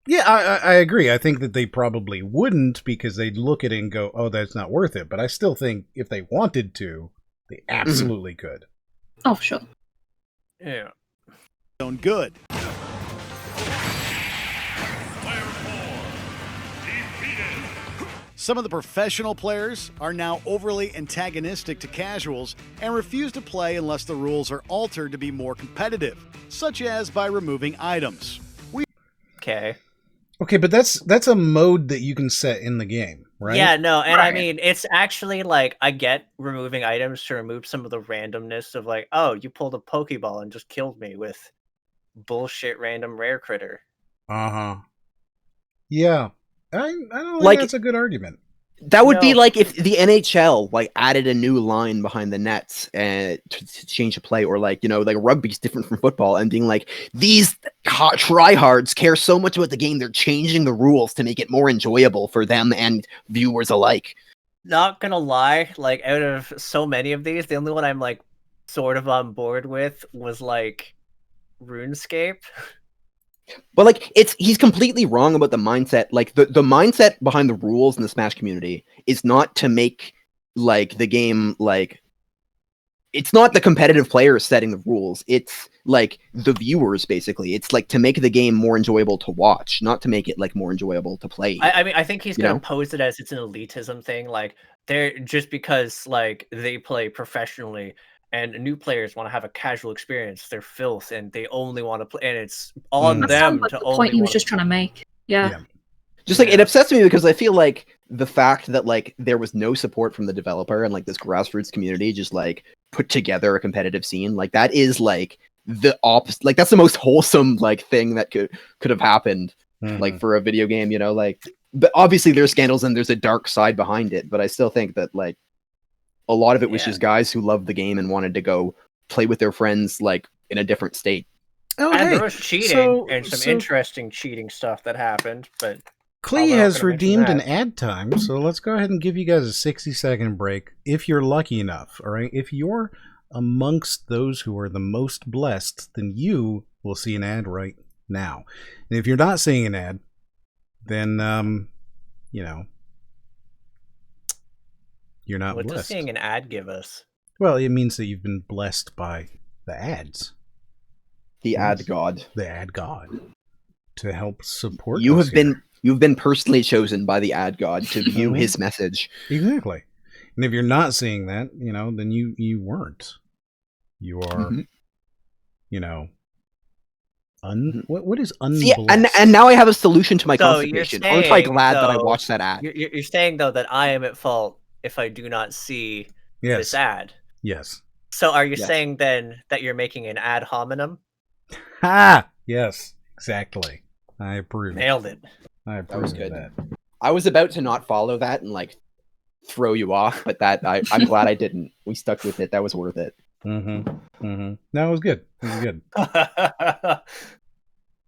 [SPEAKER 1] Yeah, I agree. I think that they probably wouldn't because they'd look at it and go, "Oh, that's not worth it." But I still think if they wanted to, they absolutely could.
[SPEAKER 2] Oh, sure.
[SPEAKER 3] Yeah.
[SPEAKER 20] Doing good. Some of the professional players are now overly antagonistic to casuals and refuse to play unless the rules are altered to be more competitive, such as by removing items.
[SPEAKER 1] Okay, but that's a mode that you can set in the game, right?
[SPEAKER 3] Yeah, no, and I mean, it's actually like, I get removing items to remove some of the randomness of like, oh, you pulled a Pokeball and just killed me with bullshit random rare critter.
[SPEAKER 1] Uh-huh. Yeah. I don't think
[SPEAKER 4] Like,
[SPEAKER 1] that's a good argument.
[SPEAKER 4] That would be like if the NHL like added a new line behind the nets to change the play, or like, you know, like rugby's different from football, and being like, these tryhards care so much about the game, they're changing the rules to make it more enjoyable for them and viewers alike.
[SPEAKER 3] Not gonna lie, like out of so many of these, the only one I'm like sort of on board with was like RuneScape.
[SPEAKER 4] But like he's completely wrong about the mindset. Like the mindset behind the rules in the Smash community is not to make like the game like, it's not the competitive players setting the rules. It's like the viewers basically. It's like to make the game more enjoyable to watch, not to make it like more enjoyable to play.
[SPEAKER 3] I mean, I think he's gonna pose it as it's an elitism thing. Like they're just because like they play professionally. And new players want to have a casual experience. They're filth, and they only want to play. And it's on them
[SPEAKER 2] like
[SPEAKER 3] to
[SPEAKER 2] the
[SPEAKER 3] only.
[SPEAKER 2] Point he was just trying to make. Yeah.
[SPEAKER 4] Just like it upsets me because I feel like the fact that like there was no support from the developer and like this grassroots community just like put together a competitive scene, like that is like the opposite. Like that's the most wholesome like thing that could have happened, like for a video game. You know, like, but obviously there's scandals and there's a dark side behind it. But I still think that like. A lot of it was just guys who loved the game and wanted to go play with their friends, like in a different state.
[SPEAKER 1] Oh,
[SPEAKER 3] and
[SPEAKER 1] hey,
[SPEAKER 3] there was cheating and some interesting cheating stuff that happened. But
[SPEAKER 1] Klee has redeemed an ad time, so let's go ahead and give you guys a 60-second break if you're lucky enough. All right, if you're amongst those who are the most blessed, then you will see an ad right now. And if you're not seeing an ad, then you know. You're not
[SPEAKER 3] what
[SPEAKER 1] blessed.
[SPEAKER 3] does seeing an ad give us?
[SPEAKER 1] Well, it means that you've been blessed by the ads.
[SPEAKER 4] The ad god.
[SPEAKER 1] The ad god. To help support
[SPEAKER 4] you
[SPEAKER 1] us
[SPEAKER 4] have been you've been personally chosen by the ad god to view his message.
[SPEAKER 1] Exactly. And if you're not seeing that, you know, then you weren't. You are you know, what is unblessed?
[SPEAKER 4] Yeah, and now I have a solution to my
[SPEAKER 3] So
[SPEAKER 4] constipation.
[SPEAKER 3] you're
[SPEAKER 4] I'm probably
[SPEAKER 3] saying,
[SPEAKER 4] glad that I
[SPEAKER 3] though,
[SPEAKER 4] watched that ad.
[SPEAKER 3] You're saying though that I am at fault if I do not see this ad.
[SPEAKER 1] Yes.
[SPEAKER 3] So are you saying then that you're making an ad hominem?
[SPEAKER 4] Ah,
[SPEAKER 1] yes, exactly. I approve.
[SPEAKER 3] Nailed it.
[SPEAKER 1] I approve
[SPEAKER 4] That was
[SPEAKER 1] of
[SPEAKER 4] good.
[SPEAKER 1] that.
[SPEAKER 4] I was about to not follow that and like throw you off, but that I'm glad I didn't. We stuck with it. That was worth it.
[SPEAKER 1] No, it was good. It was good. All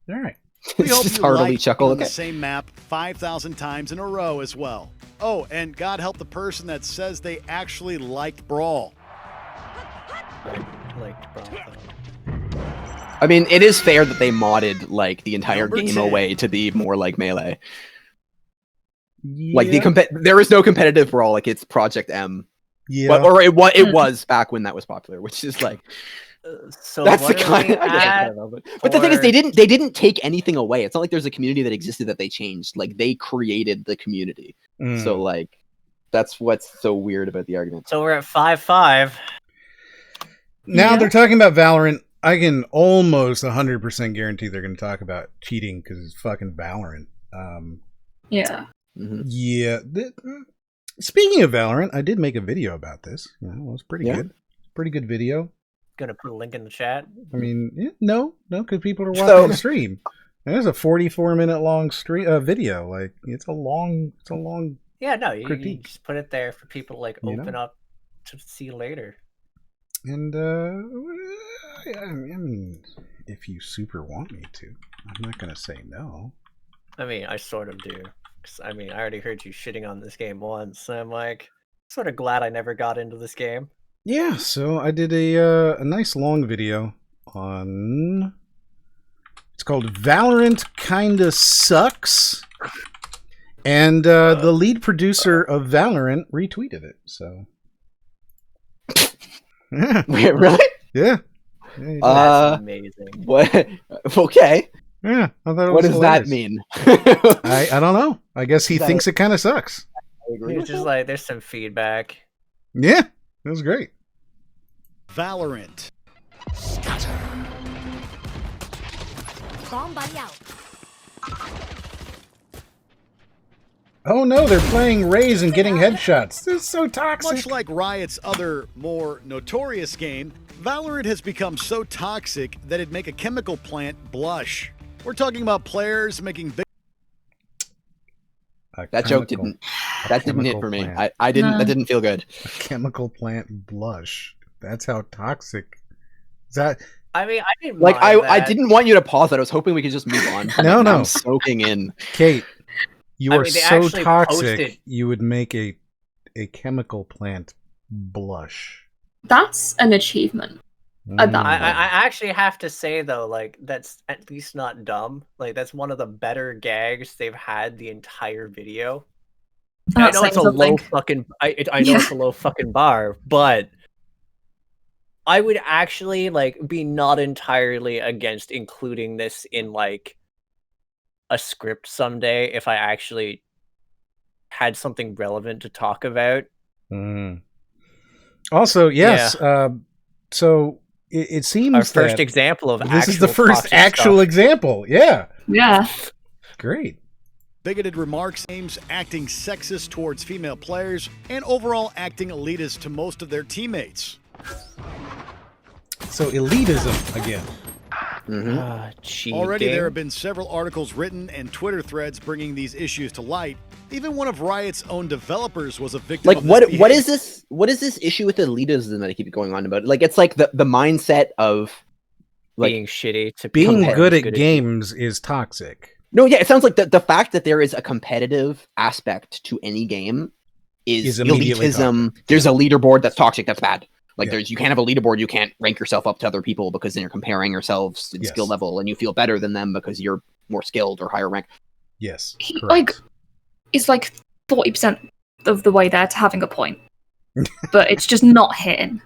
[SPEAKER 1] right.
[SPEAKER 20] We hope
[SPEAKER 4] Just
[SPEAKER 20] you
[SPEAKER 4] heartily
[SPEAKER 20] like
[SPEAKER 4] chuckle.
[SPEAKER 20] on the
[SPEAKER 4] Okay.
[SPEAKER 20] same map 5,000 times in a row as well. Oh, and God help the person that says they actually liked Brawl.
[SPEAKER 4] I mean, it is fair that they modded like the entire game away to be more like Melee. Like there is no competitive Brawl. Like it's Project M.
[SPEAKER 1] Yeah.
[SPEAKER 4] Or it was back when that was popular, which is like.
[SPEAKER 3] So
[SPEAKER 4] that's the
[SPEAKER 3] what are
[SPEAKER 4] kind.
[SPEAKER 3] we
[SPEAKER 4] I guess, I
[SPEAKER 3] at
[SPEAKER 4] don't know, but the thing is, they didn't take anything away. It's not like there's a community that existed that they changed. Like they created the community. So like, that's what's so weird about the argument.
[SPEAKER 3] So we're at 5-5.
[SPEAKER 1] Now they're talking about Valorant. I can almost 100% guarantee they're going to talk about cheating because it's fucking Valorant.
[SPEAKER 2] Yeah.
[SPEAKER 1] Yeah. Speaking of Valorant, I did make a video about this. You know, it was pretty good. Pretty good video.
[SPEAKER 3] Gonna put a link in the chat.
[SPEAKER 1] I mean, no, because people are watching the stream. And there's a 44-minute long video. Like it's a long.
[SPEAKER 3] Yeah, no, you just put it there for people to like open up to see later.
[SPEAKER 1] And I mean, if you super want me to, I'm not gonna say no.
[SPEAKER 3] I mean, I sort of do. 'Cause, I mean, I already heard you shitting on this game once. So I'm like, sort of glad I never got into this game.
[SPEAKER 1] Yeah, so I did a nice long video on. It's called Valorant Kinda Sucks, and the lead producer of Valorant retweeted it. So, yeah.
[SPEAKER 4] Wait, really?
[SPEAKER 1] Yeah.
[SPEAKER 3] That's amazing.
[SPEAKER 4] What? Okay.
[SPEAKER 1] Yeah, I thought it
[SPEAKER 4] what
[SPEAKER 1] was
[SPEAKER 4] does that
[SPEAKER 1] hilarious.
[SPEAKER 4] mean?
[SPEAKER 1] I don't know. I guess he thinks it kind of sucks.
[SPEAKER 3] It's just like there's some feedback.
[SPEAKER 1] Yeah, it was great.
[SPEAKER 20] Valorant.
[SPEAKER 5] Scatter. Bomb buddy out.
[SPEAKER 1] Oh no, they're playing Raze and getting headshots. This is so toxic.
[SPEAKER 20] Much like Riot's other, more notorious game, Valorant has become so toxic that it'd make a chemical plant blush. We're talking about players making big...
[SPEAKER 4] That joke didn't hit for me. I didn't. That didn't feel good.
[SPEAKER 1] A chemical plant blush. That's how toxic. Is that?
[SPEAKER 3] I mean, I didn't
[SPEAKER 4] like.
[SPEAKER 3] mind
[SPEAKER 4] I
[SPEAKER 3] that.
[SPEAKER 4] didn't want you to pause that. I was hoping we could just move on.
[SPEAKER 1] No.
[SPEAKER 4] I'm soaking in.
[SPEAKER 1] Kate, you are
[SPEAKER 3] mean, they
[SPEAKER 1] so
[SPEAKER 3] actually
[SPEAKER 1] toxic.
[SPEAKER 3] posted-
[SPEAKER 1] You would make a chemical plant blush.
[SPEAKER 2] That's an achievement. At that
[SPEAKER 3] I
[SPEAKER 2] point.
[SPEAKER 3] actually have to say though, like that's at least not dumb. Like that's one of the better gags they've had the entire video.
[SPEAKER 2] I'm
[SPEAKER 3] I
[SPEAKER 2] not
[SPEAKER 3] know it's a
[SPEAKER 2] saying
[SPEAKER 3] low
[SPEAKER 2] something.
[SPEAKER 3] fucking. I know it's a low fucking bar, but I would actually like be not entirely against including this in like a script someday if I actually had something relevant to talk about.
[SPEAKER 1] Also, yes. So it seems
[SPEAKER 3] Our first
[SPEAKER 1] that
[SPEAKER 3] example of
[SPEAKER 1] this is the
[SPEAKER 3] actual
[SPEAKER 1] first
[SPEAKER 3] toxic
[SPEAKER 1] actual
[SPEAKER 3] stuff.
[SPEAKER 1] example. Yeah.
[SPEAKER 2] Yeah.
[SPEAKER 1] Great.
[SPEAKER 20] bigoted remarks, aims acting sexist towards female players, and overall acting elitist to most of their teammates.
[SPEAKER 1] So elitism again.
[SPEAKER 20] Already there have been several articles written and Twitter threads bringing these issues to light. Even one of Riot's own developers was a victim of this
[SPEAKER 4] what
[SPEAKER 20] behavior.
[SPEAKER 4] is this issue with elitism that I keep going on about? Like it's like the mindset of like
[SPEAKER 3] being shitty to
[SPEAKER 1] being good at games is toxic.
[SPEAKER 4] No, yeah, it sounds like the fact that there is a competitive aspect to any game is
[SPEAKER 1] immediately
[SPEAKER 4] elitism.
[SPEAKER 1] toxic.
[SPEAKER 4] There's a leaderboard that's toxic, that's bad. Like you can't have a leaderboard, you can't rank yourself up to other people because then you're comparing yourselves in skill level and you feel better than them because you're more skilled or higher rank.
[SPEAKER 1] Yes.
[SPEAKER 2] Like, it's like 40% of the way there to having a point. But it's just not hitting.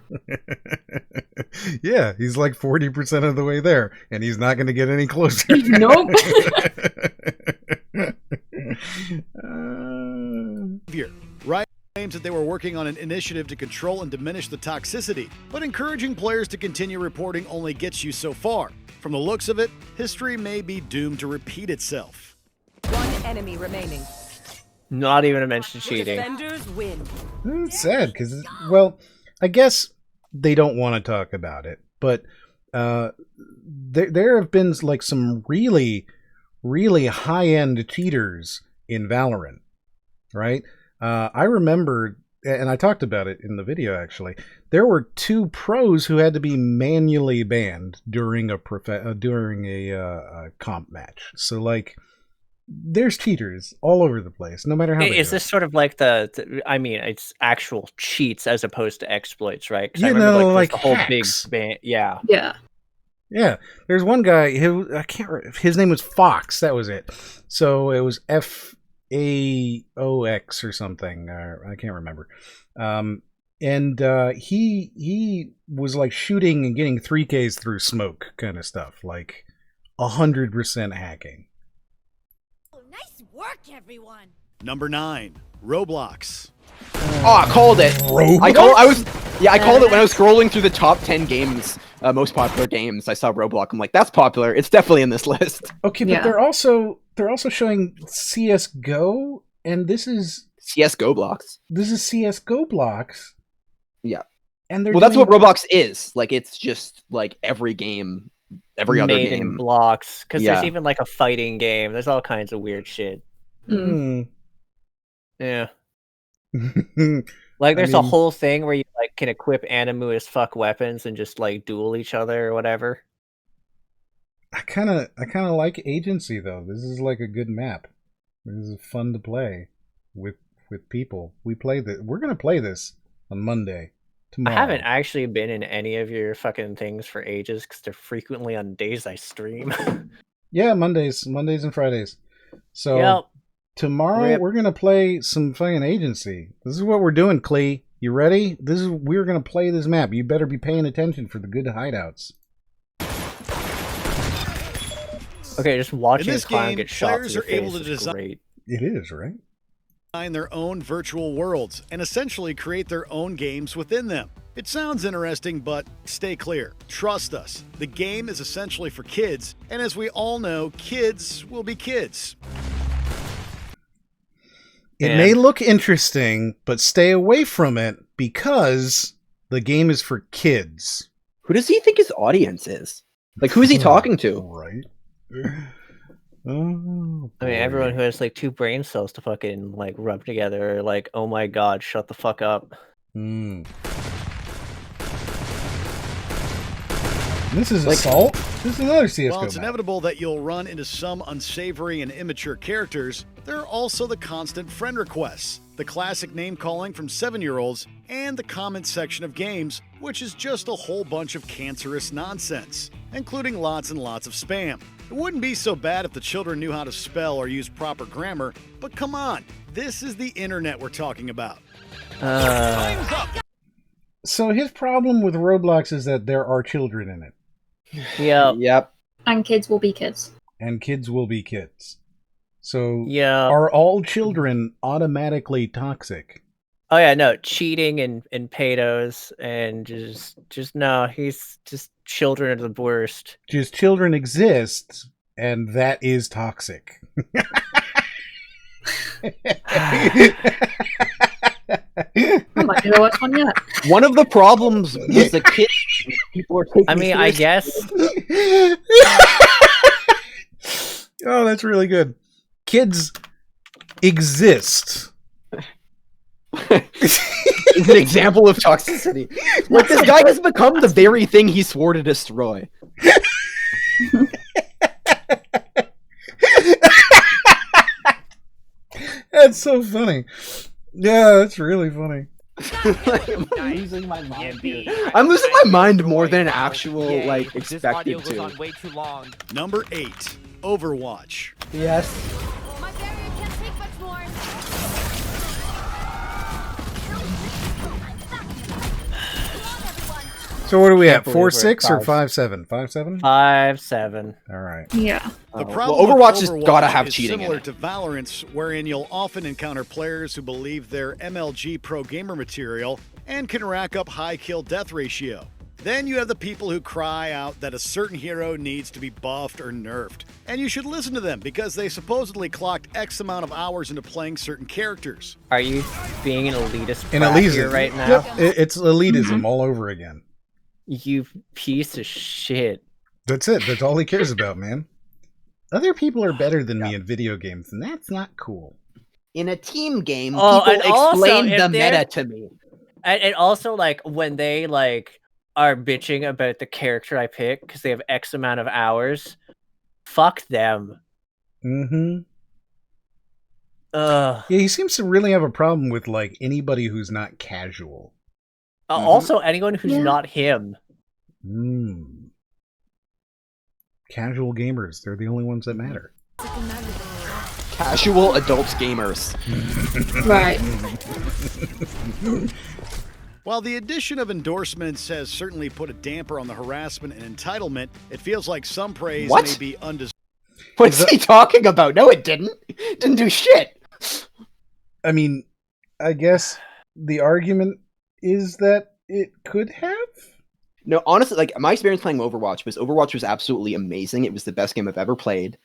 [SPEAKER 1] Yeah, he's like 40% of the way there, and he's not going to get any closer.
[SPEAKER 2] Nope.
[SPEAKER 20] Riot claims that they were working on an initiative to control and diminish the toxicity, but encouraging players to continue reporting only gets you so far. From the looks of it, history may be doomed to repeat itself.
[SPEAKER 11] One enemy remaining.
[SPEAKER 3] Not even to mention cheating.
[SPEAKER 11] Defenders win.
[SPEAKER 1] It's sad because, well, I guess they don't want to talk about it, but there have been like some really, really high-end cheaters in Valorant, right? I remember, and I talked about it in the video actually, there were 2 pros who had to be manually banned during a comp match. So like, there's cheaters all over the place, no matter how.
[SPEAKER 3] Is this sort of like I mean, it's actual cheats as opposed to exploits, right? 'Cause I
[SPEAKER 1] You
[SPEAKER 3] remember,
[SPEAKER 1] know, like
[SPEAKER 3] the whole
[SPEAKER 1] hacks.
[SPEAKER 3] big ban. Yeah.
[SPEAKER 2] Yeah.
[SPEAKER 1] Yeah, there's one guy who I can't. His name was Fox. That was it. So it was FAOX or something. I can't remember. and he was like shooting and getting 3Ks through smoke kind of stuff, like 100% hacking.
[SPEAKER 6] Nice work, everyone.
[SPEAKER 20] Number 9, Roblox.
[SPEAKER 4] Oh, I called it. I called it when I was scrolling through the top 10 games, most popular games. I saw Roblox. I'm like, that's popular. It's definitely in this list.
[SPEAKER 1] Okay, but they're also showing CS:GO, and this is
[SPEAKER 4] CS:GO blocks.
[SPEAKER 1] This is CS:GO blocks.
[SPEAKER 4] Yeah,
[SPEAKER 1] and they're
[SPEAKER 4] that's what Roblox is. Like, it's just like every game, every other
[SPEAKER 3] made
[SPEAKER 4] game.
[SPEAKER 3] in blocks. Because
[SPEAKER 4] Yeah.
[SPEAKER 3] there's even like a fighting game. There's all kinds of weird shit. Yeah. Like, there's a whole thing where you like can equip Animu as fuck weapons and just like duel each other or whatever.
[SPEAKER 1] I kind of like Agency though. This is like a good map. This is fun to play with people. We're gonna play this on Monday. Tomorrow.
[SPEAKER 3] I haven't actually been in any of your fucking things for ages because they're frequently on days I stream.
[SPEAKER 1] Yeah, Mondays and Fridays. So tomorrow we're gonna play some fucking Agency. This is what we're doing, Klee. You ready? We're gonna play this map. You better be paying attention for the good hideouts.
[SPEAKER 3] Okay, just watching
[SPEAKER 20] In
[SPEAKER 3] a
[SPEAKER 20] this
[SPEAKER 3] clown
[SPEAKER 20] game,
[SPEAKER 3] get shot
[SPEAKER 20] players
[SPEAKER 3] through
[SPEAKER 20] are
[SPEAKER 3] the
[SPEAKER 20] able
[SPEAKER 3] face
[SPEAKER 20] to
[SPEAKER 3] is
[SPEAKER 20] design
[SPEAKER 3] great.
[SPEAKER 1] It is, right?
[SPEAKER 20] Their own virtual worlds and essentially create their own games within them. It sounds interesting, but stay clear. Trust us, the game is essentially for kids, and as we all know, kids will be kids.
[SPEAKER 1] It may look interesting, but stay away from it because the game is for kids.
[SPEAKER 4] Who does he think his audience is? Like, who is he talking to?
[SPEAKER 1] Right.
[SPEAKER 3] I mean, everyone who has like 2 brain cells to fucking like rub together are like, oh my god, shut the fuck up.
[SPEAKER 1] This is Assault. This is another CS:GO
[SPEAKER 20] While it's
[SPEAKER 1] map.
[SPEAKER 20] inevitable that you'll run into some unsavory and immature characters, there are also the constant friend requests, the classic name calling from 7-year-olds, and the comment section of games, which is just a whole bunch of cancerous nonsense, including lots and lots of spam. It wouldn't be so bad if the children knew how to spell or use proper grammar, but come on, this is the internet we're talking about.
[SPEAKER 1] So his problem with Roblox is that there are children in it.
[SPEAKER 4] Yep.
[SPEAKER 2] And kids will be kids.
[SPEAKER 1] And kids will be kids. So
[SPEAKER 3] Yeah.
[SPEAKER 1] are all children automatically toxic?
[SPEAKER 3] Oh yeah, no, cheating and pedos and just no, he's just children are the worst.
[SPEAKER 1] Just children exist, and that is toxic.
[SPEAKER 2] I'm not gonna watch one yet.
[SPEAKER 4] One of the problems was the kids. People are taking.
[SPEAKER 3] I mean, I guess.
[SPEAKER 1] Oh, that's really good. Kids exist.
[SPEAKER 4] Is an example of toxicity. Like, this guy has become the very thing he swore to destroy.
[SPEAKER 1] That's so funny. Yeah, that's really funny.
[SPEAKER 4] I'm losing my mind here. I'm losing my mind more than actual, like, expected to.
[SPEAKER 21] Way too long.
[SPEAKER 20] Number 8, Overwatch.
[SPEAKER 4] Yes.
[SPEAKER 6] My barrier can't take much more.
[SPEAKER 1] So what are we at?
[SPEAKER 3] Can't believe
[SPEAKER 1] 4-6
[SPEAKER 3] we're
[SPEAKER 1] or
[SPEAKER 3] at
[SPEAKER 1] 5-7? 5-7?
[SPEAKER 3] 5-7.
[SPEAKER 1] All right.
[SPEAKER 2] Yeah.
[SPEAKER 20] The
[SPEAKER 4] Well,
[SPEAKER 20] problem
[SPEAKER 4] Overwatch
[SPEAKER 20] with
[SPEAKER 4] has gotta have
[SPEAKER 20] is
[SPEAKER 4] cheating in
[SPEAKER 20] similar
[SPEAKER 4] it.
[SPEAKER 20] to Valorant's, wherein you'll often encounter players who believe they're MLG pro gamer material and can rack up high kill-death ratio. Then you have the people who cry out that a certain hero needs to be buffed or nerfed. And you should listen to them because they supposedly clocked X amount of hours into playing certain characters.
[SPEAKER 3] Are you being an elitist
[SPEAKER 1] And
[SPEAKER 3] prat
[SPEAKER 1] elitism
[SPEAKER 3] here right now?
[SPEAKER 1] Yep, it's elitism all over again.
[SPEAKER 3] You piece of shit.
[SPEAKER 1] That's it. That's all he cares about, man. Other people are better than me in video games, and that's not cool.
[SPEAKER 4] In a team game,
[SPEAKER 3] Oh,
[SPEAKER 4] people
[SPEAKER 3] and also,
[SPEAKER 4] explain
[SPEAKER 3] if
[SPEAKER 4] the
[SPEAKER 3] they're-
[SPEAKER 4] meta to me.
[SPEAKER 3] And also, like, when they, like, are bitching about the character I pick because they have X amount of hours, fuck them.
[SPEAKER 1] Mm-hmm.
[SPEAKER 3] Ugh.
[SPEAKER 1] Yeah, he seems to really have a problem with, like, anybody who's not casual.
[SPEAKER 3] Also, anyone who's not him.
[SPEAKER 1] Casual gamers, they're the only ones that matter.
[SPEAKER 4] Casual adult gamers.
[SPEAKER 2] Right.
[SPEAKER 20] While the addition of endorsements has certainly put a damper on the harassment and entitlement, it feels like some praise may be undeserved.
[SPEAKER 4] What's he talking about? No, it didn't. It didn't do shit.
[SPEAKER 1] I mean, I guess the argument is that it could have?
[SPEAKER 4] No, honestly, like, my experience playing Overwatch was absolutely amazing. It was the best game I've ever played.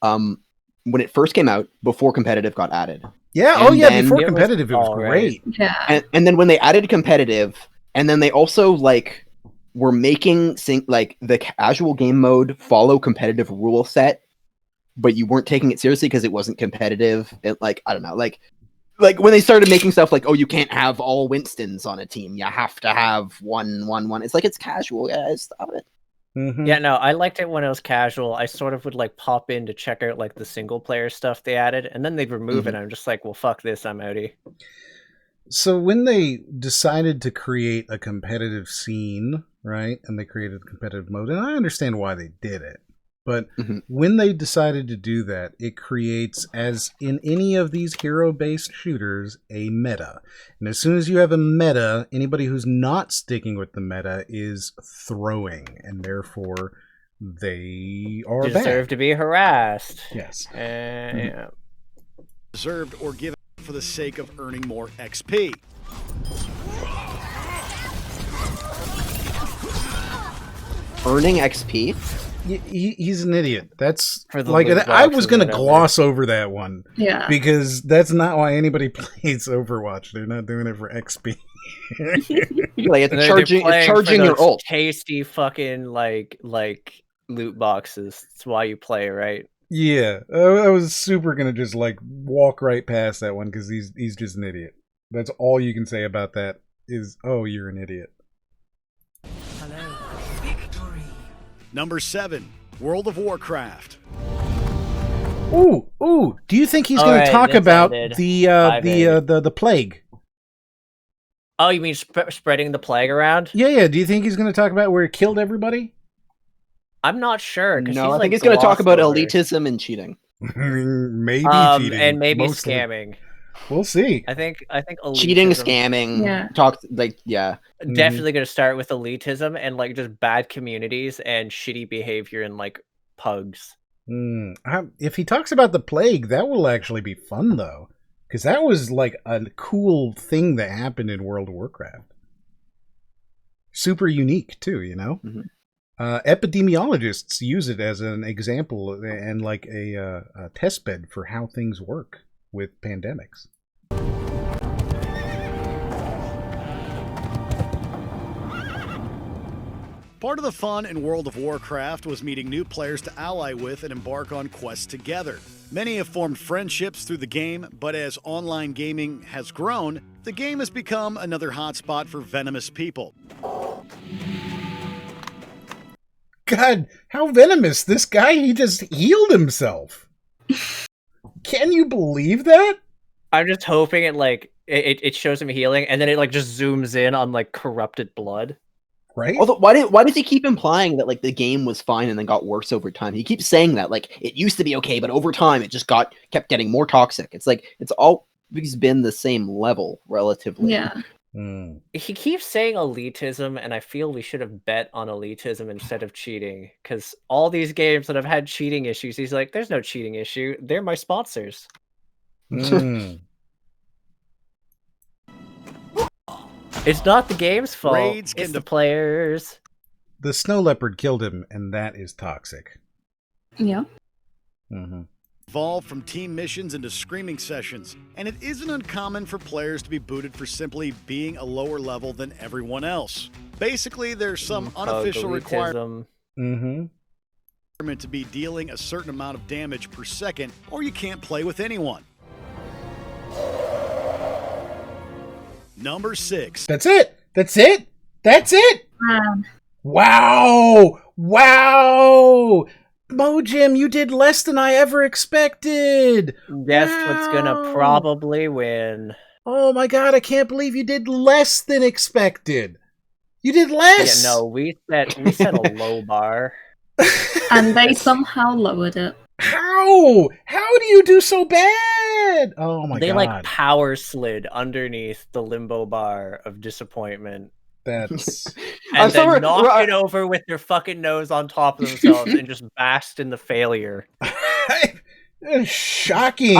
[SPEAKER 4] When it first came out, before competitive got added.
[SPEAKER 1] Yeah, before competitive, it was great.
[SPEAKER 2] Yeah.
[SPEAKER 4] And then when they added competitive, and then they also, like, were making, the casual game mode follow competitive rule set, but you weren't taking it seriously because it wasn't competitive. It, like, I don't know, like when they started making stuff like, oh, you can't have all Winstons on a team. You have to have one. It's like, it's casual, guys. Stop it.
[SPEAKER 1] Mm-hmm.
[SPEAKER 3] Yeah, no, I liked it when it was casual. I sort of would like pop in to check out like the single player stuff they added, and then they'd remove it. I'm just like, well, fuck this, I'm outie.
[SPEAKER 1] So when they decided to create a competitive scene, right, and they created a competitive mode, and I understand why they did it, but when they decided to do that, it creates, as in any of these hero-based shooters, a meta. And as soon as you have a meta, anybody who's not sticking with the meta is throwing, and therefore they are
[SPEAKER 3] deserve
[SPEAKER 1] bad.
[SPEAKER 3] to be harassed.
[SPEAKER 1] Yes.
[SPEAKER 3] Yeah.
[SPEAKER 20] Deserved or given for the sake of earning more XP.
[SPEAKER 4] Earning XP?
[SPEAKER 1] He's an idiot. That's
[SPEAKER 3] For the
[SPEAKER 1] like
[SPEAKER 3] loot
[SPEAKER 1] I
[SPEAKER 3] boxes
[SPEAKER 1] was
[SPEAKER 3] or
[SPEAKER 1] going to
[SPEAKER 3] whatever.
[SPEAKER 1] gloss over that one.
[SPEAKER 2] Yeah.
[SPEAKER 1] Because that's not why anybody plays Overwatch. They're not doing it for XP.
[SPEAKER 4] Like,
[SPEAKER 3] They're
[SPEAKER 4] it's
[SPEAKER 3] playing
[SPEAKER 4] charging
[SPEAKER 3] for
[SPEAKER 4] your
[SPEAKER 3] those
[SPEAKER 4] ult.
[SPEAKER 3] tasty fucking like loot boxes. That's why you play, right?
[SPEAKER 1] Yeah, I was super gonna just like walk right past that one because he's just an idiot. That's all you can say about that is, oh, you're an idiot.
[SPEAKER 20] Number 7, World of Warcraft.
[SPEAKER 1] Ooh! Do you think he's
[SPEAKER 3] All
[SPEAKER 1] gonna
[SPEAKER 3] right,
[SPEAKER 1] talk
[SPEAKER 3] this
[SPEAKER 1] about
[SPEAKER 3] ended.
[SPEAKER 1] the plague?
[SPEAKER 3] Oh, you mean spreading the plague around?
[SPEAKER 1] Yeah. Do you think he's gonna talk about where it killed everybody?
[SPEAKER 3] I'm not sure.
[SPEAKER 4] No, I think he's going to talk about elitism and cheating.
[SPEAKER 1] Maybe cheating.
[SPEAKER 3] And maybe
[SPEAKER 1] mostly.
[SPEAKER 3] scamming.
[SPEAKER 1] We'll see.
[SPEAKER 3] I think
[SPEAKER 4] Cheating,
[SPEAKER 3] elitism-
[SPEAKER 4] scamming,
[SPEAKER 2] Yeah.
[SPEAKER 4] talk, like, yeah.
[SPEAKER 3] Definitely going to start with elitism and like just bad communities and shitty behavior in like pugs.
[SPEAKER 1] If he talks about the plague, that will actually be fun though, because that was like a cool thing that happened in World of Warcraft. Super unique too, you know. Epidemiologists use it as an example and like a test bed for how things work with pandemics.
[SPEAKER 20] Part of the fun in World of Warcraft was meeting new players to ally with and embark on quests together. Many have formed friendships through the game, but as online gaming has grown, the game has become another hotspot for venomous people.
[SPEAKER 1] God, how venomous. This guy, he just healed himself. Can you believe that?
[SPEAKER 3] I'm just hoping it shows him healing and then it like just zooms in on like corrupted blood.
[SPEAKER 1] Right?
[SPEAKER 4] Although, why does he keep implying that like the game was fine and then got worse over time? He keeps saying that like it used to be okay, but over time it just kept getting more toxic. It's like it's always been the same level relatively.
[SPEAKER 2] Yeah.
[SPEAKER 3] He keeps saying elitism, and I feel we should have bet on elitism instead of cheating. Because all these games that have had cheating issues, he's like, "There's no cheating issue. They're my sponsors." It's not the game's fault. It's the players.
[SPEAKER 1] The snow leopard killed him, and that is toxic.
[SPEAKER 2] Yeah.
[SPEAKER 20] Evolved from team missions into screaming sessions, and it isn't uncommon for players to be booted for simply being a lower level than everyone else. Basically, there's some unofficial requirement to be dealing a certain amount of damage per second, or you can't play with anyone. Number 6.
[SPEAKER 1] That's it. Wow. Mojim, you did less than I ever expected.
[SPEAKER 3] Guess what's gonna probably win?
[SPEAKER 1] Oh my god, I can't believe you did less than expected. You did less.
[SPEAKER 3] Yeah, no, we set a low bar.
[SPEAKER 2] And they somehow lowered it.
[SPEAKER 1] How? How do you do so bad? it! Oh my god.
[SPEAKER 3] They like power slid underneath the limbo bar of disappointment.
[SPEAKER 1] That's
[SPEAKER 3] and then knocked it over with their fucking nose on top of themselves and just basked in the failure.
[SPEAKER 1] Shocking.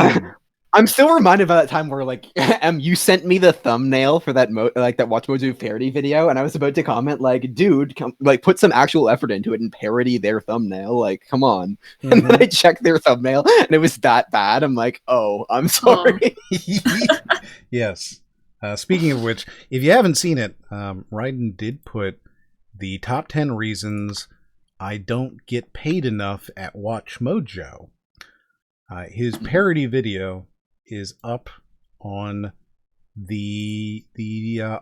[SPEAKER 4] I'm still reminded of that time where like you sent me the thumbnail for that that Watch Mojo parody video, and I was about to comment like, dude, put some actual effort into it and parody their thumbnail. Like, come on. Mm-hmm. And then I checked their thumbnail and it was that bad. I'm like, oh, I'm sorry.
[SPEAKER 1] Yes. Speaking of which, if you haven't seen it, Raiden did put the top 10 reasons I don't get paid enough at Watch Mojo. His parody video is up on the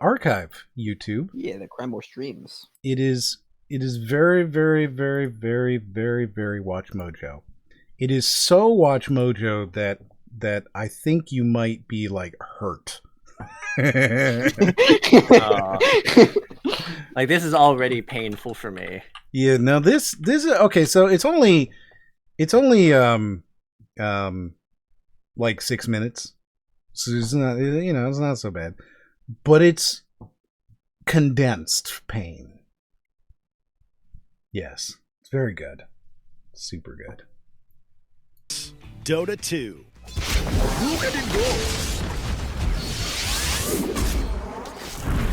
[SPEAKER 1] archive YouTube.
[SPEAKER 4] Yeah, the Crime More streams.
[SPEAKER 1] It is very, very, very, very, very, very Watch Mojo. It is so Watch Mojo that I think you might be like hurt.
[SPEAKER 3] Like this is already painful for me.
[SPEAKER 1] Yeah, no, this is okay. So it's only like 6 minutes, so it's not, it's not so bad, but it's condensed pain. Yes, it's very good, super good.
[SPEAKER 20] Dota 2.
[SPEAKER 10] Look at it go.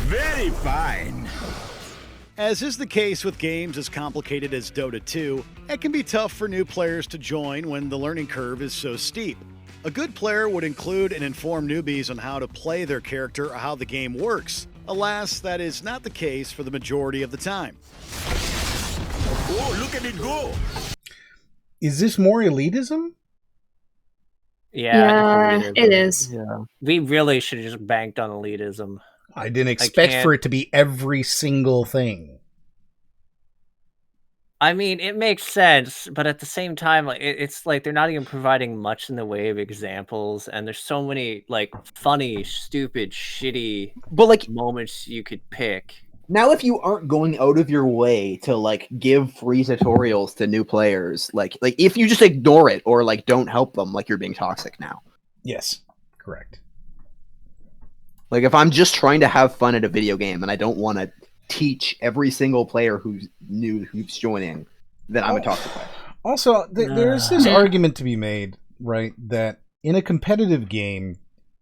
[SPEAKER 10] Very fine.
[SPEAKER 20] As is the case with games as complicated as Dota 2, it can be tough for new players to join when the learning curve is so steep. A good player would include and inform newbies on how to play their character or how the game works. Alas, that is not the case for the majority of the time.
[SPEAKER 10] Oh, look at it go!
[SPEAKER 1] Is this more elitism?
[SPEAKER 2] Yeah, it is.
[SPEAKER 3] Yeah. We really should have just banked on elitism.
[SPEAKER 1] I didn't expect for it to be every single thing.
[SPEAKER 3] I mean, it makes sense, but at the same time, like it's like they're not even providing much in the way of examples, and there's so many like funny, stupid, shitty, moments you could pick.
[SPEAKER 4] Now, if you aren't going out of your way to like give free tutorials to new players, like if you just ignore it or like don't help them, like you're being toxic now.
[SPEAKER 1] Yes, correct.
[SPEAKER 4] Like if I'm just trying to have fun at a video game and I don't want to teach every single player who's new, who's joining, then I'm a toxic player.
[SPEAKER 1] Also, there's this argument to be made, right, that in a competitive game,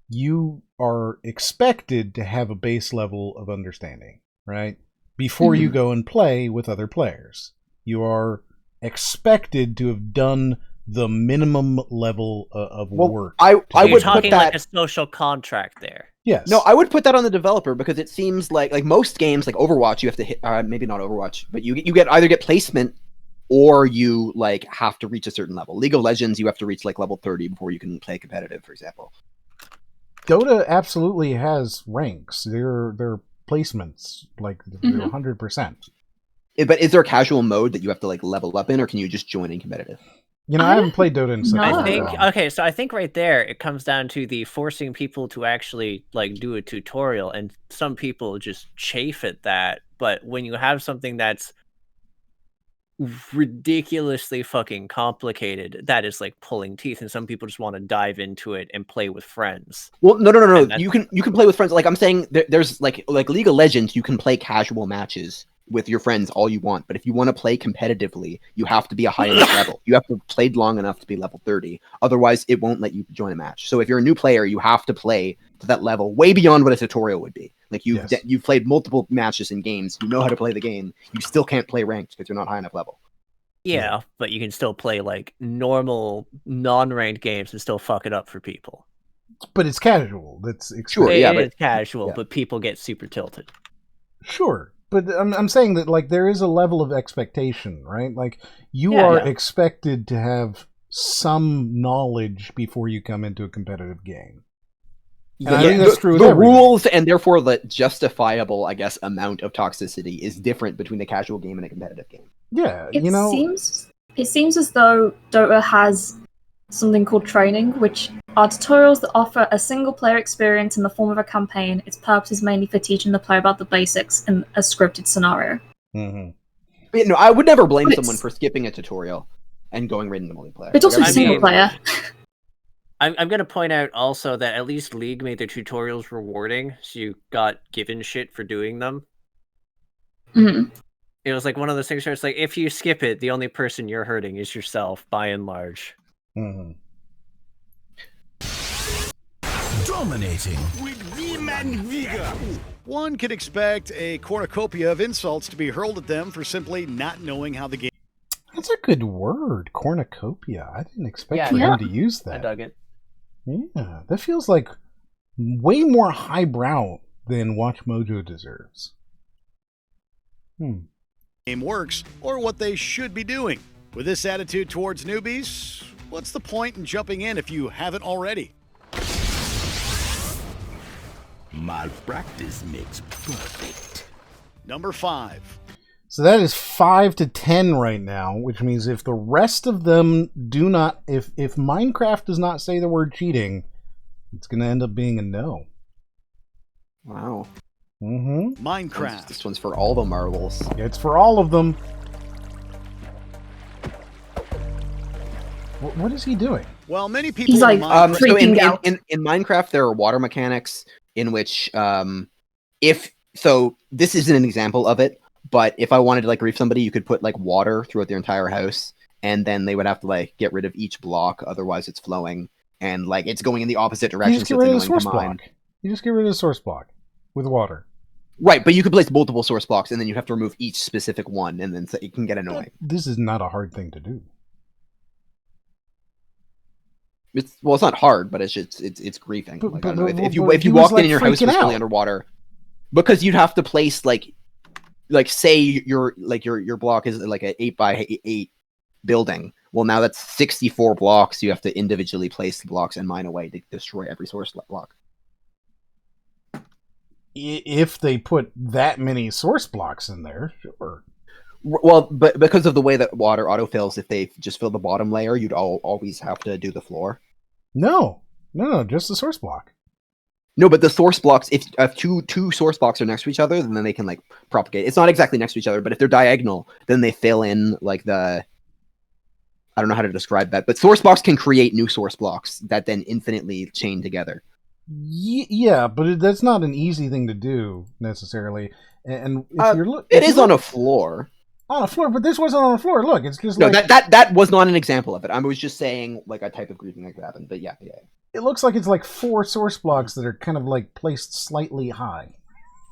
[SPEAKER 1] you are expected to have a base level of understanding, right? Before you go and play with other players. You are expected to have done the minimum level of work.
[SPEAKER 4] I would
[SPEAKER 3] talking
[SPEAKER 4] put that
[SPEAKER 3] like a social contract there.
[SPEAKER 1] Yes.
[SPEAKER 4] No, I would put that on the developer because it seems like most games, like Overwatch, you have to hit. Maybe not Overwatch, but you either get placement or you like have to reach a certain level. League of Legends, you have to reach like level 30 before you can play competitive, for example.
[SPEAKER 1] Dota absolutely has ranks. They're placements, like 100%.
[SPEAKER 4] But is there a casual mode that you have to like level up in, or can you just join in competitive?
[SPEAKER 1] I haven't played Dota in such
[SPEAKER 3] I think okay, so I think right there it comes down to the forcing people to actually like do a tutorial, and some people just chafe at that. But when you have something that's ridiculously fucking complicated, that is like pulling teeth, and some people just want to dive into it and play with friends.
[SPEAKER 4] Well, no. You can play with friends. Like I'm saying, there's like League of Legends, you can play casual matches with your friends all you want, but if you want to play competitively, you have to be a high enough level. You have to have played long enough to be level 30. Otherwise, it won't let you join a match. So if you're a new player, you have to play to that level way beyond what a tutorial would be. Like you've played multiple matches in games, you know how to play the game. You still can't play ranked because you're not high enough level.
[SPEAKER 3] Yeah, but you can still play like normal non-ranked games and still fuck it up for people.
[SPEAKER 1] But it's casual. That's
[SPEAKER 4] sure.
[SPEAKER 3] It's casual, but people get super tilted.
[SPEAKER 1] Sure. But I'm saying that like there is a level of expectation, right? Like you are expected to have some knowledge before you come into a competitive game. And I think that's true with
[SPEAKER 4] the
[SPEAKER 1] everything.
[SPEAKER 4] rules and therefore the justifiable, I guess, amount of toxicity is different between a casual game and a competitive game.
[SPEAKER 1] Yeah,
[SPEAKER 2] it seems as though Dota has something called training, which are tutorials that offer a single-player experience in the form of a campaign. Its purpose is mainly for teaching the player about the basics in a scripted scenario.
[SPEAKER 1] Mm-hmm.
[SPEAKER 4] But, no, I would never blame someone for skipping a tutorial and going right into multiplayer.
[SPEAKER 2] It's also single-player.
[SPEAKER 3] I'm going to point out also that at least League made their tutorials rewarding, so you got given shit for doing them.
[SPEAKER 2] Mm.
[SPEAKER 3] It was like one of those things where it's like, if you skip it, the only person you're hurting is yourself, by and large.
[SPEAKER 1] Mm-hmm.
[SPEAKER 10] Dominating.
[SPEAKER 20] With vim and vigor. One can expect a cornucopia of insults to be hurled at them for simply not knowing how the game...
[SPEAKER 1] That's a good word, cornucopia. I didn't expect
[SPEAKER 3] Yeah,
[SPEAKER 1] for
[SPEAKER 3] yeah.
[SPEAKER 1] him to use that.
[SPEAKER 3] I dug it.
[SPEAKER 1] Yeah, that feels like way more highbrow than Watch Mojo deserves.
[SPEAKER 20] Game works, or what they should be doing. With this attitude towards newbies, what's the point in jumping in if you haven't already?
[SPEAKER 10] Malpractice makes perfect.
[SPEAKER 20] Number 5.
[SPEAKER 1] So that is 5 to 10 right now, which means if the rest of them do not, if Minecraft does not say the word cheating, it's going to end up being a no.
[SPEAKER 4] Wow.
[SPEAKER 1] Mm-hmm.
[SPEAKER 20] Minecraft.
[SPEAKER 4] This one's for all the marbles.
[SPEAKER 1] It's for all of them. What is he doing?
[SPEAKER 20] Well, many people...
[SPEAKER 2] He's like
[SPEAKER 4] So
[SPEAKER 2] freaking out.
[SPEAKER 4] in Minecraft, there are water mechanics in which, so this isn't an example of it, but if I wanted to like grief somebody, you could put like water throughout their entire house, and then they would have to like get rid of each block, otherwise it's flowing, and like it's going in the opposite direction.
[SPEAKER 1] You just get rid of the source block. You just get rid of the source block with water.
[SPEAKER 4] Right, but you could place multiple source blocks, and then you have to remove each specific one, and then it can get annoying.
[SPEAKER 1] This is not a hard thing to do.
[SPEAKER 4] It's not hard, but it's just it's griefing.
[SPEAKER 1] But-
[SPEAKER 4] Like,
[SPEAKER 1] but-
[SPEAKER 4] I don't know,
[SPEAKER 1] but-
[SPEAKER 4] if you
[SPEAKER 1] but
[SPEAKER 4] if you
[SPEAKER 1] he was,
[SPEAKER 4] walked
[SPEAKER 1] like,
[SPEAKER 4] in and your house
[SPEAKER 1] freaking
[SPEAKER 4] was fully
[SPEAKER 1] out.
[SPEAKER 4] underwater, because you'd have to place like say your block is like an 8x8 building. Well, now that's 64 blocks. You have to individually place the blocks and mine away to destroy every source block.
[SPEAKER 1] If they put that many source blocks in there, sure.
[SPEAKER 4] Well, but because of the way that water autofills, if they just fill the bottom layer, you'd always have to do the floor.
[SPEAKER 1] No, just the source block.
[SPEAKER 4] No, but the source blocks, if two source blocks are next to each other, then they can like propagate. It's not exactly next to each other, but if they're diagonal, then they fill in like I don't know how to describe that, but source blocks can create new source blocks that then infinitely chain together.
[SPEAKER 1] Yeah, but that's not an easy thing to do necessarily. And if
[SPEAKER 4] it is on a floor.
[SPEAKER 1] On a floor, but this wasn't on a floor. Look, it's just
[SPEAKER 4] No,
[SPEAKER 1] like
[SPEAKER 4] that was not an example of it. I was just saying like a type of griefing that could happen. But yeah.
[SPEAKER 1] It looks like it's like 4 source blocks that are kind of like placed slightly high.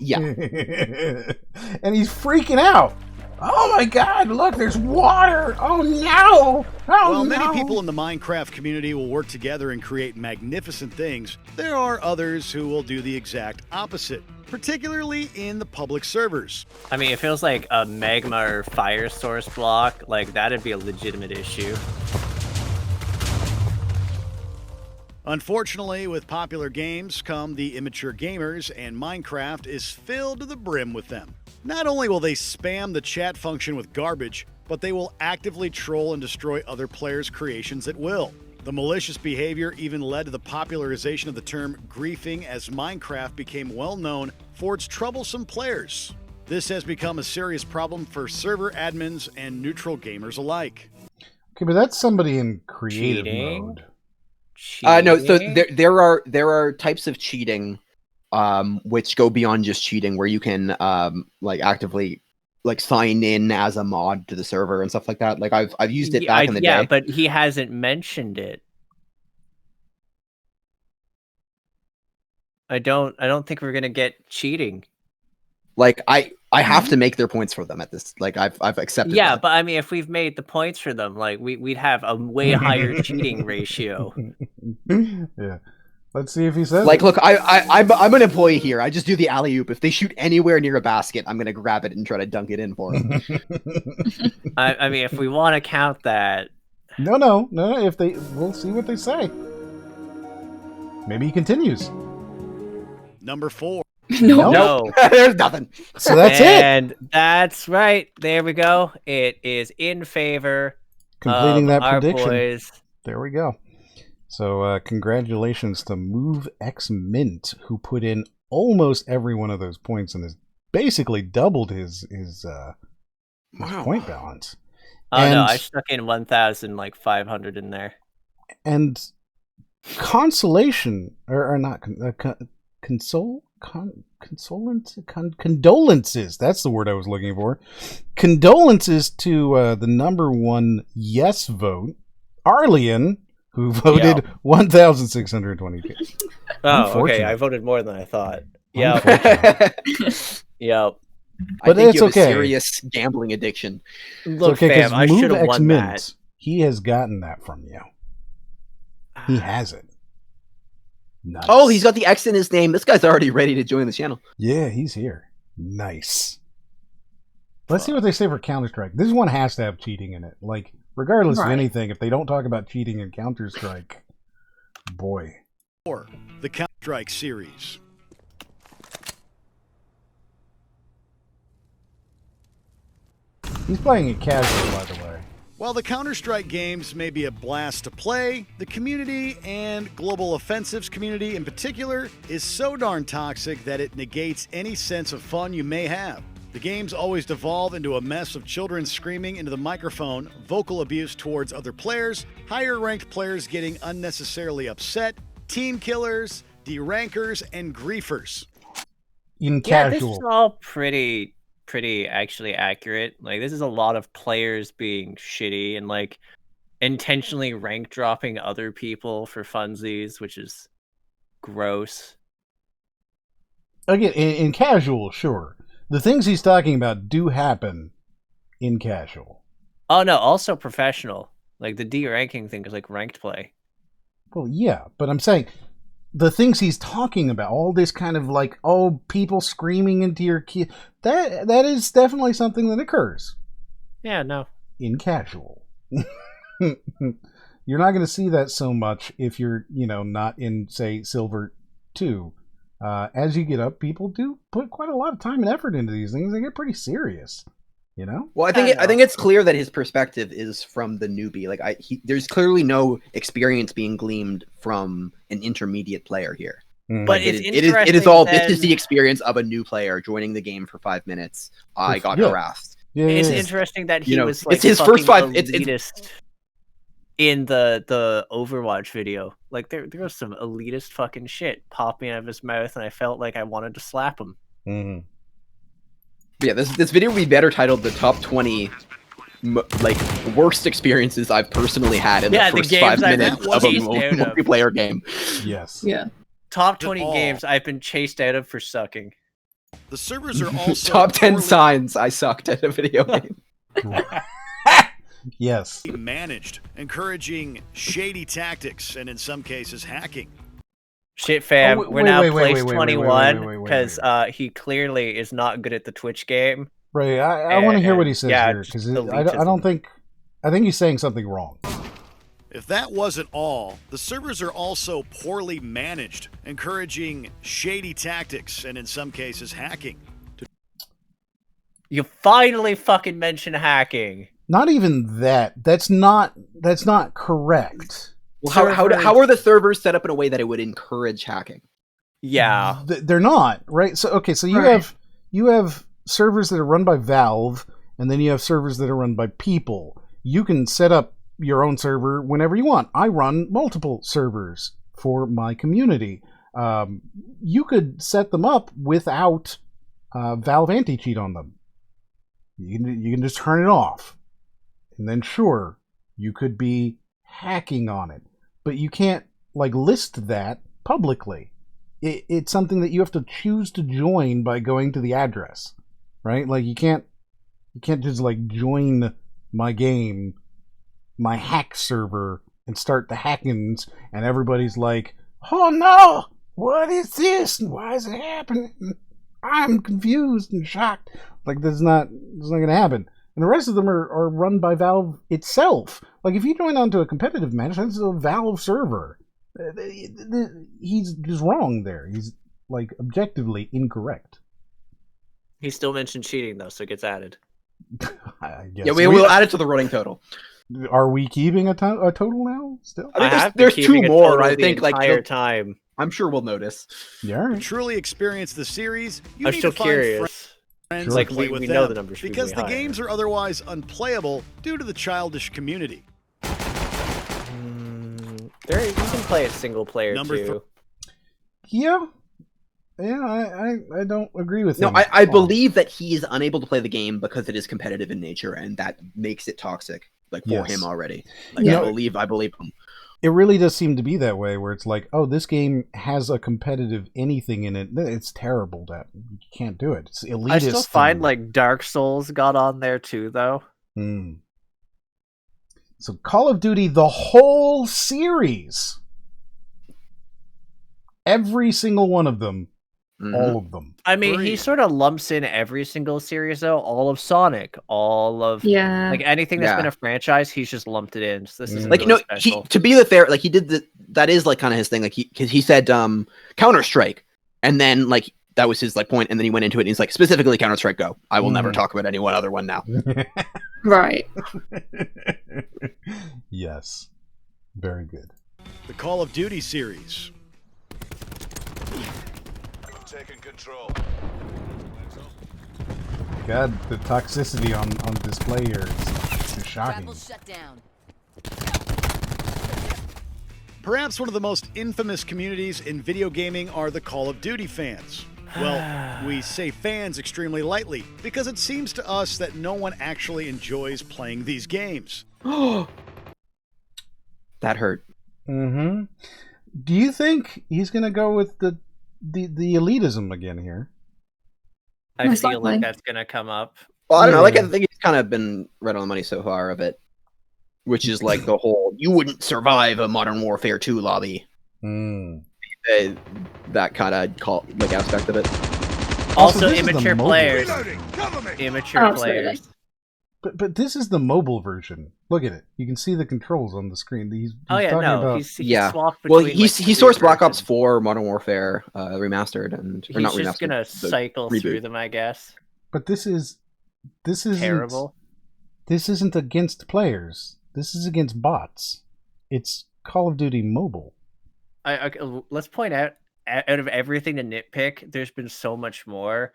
[SPEAKER 4] Yeah.
[SPEAKER 1] And he's freaking out. Oh my god, look, there's water! Oh no!
[SPEAKER 20] While many people in the Minecraft community will work together and create magnificent things, there are others who will do the exact opposite, particularly in the public servers.
[SPEAKER 3] I mean, it feels like a magma or fire source block. Like, that'd be a legitimate issue.
[SPEAKER 20] Unfortunately, with popular games come the immature gamers, and Minecraft is filled to the brim with them. Not only will they spam the chat function with garbage, but they will actively troll and destroy other players' creations at will. The malicious behavior even led to the popularization of the term griefing as Minecraft became well known for its troublesome players. This has become a serious problem for server admins and neutral gamers alike.
[SPEAKER 1] Okay, but that's somebody in creative mode.
[SPEAKER 4] No, so there are types of cheating which go beyond just cheating, where you can like actively like sign in as a mod to the server and stuff like that. Like I've used it back in the day.
[SPEAKER 3] Yeah, but he hasn't mentioned it. I don't think we're gonna get cheating.
[SPEAKER 4] Like I have to make their points for them at this. Like I've accepted.
[SPEAKER 3] Yeah,
[SPEAKER 4] that.
[SPEAKER 3] but I mean, if we've made the points for them, like we'd have a way higher cheating ratio.
[SPEAKER 1] Yeah. Let's see if he says
[SPEAKER 4] like,
[SPEAKER 1] it.
[SPEAKER 4] look, I'm an employee here. I just do the alley-oop. If they shoot anywhere near a basket, I'm gonna grab it and try to dunk it in for them.
[SPEAKER 3] I mean, if we want to count that.
[SPEAKER 1] No. We'll see what they say. Maybe he continues.
[SPEAKER 20] Number 4.
[SPEAKER 3] No.
[SPEAKER 4] There's nothing.
[SPEAKER 1] So that's
[SPEAKER 3] and that's right. There we go. It is in favor
[SPEAKER 1] completing
[SPEAKER 3] of
[SPEAKER 1] that
[SPEAKER 3] our
[SPEAKER 1] prediction.
[SPEAKER 3] Boys.
[SPEAKER 1] There we go. So congratulations to MoveXMint, who put in almost every one of those points and has basically doubled his point balance.
[SPEAKER 3] Oh no, I stuck in 1,500 in there.
[SPEAKER 1] And condolences. That's the word I was looking for. Condolences to the number one yes vote, Arlyeon, who voted 1,622.
[SPEAKER 3] Oh, okay. I voted more than I thought. Yep. Yep.
[SPEAKER 1] But
[SPEAKER 4] I think
[SPEAKER 1] it's
[SPEAKER 4] you have
[SPEAKER 1] okay.
[SPEAKER 4] a serious gambling addiction.
[SPEAKER 3] Look,
[SPEAKER 1] it's okay,
[SPEAKER 3] fam, I should have won that.
[SPEAKER 1] He has gotten that from you. He has it. Nice.
[SPEAKER 4] Oh, he's got the X in his name. This guy's already ready to join the channel.
[SPEAKER 1] Yeah, he's here. Nice. Let's see what they say for Counter-Strike. This one has to have cheating in it. Like, regardless of anything, if they don't talk about cheating in Counter-Strike, boy.
[SPEAKER 20] Or the Counter-Strike series.
[SPEAKER 1] He's playing it casual, by the way.
[SPEAKER 20] While the Counter-Strike games may be a blast to play, the community and Global Offensive's community in particular is so darn toxic that it negates any sense of fun you may have. The games always devolve into a mess of children screaming into the microphone, vocal abuse towards other players, higher-ranked players getting unnecessarily upset, team killers, derankers, and griefers.
[SPEAKER 1] In casual.
[SPEAKER 3] Yeah, this is all pretty actually accurate. Like, this is a lot of players being shitty and like intentionally rank dropping other people for funsies, which is gross.
[SPEAKER 1] Again, in casual, sure. The things he's talking about do happen in casual.
[SPEAKER 3] Oh no, also professional. Like the de-ranking thing is like ranked play.
[SPEAKER 1] Well, yeah, but I'm saying the things he's talking about, all this kind of like, oh, people screaming into your key, that is definitely something that occurs.
[SPEAKER 3] Yeah, no.
[SPEAKER 1] In casual. You're not going to see that so much if you're, not in, say, Silver 2. As you get up, people do put quite a lot of time and effort into these things. They get pretty serious, Well,
[SPEAKER 4] I think it's clear that his perspective is from the newbie. Like, there's clearly no experience being gleaned from an intermediate player here.
[SPEAKER 1] Mm-hmm.
[SPEAKER 3] But
[SPEAKER 4] it is all. This is the experience of a new player joining the game for 5 minutes. I got harassed.
[SPEAKER 1] Yeah,
[SPEAKER 3] it's interesting that he was like
[SPEAKER 4] it's his first 5.
[SPEAKER 3] Elitist in the Overwatch video. Like there was some elitist fucking shit popping out of his mouth, and I felt like I wanted to slap him.
[SPEAKER 1] Mm-hmm.
[SPEAKER 4] Yeah, this video would be better titled "The Top 20 Worst Experiences I've Personally Had in the First 5 Minutes of a Multiplayer Game."
[SPEAKER 1] Yes.
[SPEAKER 2] Yeah.
[SPEAKER 3] Top 20 games I've been chased out of for sucking.
[SPEAKER 20] The servers are also
[SPEAKER 4] Top 10 signs I sucked at a video game.
[SPEAKER 1] Yes.
[SPEAKER 20] Managed, encouraging shady tactics and in some cases hacking.
[SPEAKER 3] Shit, fam. We're now place 21 because he clearly is not good at the Twitch game.
[SPEAKER 1] Right. I want to hear what he says here because I think he's saying something wrong.
[SPEAKER 20] If that wasn't all, the servers are also poorly managed, encouraging shady tactics and in some cases hacking.
[SPEAKER 3] You finally fucking mentioned hacking.
[SPEAKER 1] Not even that. That's not correct.
[SPEAKER 4] Well, how are the servers set up in a way that it would encourage hacking?
[SPEAKER 3] Yeah,
[SPEAKER 1] they're not, right? So okay, so you have servers that are run by Valve, and then you have servers that are run by people. You can set up your own server whenever you want. I run multiple servers for my community. You could set them up without Valve anti-cheat on them. You can just turn it off. And then sure, you could be hacking on it. But you can't list that publicly. It's something that you have to choose to join by going to the address. Right? Like you can't just join my game, my hack server, and start the hackings, and everybody's like, oh no, what is this? Why is it happening? I'm confused and shocked. That's not going to happen. And the rest of them are run by Valve itself. Like, if you join onto a competitive match, that's a Valve server. He's just wrong there. He's, objectively incorrect.
[SPEAKER 3] He still mentioned cheating, though, so it gets added.
[SPEAKER 1] I guess.
[SPEAKER 4] Yeah, we'll add it to the running total.
[SPEAKER 1] Are we keeping a total now, still?
[SPEAKER 4] I think there's 2 more, I think,
[SPEAKER 3] entire time.
[SPEAKER 4] I'm sure we'll notice.
[SPEAKER 1] Yeah.
[SPEAKER 20] To truly experience the series, you
[SPEAKER 3] I'm
[SPEAKER 20] need
[SPEAKER 3] still
[SPEAKER 20] to find
[SPEAKER 3] curious.
[SPEAKER 20] friends
[SPEAKER 3] Like,
[SPEAKER 20] to play
[SPEAKER 3] we
[SPEAKER 20] with
[SPEAKER 3] know
[SPEAKER 20] them,
[SPEAKER 3] the numbers
[SPEAKER 20] because the games are otherwise unplayable due to the childish community.
[SPEAKER 3] You can play it single player too.
[SPEAKER 1] Yeah. I don't agree with
[SPEAKER 4] No,
[SPEAKER 1] him.
[SPEAKER 4] I believe that he is unable to play the game because it is competitive in nature, and that makes it toxic, like for him already. Like I believe him.
[SPEAKER 1] It really does seem to be that way, where it's like, oh, this game has a competitive anything in it. It's terrible that you can't do it. It's elitist.
[SPEAKER 3] I still find like Dark Souls got on there too, though.
[SPEAKER 1] So Call of Duty, the whole series, every single one of them. All of them.
[SPEAKER 3] I mean, he sort of lumps in every single series, though. All of Sonic, all of like anything that's been a franchise, he's just lumped it in. So this is
[SPEAKER 4] like
[SPEAKER 3] really special.
[SPEAKER 4] To be fair, like he did that is like kind of his thing. Like he said Counter-Strike, and then like that was his like point, and then he went into it. And he's like specifically Counter-Strike Go. I will never talk about any one other one now.
[SPEAKER 2] Right.
[SPEAKER 1] Yes. Very good.
[SPEAKER 20] The Call of Duty series.
[SPEAKER 8] Taking control.
[SPEAKER 1] God, the toxicity on display here is shocking.
[SPEAKER 5] Shut down.
[SPEAKER 20] Perhaps one of the most infamous communities in video gaming are the Call of Duty fans. Well, we say fans extremely lightly because it seems to us that no one actually enjoys playing these games.
[SPEAKER 4] That hurt.
[SPEAKER 1] Do you think he's gonna go with the elitism again here?
[SPEAKER 3] I feel like that's gonna come up.
[SPEAKER 4] Well, I don't know. Like I think he's kind of been right on the money so far of it, which is like the whole "you wouldn't survive a Modern Warfare 2 lobby." That kind of like aspect of it.
[SPEAKER 3] Also immature players. Immature players.
[SPEAKER 1] But this is the mobile version. Look at it. You can see the controls on the screen. He's talking about...
[SPEAKER 3] He's swapped
[SPEAKER 4] well,
[SPEAKER 3] between,
[SPEAKER 4] he sourced Black Ops 4 Modern Warfare remastered and
[SPEAKER 3] he's just gonna cycle through them, I guess.
[SPEAKER 1] But this isn't
[SPEAKER 3] terrible.
[SPEAKER 1] This isn't against players. This is against bots. It's Call of Duty Mobile.
[SPEAKER 3] Let's point out of everything to nitpick, there's been so much more.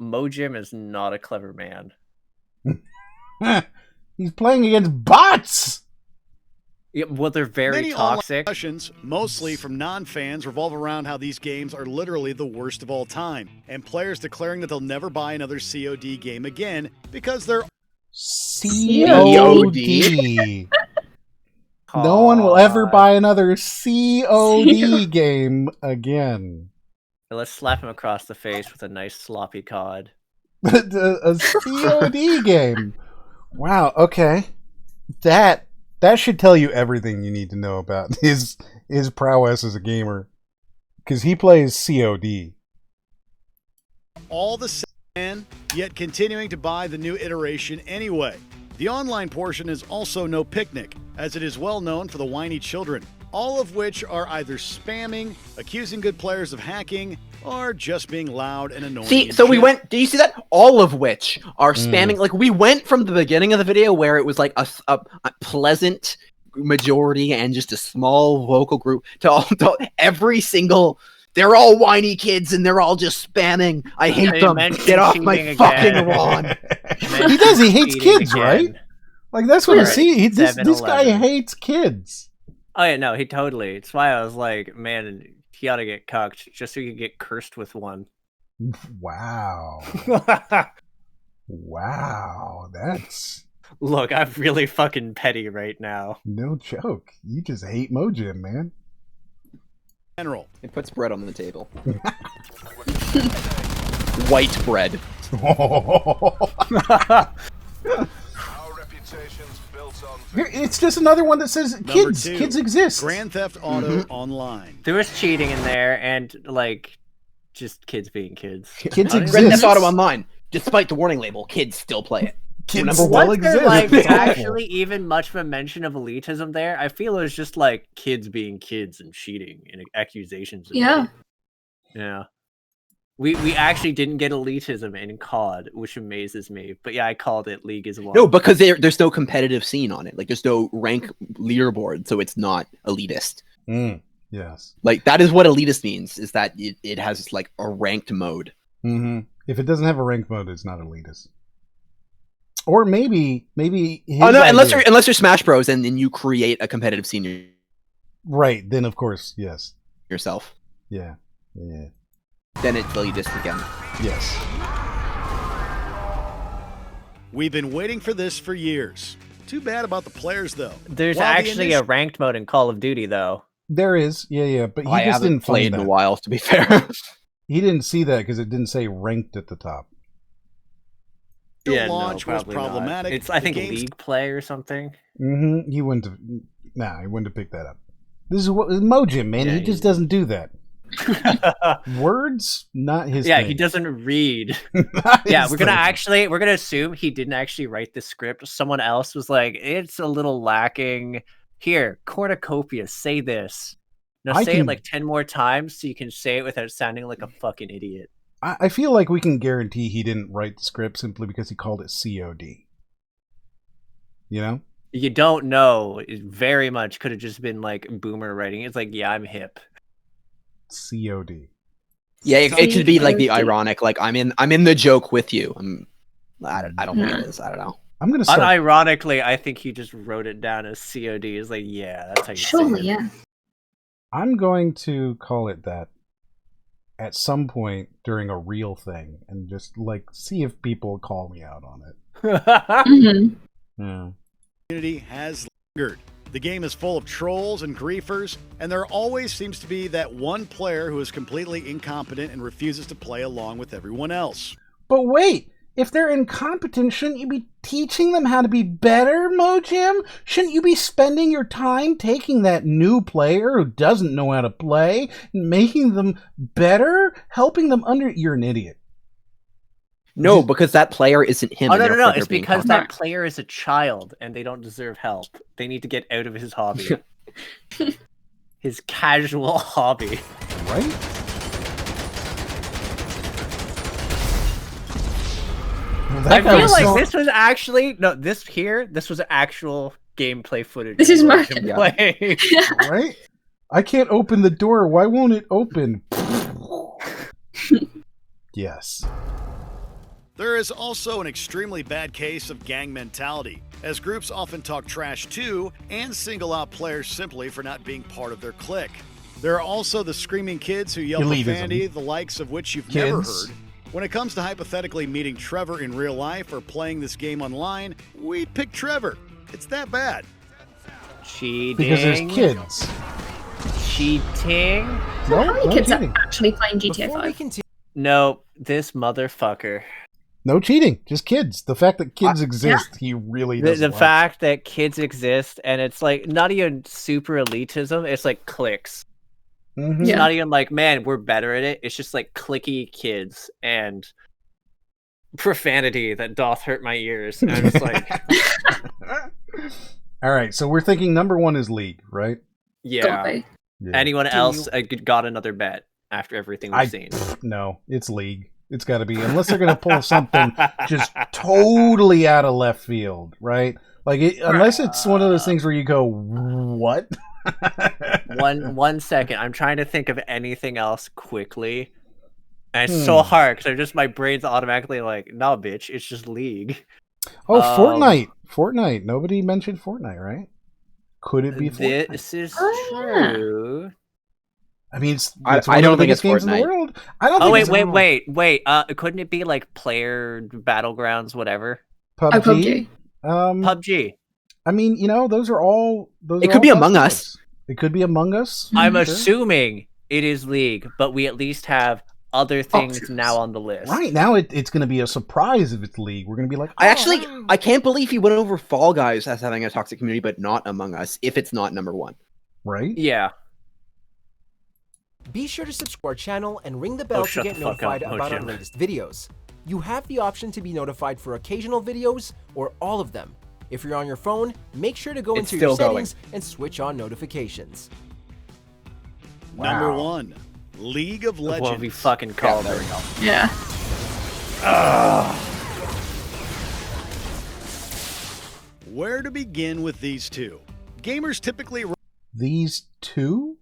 [SPEAKER 3] Mojim is not a clever man.
[SPEAKER 1] He's playing against bots.
[SPEAKER 3] Yeah, well, they're very
[SPEAKER 20] Many
[SPEAKER 3] toxic.
[SPEAKER 20] Discussions, mostly from non-fans, revolve around how these games are literally the worst of all time, and players declaring that they'll never buy another COD game again because they're
[SPEAKER 1] COD. No one will ever buy another COD game again.
[SPEAKER 3] Let's slap him across the face with a nice sloppy cod.
[SPEAKER 1] A COD game. Wow. Okay. That should tell you everything you need to know about his prowess as a gamer, because he plays COD.
[SPEAKER 20] All the same, yet continuing to buy the new iteration anyway. The online portion is also no picnic, as it is well known for the whiny children, all of which are either spamming, accusing good players of hacking, or just being loud and annoying.
[SPEAKER 4] See, so we went, do you see that? All of which are spamming. Like, we went from the beginning of the video where it was like a pleasant majority and just a small vocal group to every single... They're all whiny kids and they're all just spamming. I hate them. Get off my fucking lawn.
[SPEAKER 1] He does. He hates kids, right? Like, that's what I see. This guy hates kids.
[SPEAKER 3] Oh, yeah, no, he totally. It's why I was like, man, he ought to get cucked just so he could get cursed with one.
[SPEAKER 1] Wow. Wow. That's...
[SPEAKER 3] Look, I'm really fucking petty right now.
[SPEAKER 1] No joke. You just hate Mojim, man.
[SPEAKER 20] General.
[SPEAKER 4] It puts bread on the table. White bread.
[SPEAKER 1] It's just another one that says kids. Kids exist.
[SPEAKER 20] Grand Theft Auto Online.
[SPEAKER 3] There was cheating in there and like just kids being kids.
[SPEAKER 1] Kids exist.
[SPEAKER 4] Grand Theft Auto Online. Despite the warning label, kids still play it.
[SPEAKER 1] Kids still exist.
[SPEAKER 3] Like actually even much of a mention of elitism there? I feel it was just like kids being kids and cheating and accusations.
[SPEAKER 2] Yeah.
[SPEAKER 3] Yeah. We actually didn't get elitism in COD, which amazes me. But yeah, I called it League as well.
[SPEAKER 4] No, because there's no competitive scene on it. Like, there's no rank leaderboard, so it's not elitist.
[SPEAKER 1] Yes.
[SPEAKER 4] Like, that is what elitist means, is that it has, like, a ranked mode.
[SPEAKER 1] Mm-hmm. If it doesn't have a ranked mode, it's not elitist. Or maybe
[SPEAKER 4] unless you're Smash Bros. And then you create a competitive scene.
[SPEAKER 1] Right, then of course, yes.
[SPEAKER 4] Yourself.
[SPEAKER 1] Yeah. Yeah.
[SPEAKER 4] Then it's elitist again.
[SPEAKER 1] Yes.
[SPEAKER 20] We've been waiting for this for years. Too bad about the players, though.
[SPEAKER 3] There's
[SPEAKER 20] While the
[SPEAKER 3] actually a ranked mode in Call of Duty, though.
[SPEAKER 1] There is, yeah, but he
[SPEAKER 4] I
[SPEAKER 1] just
[SPEAKER 4] haven't
[SPEAKER 1] didn't
[SPEAKER 4] played
[SPEAKER 1] find
[SPEAKER 4] in
[SPEAKER 1] that.
[SPEAKER 4] a while, to be fair.
[SPEAKER 1] He didn't see that because it didn't say ranked at the top.
[SPEAKER 20] The launch was problematic.
[SPEAKER 3] It's, I
[SPEAKER 20] The
[SPEAKER 3] think,
[SPEAKER 20] game's-
[SPEAKER 3] League Play or something.
[SPEAKER 1] Mm-hmm. He wouldn't have. Nah, he wouldn't have picked that up. This is what Mojim, man.
[SPEAKER 3] Yeah,
[SPEAKER 1] he just doesn't do that. Words, not his.
[SPEAKER 3] Yeah,
[SPEAKER 1] thing.
[SPEAKER 3] he doesn't read.
[SPEAKER 1] Not
[SPEAKER 3] Yeah,
[SPEAKER 1] his
[SPEAKER 3] we're gonna
[SPEAKER 1] thing.
[SPEAKER 3] assume he didn't actually write the script. Someone else was like, it's a little lacking. Here, cornucopia, say this. Now
[SPEAKER 1] I
[SPEAKER 3] say
[SPEAKER 1] can-
[SPEAKER 3] it like 10 more times so you can say it without sounding like a fucking idiot.
[SPEAKER 1] I feel like we can guarantee he didn't write the script simply because he called it COD. You know?
[SPEAKER 3] You don't know. It very much could have just been like Boomer writing. It's like, yeah, I'm hip.
[SPEAKER 1] COD.
[SPEAKER 4] Yeah, it could be like the ironic, like I'm in the joke with you. I don't think it is. I don't know.
[SPEAKER 1] I'm gonna start.
[SPEAKER 3] Unironically, I think he just wrote it down as COD. It's like, yeah, that's how you
[SPEAKER 2] Surely,
[SPEAKER 3] say it.
[SPEAKER 2] yeah.
[SPEAKER 1] I'm going to call it that at some point during a real thing and just like see if people call me out on it. Yeah.
[SPEAKER 20] Community has lingered. The game is full of trolls and griefers, and there always seems to be that one player who is completely incompetent and refuses to play along with everyone else.
[SPEAKER 1] But wait, if they're incompetent, shouldn't you be teaching them how to be better, Mojim? Shouldn't you be spending your time taking that new player who doesn't know how to play and making them better, helping them under... You're an idiot.
[SPEAKER 4] No, because that player isn't him.
[SPEAKER 3] Oh,
[SPEAKER 4] and
[SPEAKER 3] no.
[SPEAKER 4] therefore they're
[SPEAKER 3] It's
[SPEAKER 4] being
[SPEAKER 3] because
[SPEAKER 4] competent.
[SPEAKER 3] that player is a child and they don't deserve help. They need to get out of his hobby. His casual hobby.
[SPEAKER 1] Right?
[SPEAKER 3] I feel like this was actually this was actual gameplay footage.
[SPEAKER 2] This is
[SPEAKER 3] of
[SPEAKER 2] marketing.
[SPEAKER 3] him play.
[SPEAKER 1] Right? I can't open the door. Why won't it open? Yes.
[SPEAKER 20] There is also an extremely bad case of gang mentality, as groups often talk trash to and single out players simply for not being part of their clique. There are also the screaming kids who yell
[SPEAKER 1] Elitism.
[SPEAKER 20] profanity, the likes of which you've never
[SPEAKER 1] Kids.
[SPEAKER 20] heard. When it comes to hypothetically meeting Trevor in real life or playing this game online, we'd pick Trevor. It's that bad.
[SPEAKER 3] Cheating.
[SPEAKER 1] Because there's kids.
[SPEAKER 3] Cheating.
[SPEAKER 2] So how many kids
[SPEAKER 1] cheating.
[SPEAKER 2] are actually playing GTA
[SPEAKER 18] Before we
[SPEAKER 2] 5?
[SPEAKER 18] continue,
[SPEAKER 3] No, this motherfucker.
[SPEAKER 1] No cheating, just kids. The fact that kids exist, he really doesn't
[SPEAKER 3] The
[SPEAKER 1] like.
[SPEAKER 3] fact that kids exist and it's like not even super elitism, it's like cliques.
[SPEAKER 1] Mhm.
[SPEAKER 3] It's
[SPEAKER 2] Yeah.
[SPEAKER 3] not even like, man, we're better at it. It's just like clicky kids and profanity that doth hurt my ears. And I'm just like,
[SPEAKER 1] All right, so we're thinking number one is League, right?
[SPEAKER 3] yeah.
[SPEAKER 2] Gotta be.
[SPEAKER 1] Yeah.
[SPEAKER 3] Anyone else got another bet after everything we've seen?
[SPEAKER 1] No, it's League. It's got to be, unless they're going to pull something just totally out of left field, right? Like, unless it's one of those things where you go, what?
[SPEAKER 3] One second. I'm trying to think of anything else quickly. And it's so hard because my brain's automatically like, no, bitch, it's just League.
[SPEAKER 1] Oh, Fortnite. Fortnite. Nobody mentioned Fortnite, right? Could it be Fortnite?
[SPEAKER 3] This is
[SPEAKER 2] yeah.
[SPEAKER 3] true.
[SPEAKER 1] I mean, it's
[SPEAKER 4] I
[SPEAKER 1] one of
[SPEAKER 4] don't
[SPEAKER 1] the
[SPEAKER 4] think
[SPEAKER 1] biggest
[SPEAKER 4] it's
[SPEAKER 1] games in the
[SPEAKER 4] Fortnite.
[SPEAKER 1] world. I don't
[SPEAKER 3] Oh,
[SPEAKER 1] think
[SPEAKER 3] wait,
[SPEAKER 1] it's
[SPEAKER 3] wait. Couldn't it be like player battlegrounds, whatever?
[SPEAKER 1] PUBG.
[SPEAKER 3] PUBG.
[SPEAKER 1] I mean, you know, those are all. Those
[SPEAKER 4] It
[SPEAKER 1] are
[SPEAKER 4] could
[SPEAKER 1] all
[SPEAKER 4] be Among
[SPEAKER 1] possible.
[SPEAKER 4] Us.
[SPEAKER 1] It could be Among Us.
[SPEAKER 3] I'm
[SPEAKER 1] Sure.
[SPEAKER 3] assuming it is League, but we at least have other things
[SPEAKER 1] yes.
[SPEAKER 3] now on the list.
[SPEAKER 1] Right now, it's going to be a surprise if it's League. We're going to be like,
[SPEAKER 4] I can't believe he went over Fall Guys as having a toxic community, but not Among Us if it's not number one.
[SPEAKER 1] Right?
[SPEAKER 3] Yeah.
[SPEAKER 18] be sure to subscribe to our channel and ring the bell to
[SPEAKER 3] shut
[SPEAKER 18] get
[SPEAKER 3] the fuck
[SPEAKER 18] notified
[SPEAKER 3] up,
[SPEAKER 18] about our
[SPEAKER 3] Mojim.
[SPEAKER 18] latest videos. You have the option to be notified for occasional videos or all of them. If you're on your phone, make sure to go
[SPEAKER 4] It's
[SPEAKER 18] into your
[SPEAKER 4] still going.
[SPEAKER 18] settings and switch on notifications.
[SPEAKER 20] Number one, League of Legends.
[SPEAKER 3] What we fucking call
[SPEAKER 4] there
[SPEAKER 3] it.
[SPEAKER 4] we go.
[SPEAKER 2] Yeah.
[SPEAKER 20] Where to begin with these two? Gamers typically
[SPEAKER 1] These two?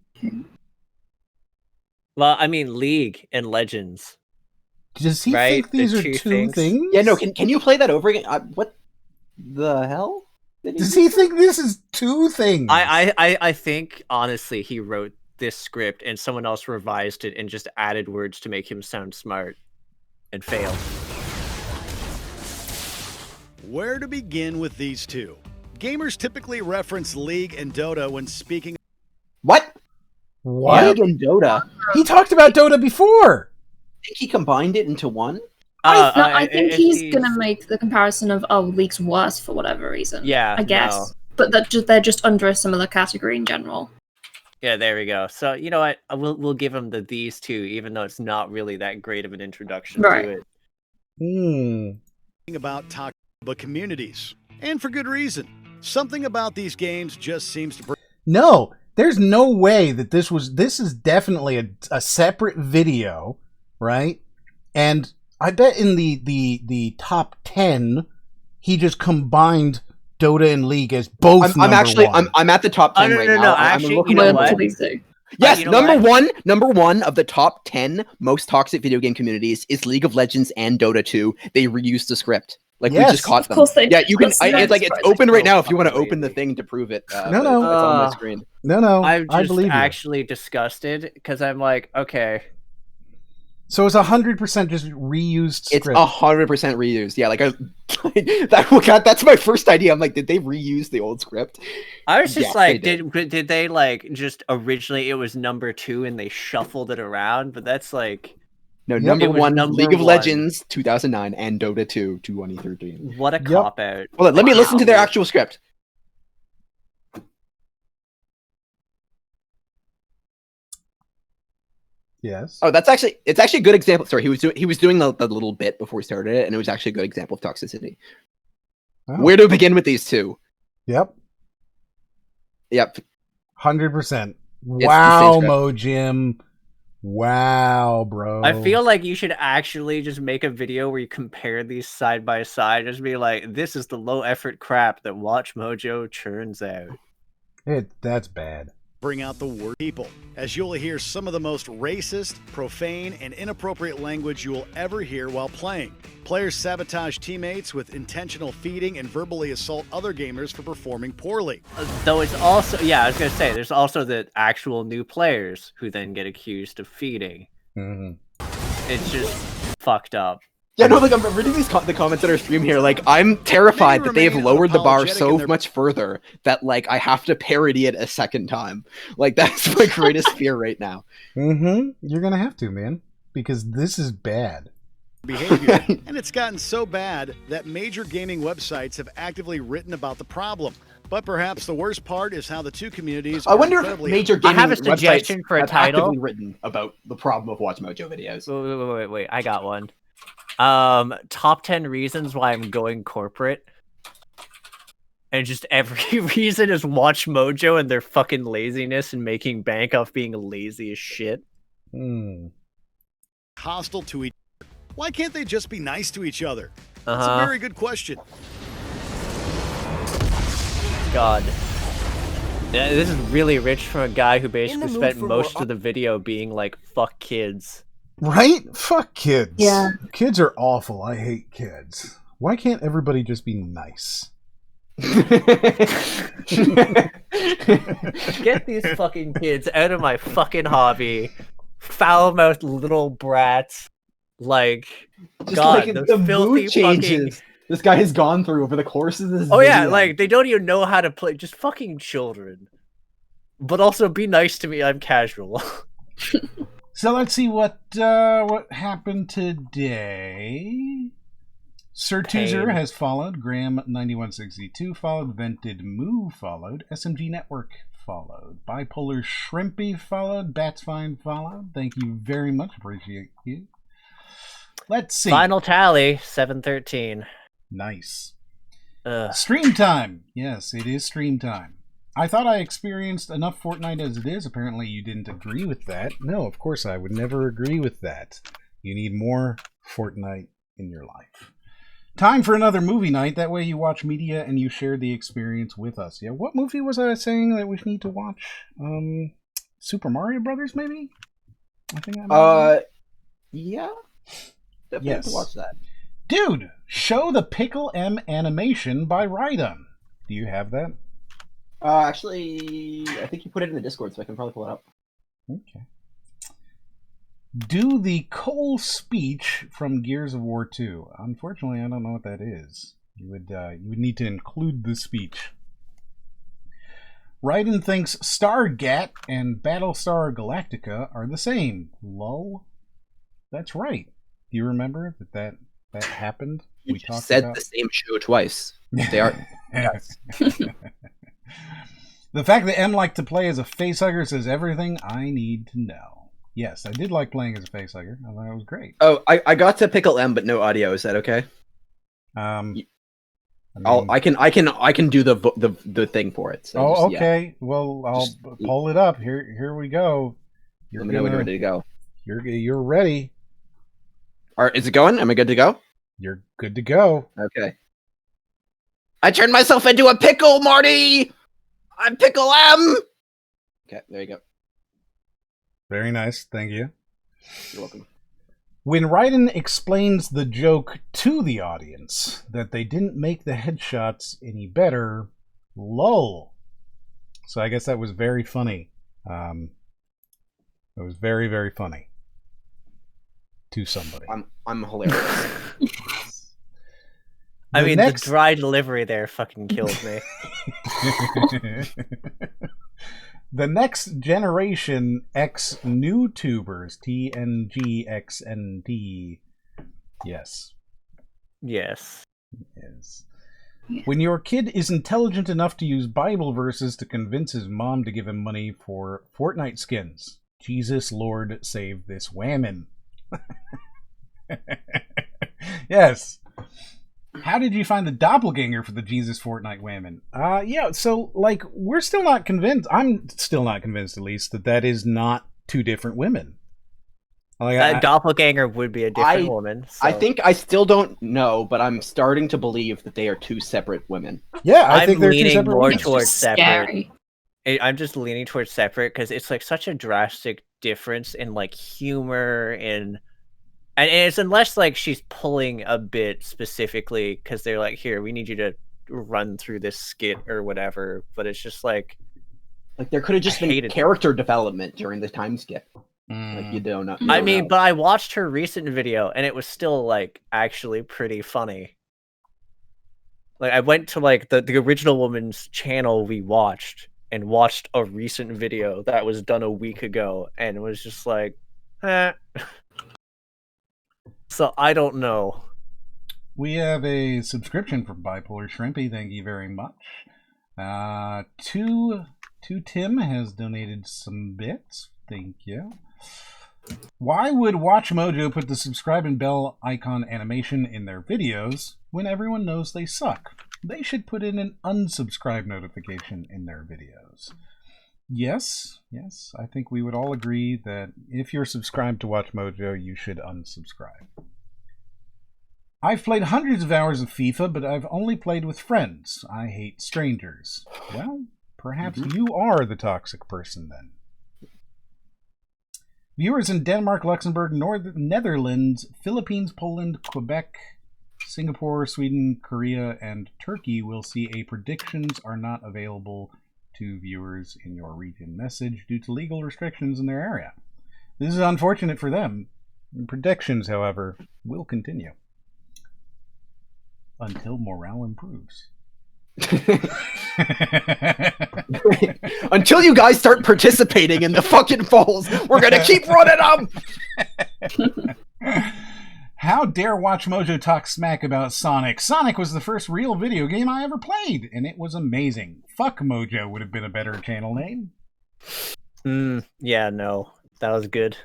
[SPEAKER 3] Well, I mean, League and Legends.
[SPEAKER 1] Does he
[SPEAKER 3] Right?
[SPEAKER 1] think these
[SPEAKER 3] The
[SPEAKER 1] are
[SPEAKER 3] two
[SPEAKER 1] two things?
[SPEAKER 4] Yeah, no, can you play that over again? What the hell?
[SPEAKER 1] Does he think this is two things?
[SPEAKER 3] I think honestly he wrote this script and someone else revised it and just added words to make him sound smart and failed.
[SPEAKER 20] Where to begin with these two? Gamers typically reference League and Dota when speaking.
[SPEAKER 4] What?
[SPEAKER 1] What?
[SPEAKER 4] League and Dota?
[SPEAKER 1] He talked about Dota before.
[SPEAKER 4] I think he combined it into one.
[SPEAKER 2] I think he's gonna make the comparison of League's worse for whatever reason.
[SPEAKER 3] Yeah,
[SPEAKER 2] I guess,
[SPEAKER 3] no.
[SPEAKER 2] but they're just under a similar category in general.
[SPEAKER 3] Yeah, there we go. So you know what? We'll give him these two, even though it's not really that great of an introduction to it.
[SPEAKER 20] About toxic communities, and for good reason. Something about these games just seems to.
[SPEAKER 1] No, there's no way that this is definitely a separate video, right? And I bet in the top 10, he just combined Dota and League as both.
[SPEAKER 4] I'm at the top 10 right now.
[SPEAKER 3] No. Actually, you know what?
[SPEAKER 4] Yes,
[SPEAKER 3] you know
[SPEAKER 4] number one of the top 10 most toxic video game communities is League of Legends and Dota 2. They reused the script. Like, we just caught them.
[SPEAKER 2] Of course they
[SPEAKER 4] yeah,
[SPEAKER 2] did.
[SPEAKER 4] you can. It's open right now if you want to
[SPEAKER 3] Probably.
[SPEAKER 4] open the thing to prove it.
[SPEAKER 1] No.
[SPEAKER 4] It's on my screen.
[SPEAKER 1] No.
[SPEAKER 3] I'm
[SPEAKER 1] I
[SPEAKER 3] just
[SPEAKER 1] believe you.
[SPEAKER 3] actually disgusted because I'm like, okay.
[SPEAKER 1] So it's 100% just reused script.
[SPEAKER 4] It's 100% reused. Yeah, that's my first idea. I'm like, did they reuse the old script?
[SPEAKER 3] I was just
[SPEAKER 4] Yes,
[SPEAKER 3] like,
[SPEAKER 4] they
[SPEAKER 3] did they like just originally it was number 2 and they shuffled it around? But that's like.
[SPEAKER 4] No,
[SPEAKER 3] It
[SPEAKER 4] number
[SPEAKER 3] was
[SPEAKER 4] one,
[SPEAKER 3] number
[SPEAKER 4] League of
[SPEAKER 3] one.
[SPEAKER 4] Legends, 2009, and Dota 2, 2013.
[SPEAKER 3] What a cop out.
[SPEAKER 4] Hold on, let me listen to their actual script.
[SPEAKER 1] Yes.
[SPEAKER 4] Oh, it's actually a good example. Sorry, he was doing the little bit before he started it, and it was actually a good example of toxicity.
[SPEAKER 1] Oh.
[SPEAKER 4] Where to begin with these two?
[SPEAKER 1] Yep.
[SPEAKER 4] the
[SPEAKER 1] 100%.
[SPEAKER 4] same
[SPEAKER 1] Wow,
[SPEAKER 4] script.
[SPEAKER 1] Mojim. Wow, bro.
[SPEAKER 3] I feel like you should actually just make a video where you compare these side by side. Just be like, this is the low effort crap that Watch Mojo churns out.
[SPEAKER 1] That's bad.
[SPEAKER 20] Bring out the word people, as you'll hear some of the most racist, profane, and inappropriate language you will ever hear while playing. Players sabotage teammates with intentional feeding and verbally assault other gamers for performing poorly.
[SPEAKER 3] Though it's also, I was gonna say, there's also the actual new players who then get accused of feeding.
[SPEAKER 1] Mm-hmm.
[SPEAKER 3] It's just fucked up.
[SPEAKER 4] Yeah, no, like I'm reading the comments on our stream here. Like, I'm terrified that they have lowered the bar so much further that like I have to parody it a second time. Like, that's my greatest fear right now.
[SPEAKER 1] Mm-hmm. You're gonna have to, man, because this is bad.
[SPEAKER 20] Behavior, and it's gotten so bad that major gaming websites have actively written about the problem. But perhaps the worst part is how the two communities.
[SPEAKER 4] I wonder if major gaming
[SPEAKER 3] I have a suggestion
[SPEAKER 4] websites
[SPEAKER 3] for a
[SPEAKER 4] have
[SPEAKER 3] title.
[SPEAKER 4] actively written about the problem of Watch Mojo videos.
[SPEAKER 3] Wait, I got one. Top 10 reasons why I'm going corporate. And just every reason is Watch Mojo and their fucking laziness and making bank off being lazy as shit.
[SPEAKER 20] Hostile to each other. Why can't they just be nice to each other? That's
[SPEAKER 3] Uh-huh.
[SPEAKER 20] a very good question.
[SPEAKER 3] God. Yeah, this is really rich from a guy who
[SPEAKER 18] In
[SPEAKER 3] basically
[SPEAKER 18] the mood
[SPEAKER 3] spent
[SPEAKER 18] for
[SPEAKER 3] most
[SPEAKER 18] more
[SPEAKER 3] of the video being like, fuck kids.
[SPEAKER 1] Right? Fuck kids.
[SPEAKER 2] Yeah.
[SPEAKER 1] Kids are awful. I hate kids. Why can't everybody just be nice?
[SPEAKER 3] Get these fucking kids out of my fucking hobby. Foul-mouthed little brats. Like,
[SPEAKER 4] Just
[SPEAKER 3] God,
[SPEAKER 4] like
[SPEAKER 3] those
[SPEAKER 4] the
[SPEAKER 3] filthy
[SPEAKER 4] mood changes
[SPEAKER 3] fucking...
[SPEAKER 4] this guy has gone through over the course of this
[SPEAKER 3] Oh yeah,
[SPEAKER 4] video.
[SPEAKER 3] like, they don't even know how to play. Just fucking children. But also, be nice to me, I'm casual.
[SPEAKER 1] So let's see what happened today. Sir Toozer has followed. Graham9162 followed. Vented Moo followed. SMG Network followed. Bipolar Shrimpy followed. Bats Fine followed. Thank you very much. Appreciate you. Let's see.
[SPEAKER 3] Final tally, 713.
[SPEAKER 1] Nice.
[SPEAKER 3] Ugh.
[SPEAKER 1] Stream time. Yes, it is stream time. I thought I experienced enough Fortnite as it is. Apparently you didn't agree with that. No, of course I would never agree with that. You need more Fortnite in your life. Time for another movie night. That way you watch media and you share the experience with us. Yeah, what movie was I saying that we need to watch? Super Mario Brothers, maybe? I think
[SPEAKER 4] yeah. Definitely have to watch that.
[SPEAKER 1] Dude, show the Pickle M animation by Rhydon. Do you have that?
[SPEAKER 4] Actually, I think you put it in the Discord, so I can probably pull it up.
[SPEAKER 1] Okay. Do the Cole speech from Gears of War 2. Unfortunately, I don't know what that is. You would need to include the speech. Raiden thinks Stargat and Battlestar Galactica are the same. Lol. That's right. Do you remember that happened?
[SPEAKER 4] We said the same show twice. They are. Yes.
[SPEAKER 1] The fact that M liked to play as a facehugger says everything I need to know. Yes, I did like playing as a facehugger. I thought it was great.
[SPEAKER 4] Oh, I got to pickle M, but no audio. Is that okay?
[SPEAKER 1] I
[SPEAKER 4] can do the thing for it. So
[SPEAKER 1] okay.
[SPEAKER 4] Yeah.
[SPEAKER 1] Well, I'll pull it up. Here we go.
[SPEAKER 4] Let me know when you're ready to go.
[SPEAKER 1] You're ready.
[SPEAKER 4] All right, is it going? Am I good to go?
[SPEAKER 1] You're good to go.
[SPEAKER 4] Okay. I turned myself into a pickle, Marty. I'm Pickle M. Okay, there you go.
[SPEAKER 1] Very nice. Thank you.
[SPEAKER 4] You're welcome.
[SPEAKER 1] When Raiden explains the joke to the audience that they didn't make the headshots any better, lol. So I guess that was very funny. It was very, very funny to somebody.
[SPEAKER 4] I'm hilarious.
[SPEAKER 3] The dry delivery there fucking killed me.
[SPEAKER 1] The next generation X new tubers, TNGXNT. Yes.
[SPEAKER 3] Yes.
[SPEAKER 1] Yes. When your kid is intelligent enough to use Bible verses to convince his mom to give him money for Fortnite skins, Jesus Lord save this whammon. Yes. How did you find the doppelganger for the Jesus Fortnite whammon? Yeah, so, like, we're still not convinced. I'm still not convinced, at least, that is not two different women.
[SPEAKER 3] Like, doppelganger would be a different woman. So.
[SPEAKER 4] I think I still don't know, but I'm starting to believe that they are two separate women.
[SPEAKER 1] Yeah, I think they're two separate women.
[SPEAKER 3] Towards separate. I'm just leaning towards separate because it's, like, such a drastic difference in, like, humor and it's unless, like, she's pulling a bit specifically because they're like, here, we need you to run through this skit or whatever. But it's just like
[SPEAKER 4] there could have just been character development during the time skip. Like, you don't know.
[SPEAKER 3] I mean, but I watched her recent video and it was still, like, actually pretty funny. Like, I went to, like, the original woman's channel we watched and watched a recent video that was done a week ago and it was just like, eh. So I don't know.
[SPEAKER 1] We have a subscription from Bipolar Shrimpy. Thank you very much. To Tim has donated some bits. Thank you. Why would WatchMojo put the subscribe and bell icon animation in their videos when everyone knows they suck? They should put in an unsubscribe notification in their videos. Yes, I think we would all agree that if you're subscribed to WatchMojo, you should unsubscribe. I've played hundreds of hours of FIFA, but I've only played with friends. I hate strangers. Well, perhaps you are the toxic person then. Viewers in Denmark, Luxembourg, Netherlands, Philippines, Poland, Quebec, Singapore, Sweden, Korea, and Turkey will see a predictions are not available to viewers in your region message due to legal restrictions in their area. This is unfortunate for them. Predictions, however, will continue until morale improves.
[SPEAKER 4] Until you guys start participating in the fucking polls, we're gonna keep running them.
[SPEAKER 1] How dare WatchMojo talk smack about Sonic? Sonic was the first real video game I ever played, and it was amazing. Fuck Mojo would have been a better channel name.
[SPEAKER 3] Yeah, no. That was good.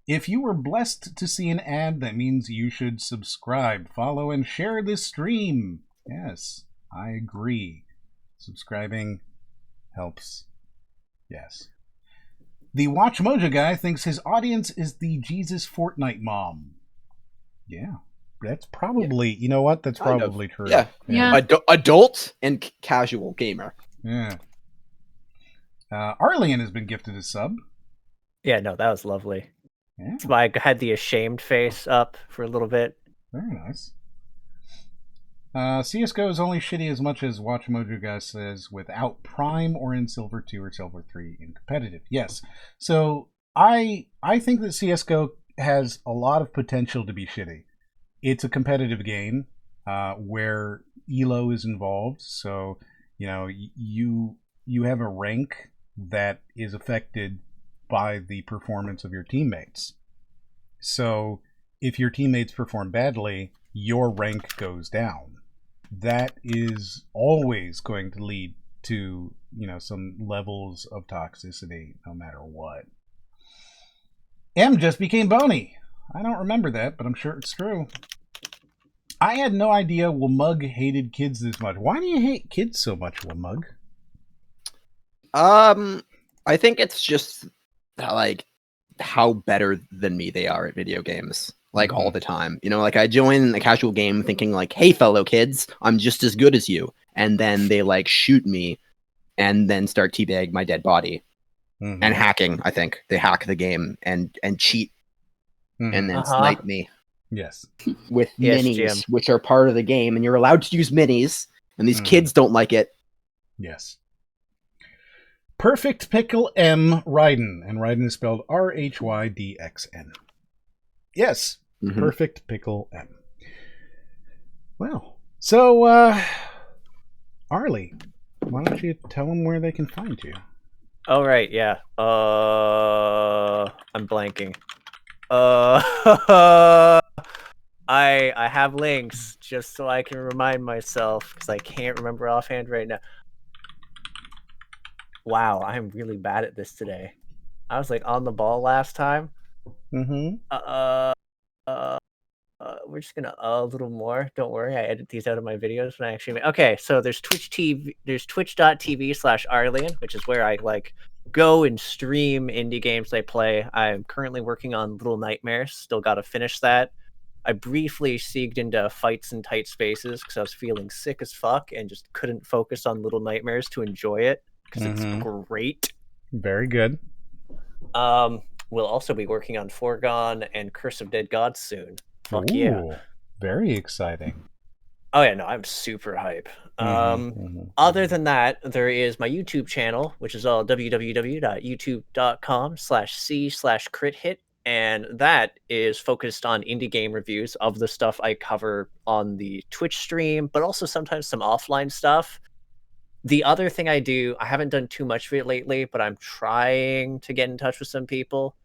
[SPEAKER 1] If you were blessed to see an ad, that means you should subscribe, follow, and share this stream. Yes, I agree. Subscribing helps. Yes. The WatchMojo guy thinks his audience is the Jesus Fortnite mom. Yeah, that's probably, you know what? That's probably true.
[SPEAKER 4] Yeah. Adult and casual gamer.
[SPEAKER 1] Yeah. Arlyeon has been gifted a sub.
[SPEAKER 3] Yeah, no, that was lovely.
[SPEAKER 1] Yeah.
[SPEAKER 3] That's why I had the ashamed face up for a little bit.
[SPEAKER 1] Very nice. CSGO is only shitty as much as Watch Mojo Guy says without Prime or in Silver 2 or Silver 3 in competitive. Yes. So I think that CSGO has a lot of potential to be shitty. It's a competitive game where ELO is involved. So, you have a rank that is affected by the performance of your teammates. So if your teammates perform badly, your rank goes down. That is always going to lead to, some levels of toxicity no matter what. M just became bony. I don't remember that, but I'm sure it's true. I had no idea Wamug hated kids this much. Why do you hate kids so much, Wamug?
[SPEAKER 4] I think it's just like how better than me they are at video games. Like all the time, I join a casual game thinking like, hey, fellow kids, I'm just as good as you. And then they like shoot me and then start teabag my dead body and hacking. I think they hack the game and cheat and then snipe me.
[SPEAKER 1] Yes.
[SPEAKER 4] With minis, which are part of the game. And you're allowed to use minis. And these kids don't like it.
[SPEAKER 1] Yes. Perfect Pickle M Ryden. And Ryden is spelled RHYDXN. Yes. Perfect Pickle M. Well, so, Arlie, why don't you tell them where they can find you?
[SPEAKER 3] Oh, right, yeah. I'm blanking. I have links just so I can remind myself because I can't remember offhand right now. Wow, I'm really bad at this today. I was like on the ball last time. We're just gonna a little more. Don't worry, I edit these out of my videos when I actually okay, so there's Twitch TV, there's twitch.tv/Arlyeon, which is where I like go and stream indie games I play. I'm currently working on Little Nightmares, still gotta finish that. I briefly seeged into Fights in Tight Spaces because I was feeling sick as fuck and just couldn't focus on Little Nightmares to enjoy it because it's great.
[SPEAKER 1] Very good.
[SPEAKER 3] We'll also be working on Foregone and Curse of Dead Gods soon. Fuck
[SPEAKER 1] Ooh,
[SPEAKER 3] yeah.
[SPEAKER 1] Very exciting.
[SPEAKER 3] Oh yeah, no, I'm super hype. Other than that, there is my YouTube channel, which is all www.youtube.com/c/crithit, and that is focused on indie game reviews of the stuff I cover on the Twitch stream, but also sometimes some offline stuff. The other thing I do, I haven't done too much of it lately, but I'm trying to get in touch with some people,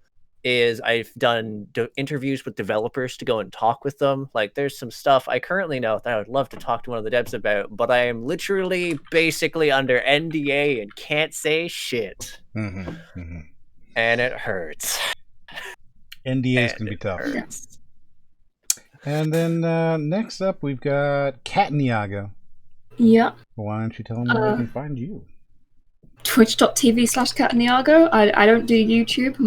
[SPEAKER 3] is I've done interviews with developers to go and talk with them. Like, there's some stuff I currently know that I would love to talk to one of the devs about, but I am literally basically under NDA and can't say shit. And it hurts.
[SPEAKER 1] NDAs can be tough. And then next up, we've got Kataniiago.
[SPEAKER 2] Yeah.
[SPEAKER 1] Why don't you tell them where they can find you?
[SPEAKER 2] Twitch.tv/Kataniiago. I don't do YouTube.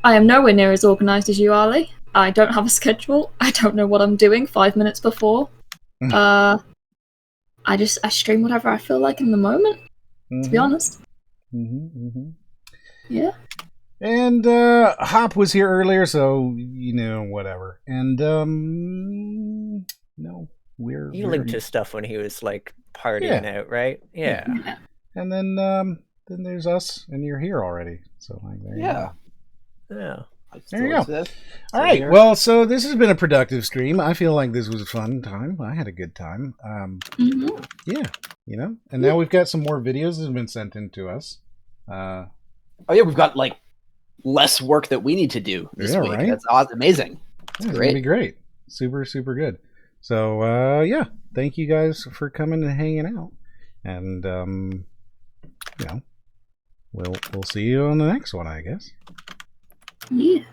[SPEAKER 2] I am nowhere near as organized as you, Arlie. I don't have a schedule. I don't know what I'm doing 5 minutes before. I stream whatever I feel like in the moment, to be honest. Yeah.
[SPEAKER 1] And Hop was here earlier, so whatever. And
[SPEAKER 3] you linked his stuff when he was like partying out, right? Yeah.
[SPEAKER 1] And then there's us, and you're here already. So like there you go.
[SPEAKER 3] Yeah.
[SPEAKER 1] There you go. All right. Well, so this has been a productive stream. I feel like this was a fun time. I had a good time. Yeah. And now we've got some more videos that have been sent in to us.
[SPEAKER 4] Oh yeah, we've got like less work that we need to do this week. Right? That's amazing. It's
[SPEAKER 1] great. It's
[SPEAKER 4] gonna
[SPEAKER 1] be great. Super, super good. So yeah, thank you guys for coming and hanging out. And we'll see you on the next one, I guess.
[SPEAKER 2] Yeah.